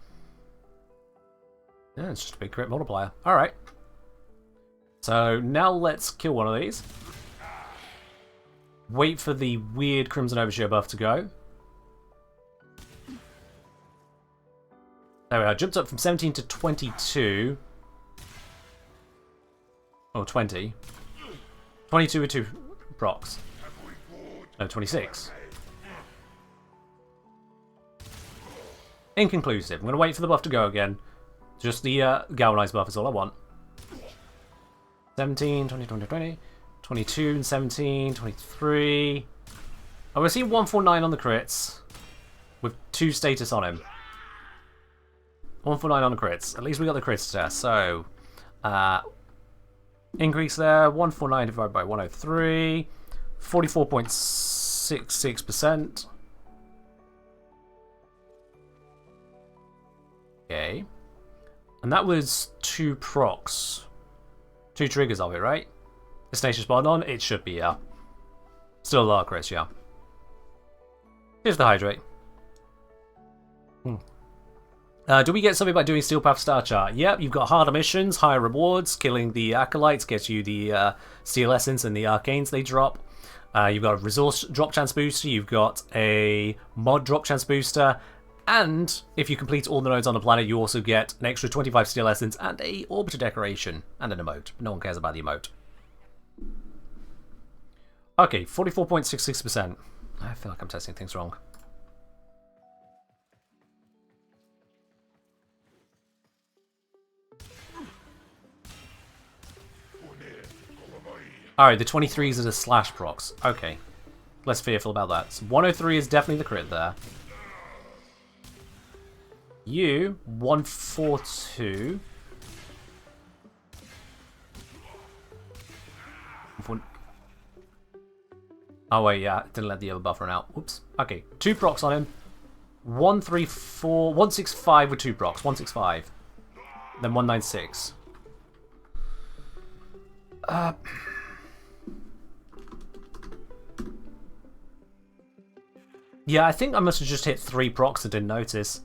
Yeah, it's just a big crit multiplier. Alright. So now let's kill one of these. Wait for the weird Crimson Overshield buff to go. There we are. Jumped up from 17 to 22. Oh, 20. 22 with 2 procs. No, 26. Inconclusive. I'm going to wait for the buff to go again. Just the galvanized buff is all I want. 17, 20, 20, 20. 22 and 17, 23. Oh, we're seeing 149 on the crits. With 2 status on him. 149 on the crits. At least we got the crits test. So, increase there. 149 divided by 103. 44.66%. Okay. And that was 2 procs. 2 triggers of it, right? Is Tenacious Bond on? It should be, yeah. Still a lot of crits, yeah. Here's the Hydrate. Do we get something by doing Steel Path Star Chart? Yep, you've got harder missions, higher rewards, killing the Acolytes gets you the Steel Essence and the Arcanes they drop. You've got a Resource Drop Chance Booster, you've got a Mod Drop Chance Booster, and if you complete all the nodes on the planet, you also get an extra 25 Steel Essence and a Orbiter Decoration, and an emote. No one cares about the emote. Okay, 44.66%. I feel like I'm testing things wrong. Alright, the 23s are the slash procs. Okay. Less fearful about that. So 103 is definitely the crit there. You, 142. Oh wait, yeah, didn't let the other buff run out. Whoops. Okay, 2 procs on him. 134, 165 with 2 procs. 165. Then 196. Yeah, I think I must have just hit 3 procs and didn't notice.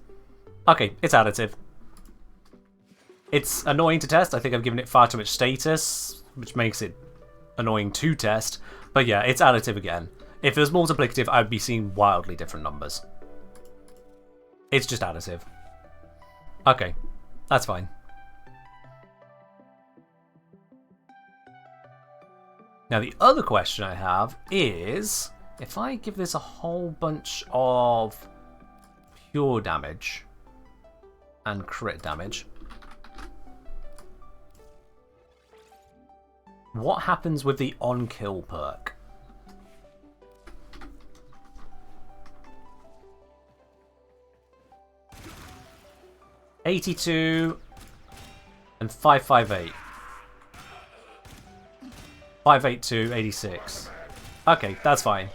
Okay, it's additive. It's annoying to test. I think I've given it far too much status, which makes it annoying to test. But yeah, it's additive again. If it was multiplicative, I'd be seeing wildly different numbers. It's just additive. Okay, that's fine. Now the other question I have is, if I give this a whole bunch of pure damage and crit damage, what happens with the on-kill perk? $82 and 558. 582, 86. Okay, that's fine.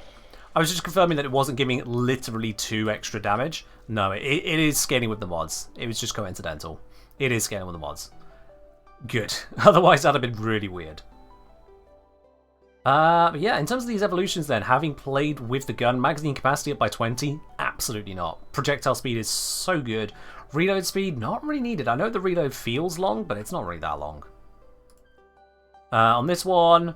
I was just confirming that it wasn't giving literally 2 extra damage. No, it is scaling with the mods. It was just coincidental. It is scaling with the mods. Good. Otherwise, that'd have been really weird. But yeah, in terms of these evolutions then, having played with the gun, magazine capacity up by 20? Absolutely not. Projectile speed is so good. Reload speed, not really needed. I know the reload feels long, but it's not really that long. On this one,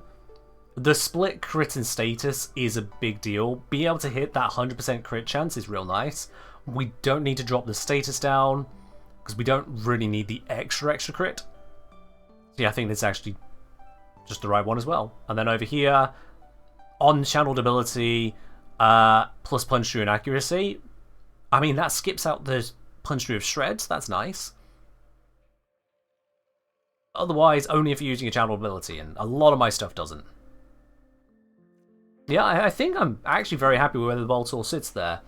the split crit and status is a big deal. Being able to hit that 100% crit chance is real nice. We don't need to drop the status down, because we don't really need the extra crit. So yeah, I think it's actually just the right one as well. And then over here, on channeled ability, plus punch through and accuracy. I mean, that skips out the punch through of shreds. That's nice. Otherwise, only if you're using a channeled ability, and a lot of my stuff doesn't. Yeah, I think I'm actually very happy with where the Boltor sits there.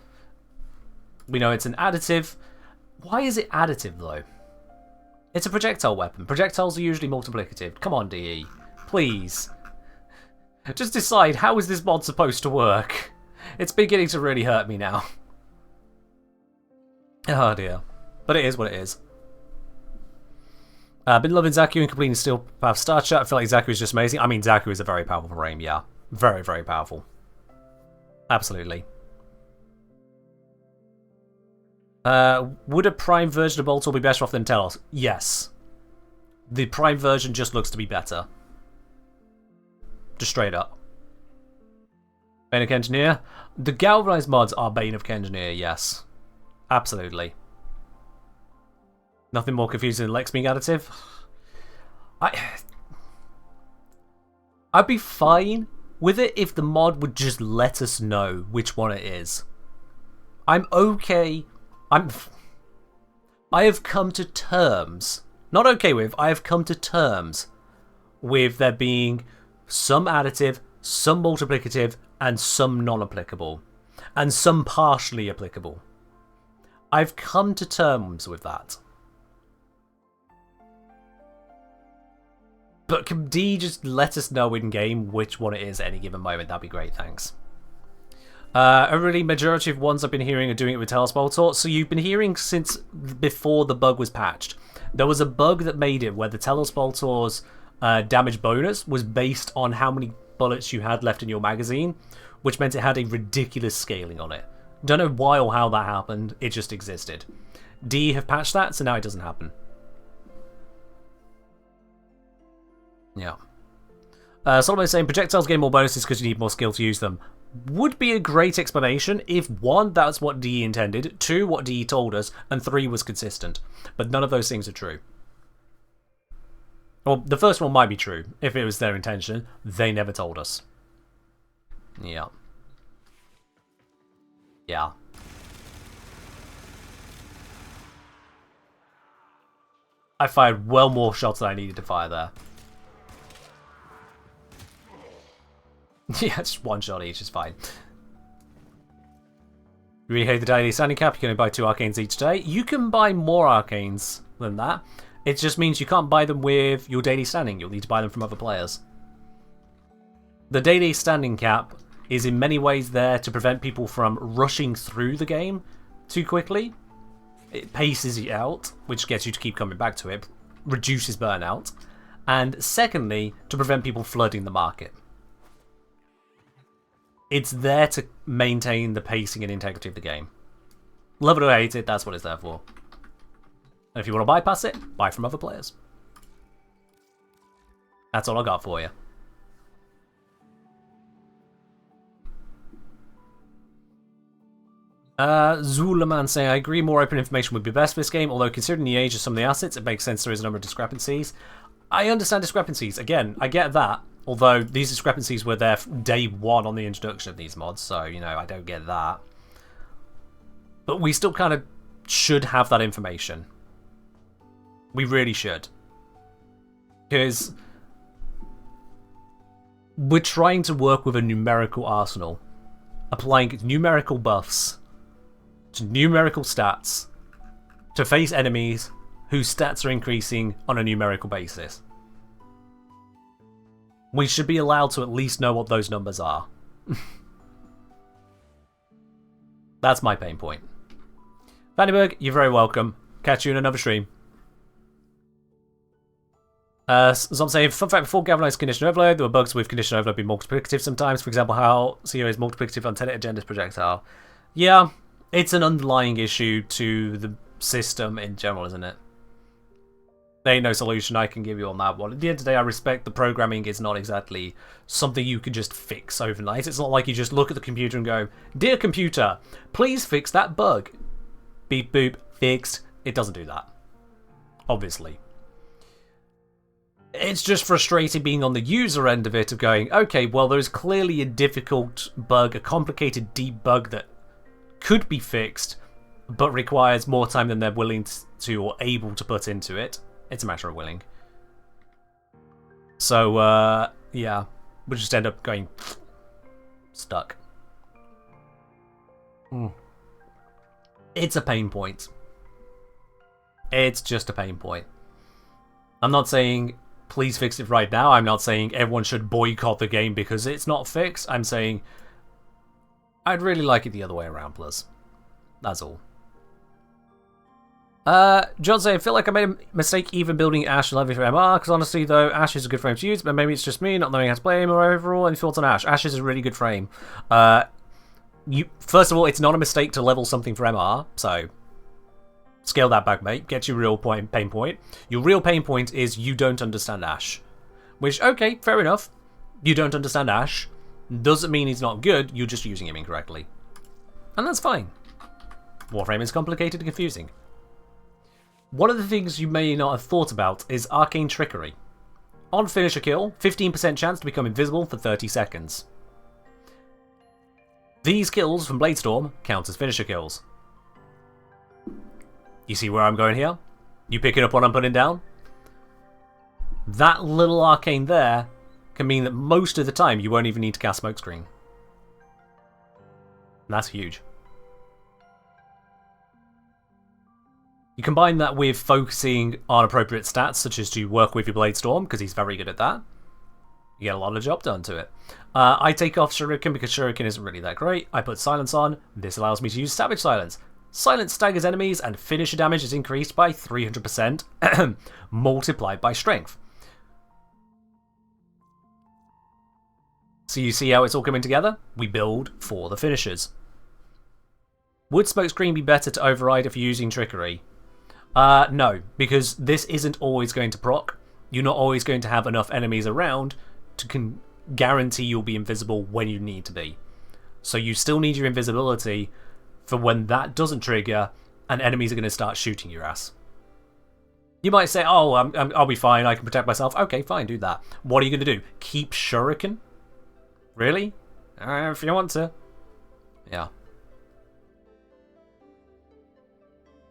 We know it's an additive. Why is it additive, though? It's a projectile weapon. Projectiles are usually multiplicative. Come on, DE. Please. Just decide, how is this mod supposed to work? It's beginning to really hurt me now. Oh dear. But it is what it is. Been loving Zaku and completing Steel Path Star Chat. I feel like Zaku is just amazing. I mean, Zaku is a very powerful frame, yeah. Very, very powerful. Absolutely. Would a Prime version of Boltor be better off than Telos? Yes. The Prime version just looks to be better. Just straight up. Bane of Engineer. The galvanized mods are Bane of Engineer, yes. Absolutely. Nothing more confusing than Lex being additive. I'd be fine with it if the mod would just let us know which one it is. I'm okay. I have come to terms. Not okay with, I have come to terms with there being some additive, some multiplicative, and some non-applicable. And some partially applicable. I've come to terms with that. But can D just let us know in-game which one it is at any given moment? That'd be great, thanks. A really majority of ones I've been hearing are doing it with Talos Boltor. So you've been hearing since before the bug was patched. There was a bug that made it where the Talos Boltor's damage bonus was based on how many bullets you had left in your magazine, which meant it had a ridiculous scaling on it. Don't know why or how that happened, it just existed. D have patched that, so now it doesn't happen. Yeah. Solomon's saying projectiles gain more bonuses because you need more skill to use them. Would be a great explanation if 1, that's what DE intended, 2, what DE told us, and 3 was consistent. But none of those things are true. Well, the first one might be true, if it was their intention. They never told us. Yeah. Yeah. I fired well more shots than I needed to fire there. Yeah, it's one shot each, is fine. You really hate the daily standing cap, you can only buy 2 arcanes each day. You can buy more arcanes than that. It just means you can't buy them with your daily standing, you'll need to buy them from other players. The daily standing cap is in many ways there to prevent people from rushing through the game too quickly. It paces you out, which gets you to keep coming back to it, reduces burnout. And secondly, to prevent people flooding the market. It's there to maintain the pacing and integrity of the game. Love it or hate it, that's what it's there for. And if you want to bypass it, buy from other players. That's all I got for you. Zulaman saying, I agree more open information would be best for this game, although considering the age of some of the assets, it makes sense there is a number of discrepancies. I understand discrepancies. Again, I get that. Although these discrepancies were there day 1 on the introduction of these mods, so, you know, I don't get that. But we still kind of should have that information. We really should. Because we're trying to work with a numerical arsenal. Applying numerical buffs to numerical stats to face enemies whose stats are increasing on a numerical basis. We should be allowed to at least know what those numbers are. That's my pain point. Vandenberg, you're very welcome. Catch you in another stream. So I'm saying, fun fact, before galvanized condition overload, there were bugs with condition overload being multiplicative sometimes. For example, how CO is multiplicative on Tenet Agenda's projectile. Yeah, it's an underlying issue to the system in general, isn't it? There ain't no solution I can give you on that one. At the end of the day, I respect the programming is not exactly something you can just fix overnight. It's not like you just look at the computer and go, Dear computer, please fix that bug. Beep boop, fixed. It doesn't do that. Obviously. It's just frustrating being on the user end of it, of going, okay, well, there's clearly a difficult bug, a complicated deep bug that could be fixed, but requires more time than they're willing to or able to put into it. It's a matter of willing. So, yeah, we'll just end up going stuck. It's a pain point. It's just a pain point. I'm not saying please fix it right now. I'm not saying everyone should boycott the game because it's not fixed. I'm saying I'd really like it the other way around, plus. That's all. John saying, I feel like I made a mistake even building Ash 11 for MR, because honestly though, Ash is a good frame to use, but maybe it's just me not knowing how to play him or overall. Any thoughts on Ash? Ash is a really good frame. First of all, it's not a mistake to level something for MR, so scale that back, mate. Get your real pain point. Your real pain point is you don't understand Ash. Which, okay, fair enough. You don't understand Ash. Doesn't mean he's not good, you're just using him incorrectly. And that's fine. Warframe is complicated and confusing. One of the things you may not have thought about is Arcane Trickery. On finisher kill, 15% chance to become invisible for 30 seconds. These kills from Bladestorm count as finisher kills. You see where I'm going here? You picking up what I'm putting down? That little arcane there can mean that most of the time you won't even need to cast Smokescreen. That's huge. You combine that with focusing on appropriate stats, such as to work with your Bladestorm, because he's very good at that. You get a lot of job done to it. I take off Shuriken because Shuriken isn't really that great. I put Silence on. This allows me to use Savage Silence. Silence staggers enemies and finisher damage is increased by 300%, multiplied by strength. So you see how it's all coming together? We build for the finishers. Would Smokescreen be better to override if you're using Trickery? No, because this isn't always going to proc. You're not always going to have enough enemies around to guarantee you'll be invisible when you need to be. So you still need your invisibility for when that doesn't trigger and enemies are going to start shooting your ass. You might say, oh, I'll be fine, I can protect myself. Okay, fine, do that. What are you going to do? Keep Shuriken? Really? If you want to. Yeah.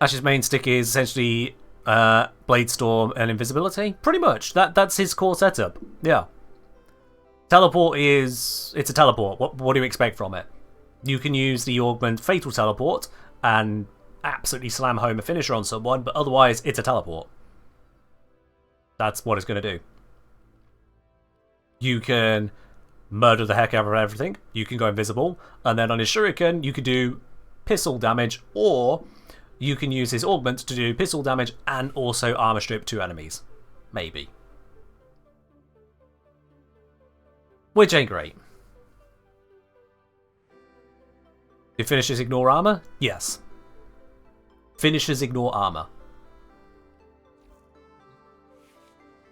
Ash's main stick is essentially Bladestorm and Invisibility. Pretty much. That's his core setup. Yeah. Teleport is... It's a teleport. What do you expect from it? You can use the Augment Fatal Teleport and absolutely slam home a finisher on someone, but otherwise it's a teleport. That's what it's going to do. You can murder the heck out of everything. You can go invisible. And then on his Shuriken, you could do pistol damage, or you can use his Augment to do pistol damage and also armor strip to enemies. Maybe. Which ain't great. Do finishers ignore armor? Yes. Finishers ignore armor.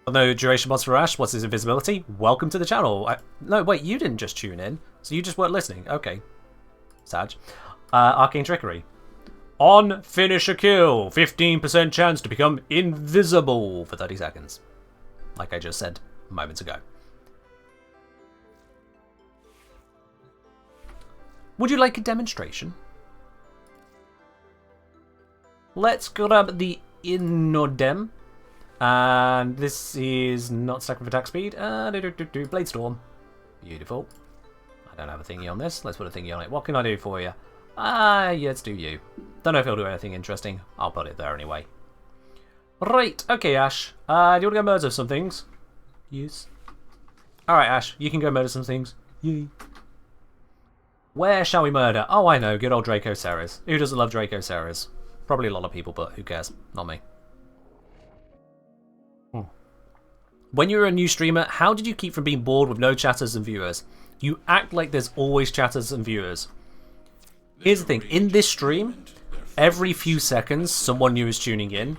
No duration mods for Ash. What's his invisibility? Welcome to the channel. No, wait, you didn't just tune in. So you just weren't listening. Okay. Sag. Arcane Trickery. On finisher kill, 15% chance to become invisible for 30 seconds. Like I just said moments ago. Would you like a demonstration? Let's grab the Inodem. And this is not stack with attack speed. Bladestorm. Beautiful. I don't have a thingy on this. Let's put a thingy on it. What can I do for you? Let's do you. Don't know if it'll do anything interesting. I'll put it there anyway. Right, okay, Ash. Do you want to go murder some things? Yes. Alright, Ash, you can go murder some things. Yay. Where shall we murder? Oh, I know, good old Draco Ceres. Who doesn't love Draco Ceres? Probably a lot of people, but who cares? Not me. When you were a new streamer, how did you keep from being bored with no chatters and viewers? You act like there's always chatters and viewers. Here's the thing, in this stream, every few seconds someone new is tuning in.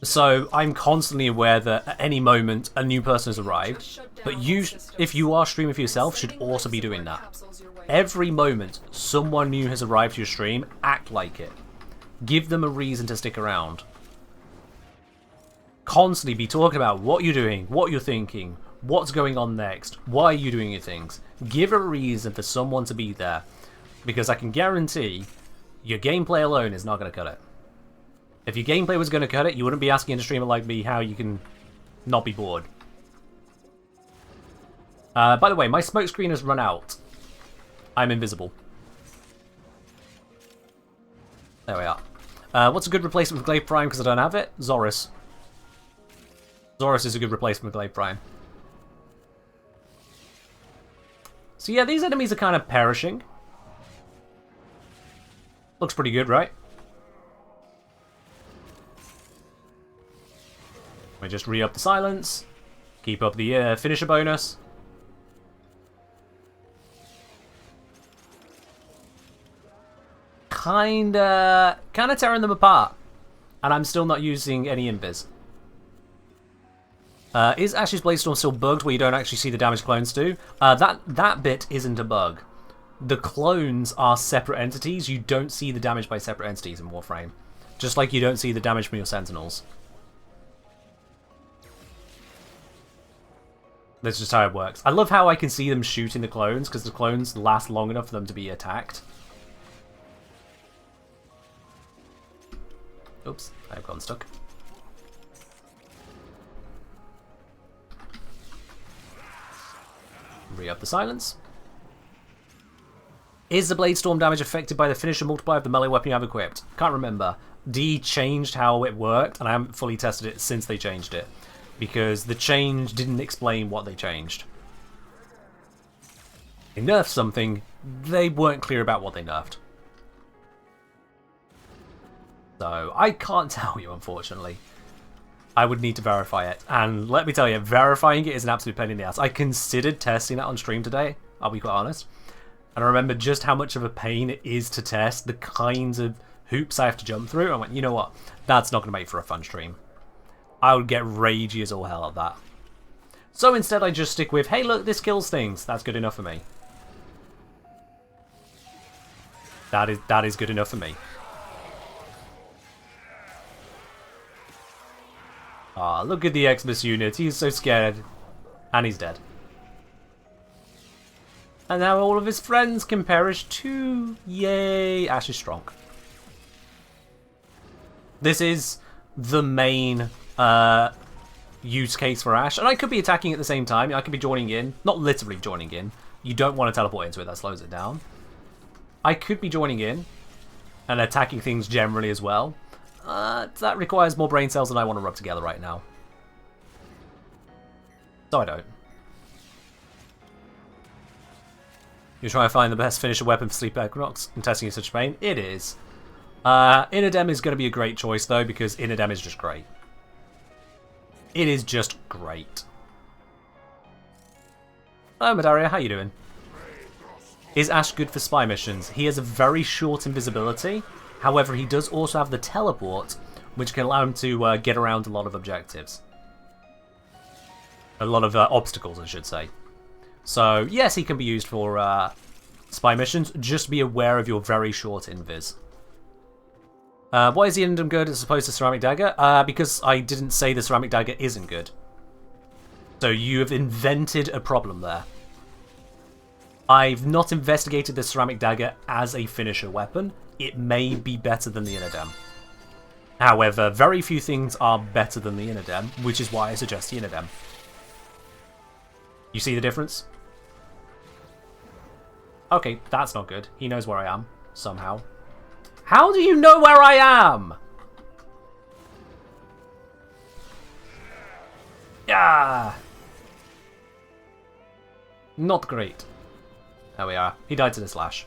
So I'm constantly aware that at any moment a new person has arrived. But you, if you are streaming for yourself, should also be doing that. Every moment someone new has arrived to your stream, act like it. Give them a reason to stick around. Constantly be talking about what you're doing, what you're thinking, what's going on next, why are you doing your things. Give a reason for someone to be there. Because I can guarantee your gameplay alone is not going to cut it. If your gameplay was going to cut it, you wouldn't be asking a streamer like me how you can not be bored. By the way, my smoke screen has run out. I'm invisible. There we are. What's a good replacement for Glaive Prime because I don't have it? Zorus. Zorus is a good replacement for Glaive Prime. So yeah, these enemies are kind of perishing. Looks pretty good, right? We just re-up the silence. Keep up the finisher bonus. Kinda tearing them apart. And I'm still not using any invis. Is Ash's Bladestorm still bugged where you don't actually see the damage clones do? That bit isn't a bug. The clones are separate entities. You don't see the damage by separate entities in Warframe. Just like you don't see the damage from your sentinels. That's just how it works. I love how I can see them shooting the clones, because the clones last long enough for them to be attacked. Oops, I've gotten stuck. Re-up the silence. Is the blade storm damage affected by the finisher multiplier of the melee weapon you have equipped? Can't remember. D changed how it worked, and I haven't fully tested it since they changed it. Because the change didn't explain what they changed. They nerfed something, they weren't clear about what they nerfed. So, I can't tell you, unfortunately. I would need to verify it. And let me tell you, verifying it is an absolute pain in the ass. I considered testing that on stream today, I'll be quite honest. And I remember just how much of a pain it is to test, the kinds of hoops I have to jump through. I went, you know what? That's not going to make for a fun stream. I would get ragey as all hell at that. So instead I just stick with, hey look, this kills things. That's good enough for me. That is good enough for me. Ah, look at the Xmas unit. He's so scared. And he's dead. And now all of his friends can perish too. Yay, Ash is strong. This is the main use case for Ash. And I could be attacking at the same time. I could be joining in. Not literally joining in. You don't want to teleport into it. That slows it down. I could be joining in and attacking things generally as well. That requires more brain cells than I want to rub together right now. So I don't. You're trying to find the best finisher weapon for Sleep Equinox and testing in such pain? It is. Inadem is going to be a great choice though, because Inadem is just great. It is just great. Hello Madaria, how you doing? Is Ash good for spy missions? He has a very short invisibility. However, he does also have the teleport, which can allow him to get around a lot of objectives. A lot of obstacles, I should say. So, yes, he can be used for spy missions. Just be aware of your very short invis. Why is the Indum good as opposed to Ceramic Dagger? Because I didn't say the Ceramic Dagger isn't good. So you have invented a problem there. I've not investigated the Ceramic Dagger as a finisher weapon. It may be better than the Inadem. However, very few things are better than the Inadem, which is why I suggest the Inadem. You see the difference? Okay, that's not good. He knows where I am, somehow. How do you know where I am? Yeah. Not great. There we are. He died to the slash.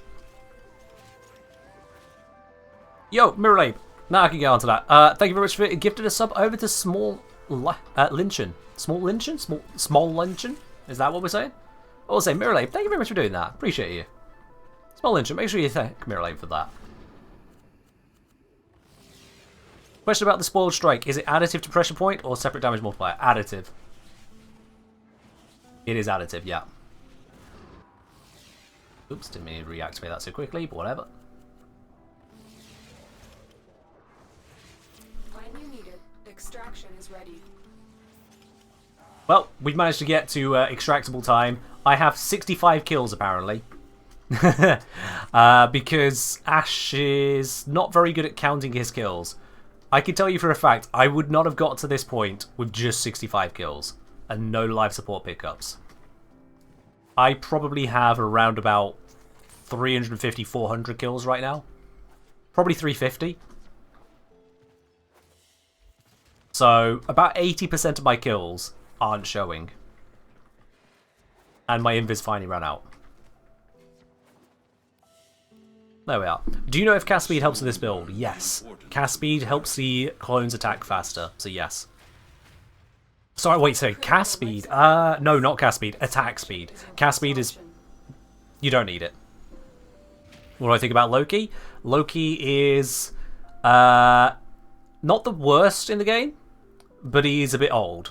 Yo, Mirrorlabe. Now I can get onto that. Thank you very much for gifting a sub over to Small Lynchen. Small Lynchen? Small Lynchen? Is that what we're saying? I'll say Mirrorlabe. Thank you very much for doing that. Appreciate you. Small Lynchen. Make sure you thank Mirrorlabe for that. Question about the Spoiled Strike. Is it additive to Pressure Point or separate damage multiplier? Additive. It is additive, yeah. Oops, didn't mean to reactivate that so quickly, but whatever. When you need it, extraction is ready. Well, we've managed to get to extractable time. I have 65 kills, apparently. Because Ash is not very good at counting his kills. I can tell you for a fact, I would not have got to this point with just 65 kills and no life support pickups. I probably have around about 350, 400 kills right now. Probably 350. So, about 80% of my kills aren't showing. And my invis finally ran out. There we are. Do you know if cast speed helps with this build? Yes. Cast speed helps the clones attack faster, so yes. Sorry, wait, so cast speed? No, not cast speed. Attack speed. Cast speed is... You don't need it. What do I think about Loki? Loki is... not the worst in the game, but he's a bit old.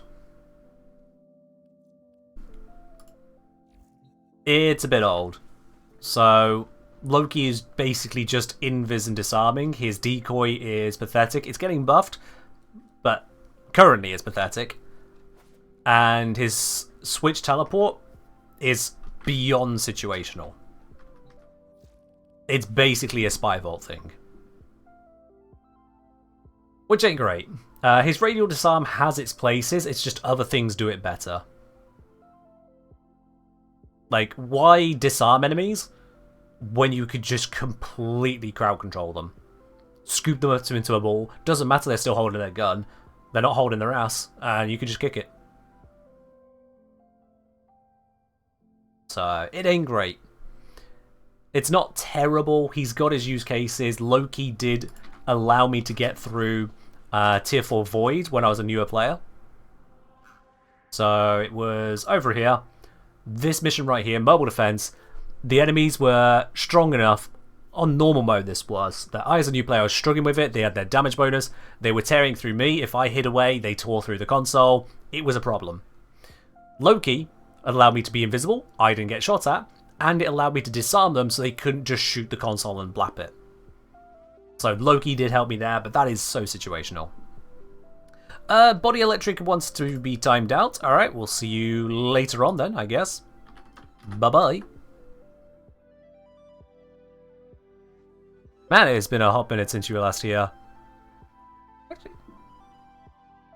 It's a bit old. So... Loki is basically just invis and disarming. His decoy is pathetic. It's getting buffed, but currently it's pathetic. And his switch teleport is beyond situational. It's basically a spy vault thing. Which ain't great. His radial disarm has its places, it's just other things do it better. Like, why disarm enemies when you could just completely crowd control them? Scoop them up into a ball, doesn't matter they're still holding their gun, they're not holding their ass, and you can just kick it. So, it ain't great. It's not terrible, he's got his use cases. Loki did allow me to get through Tier 4 Void when I was a newer player. So it was over here. This mission right here, mobile defense. The enemies were strong enough, on normal mode this was, that I as a new player was struggling with it. They had their damage bonus. They were tearing through me. If I hid away, they tore through the console. It was a problem. Loki allowed me to be invisible. I didn't get shot at. And it allowed me to disarm them so they couldn't just shoot the console and blap it. So Loki did help me there, but that is so situational. Body Electric wants to be timed out. Alright, we'll see you later on then, I guess. Bye-bye. Man, it's been a hot minute since you were last here.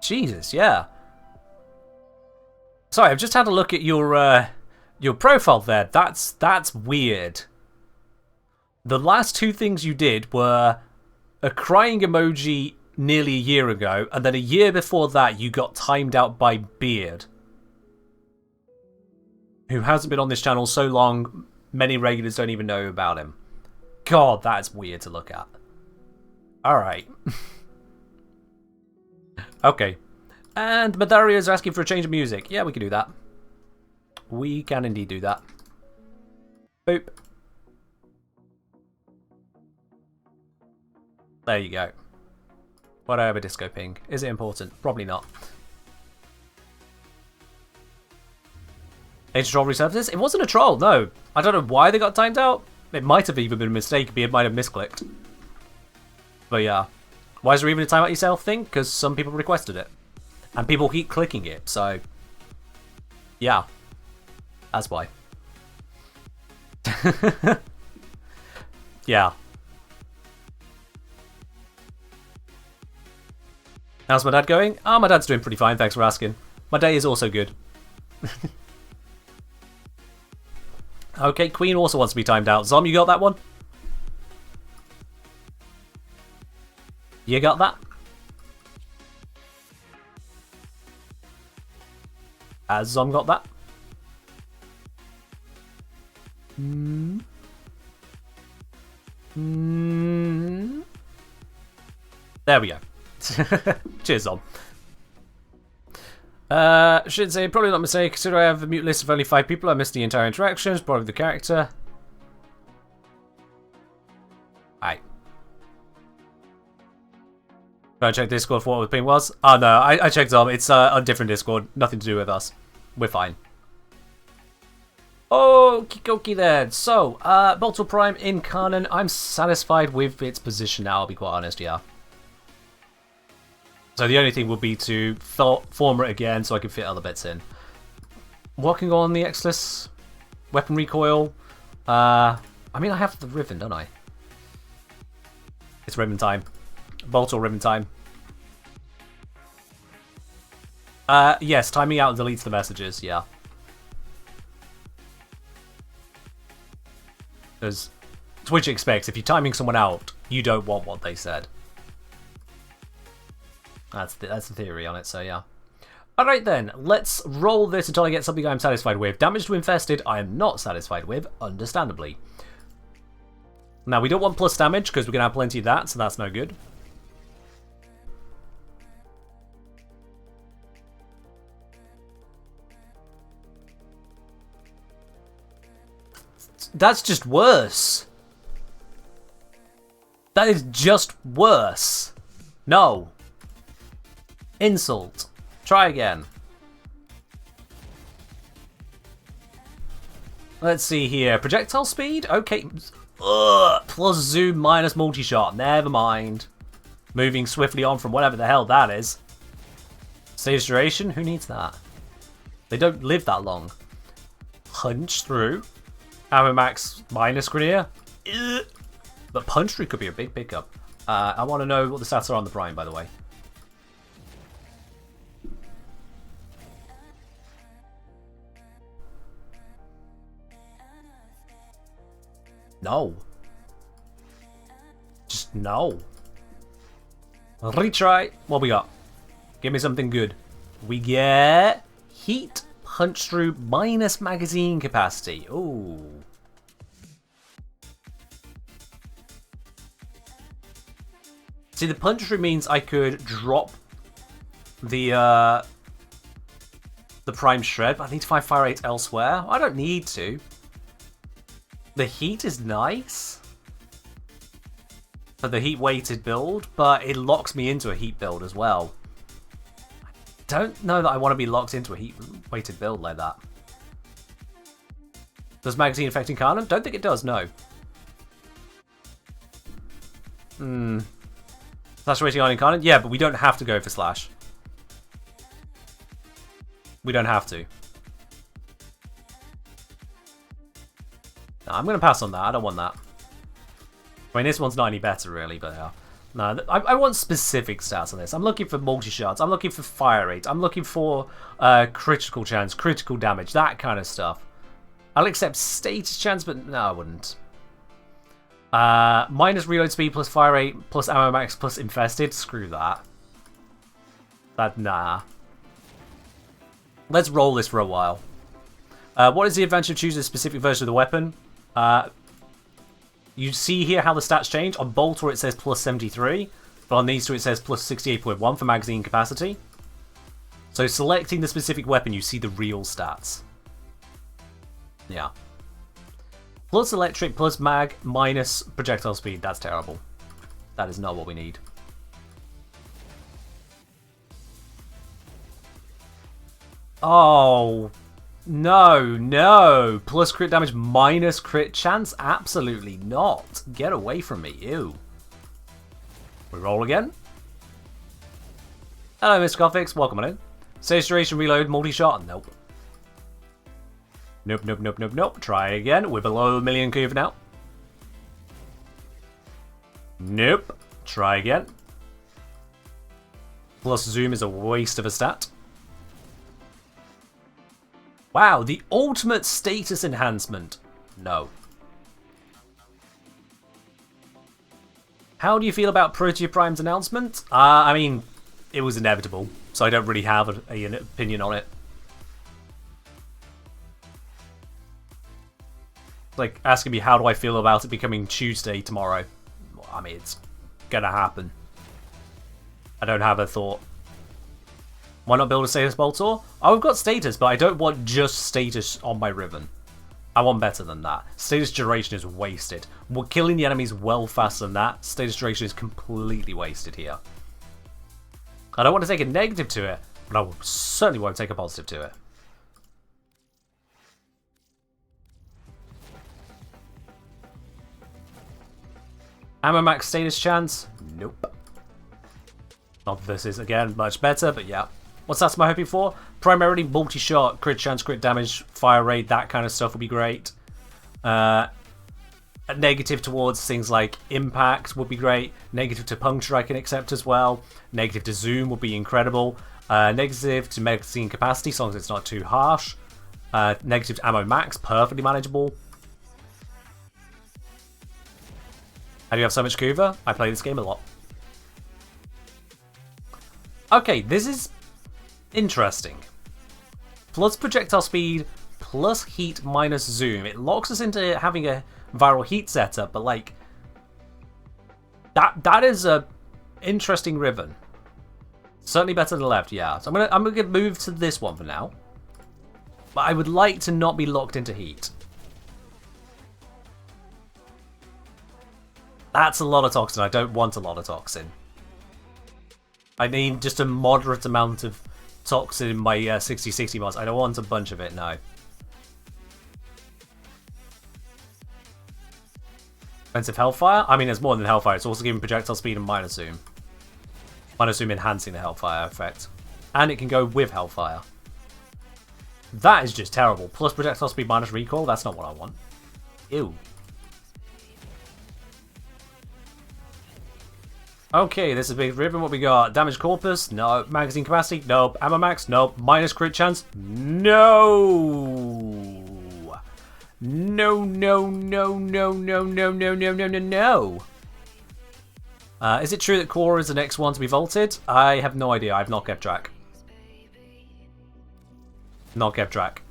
Jesus, yeah. Sorry, I've just had a look at your profile there. That's weird. The last two things you did were a crying emoji nearly a year ago, and then a year before that you got timed out by Beard, who hasn't been on this channel so long, many regulars don't even know about him. God, that's weird to look at. Alright. Okay. And Madario's asking for a change of music. Yeah, we can do that. We can indeed do that. Boop. There you go. Why do I have a disco ping? Is it important? Probably not. Agent troll resurfaces? It wasn't a troll, no. I don't know why they got timed out. It might have even been a mistake. It might have misclicked. But yeah. Why is there even a time out yourself thing? Because some people requested it. And people keep clicking it, so... yeah. That's why. Yeah. How's my dad going? Oh, my dad's doing pretty fine, thanks for asking. My day is also good. Okay, Queen also wants to be timed out. Zom, you got that one? You got that? Has Zom got that? There we go. Cheers, Zom. Should say, probably not a mistake. Consider I have a mute list of only 5 people. I missed the entire interactions, probably the character. Aye. Can I check Discord for what the ping was? Oh no, I checked Zom. It's on different Discord. Nothing to do with us. We're fine. Okie dokie then. So, Boltal Prime in canon. I'm satisfied with its position now, I'll be quite honest, yeah. So the only thing would be to form it again so I can fit other bits in. Working on the Exless weapon recoil. I mean, I have the ribbon, don't I? It's ribbon time. Bolt or ribbon time. Yes, timing out deletes the messages, yeah. Because Twitch expects if you're timing someone out, you don't want what they said. That's the theory on it, so yeah. Alright then, let's roll this until I get something I'm satisfied with. Damage to Infested, I am not satisfied with, understandably. Now, we don't want plus damage, because we're going to have plenty of that, so that's no good. That's just worse. That is just worse. No. Insult. Try again. Let's see here. Projectile speed? Okay. Ugh, plus zoom minus multi-shot. Never mind. Moving swiftly on from whatever the hell that is. Stage duration? Who needs that? They don't live that long. Punch through. Ammo max minus Grenier. But punch through could be a big pickup. I want to know what the stats are on the Prime, by the way. No. Just no. Retry. What we got? Give me something good. We get heat punch through minus magazine capacity. Ooh. See, the punch through means I could drop the prime shred, but I need to find fire rate elsewhere. I don't need to. The heat is nice for the heat weighted build, but it locks me into a heat build as well. I don't know that I want to be locked into a heat weighted build like that. Does magazine affecting cannon? Don't think it does, no. Slash rating on cannon? Yeah, but we don't have to go for slash. We don't have to. No, I'm going to pass on that. I don't want that. I mean, this one's not any better, really, but yeah. No, I want specific stats on this. I'm looking for multi-shots. I'm looking for fire rate. I'm looking for critical chance, critical damage, that kind of stuff. I'll accept status chance, but no, I wouldn't. Minus reload speed plus fire rate plus ammo max plus infested. Screw that. Nah. Let's roll this for a while. What is the advantage of choosing a specific version of the weapon? You see here how the stats change. On Bolter it says plus 73, but on these two it says plus 68.1 for magazine capacity. So selecting the specific weapon, you see the real stats. Yeah. Plus electric, plus mag, minus projectile speed. That's terrible. That is not what we need. Oh, no. Plus crit damage, minus crit chance? Absolutely not. Get away from me, ew. We roll again. Hello, Mr. Gothics. Welcome on in. Stage duration, reload, multi-shot. Nope. Nope. Try again. We're below a million curve now. Nope. Try again. Plus zoom is a waste of a stat. Wow, the ultimate status enhancement. No. How do you feel about Protea Prime's announcement? I mean, it was inevitable, so I don't really have an opinion on it. Like, asking me how do I feel about it becoming Tuesday tomorrow. I mean, it's gonna happen. I don't have a thought. Why not build a status Boltor? Oh, I've got status, but I don't want just status on my ribbon. I want better than that. Status duration is wasted. We're killing the enemies well faster than that. Status duration is completely wasted here. I don't want to take a negative to it, but I certainly won't take a positive to it. Ammo max status chance? Nope. Not that this is, again, much better, but yeah. What's that am I hoping for? Primarily multi-shot, crit chance, crit damage, fire rate, that kind of stuff would be great. A negative towards things like impact would be great. Negative to puncture I can accept as well. Negative to zoom would be incredible. Negative to magazine capacity, as long as it's not too harsh. Negative to ammo max, perfectly manageable. How do you have so much Kuva? I play this game a lot. Okay, this is interesting. Plus projectile speed, plus heat minus zoom. It locks us into having a viral heat setup, but like that is a interesting ribbon. Certainly better than the left, yeah. So I'm gonna move to this one for now. But I would like to not be locked into heat. That's a lot of toxin. I don't want a lot of toxin. I need just a moderate amount of toxin in my 60/60 mods. I don't want a bunch of it, no. Expensive Hellfire? I mean, it's more than Hellfire. It's also giving projectile speed and minor zoom. Minor zoom enhancing the Hellfire effect. And it can go with Hellfire. That is just terrible. Plus projectile speed minus recoil? That's not what I want. Ew. Okay, this is a big ribbon. What we got? Damage corpus? No. Magazine capacity? Nope. Ammo max? Nope. Minus crit chance? No. No, no, no, no, no, no, no, no, no, no, no. Is it true that Cora is the next one to be vaulted? I have no idea. I've not kept track. Not kept track.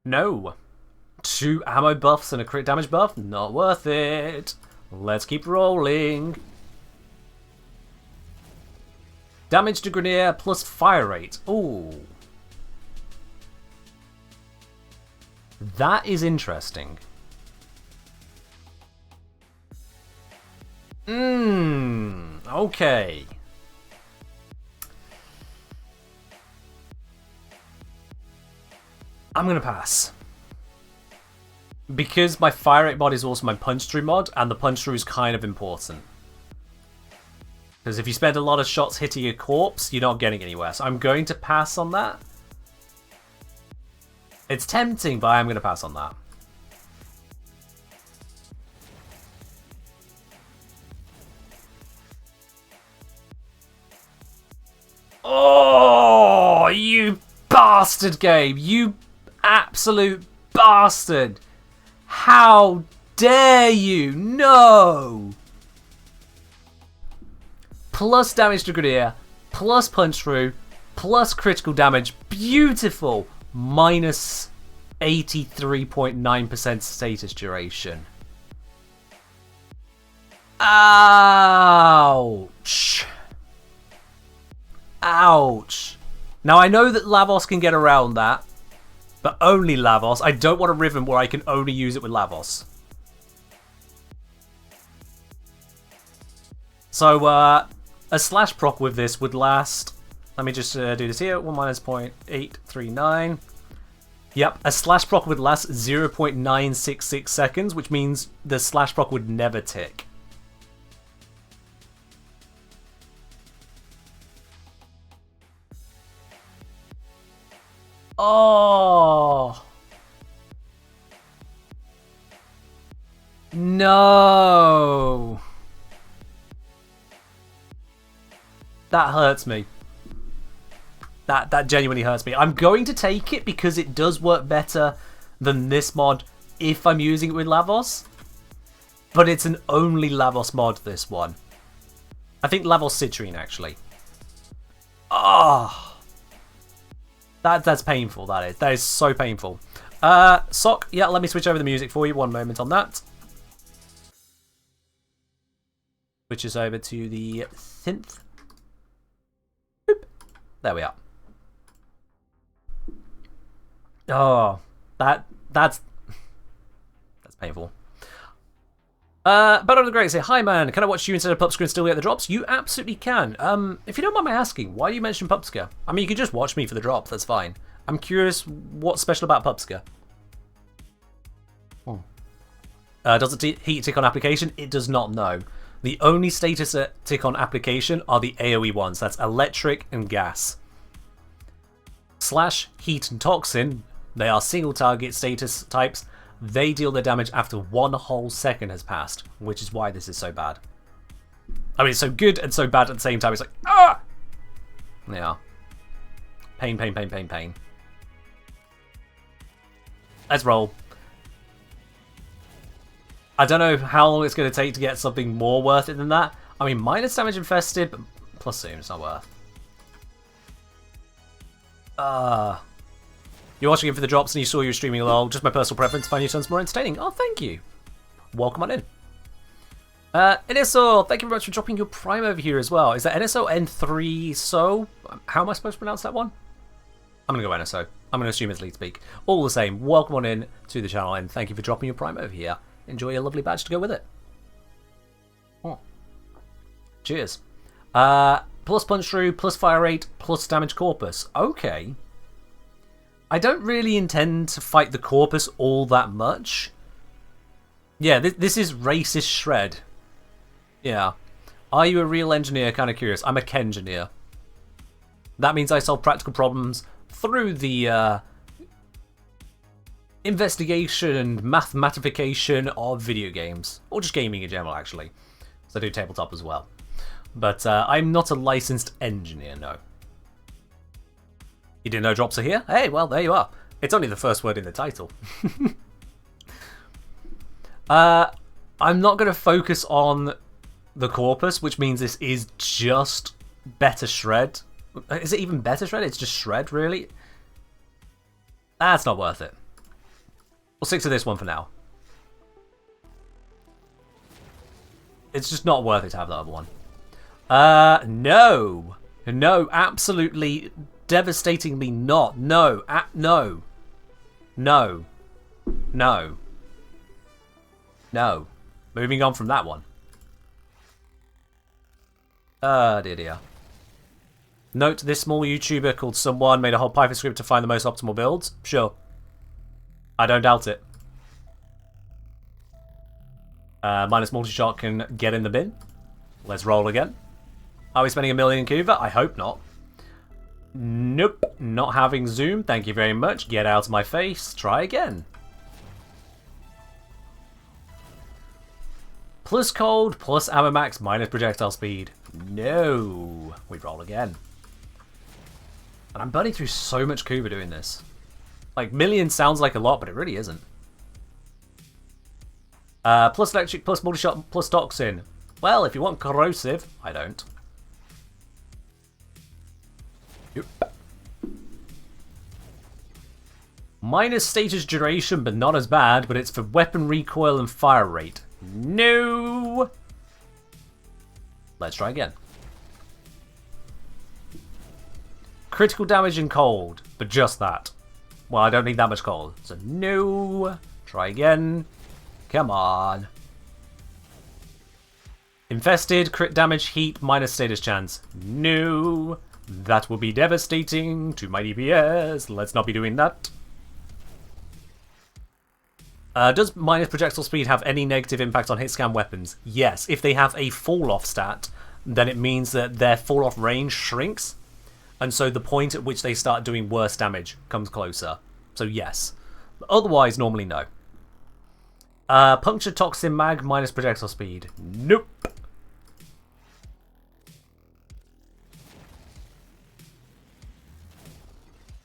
No. 2 ammo buffs and a crit damage buff? Not worth it. Let's keep rolling. Damage to Grenier plus fire rate. Ooh. That is interesting. Okay. I'm gonna pass. Because my fire rate mod is also my punch through mod, and the punch through is kind of important. Because if you spend a lot of shots hitting a corpse, you're not getting anywhere. So I'm going to pass on that. It's tempting, but I'm going to pass on that. Oh, you bastard game. You absolute bastard. How dare you? No! Plus damage to Grenier, plus punch through, plus critical damage. Beautiful. Minus 83.9% status duration. Ouch. Ouch. Now I know that Lavos can get around that. But only Lavos. I don't want a Riven where I can only use it with Lavos. So, a slash proc with this would last... Let me just do this here. 1 minus 0.839. Yep, a slash proc would last 0.966 seconds, which means the slash proc would never tick. Oh no, that hurts me. That genuinely hurts me. I'm going to take it because it does work better than this mod if I'm using it with Lavos, but it's an only Lavos mod, this one. I think Lavos Citrine actually. Oh. That's painful, that is. That is so painful. Sock, yeah, let me switch over the music for you. 1 moment on that. Switches over to the synth. Boop. There we are. Oh, that's painful. But on the great say, hi man, can I watch you instead of Pupska and still get the drops? You absolutely can. If you don't mind my asking, why do you mention Pupska? I mean, you can just watch me for the drops, that's fine. I'm curious what's special about Pupska. Does it heat tick on application? It does not, know. The only status that tick on application are the AoE ones. That's electric and gas. Slash, heat and toxin, they are single target status types. They deal their damage after 1 whole second has passed, which is why this is so bad. I mean, it's so good and so bad at the same time. It's like, ah! Yeah. Pain, pain, pain, pain, pain. Let's roll. I don't know how long it's going to take to get something more worth it than that. I mean, minus damage infested, but plus zoom, it's not worth. You're watching it for the drops and you saw you were streaming along. Just my personal preference. Find your sons more entertaining. Oh, thank you. Welcome on in. NSO, thank you very much for dropping your Prime over here as well. Is that NSO N3 so? How am I supposed to pronounce that one? I'm going to go NSO. I'm going to assume it's lead speak. All the same, welcome on in to the channel and thank you for dropping your Prime over here. Enjoy your lovely badge to go with it. Oh. Cheers. Plus punch through, plus fire rate, plus damage corpus. Okay. I don't really intend to fight the Corpus all that much. Yeah, this is racist shred. Yeah. Are you a real engineer? Kind of curious. I'm a Kengineer. That means I solve practical problems through the investigation and mathematification of video games. Or just gaming in general, actually. So I do tabletop as well. But I'm not a licensed engineer, no. You didn't know drops are here? Hey, well, there you are. It's only the first word in the title. I'm not going to focus on the Corpus, which means this is just better shred. Is it even better shred? It's just shred, really? That's not worth it. We'll stick to this one for now. It's just not worth it to have the other one. No. No, absolutely, devastatingly not. No. No. No. No. No. Moving on from that one. Dear. Note, this small YouTuber called Someone made a whole Python script to find the most optimal builds. Sure. I don't doubt it. Minus multi-shot can get in the bin. Let's roll again. Are we spending $1 million in Cuba? I hope not. Nope. Not having zoom. Thank you very much. Get out of my face. Try again. Plus cold, plus ammo max, minus projectile speed. No. We roll again. And I'm burning through so much Cuba doing this. Like, million sounds like a lot, but it really isn't. Plus electric, plus multi-shot, plus toxin. Well, if you want corrosive, I don't. Yep. Minus status duration, but not as bad, but it's for weapon recoil and fire rate. No! Let's try again. Critical damage and cold, but just that. Well, I don't need that much cold, so no. Try again. Come on. Infested, crit damage, heat, minus status chance. No. That will be devastating to my DPS. Let's not be doing that. Does minus projectile speed have any negative impact on hit scan weapons? Yes. If they have a fall-off stat, then it means that their fall-off range shrinks. And so the point at which they start doing worse damage comes closer. So yes. Otherwise, normally no. Puncture toxin mag minus projectile speed. Nope.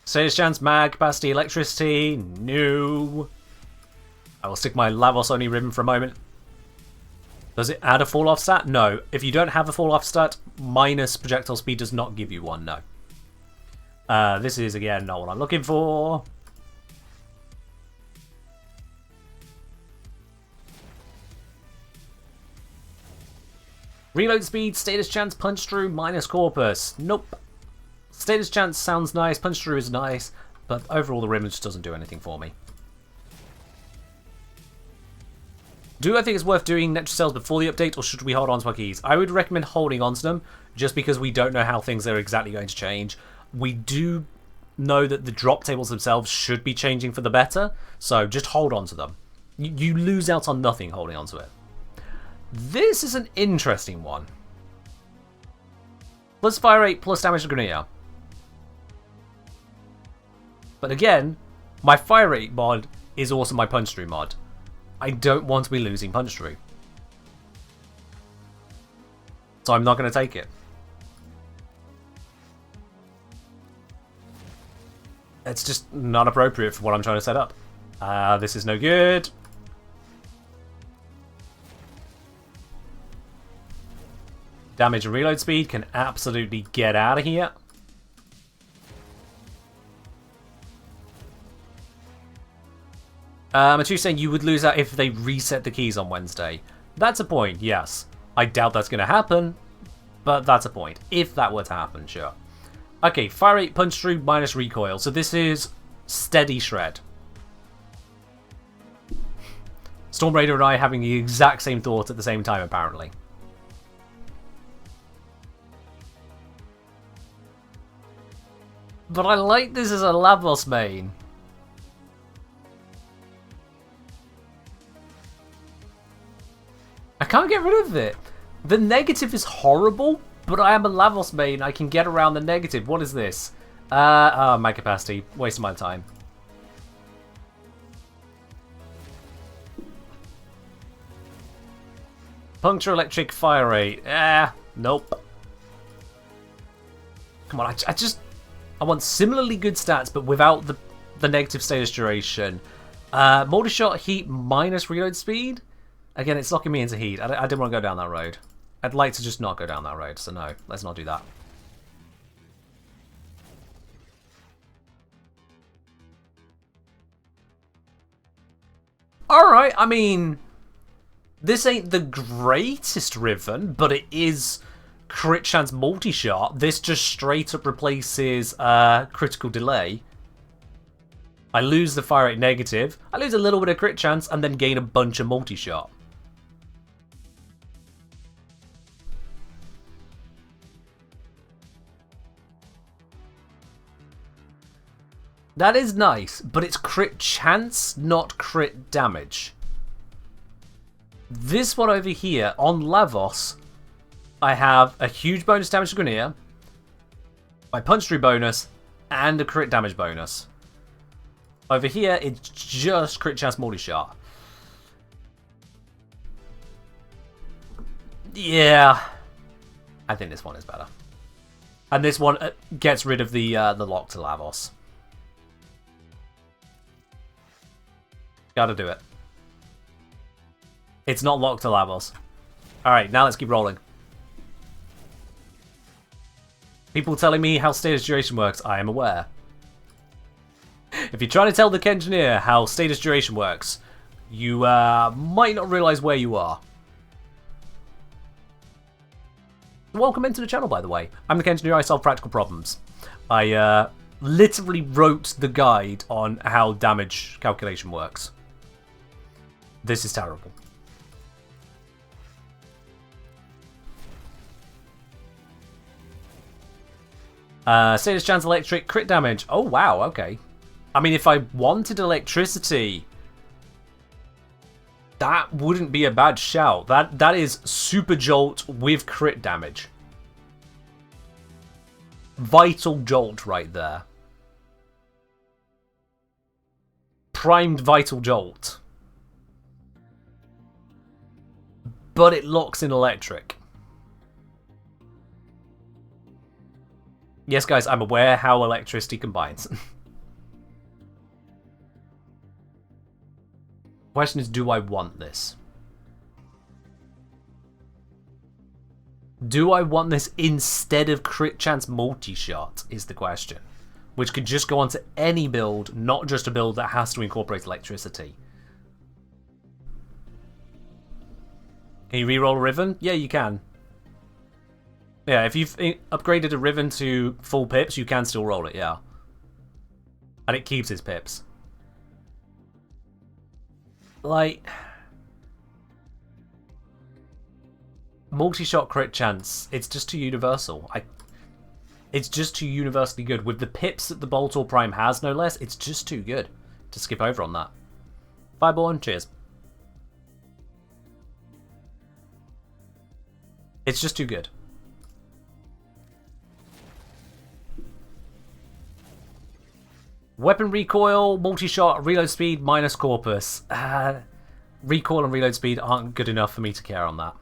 Status chance, mag, capacity, electricity. No. I will stick my Lavos only ribbon for a moment. Does it add a fall off stat? No. If you don't have a fall off stat, minus projectile speed does not give you one. No. This is again not what I'm looking for. Reload speed, status chance, punch through, minus corpus. Nope. Status chance sounds nice, punch through is nice, but overall the ribbon just doesn't do anything for me. Do I think it's worth doing Netra cells before the update, or should we hold on to our keys? I would recommend holding on to them, just because we don't know how things are exactly going to change. We do know that the drop tables themselves should be changing for the better, so just hold on to them. You lose out on nothing holding on to it. This is an interesting one. Plus fire rate, plus damage to Grenadier. But again, my fire rate mod is also my punch through mod. I don't want to be losing punch through. So I'm not going to take it. It's just not appropriate for what I'm trying to set up. This is no good. Damage and reload speed can absolutely get out of here. Matu saying you would lose out if they reset the keys on Wednesday. That's a point, yes. I doubt that's going to happen, but that's a point. If that were to happen, sure. Okay, fire rate, punch through, minus recoil. So this is steady shred. Storm Raider and I having the exact same thought at the same time, apparently. But I like this as a Lavos main. I can't get rid of it. The negative is horrible, but I am a Lavos main. I can get around the negative. What is this? My capacity. Wasting my time. Puncture, electric, fire rate. Nope. Come on, I want similarly good stats, but without the negative status duration. Multi-shot, heat, minus reload speed. Again, it's locking me into heat. I didn't want to go down that road. I'd like to just not go down that road, so no, let's not do that. Alright, I mean, this ain't the greatest Riven, but it is crit chance multi-shot. This just straight up replaces critical delay. I lose the fire rate negative, I lose a little bit of crit chance, and then gain a bunch of multi-shot. That is nice, but it's crit chance, not crit damage. This one over here, on Lavos, I have a huge bonus damage to Grenier, my punch through bonus, and a crit damage bonus. Over here, it's just crit chance multi-shot. Yeah. I think this one is better. And this one gets rid of the lock to Lavos. Gotta do it. It's not locked to Lavos. Alright, now let's keep rolling. People telling me how status duration works, I am aware. If you're trying to tell the Kengineer how status duration works, you might not realise where you are. Welcome into the channel, by the way. I'm the Kengineer, I solve practical problems. I literally wrote the guide on how damage calculation works. This is terrible. Status chance electric, crit damage. Oh wow, okay. I mean, if I wanted electricity, that wouldn't be a bad shout. That is super jolt with crit damage. Vital jolt right there. Primed vital jolt. But it locks in electric. Yes, guys, I'm aware how electricity combines. Question is, do I want this? Do I want this instead of crit chance multi-shot is the question. Which could just go onto any build, not just a build that has to incorporate electricity. Can you reroll a Riven? Yeah, you can. Yeah, if you've upgraded a Riven to full pips, you can still roll it, yeah. And it keeps its pips. Like, multi-shot crit chance, it's just too universal. It's just too universally good. With the pips that the Boltor Prime has, no less, it's just too good to skip over on that. Fireborn, cheers. It's just too good. Weapon recoil, multi-shot, reload speed, minus corpus. Recoil and reload speed aren't good enough for me to care on that.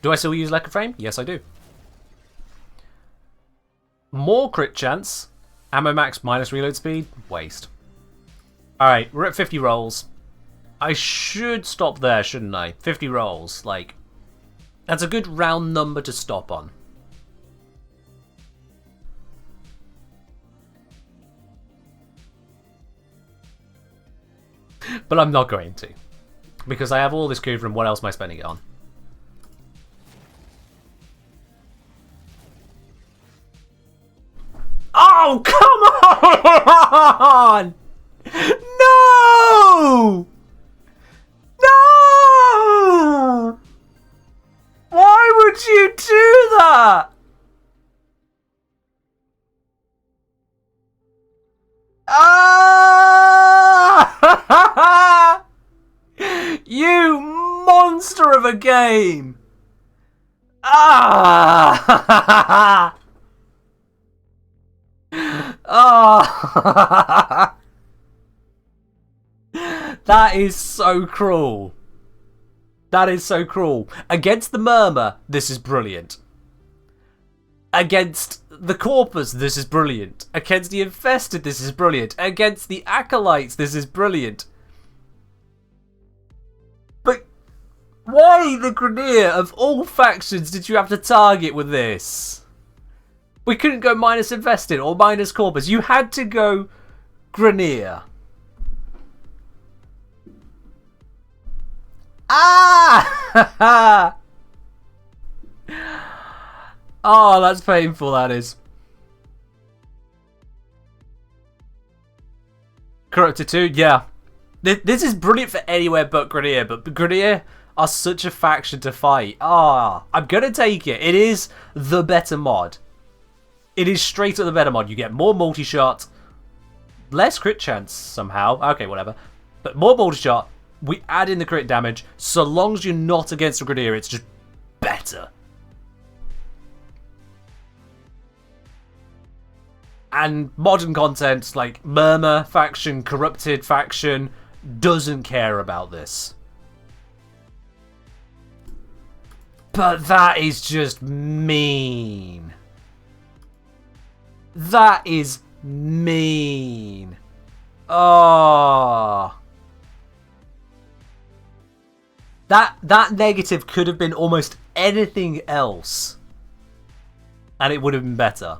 Do I still use Warframe? Yes, I do. More crit chance. Ammo max minus reload speed. Waste. Alright, we're at 50 rolls. I should stop there, shouldn't I? 50 rolls. Like, that's a good round number to stop on. But I'm not going to. Because I have all this Kuvra, and what else am I spending it on? Oh, come on! No! No! Why would you do that? monster of a game! Ah! Ah! That is so cruel. That is so cruel. Against the Murmur, this is brilliant. Against the Corpus, this is brilliant. Against the Infested, this is brilliant. Against the Acolytes, this is brilliant. But why the Grineer of all factions did you have to target with this? We couldn't go minus Infested or minus Corpus. You had to go Grineer. Ah! Oh, that's painful, that is. Corrupted 2, yeah. This is brilliant for anywhere but Grineer, but Grineer are such a faction to fight. Ah, I'm gonna take it. It is the better mod. It is straight up the better mod. You get more multi-shot, less crit chance somehow. Okay, whatever. But more multi-shot. We add in the crit damage. So long as you're not against a Grineer, it's just better. And modern content like Murmur faction, Corrupted faction doesn't care about this. But that is just mean. That is mean. Oh. That negative could have been almost anything else. And it would have been better.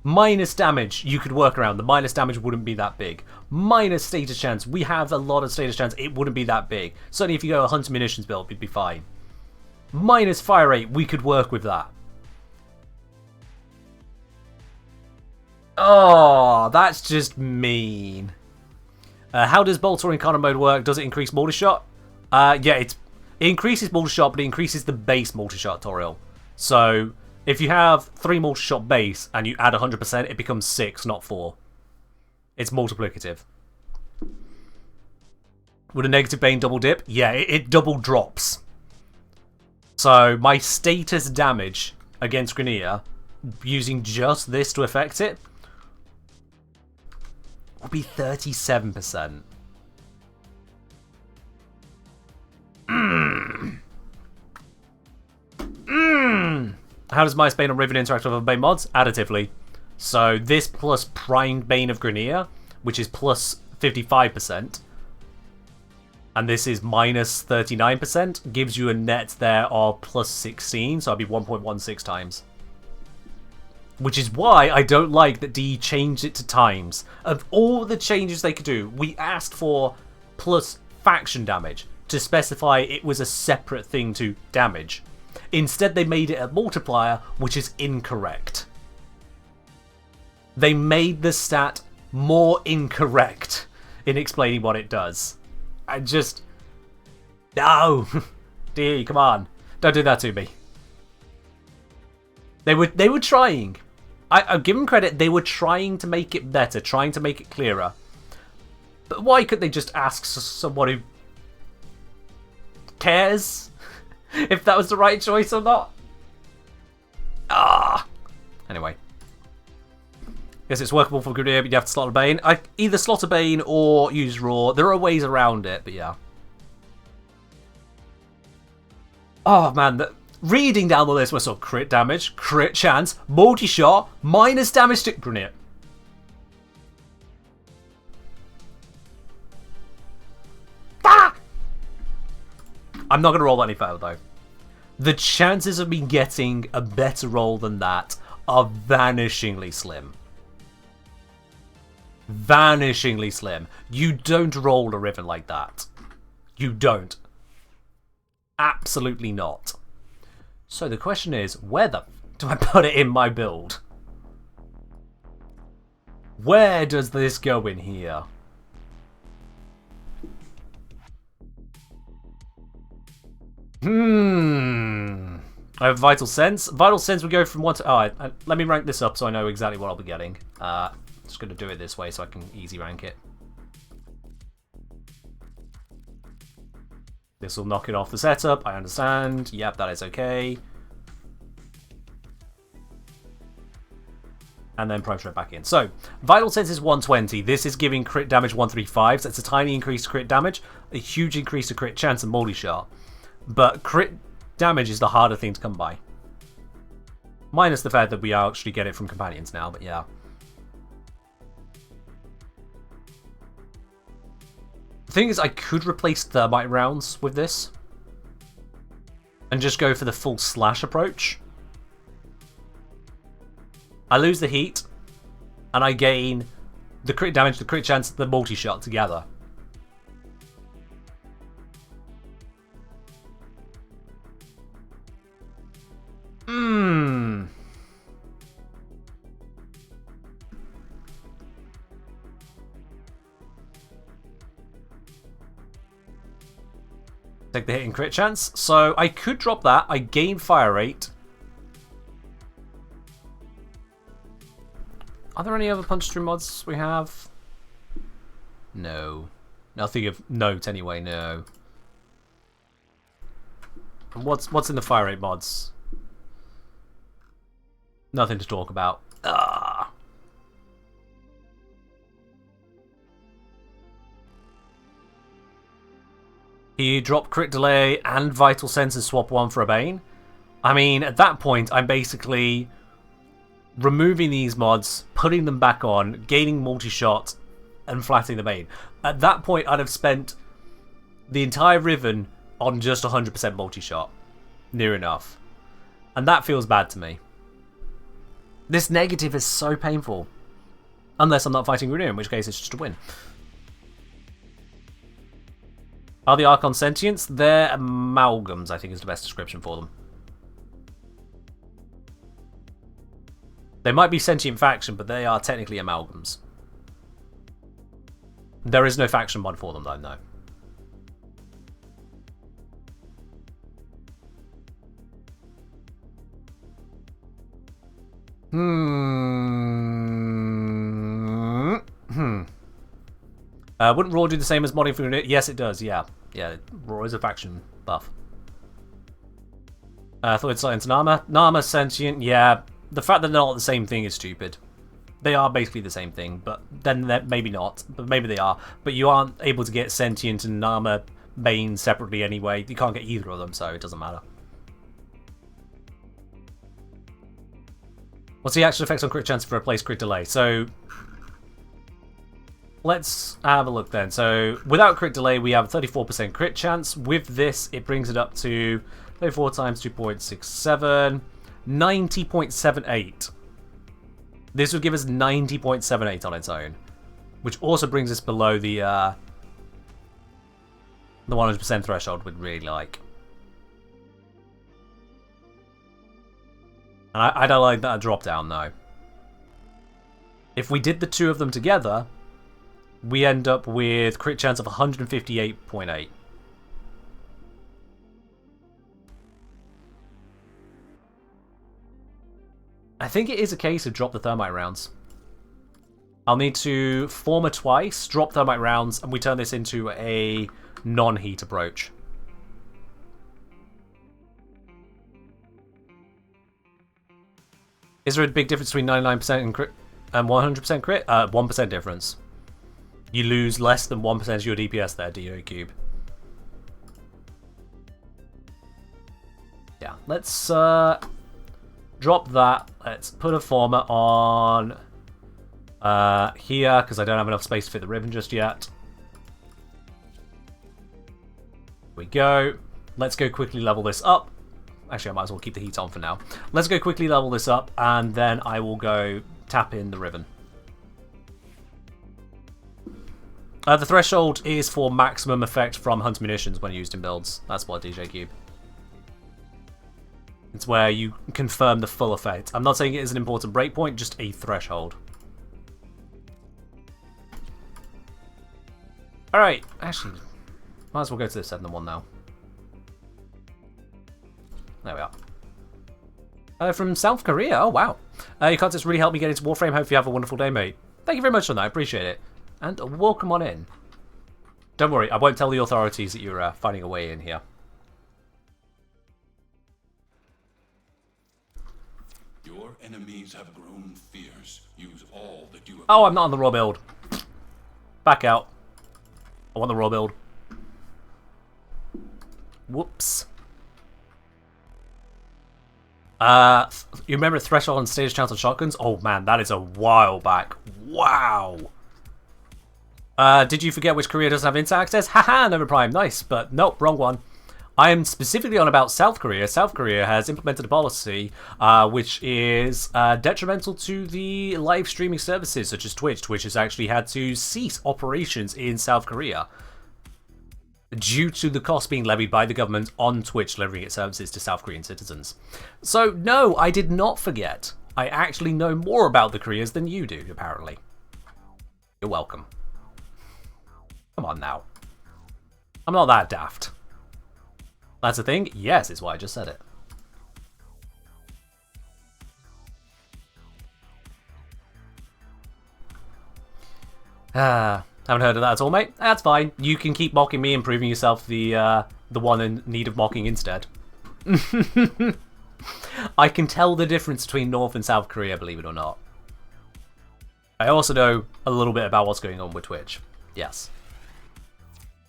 Minus damage, you could work around. The minus damage wouldn't be that big. Minus status chance, we have a lot of status chance. It wouldn't be that big. Certainly if you go a hunter munitions build, it'd be fine. Minus fire rate, we could work with that. Oh, that's just mean. How does Bolter in Incarnate mode work? Does it increase multi-shot? Yeah, it increases multi-shot, but it increases the base multi-shot tutorial. So if you have 3 multi-shot base and you add 100%, it becomes 6, not 4. It's multiplicative. Would a negative Bane double dip? Yeah, it double drops. So my status damage against Grineer, using just this to affect it, will be 37%. How does Mice Bane on Riven interact with other Bane mods? Additively. So this plus Primed Bane of Grineer, which is plus 55%, and this is minus 39%, gives you a net there of plus 16, so it'll be 1.16 times. Which is why I don't like that DE changed it to times. Of all the changes they could do, we asked for plus faction damage to specify it was a separate thing to damage. Instead, they made it a multiplier, which is incorrect. They made the stat more incorrect in explaining what it does. I just... No! DE, come on. Don't do that to me. They were trying. I give them credit, they were trying to make it better, trying to make it clearer. But why couldn't they just ask someone who cares if that was the right choice or not? Ah. Anyway. Guess it's workable for Grineer, but you have to slot a Bane. Either slot a Bane or use Raw. There are ways around it, but yeah. Oh man, reading down the list was sort of crit damage, crit chance, multi-shot, minus damage to Grineer. Ah! I'm not going to roll any further though. The chances of me getting a better roll than that are vanishingly slim. Vanishingly slim. You don't roll a Riven like that. You don't. Absolutely not. So the question is, where the f do I put it in my build? Where does this go in here? I have Vital Sense. Vital Sense would go from 1 to... Oh, let me rank this up so I know exactly what I'll be getting. Just going to do it this way so I can easy rank it. This will knock it off the setup, I understand. Yep, that is okay. And then prime straight back in. So, Vital Sense is 120. This is giving crit damage 135. So it's a tiny increase to crit damage, a huge increase to crit chance and multi-shot. But crit damage is the harder thing to come by. Minus the fact that we actually get it from companions now, but yeah. The thing is, I could replace thermite rounds with this. And just go for the full slash approach. I lose the heat. And I gain the crit damage, the crit chance, the multi-shot together. Take the hit in crit chance. So I could drop that. I gain fire rate. Are there any other punch through mods we have? No. Nothing of note anyway, no. And what's in the fire rate mods? Nothing to talk about. Ah. You drop crit delay and vital sense and swap one for a bane. I mean, at that point, I'm basically removing these mods, putting them back on, gaining multi-shot, and flattening the bane. At that point, I'd have spent the entire Riven on just 100% multi-shot. Near enough. And that feels bad to me. This negative is so painful. Unless I'm not fighting Renew, in which case it's just a win. Are the Archons sentients? They're amalgams, I think is the best description for them. They might be sentient faction, but they are technically amalgams. There is no faction mod for them though, no. Wouldn't Raw do the same as modding for it? Yes, it does, yeah. Yeah, Raw is a faction buff. Thought Science and Armor. Narma sentient, yeah. The fact that they're not the same thing is stupid. They are basically the same thing, but then maybe not. But maybe they are. But you aren't able to get sentient and Narma Bane separately anyway. You can't get either of them, so it doesn't matter. What's the actual effects on crit chance for replace crit delay? So let's have a look then. So without crit delay, we have 34% crit chance. With this, it brings it up to 34 times 2.67, 90.78. This would give us 90.78 on its own, which also brings us below the 100% threshold we'd really like. And I don't like that drop down though. If we did the two of them together, we end up with crit chance of 158.8. I think it is a case of drop the thermite rounds. I'll need to form a twice, drop thermite rounds, and we turn this into a non-heat approach. Is there a big difference between 99% and crit and 100% crit? 1% difference. You lose less than 1% of your DPS there, DO Cube. Yeah, let's drop that. Let's put a former on here, because I don't have enough space to fit the ribbon just yet. Here we go. Let's go quickly level this up. Actually, I might as well keep the heat on for now. Let's go quickly level this up, and then I will go tap in the ribbon. The threshold is for maximum effect from hunt munitions when used in builds. That's what DJ Cube. It's where you confirm the full effect. I'm not saying it is an important breakpoint, just a threshold. Alright, actually, might as well go to the 7-1 now. There we are. From South Korea, oh wow. Your contest really helped me get into Warframe. Hope you have a wonderful day, mate. Thank you very much on that, I appreciate it. And welcome on in. Don't worry, I won't tell the authorities that you're finding a way in here. Your enemies have grown fierce. Use all that you have. Oh, I'm not on the raw build. Back out. I want the raw build. Whoops. You remember Threshold and Stage Chance on shotguns? Oh man, that is a while back. Wow. Did you forget which Korea doesn't have internet access? Haha, Nova Prime. Nice, but nope, wrong one. I am specifically on about South Korea. South Korea has implemented a policy which is detrimental to the live streaming services such as Twitch. Twitch has actually had to cease operations in South Korea due to the cost being levied by the government on Twitch delivering its services to South Korean citizens. So no, I did not forget. I actually know more about the Koreas than you do, apparently. You're welcome. Come on now. I'm not that daft. That's a thing? Yes, is why I just said it. Haven't heard of that at all, mate. That's fine. You can keep mocking me and proving yourself the one in need of mocking instead. I can tell the difference between North and South Korea, believe it or not. I also know a little bit about what's going on with Twitch. Yes.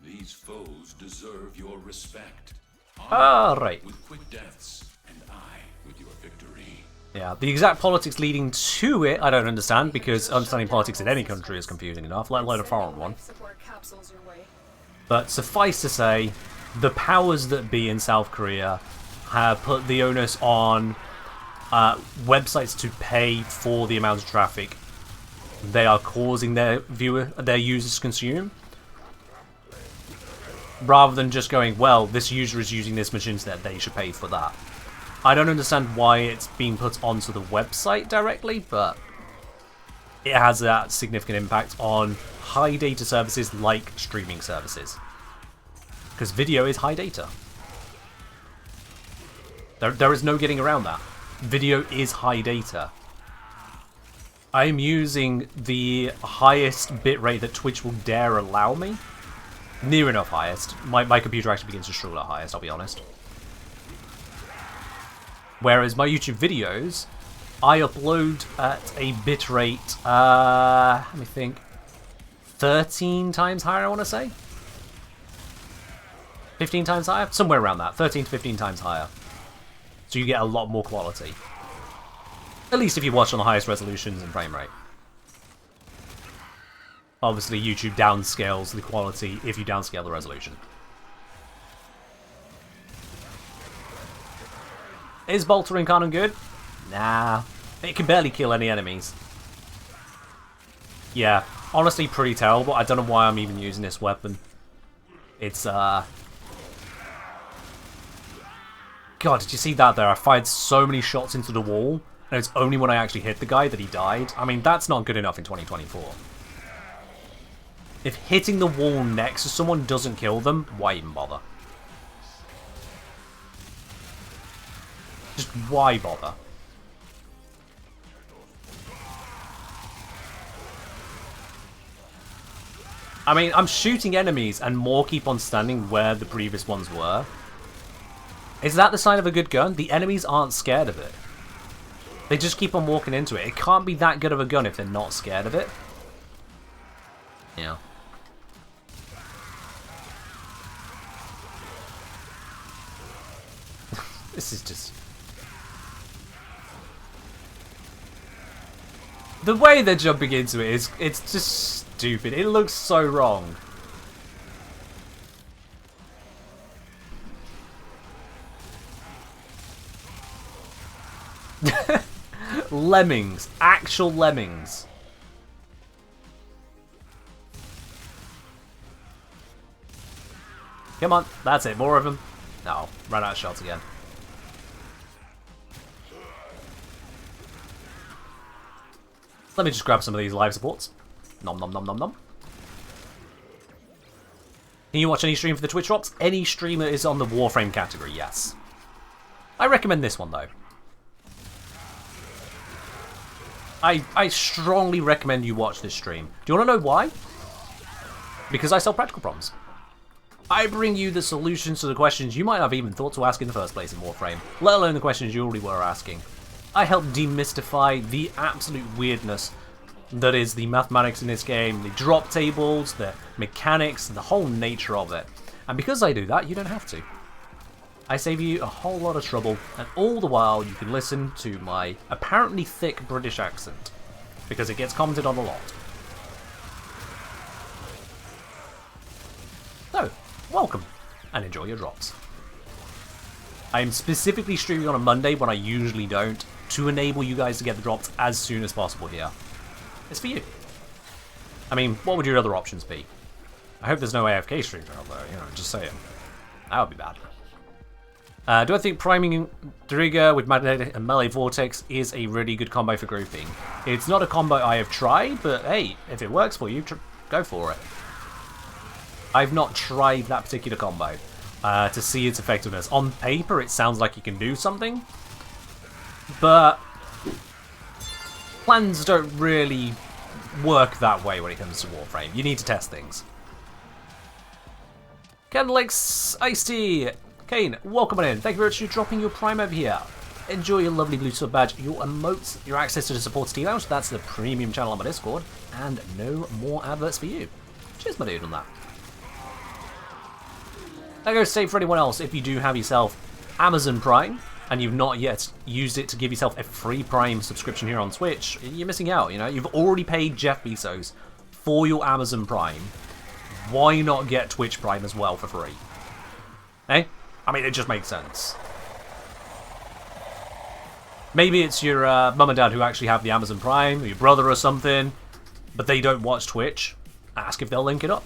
These foes deserve your respect. Right. With quick deaths, and I with your victory. Yeah, the exact politics leading to it, I don't understand, because understanding politics in any country is confusing enough, let alone a foreign one. But suffice to say, the powers that be in South Korea have put the onus on websites to pay for the amount of traffic they are causing their users to consume, rather than just going, well, this user is using this much internet, they should pay for that. I don't understand why it's being put onto the website directly, but it has a significant impact on high data services like streaming services. Because video is high data. There is no getting around that. Video is high data. I am using the highest bitrate that Twitch will dare allow me. Near enough highest. My computer actually begins to struggle at highest, I'll be honest. Whereas my YouTube videos, I upload at a bitrate, let me think, 13 times higher, I want to say? 15 times higher? Somewhere around that. 13 to 15 times higher. So you get a lot more quality. At least if you watch on the highest resolutions and frame rate. Obviously, YouTube downscales the quality if you downscale the resolution. Is Boltering Cannon good? Nah. It can barely kill any enemies. Yeah, honestly pretty terrible. I don't know why I'm even using this weapon. It's, God, did you see that there? I fired so many shots into the wall, and it's only when I actually hit the guy that he died. I mean, that's not good enough in 2024. If hitting the wall next to someone doesn't kill them, why even bother? Just why bother? I mean, I'm shooting enemies and more keep on standing where the previous ones were. Is that the sign of a good gun? The enemies aren't scared of it. They just keep on walking into it. It can't be that good of a gun if they're not scared of it. Yeah. This is just... The way they're jumping into it is, it's just stupid. It looks so wrong. Lemmings. Actual lemmings. Come on. That's it. More of them. No. Ran out of shots again. Let me just grab some of these live supports. Nom nom nom nom nom. Can you watch any stream for the Twitch drops? Any streamer is on the Warframe category, yes. I recommend this one, though. I strongly recommend you watch this stream. Do you want to know why? because I sell practical problems. I bring you the solutions to the questions you might not have even thought to ask in the first place in Warframe, let alone the questions you already were asking. I help demystify the absolute weirdness that is the mathematics in this game, the drop tables, the mechanics, the whole nature of it. And because I do that, you don't have to. I save you a whole lot of trouble, and all the while you can listen to my apparently thick British accent, because it gets commented on a lot. So, welcome, and enjoy your drops. I am specifically streaming on a Monday when I usually don't, to enable you guys to get the drops as soon as possible here. It's for you. I mean, what would your other options be? I hope there's no AFK streamer out there, you know, just saying. That would be bad. Do I think priming Trigger with Magnetic and Melee Vortex is a really good combo for grouping? It's not a combo I have tried, but hey, if it works for you, go for it. I've not tried that particular combo to see its effectiveness. On paper, it sounds like you can do something, but plans don't really work that way when it comes to Warframe. You need to test things. Candlex Iced Tea. Kane, welcome on in. Thank you very much for dropping your prime over here. Enjoy your lovely blue sub badge, your emotes, your access to the support Tea Lounge. That's the premium channel on my Discord, and no more adverts for you. Cheers, my dude, on that. That goes safe for anyone else. If you do have yourself Amazon Prime and you've not yet used it to give yourself a free Prime subscription here on Twitch, you're missing out. You know, you've already paid Jeff Bezos for your Amazon Prime. Why not get Twitch Prime as well for free? Eh? I mean, it just makes sense. Maybe it's your mum and dad who actually have the Amazon Prime, or your brother or something, but they don't watch Twitch. Ask if they'll link it up.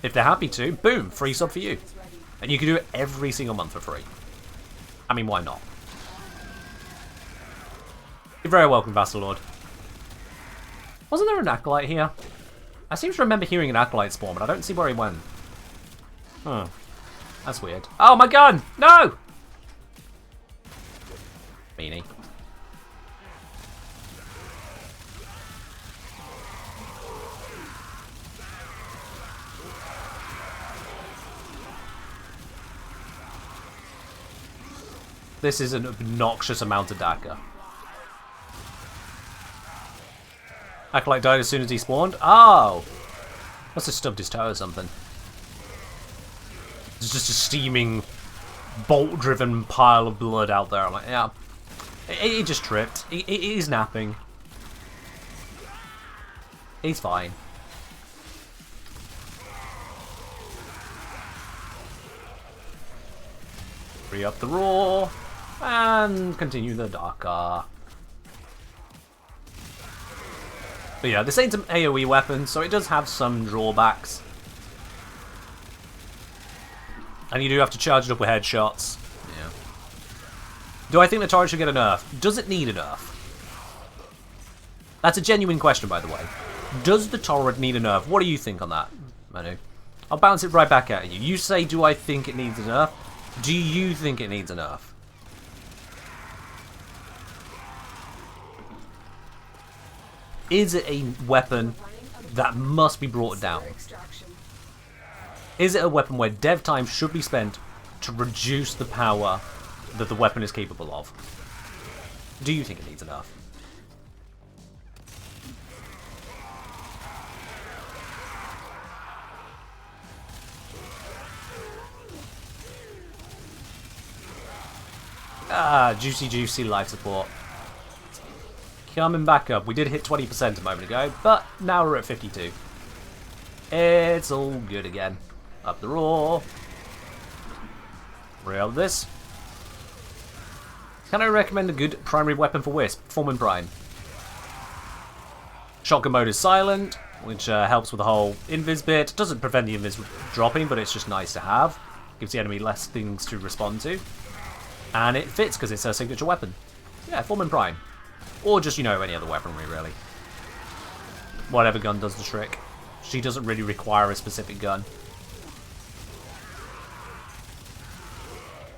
If they're happy to, boom, free sub for you. And you can do it every single month for free. I mean, why not? You're very welcome, Vassal Lord. Wasn't there an Acolyte here? I seem to remember hearing an Acolyte spawn, but I don't see where he went. Huh. That's weird. Oh, my gun! No! Beanie. This is an obnoxious amount of dagger. Acolyte died as soon as he spawned? Oh! Must have stubbed his toe or something. It's just a steaming, bolt-driven pile of blood out there. I'm like, yeah. He just tripped. He's napping. He's fine. Free up the raw. And continue the darker. But yeah, this ain't an AoE weapon, so it does have some drawbacks. And you do have to charge it up with headshots. Yeah. Do I think the turret should get a nerf? Does it need a nerf? That's a genuine question, by the way. Does the turret need a nerf? What do you think on that, Manu? I'll bounce it right back at you. You say, do I think it needs a nerf? Do you think it needs a nerf? Is it a weapon that must be brought down? Is it a weapon where dev time should be spent to reduce the power that the weapon is capable of? Do you think it needs a nerf? Ah, juicy life support. Coming back up. We did hit 20% a moment ago, but now we're at 52. It's all good again. Up the raw. Rail this. Can I recommend a good primary weapon for Wisp? Foreman Prime. Shotgun mode is silent, which helps with the whole invis bit. Doesn't prevent the invis dropping, but it's just nice to have. Gives the enemy less things to respond to. And it fits because it's her signature weapon. Yeah, Foreman Prime. Or just, you know, any other weaponry, really. Whatever gun does the trick. She doesn't really require a specific gun.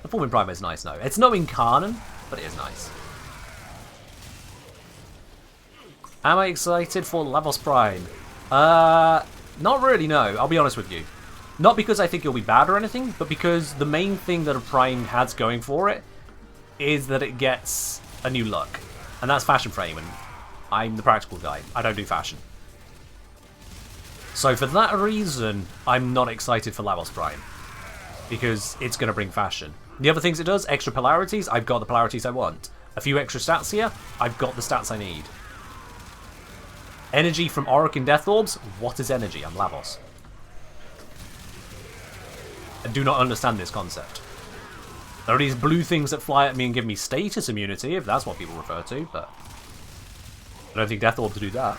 The Foreman Prime is nice, though. It's no Incarnon, but it is nice. Am I excited for Lavos Prime? Not really, no. I'll be honest with you. Not because I think it'll be bad or anything, but because the main thing that a Prime has going for it is that it gets a new look. And that's fashion frame, and I'm the practical guy. I don't do fashion. So for that reason, I'm not excited for Lavos Prime. Because it's going to bring fashion. The other things it does, extra polarities, I've got the polarities I want. A few extra stats here, I've got the stats I need. Energy from Auric and Death Orbs? What is energy? I'm Lavos. I do not understand this concept. There are these blue things that fly at me and give me status immunity, if that's what people refer to, but I don't think Death Orbs do that.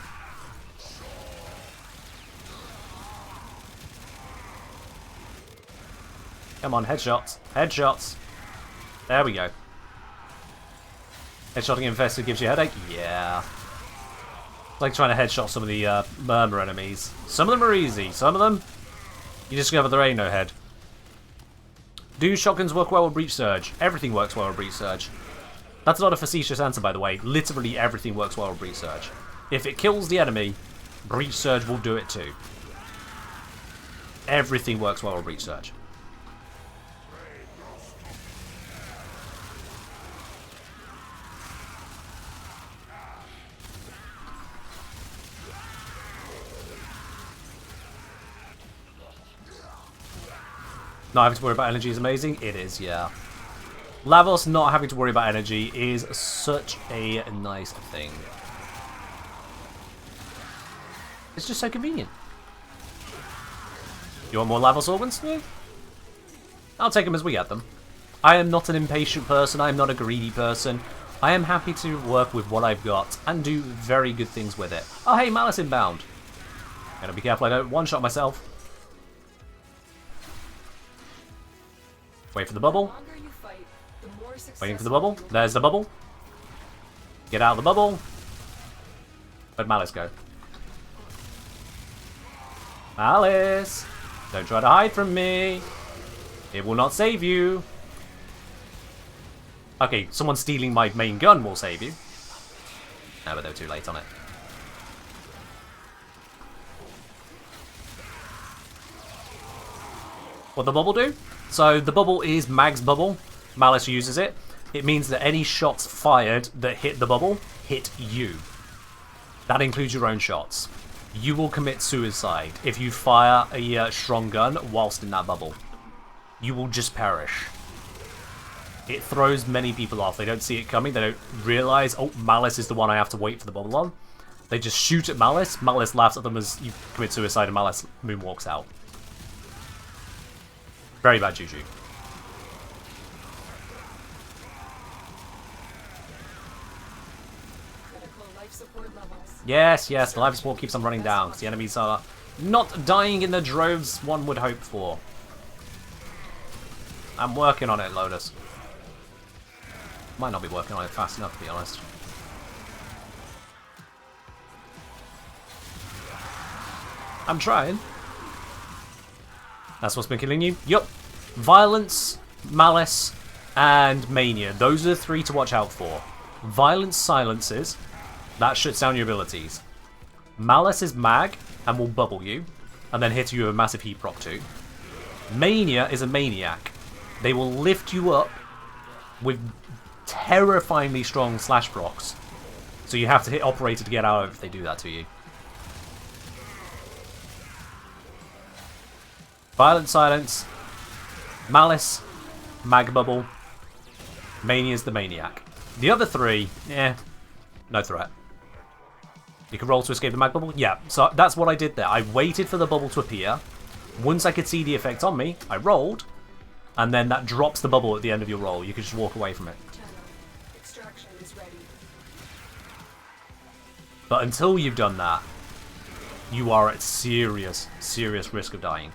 Come on, headshots. Headshots. There we go. Headshotting infested gives you a headache? Yeah. It's like trying to headshot some of the murmur enemies. Some of them are easy. Some of them, you discover there ain't no head. Do shotguns work well with Breach Surge? Everything works well with Breach Surge. That's not a facetious answer, by the way. Literally everything works well with Breach Surge. If it kills the enemy, Breach Surge will do it too. Everything works well with Breach Surge. Not having to worry about energy is amazing. It is, yeah. Lavos not having to worry about energy is such a nice thing. It's just so convenient. You want more Lavos organs? Yeah. I'll take them as we get them. I am not an impatient person. I am not a greedy person. I am happy to work with what I've got and do very good things with it. Oh, hey, Malice inbound. Gotta be careful I don't one-shot myself. Wait for the bubble. Waiting for the bubble. There's the bubble. Get out of the bubble. Where'd Malice go? Malice! Don't try to hide from me. It will not save you. Okay, someone stealing my main gun will save you. No, but they're too late on it. What'd the bubble do? So the bubble is Mag's bubble. Malice uses it. It means that any shots fired that hit the bubble hit you. That includes your own shots. You will commit suicide if you fire a strong gun whilst in that bubble. You will just perish. It throws many people off. They don't see it coming. They don't realise, oh, Malice is the one I have to wait for the bubble on. They just shoot at Malice. Malice laughs at them as you commit suicide and Malice moonwalks out. Very bad juju. Yes, yes, the life support keeps on running down because the enemies are not dying in the droves one would hope for. I'm working on it, Lotus. Might not be working on it fast enough, to be honest. I'm trying. That's what's been killing you? Yup. Violence, Malice, and Mania. Those are the three to watch out for. Violence silences. That shuts down your abilities. Malice is Mag and will bubble you, and then hit you with a massive heat proc too. Mania is a maniac. They will lift you up with terrifyingly strong slash procs. So you have to hit operator to get out of it if they do that to you. Violent Silence, Malice, Mag Bubble, Mania's the Maniac. The other three, no threat. You can roll to escape the Mag Bubble? Yeah, so that's what I did there. I waited for the bubble to appear. Once I could see the effect on me, I rolled, and then that drops the bubble at the end of your roll. You can just walk away from it. Extraction is ready. But until you've done that, you are at serious, serious risk of dying.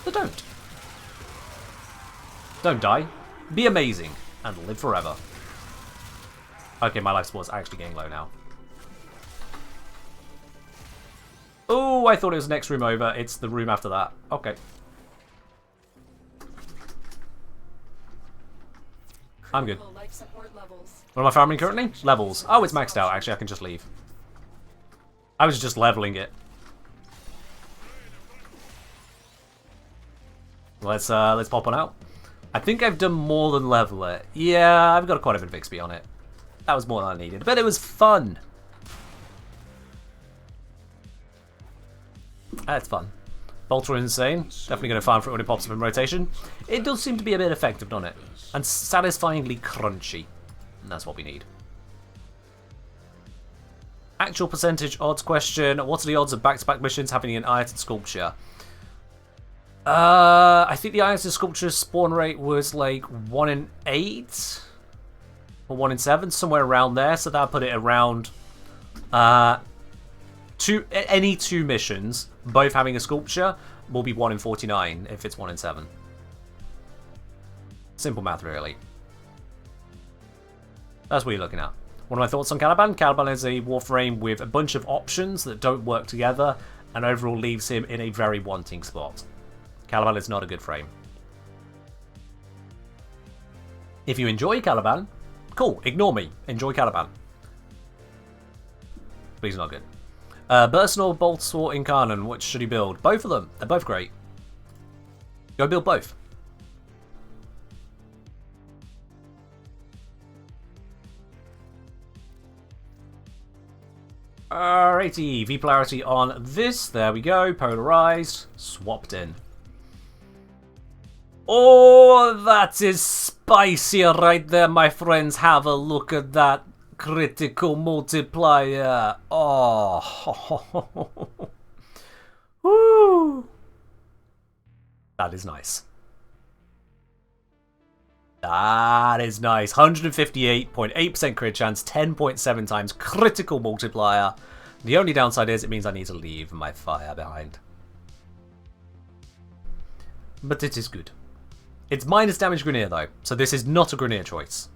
So don't. Don't die. Be amazing. And live forever. Okay, my life support's actually getting low now. Oh, I thought it was the next room over. It's the room after that. Okay. I'm good. What am I farming currently? Levels. Oh, it's maxed out. Actually, I can just leave. I was just leveling it. Let's pop on out. I think I've done more than level it. Yeah, I've got quite a bit of XP on it. That was more than I needed, but it was fun. That's fun. Bolter insane. Definitely going to farm for it when it pops up in rotation. It does seem to be a bit effective, doesn't it? And satisfyingly crunchy. And that's what we need. Actual percentage odds question. What are the odds of back-to-back missions having an Iron Sculpture? I think the Iron Sculpture spawn rate was like 1 in 8 or 1 in 7, somewhere around there. So that'll put it around any 2 missions, both having a sculpture, will be 1 in 49 if it's 1 in 7. Simple math, really. That's what you're looking at. One of my thoughts on Caliban. Caliban is a Warframe with a bunch of options that don't work together, and overall leaves him in a very wanting spot. Caliban is not a good frame. If you enjoy Caliban, cool, ignore me. Enjoy Caliban. But he's not good. Burstnor, Boltsor, Incarnon, which should he build? Both of them. They're both great. Go build both. Alrighty, V polarity on this. There we go. Polarized. Swapped in. Oh, that is spicy right there, my friends. Have a look at that critical multiplier. Oh. Woo. That is nice. That is nice. 158.8% crit chance, 10.7 times critical multiplier. The only downside is it means I need to leave my fire behind. But it is good. It's minus damage Grineer though, so this is not a Grineer choice.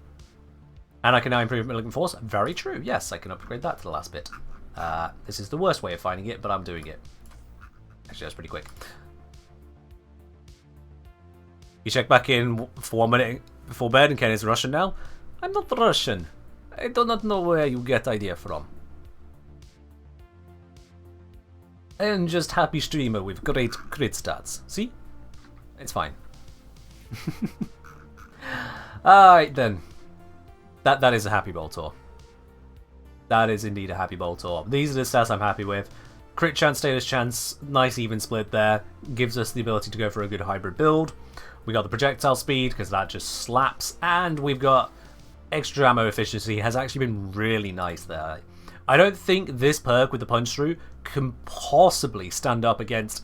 And I can now improve Malignant Force. Very true. Yes, I can upgrade that to the last bit. This is the worst way of finding it, but I'm doing it. Actually, that's pretty quick. You check back in for 1 minute before bed and Ken is Russian now. I'm not Russian. I do not know where you get idea from. I am just happy streamer with great crit stats. See? It's fine. Alright then. That is a happy Boltor. That is indeed a happy Boltor. These are the stats I'm happy with. Crit chance, status chance, nice even split there. Gives us the ability to go for a good hybrid build. We got the projectile speed, because that just slaps. And we've got extra ammo efficiency. Has actually been really nice there. I don't think this perk with the punch through can possibly stand up against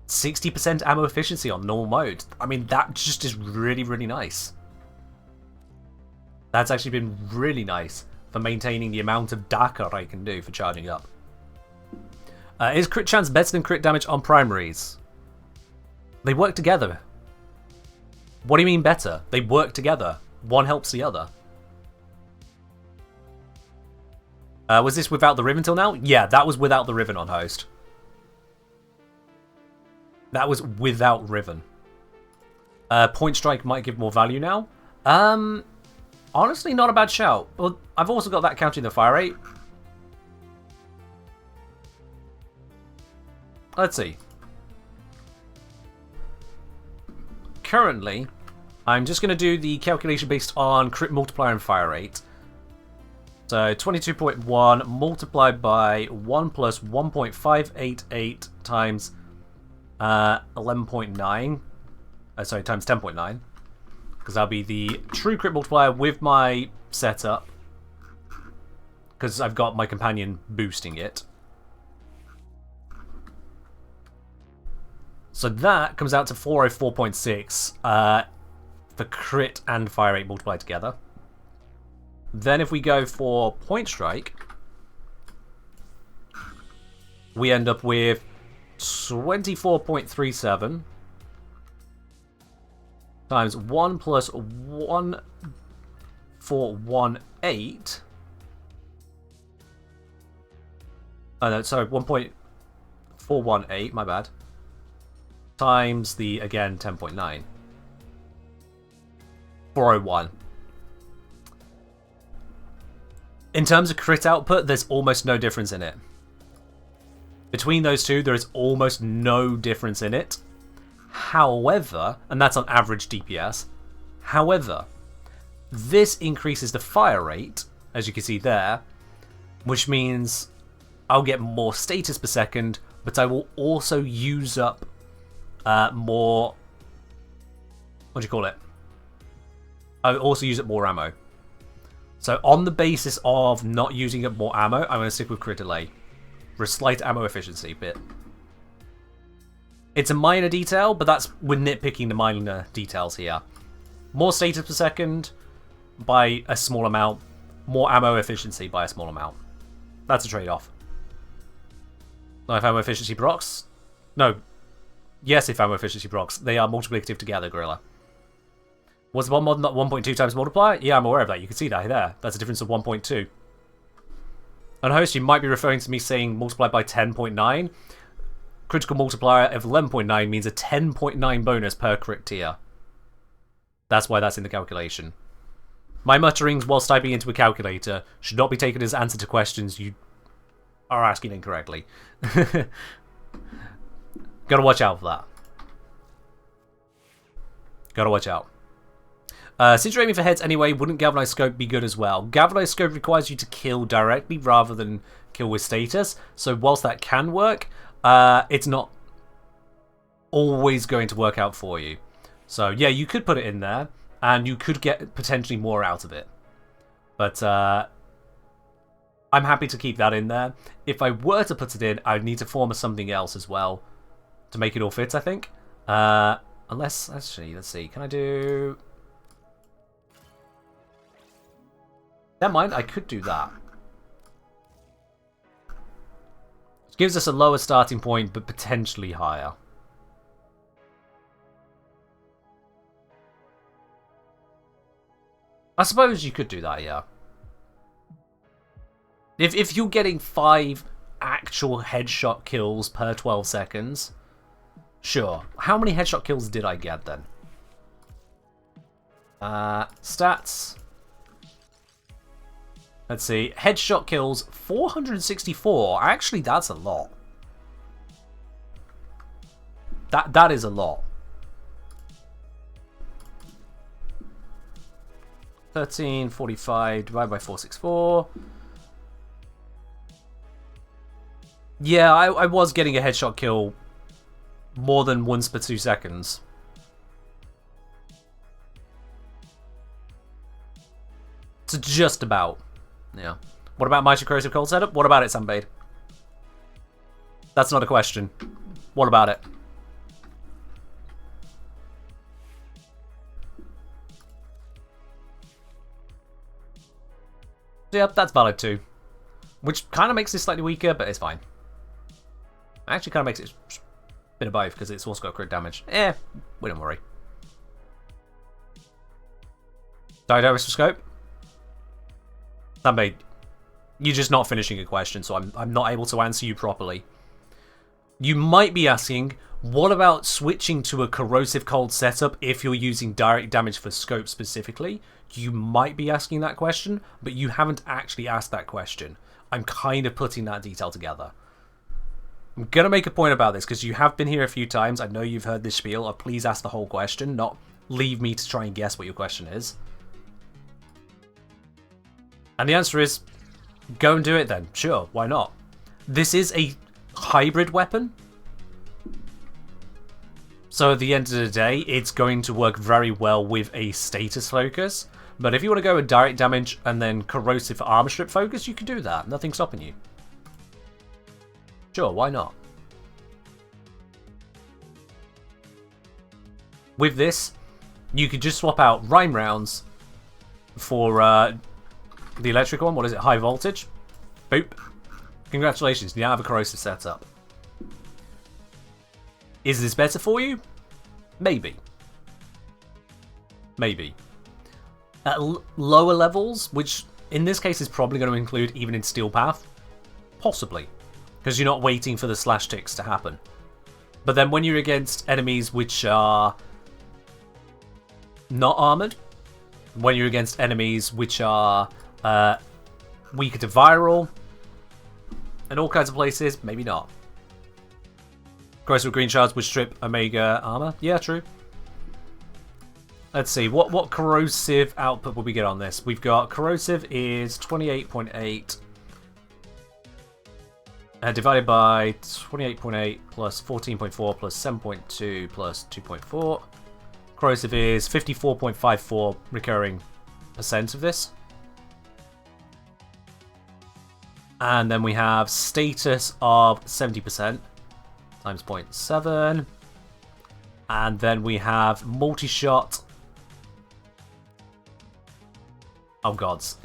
60% ammo efficiency on normal mode. I mean, that just is really, really nice. That's actually been really nice for maintaining the amount of DACA I can do for charging up. Is crit chance better than crit damage on primaries? They work together. What do you mean better? They work together. One helps the other. Was this without the Riven till now? Yeah, that was without the Riven on host. That was without Riven. Point Strike might give more value now. Honestly, not a bad shout. But I've also got that counting the fire rate. Let's see. Currently, I'm just going to do the calculation based on crit multiplier and fire rate. So 22.1 multiplied by 1 plus 1.588 times 11.9. Sorry, times 10.9. Because that'll be the true crit multiplier with my setup. Because I've got my companion boosting it. So that comes out to 404.6 for crit and fire rate multiplied together. Then if we go for point strike, we end up with 24.37 times 1 plus 1.418. Oh no, sorry, 1.418, my bad. Times the, again, 10.9. 401. In terms of crit output, there's almost no difference in it. Between those two, there is almost no difference in it. However, and that's on average DPS. However, this increases the fire rate, as you can see there, which means I'll get more status per second, but I will also use up more... What do you call it? I will also use up more ammo. So on the basis of not using up more ammo, I'm going to stick with crit delay. For a slight ammo efficiency bit. It's a minor detail, but we're nitpicking the minor details here. More status per second by a small amount. More ammo efficiency by a small amount. That's a trade-off. Now, if ammo efficiency procs... No. Yes, if ammo efficiency procs. They are multiplicative together, Gorilla. Was the one mod not 1.2 times multiplier? Yeah, I'm aware of that. You can see that there. That's a difference of 1.2. And host, you might be referring to me saying multiplied by 10.9. Critical multiplier of 11.9 means a 10.9 bonus per crit tier. That's why that's in the calculation. My mutterings whilst typing into a calculator should not be taken as answer to questions you are asking incorrectly. Gotta watch out for that. Gotta watch out. Since you're aiming for heads anyway, wouldn't Galvanized Scope be good as well? Galvanized Scope requires you to kill directly rather than kill with status, so whilst that can work, it's not always going to work out for you. So yeah, you could put it in there, and you could get potentially more out of it. But I'm happy to keep that in there. If I were to put it in, I'd need to form something else as well to make it all fit, I think. Unless, actually, let's see, can I do... Never mind, I could do that. It gives us a lower starting point, but potentially higher. I suppose you could do that, yeah. If you're getting 5 actual headshot kills per 12 seconds, sure. How many headshot kills did I get then? Stats. Let's see. Headshot kills, 464. Actually, that's a lot. That is a lot. 1345 divided by 464. Yeah, I was getting a headshot kill more than once per 2 seconds. So just about. Yeah. What about Mighty Corrosive Cold setup? What about it, Sunbade? That's not a question. What about it? Yep, that's valid too. Which kind of makes this slightly weaker, but it's fine. Actually kind of makes it a bit of both, because it's also got crit damage. We don't worry. Diodorus for scope? Sunbade, you're just not finishing a question, so I'm not able to answer you properly. You might be asking, what about switching to a corrosive cold setup if you're using direct damage for scope specifically? You might be asking that question, but you haven't actually asked that question. I'm kind of putting that detail together. I'm going to make a point about this, because you have been here a few times. I know you've heard this spiel. Please ask the whole question, not leave me to try and guess what your question is. And the answer is, go and do it then. Sure, why not? This is a hybrid weapon. So at the end of the day, it's going to work very well with a status focus. But if you want to go with direct damage and then corrosive armor strip focus, you can do that. Nothing's stopping you. Sure, why not? With this, you could just swap out Rhyme rounds for the electric one. What is it? High voltage? Boop. Congratulations, you now have a corrosive setup. Is this better for you? Maybe. Maybe. At lower levels, which in this case is probably going to include even in Steel Path, possibly. Because you're not waiting for the slash ticks to happen. But then when you're against enemies which are not armored, when you're against enemies which are weaker to viral, and all kinds of places, maybe not. Corrosive green shards would strip Omega armor. Yeah, true. Let's see, what corrosive output will we get on this? We've got corrosive is 28.8 divided by 28.8 plus 14.4 plus 7.2 plus 2.4. Corrosive is 54.54 recurring percent of this. And then we have status of 70% times 0.7. And then we have multi-shot. Oh gods.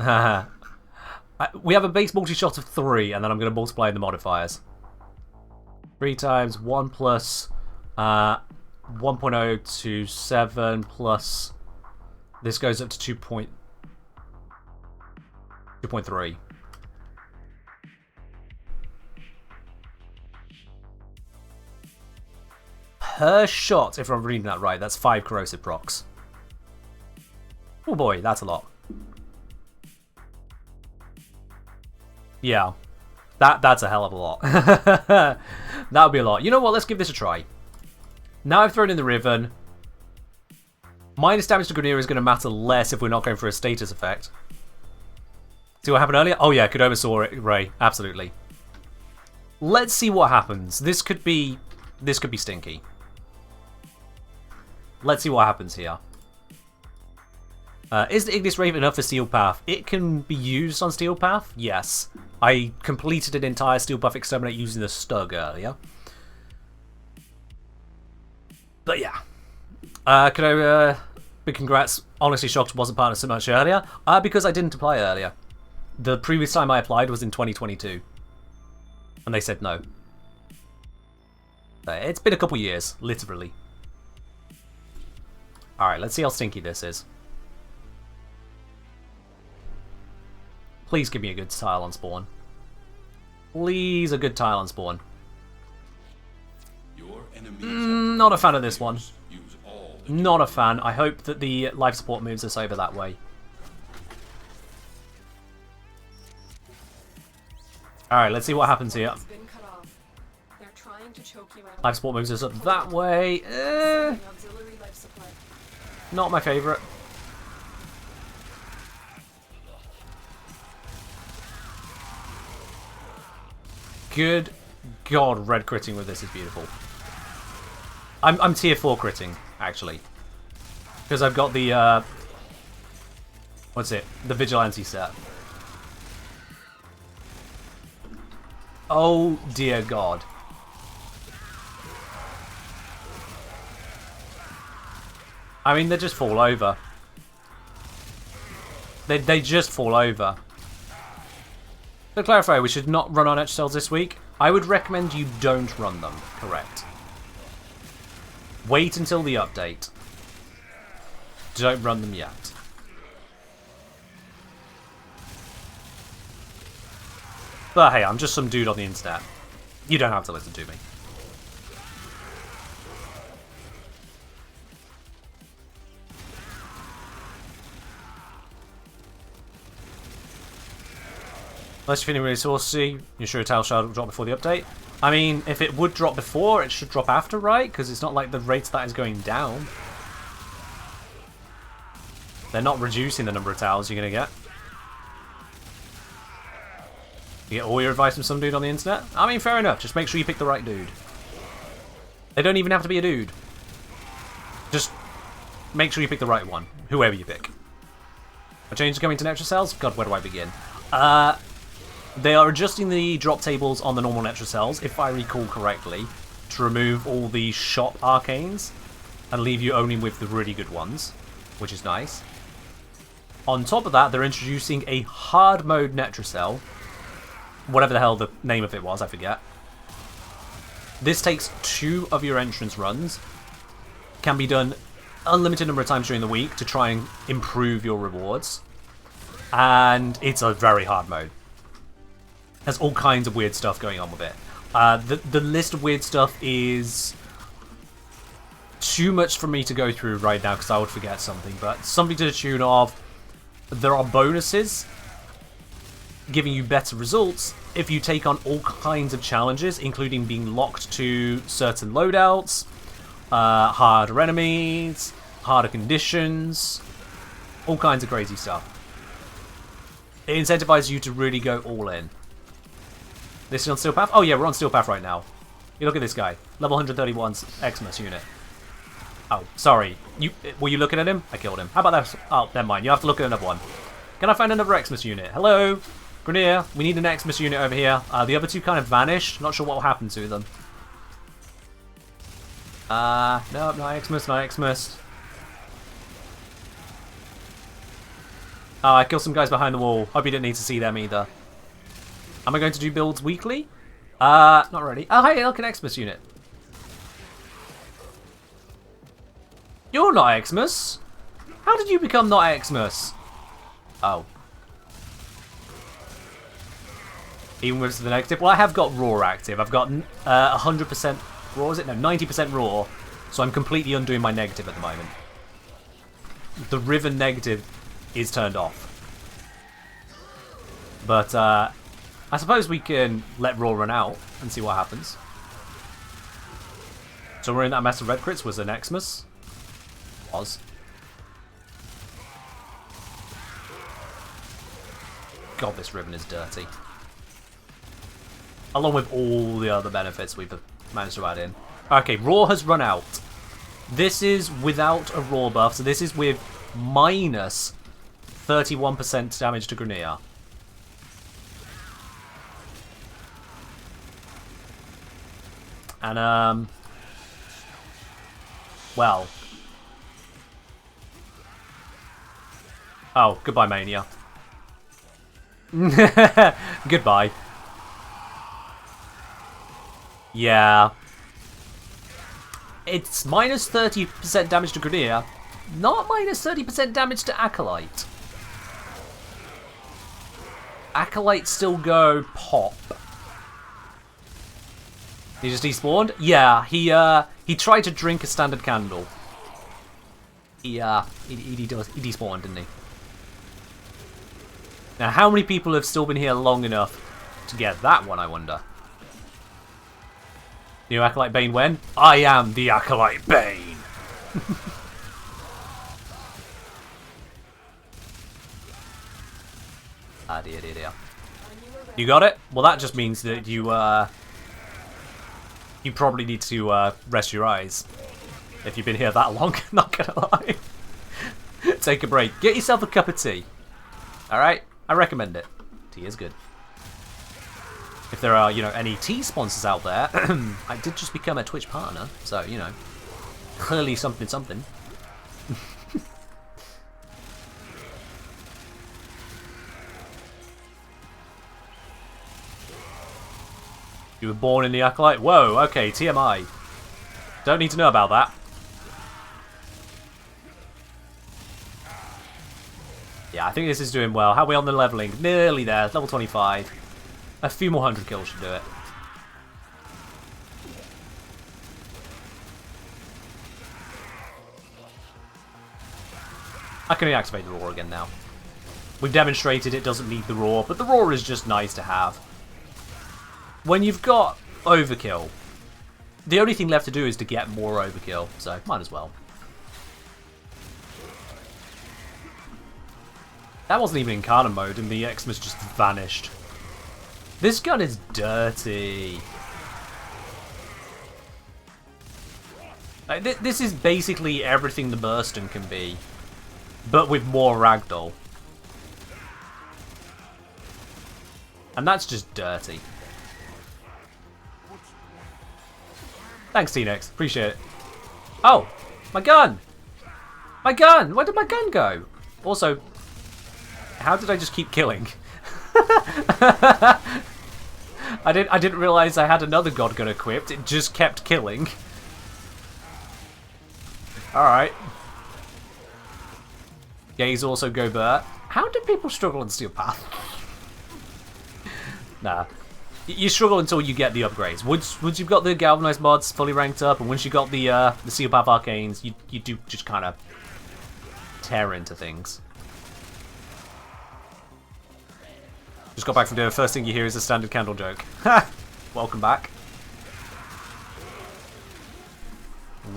We have a base multi-shot of 3, and then I'm going to multiply the modifiers. 3 times 1 plus 1.0 to 7 plus... This goes up to 2.3. Per shot, if I'm reading that right, that's 5 corrosive procs. Oh boy, that's a lot. Yeah, that's a hell of a lot. That would be a lot. You know what? Let's give this a try. Now I've thrown in the Riven. Minus damage to Grenadier is going to matter less if we're not going for a status effect. See what happened earlier? Oh yeah, Kodama saw it, Ray. Absolutely. Let's see what happens. This could be stinky. Let's see what happens here. Is the Ignis Wraith enough for Steel Path? It can be used on Steel Path, yes. I completed an entire Steel Path Exterminate using the Stug earlier. But yeah. Big congrats. Honestly shocked wasn't part of so much earlier. Because I didn't apply earlier. The previous time I applied was in 2022. And they said no. It's been a couple years, literally. Alright, let's see how stinky this is. Please give me a good tile on spawn. Please, a good tile on spawn. Not a fan of this one. Not a fan. I hope that the life support moves us over that way. Alright, let's see what happens here. Life support moves us up that way. Not my favourite. Good God, red critting with this is beautiful. I'm tier 4 critting, actually. Because I've got the, what's it? The Vigilante set. Oh dear God. I mean, they just fall over. They just fall over. To clarify, we should not run on etch cells this week. I would recommend you don't run them, correct. Wait until the update. Don't run them yet. But hey, I'm just some dude on the internet. You don't have to listen to me. Unless you're feeling really saucy, you're sure a Tile Shard will drop before the update. I mean, if it would drop before, it should drop after, right? Because it's not like the rate that is going down. They're not reducing the number of tiles you're going to get. You get all your advice from some dude on the internet? I mean, fair enough. Just make sure you pick the right dude. They don't even have to be a dude. Just make sure you pick the right one. Whoever you pick. A change is coming to Netra Cells? God, where do I begin? They are adjusting the drop tables on the normal Netra Cells, if I recall correctly, to remove all the shop arcanes and leave you only with the really good ones, which is nice. On top of that, they're introducing a hard mode Netra Cell, whatever the hell the name of it was, I forget. This takes 2 of your entrance runs, can be done unlimited number of times during the week to try and improve your rewards, and it's a very hard mode. There's all kinds of weird stuff going on with it. The list of weird stuff is too much for me to go through right now because I would forget something, but something to the tune of there are bonuses giving you better results if you take on all kinds of challenges, including being locked to certain loadouts, harder enemies, harder conditions, all kinds of crazy stuff. It incentivizes you to really go all in. This is on Steel Path? Oh yeah, we're on Steel Path right now. You look at this guy. Level 131's Xmas unit. Oh, sorry. Were you looking at him? I killed him. How about that? Oh, never mind. You have to look at another one. Can I find another Xmas unit? Hello? Grenier, we need an Xmas unit over here. The other two kind of vanished. Not sure what will happen to them. No, not Xmas, not Xmas. Oh, I killed some guys behind the wall. Hope you didn't need to see them either. Am I going to do builds weekly? Not really. Oh, hey, look, an Xmas unit. You're not Xmas. How did you become not Xmas? Oh. Even with the negative? Well, I have got raw active. I've got 100% raw, is it? No, 90% raw. So I'm completely undoing my negative at the moment. The Riven negative is turned off. But, I suppose we can let raw run out and see what happens. So we're in that mess of red crits. Was an Xmas? Was. God, this Riven is dirty. Along with all the other benefits we've managed to add in. Okay, raw has run out. This is without a raw buff, so this is with minus 31% damage to Grenier. And, well. Oh, goodbye, Mania. Goodbye. Yeah. It's minus 30% damage to Grenier, not minus 30% damage to Acolyte. Acolyte still go pop. He just despawned? Yeah, he tried to drink a standard candle. He despawned, didn't he? Now, how many people have still been here long enough to get that one, I wonder? New Acolyte Bane when? I am the Acolyte Bane! Ah, dear, dear, dear. You got it? Well, that just means that you probably need to rest your eyes. If you've been here that long, not gonna lie. Take a break. Get yourself a cup of tea. Alright? I recommend it. Tea is good. If there are, you know, any tea sponsors out there, I did just become a Twitch partner, so, you know, clearly something, something. You were born in the Acolyte? Whoa, okay, TMI. Don't need to know about that. Yeah, I think this is doing well. How are we on the leveling? Nearly there, level 25. A few more 100 kills should do it. I can reactivate the roar again now. We've demonstrated it doesn't need the roar, but the roar is just nice to have. When you've got overkill, the only thing left to do is to get more overkill, so might as well. That wasn't even in Incarnate mode, and the Xmas just vanished. This gun is dirty. Like, this is basically everything the Burston can be, but with more ragdoll. And that's just dirty. Thanks, T-Nex. Appreciate it. Oh! My gun! My gun! Where did my gun go? Also, how did I just keep killing? I didn't realize I had another god gun equipped. It just kept killing. Alright. Gaze also go Bert. How do people struggle on Steel Path? Nah. You struggle until you get the upgrades. Once you've got the Galvanized mods fully ranked up, and once you got the Steel Path Arcanes, you do just kind of tear into things. Just got back from dinner. First thing you hear is a standard candle joke. Ha! Welcome back.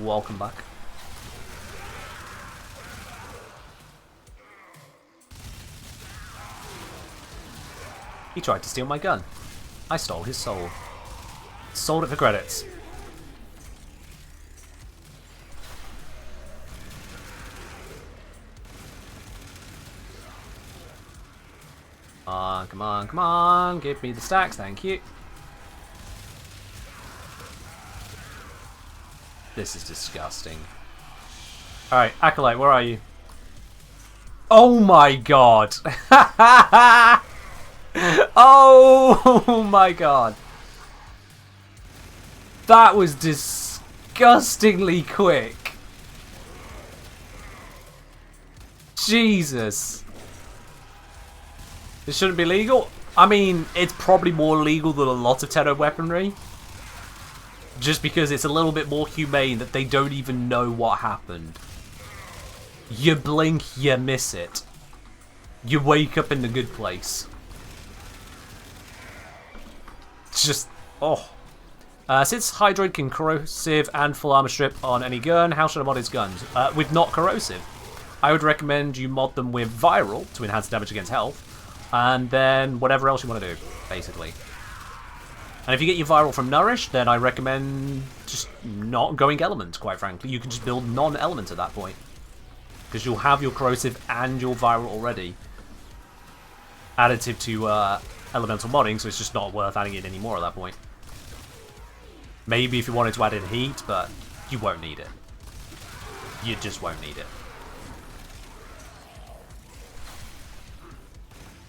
Welcome back. He tried to steal my gun. I stole his soul. Sold it for credits. Come on, come on. Give me the stacks, thank you. This is disgusting. Alright, Acolyte, where are you? Oh my god! Oh my god! That was disgustingly quick. Jesus. This shouldn't be legal. I mean, it's probably more legal than a lot of Tenno weaponry. Just because it's a little bit more humane that they don't even know what happened. You blink, you miss it. You wake up in the good place. It's just... oh. Since Hydroid can corrosive and full armor strip on any gun, how should I mod his guns? With not corrosive. I would recommend you mod them with viral to enhance damage against health. And then whatever else you want to do, basically. And if you get your viral from Nourish, then I recommend just not going element, quite frankly. You can just build non-element at that point. Because you'll have your corrosive and your viral already. Additive to elemental modding, so it's just not worth adding it anymore at that point. Maybe if you wanted to add in heat, but you won't need it. You just won't need it.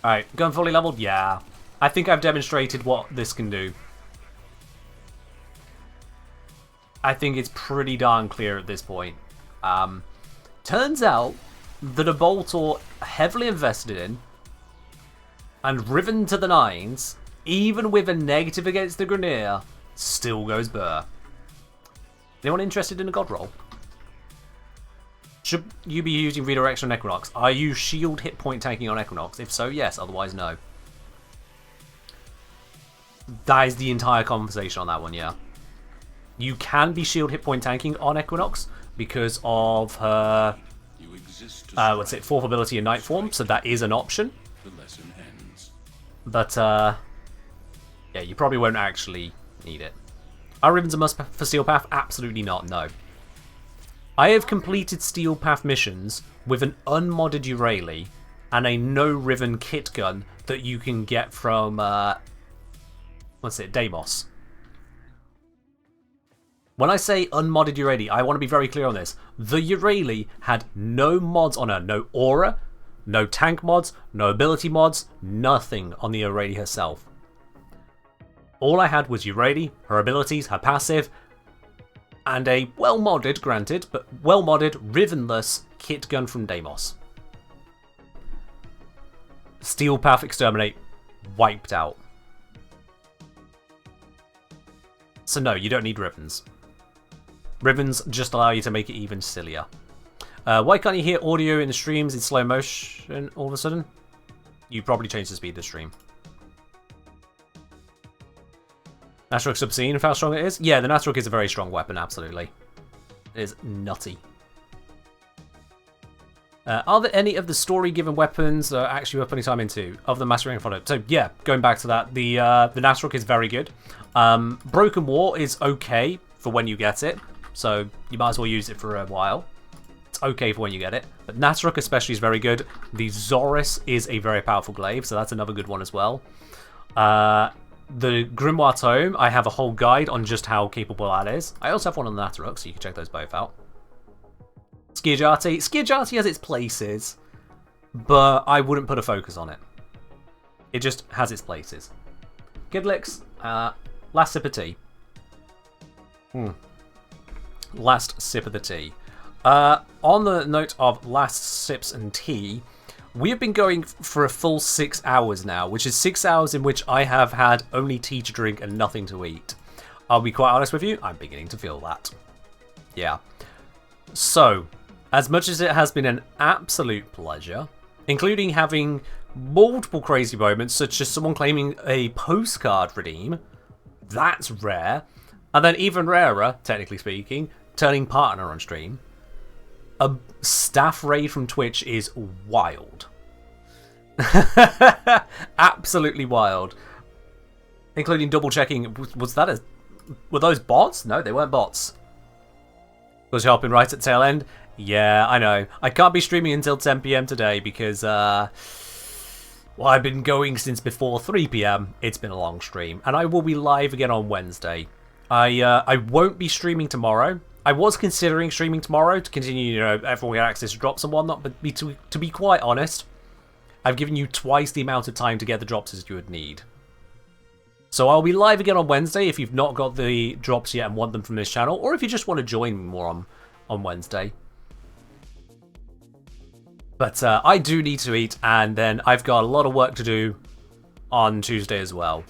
Alright, gun fully leveled? Yeah. I think I've demonstrated what this can do. I think it's pretty darn clear at this point. Turns out that a Boltor heavily invested in and driven to the nines, even with a negative against the Grineer, still goes burr. Anyone interested in a god roll? Should you be using redirection on Equinox? Are you shield hit point tanking on Equinox? If so, yes. Otherwise, no. That is the entire conversation on that one, yeah. You can be shield hit point tanking on Equinox because of her, what's it, fourth ability in Night Form, so that is an option. But, yeah, you probably won't actually need it. Are ribbons a must for Steel Path? Absolutely not, no. I have completed Steel Path missions with an unmodded Urali and a no-riven kit gun that you can get from, what's it, Deimos. When I say unmodded Urali, I want to be very clear on this. The Urali had no mods on her, no aura, no tank mods, no ability mods, nothing on the Urali herself. All I had was Urali, her abilities, her passive, and a well-modded, granted, but well-modded, rivenless kit gun from Deimos. Steel Path Exterminate wiped out. So no, you don't need ribbons. Ribbons just allow you to make it even sillier. Why can't you hear audio in the streams in slow motion all of a sudden? You probably changed the speed of the stream. Natrok's obscene of how strong it is? Yeah, the Natrok is a very strong weapon, absolutely. It is nutty. Are there any of the story-given weapons that actually worth putting time into of the Mastering product? So yeah, going back to that, the Natrok is very good. Broken War is okay for when you get it, so you might as well use it for a while. It's okay for when you get it, but Natrok especially is very good. The Zoris is a very powerful glaive, so that's another good one as well. The Grimoire Tome, I have a whole guide on just how capable that is. I also have one on the Natarok, so you can check those both out. Skiajati has its places, but I wouldn't put a focus on it. It just has its places. Gidlix, last sip of tea. Last sip of the tea. On the note of last sips and tea, we have been going for a full 6 hours now, which is 6 hours in which I have had only tea to drink and nothing to eat. I'll be quite honest with you, I'm beginning to feel that. Yeah. So, as much as it has been an absolute pleasure, including having multiple crazy moments, such as someone claiming a postcard redeem. That's rare. And then even rarer, technically speaking, turning partner on stream. A staff raid from Twitch is wild. Absolutely wild. Including double checking, were those bots? No, they weren't bots. Was you helping right at the tail end? Yeah, I know. I can't be streaming until 10 PM today because, well, I've been going since before 3 PM. It's been a long stream. And I will be live again on Wednesday. I won't be streaming tomorrow. I was considering streaming tomorrow to continue, you know, everyone get access to drops and whatnot, but to be quite honest, I've given you twice the amount of time to get the drops as you would need. So I'll be live again on Wednesday if you've not got the drops yet and want them from this channel, or if you just want to join me more on Wednesday. But I do need to eat, and then I've got a lot of work to do on Tuesday as well.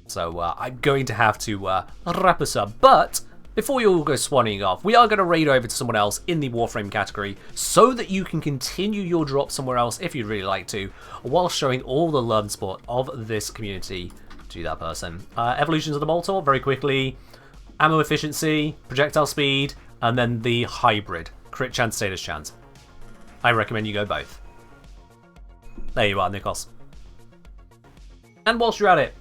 So I'm going to have to wrap us up. But before you all go swanning off, we are going to raid over to someone else in the Warframe category so that you can continue your drop somewhere else if you'd really like to, while showing all the love and support of this community to that person. Evolutions of the Molotov, very quickly. Ammo efficiency, projectile speed, and then the hybrid. Crit chance, status chance. I recommend you go both. There you are, Nikos. And whilst you're at it,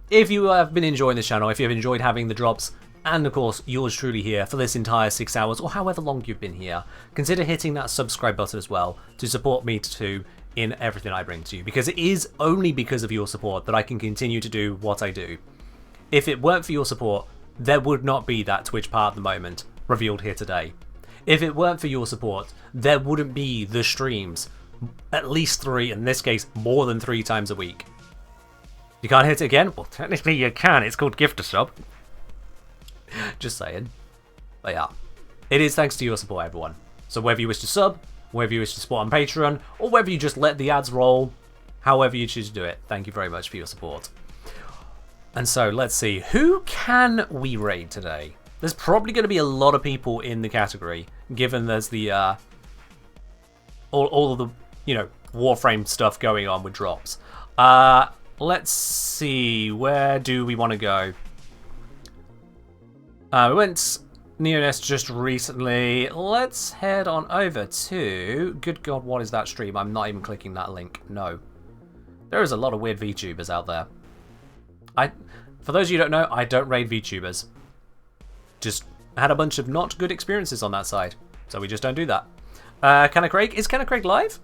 if you have been enjoying this channel, if you've enjoyed having the drops, and of course yours truly here for this entire 6 hours, or however long you've been here, consider hitting that subscribe button as well to support me too in everything I bring to you, because it is only because of your support that I can continue to do what I do. If it weren't for your support, there would not be that Twitch part at the moment revealed here today. If it weren't for your support, there wouldn't be the streams, at least 3, in this case more than 3 times a week. You can't hit it again? Well, technically you can, it's called gift a sub. Just saying. But yeah, it is thanks to your support, everyone. So whether you wish to sub, whether you wish to support on Patreon, or whether you just let the ads roll, however you choose to do it, thank you very much for your support. And so let's see, who can we raid today? There's probably going to be a lot of people in the category, given there's the all of the, you know, Warframe stuff going on with drops. Let's see, where do we want to go? We went Neonest just recently. Let's head on over to... Good God, what is that stream? I'm not even clicking that link. No. There is a lot of weird VTubers out there. For those of you who don't know, I don't raid VTubers. Just had a bunch of not good experiences on that side. So we just don't do that. Kenna Craig? Is Kenna Craig live?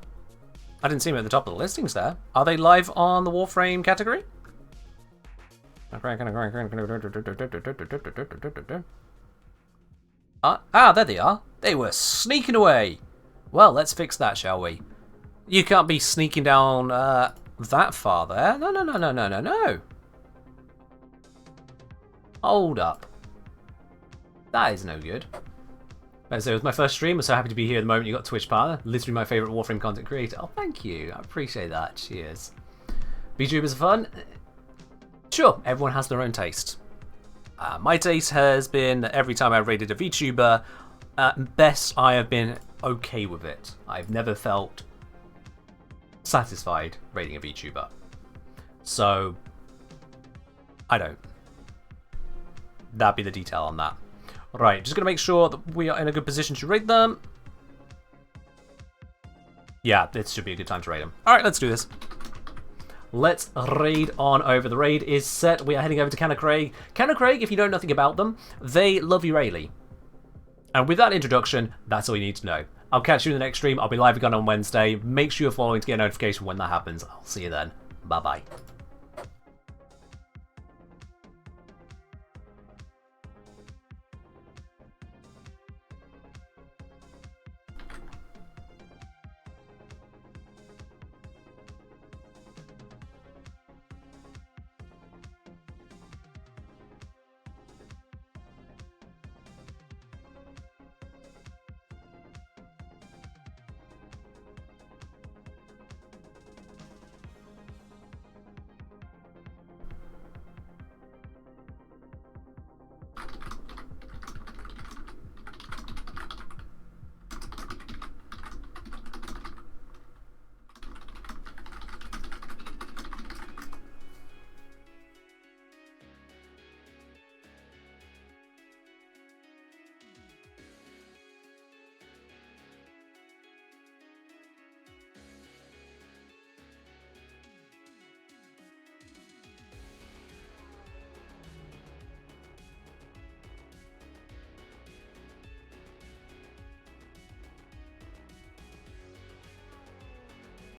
I didn't see him at the top of the listings there. Are they live on the Warframe category? There they are. They were sneaking away. Well, let's fix that, shall we? You can't be sneaking down that far there. No. Hold up. That is no good. As it was my first stream, I'm so happy to be here at the moment. You got Twitch partner, literally my favourite Warframe content creator. Oh, thank you. I appreciate that. Cheers. VTubers are fun. Sure, everyone has their own taste. My taste has been that every time I've raided a VTuber, at best I have been okay with it. I've never felt satisfied raiding a VTuber. So, I don't. That'd be the detail on that. Right, just going to make sure that we are in a good position to raid them. Yeah, this should be a good time to raid them. Alright, let's do this. Let's raid on over. The raid is set. We are heading over to Kenna Craig. Kenna Craig, if you know nothing about them, they love you really. And with that introduction, that's all you need to know. I'll catch you in the next stream. I'll be live again on Wednesday. Make sure you're following to get a notification when that happens. I'll see you then. Bye-bye.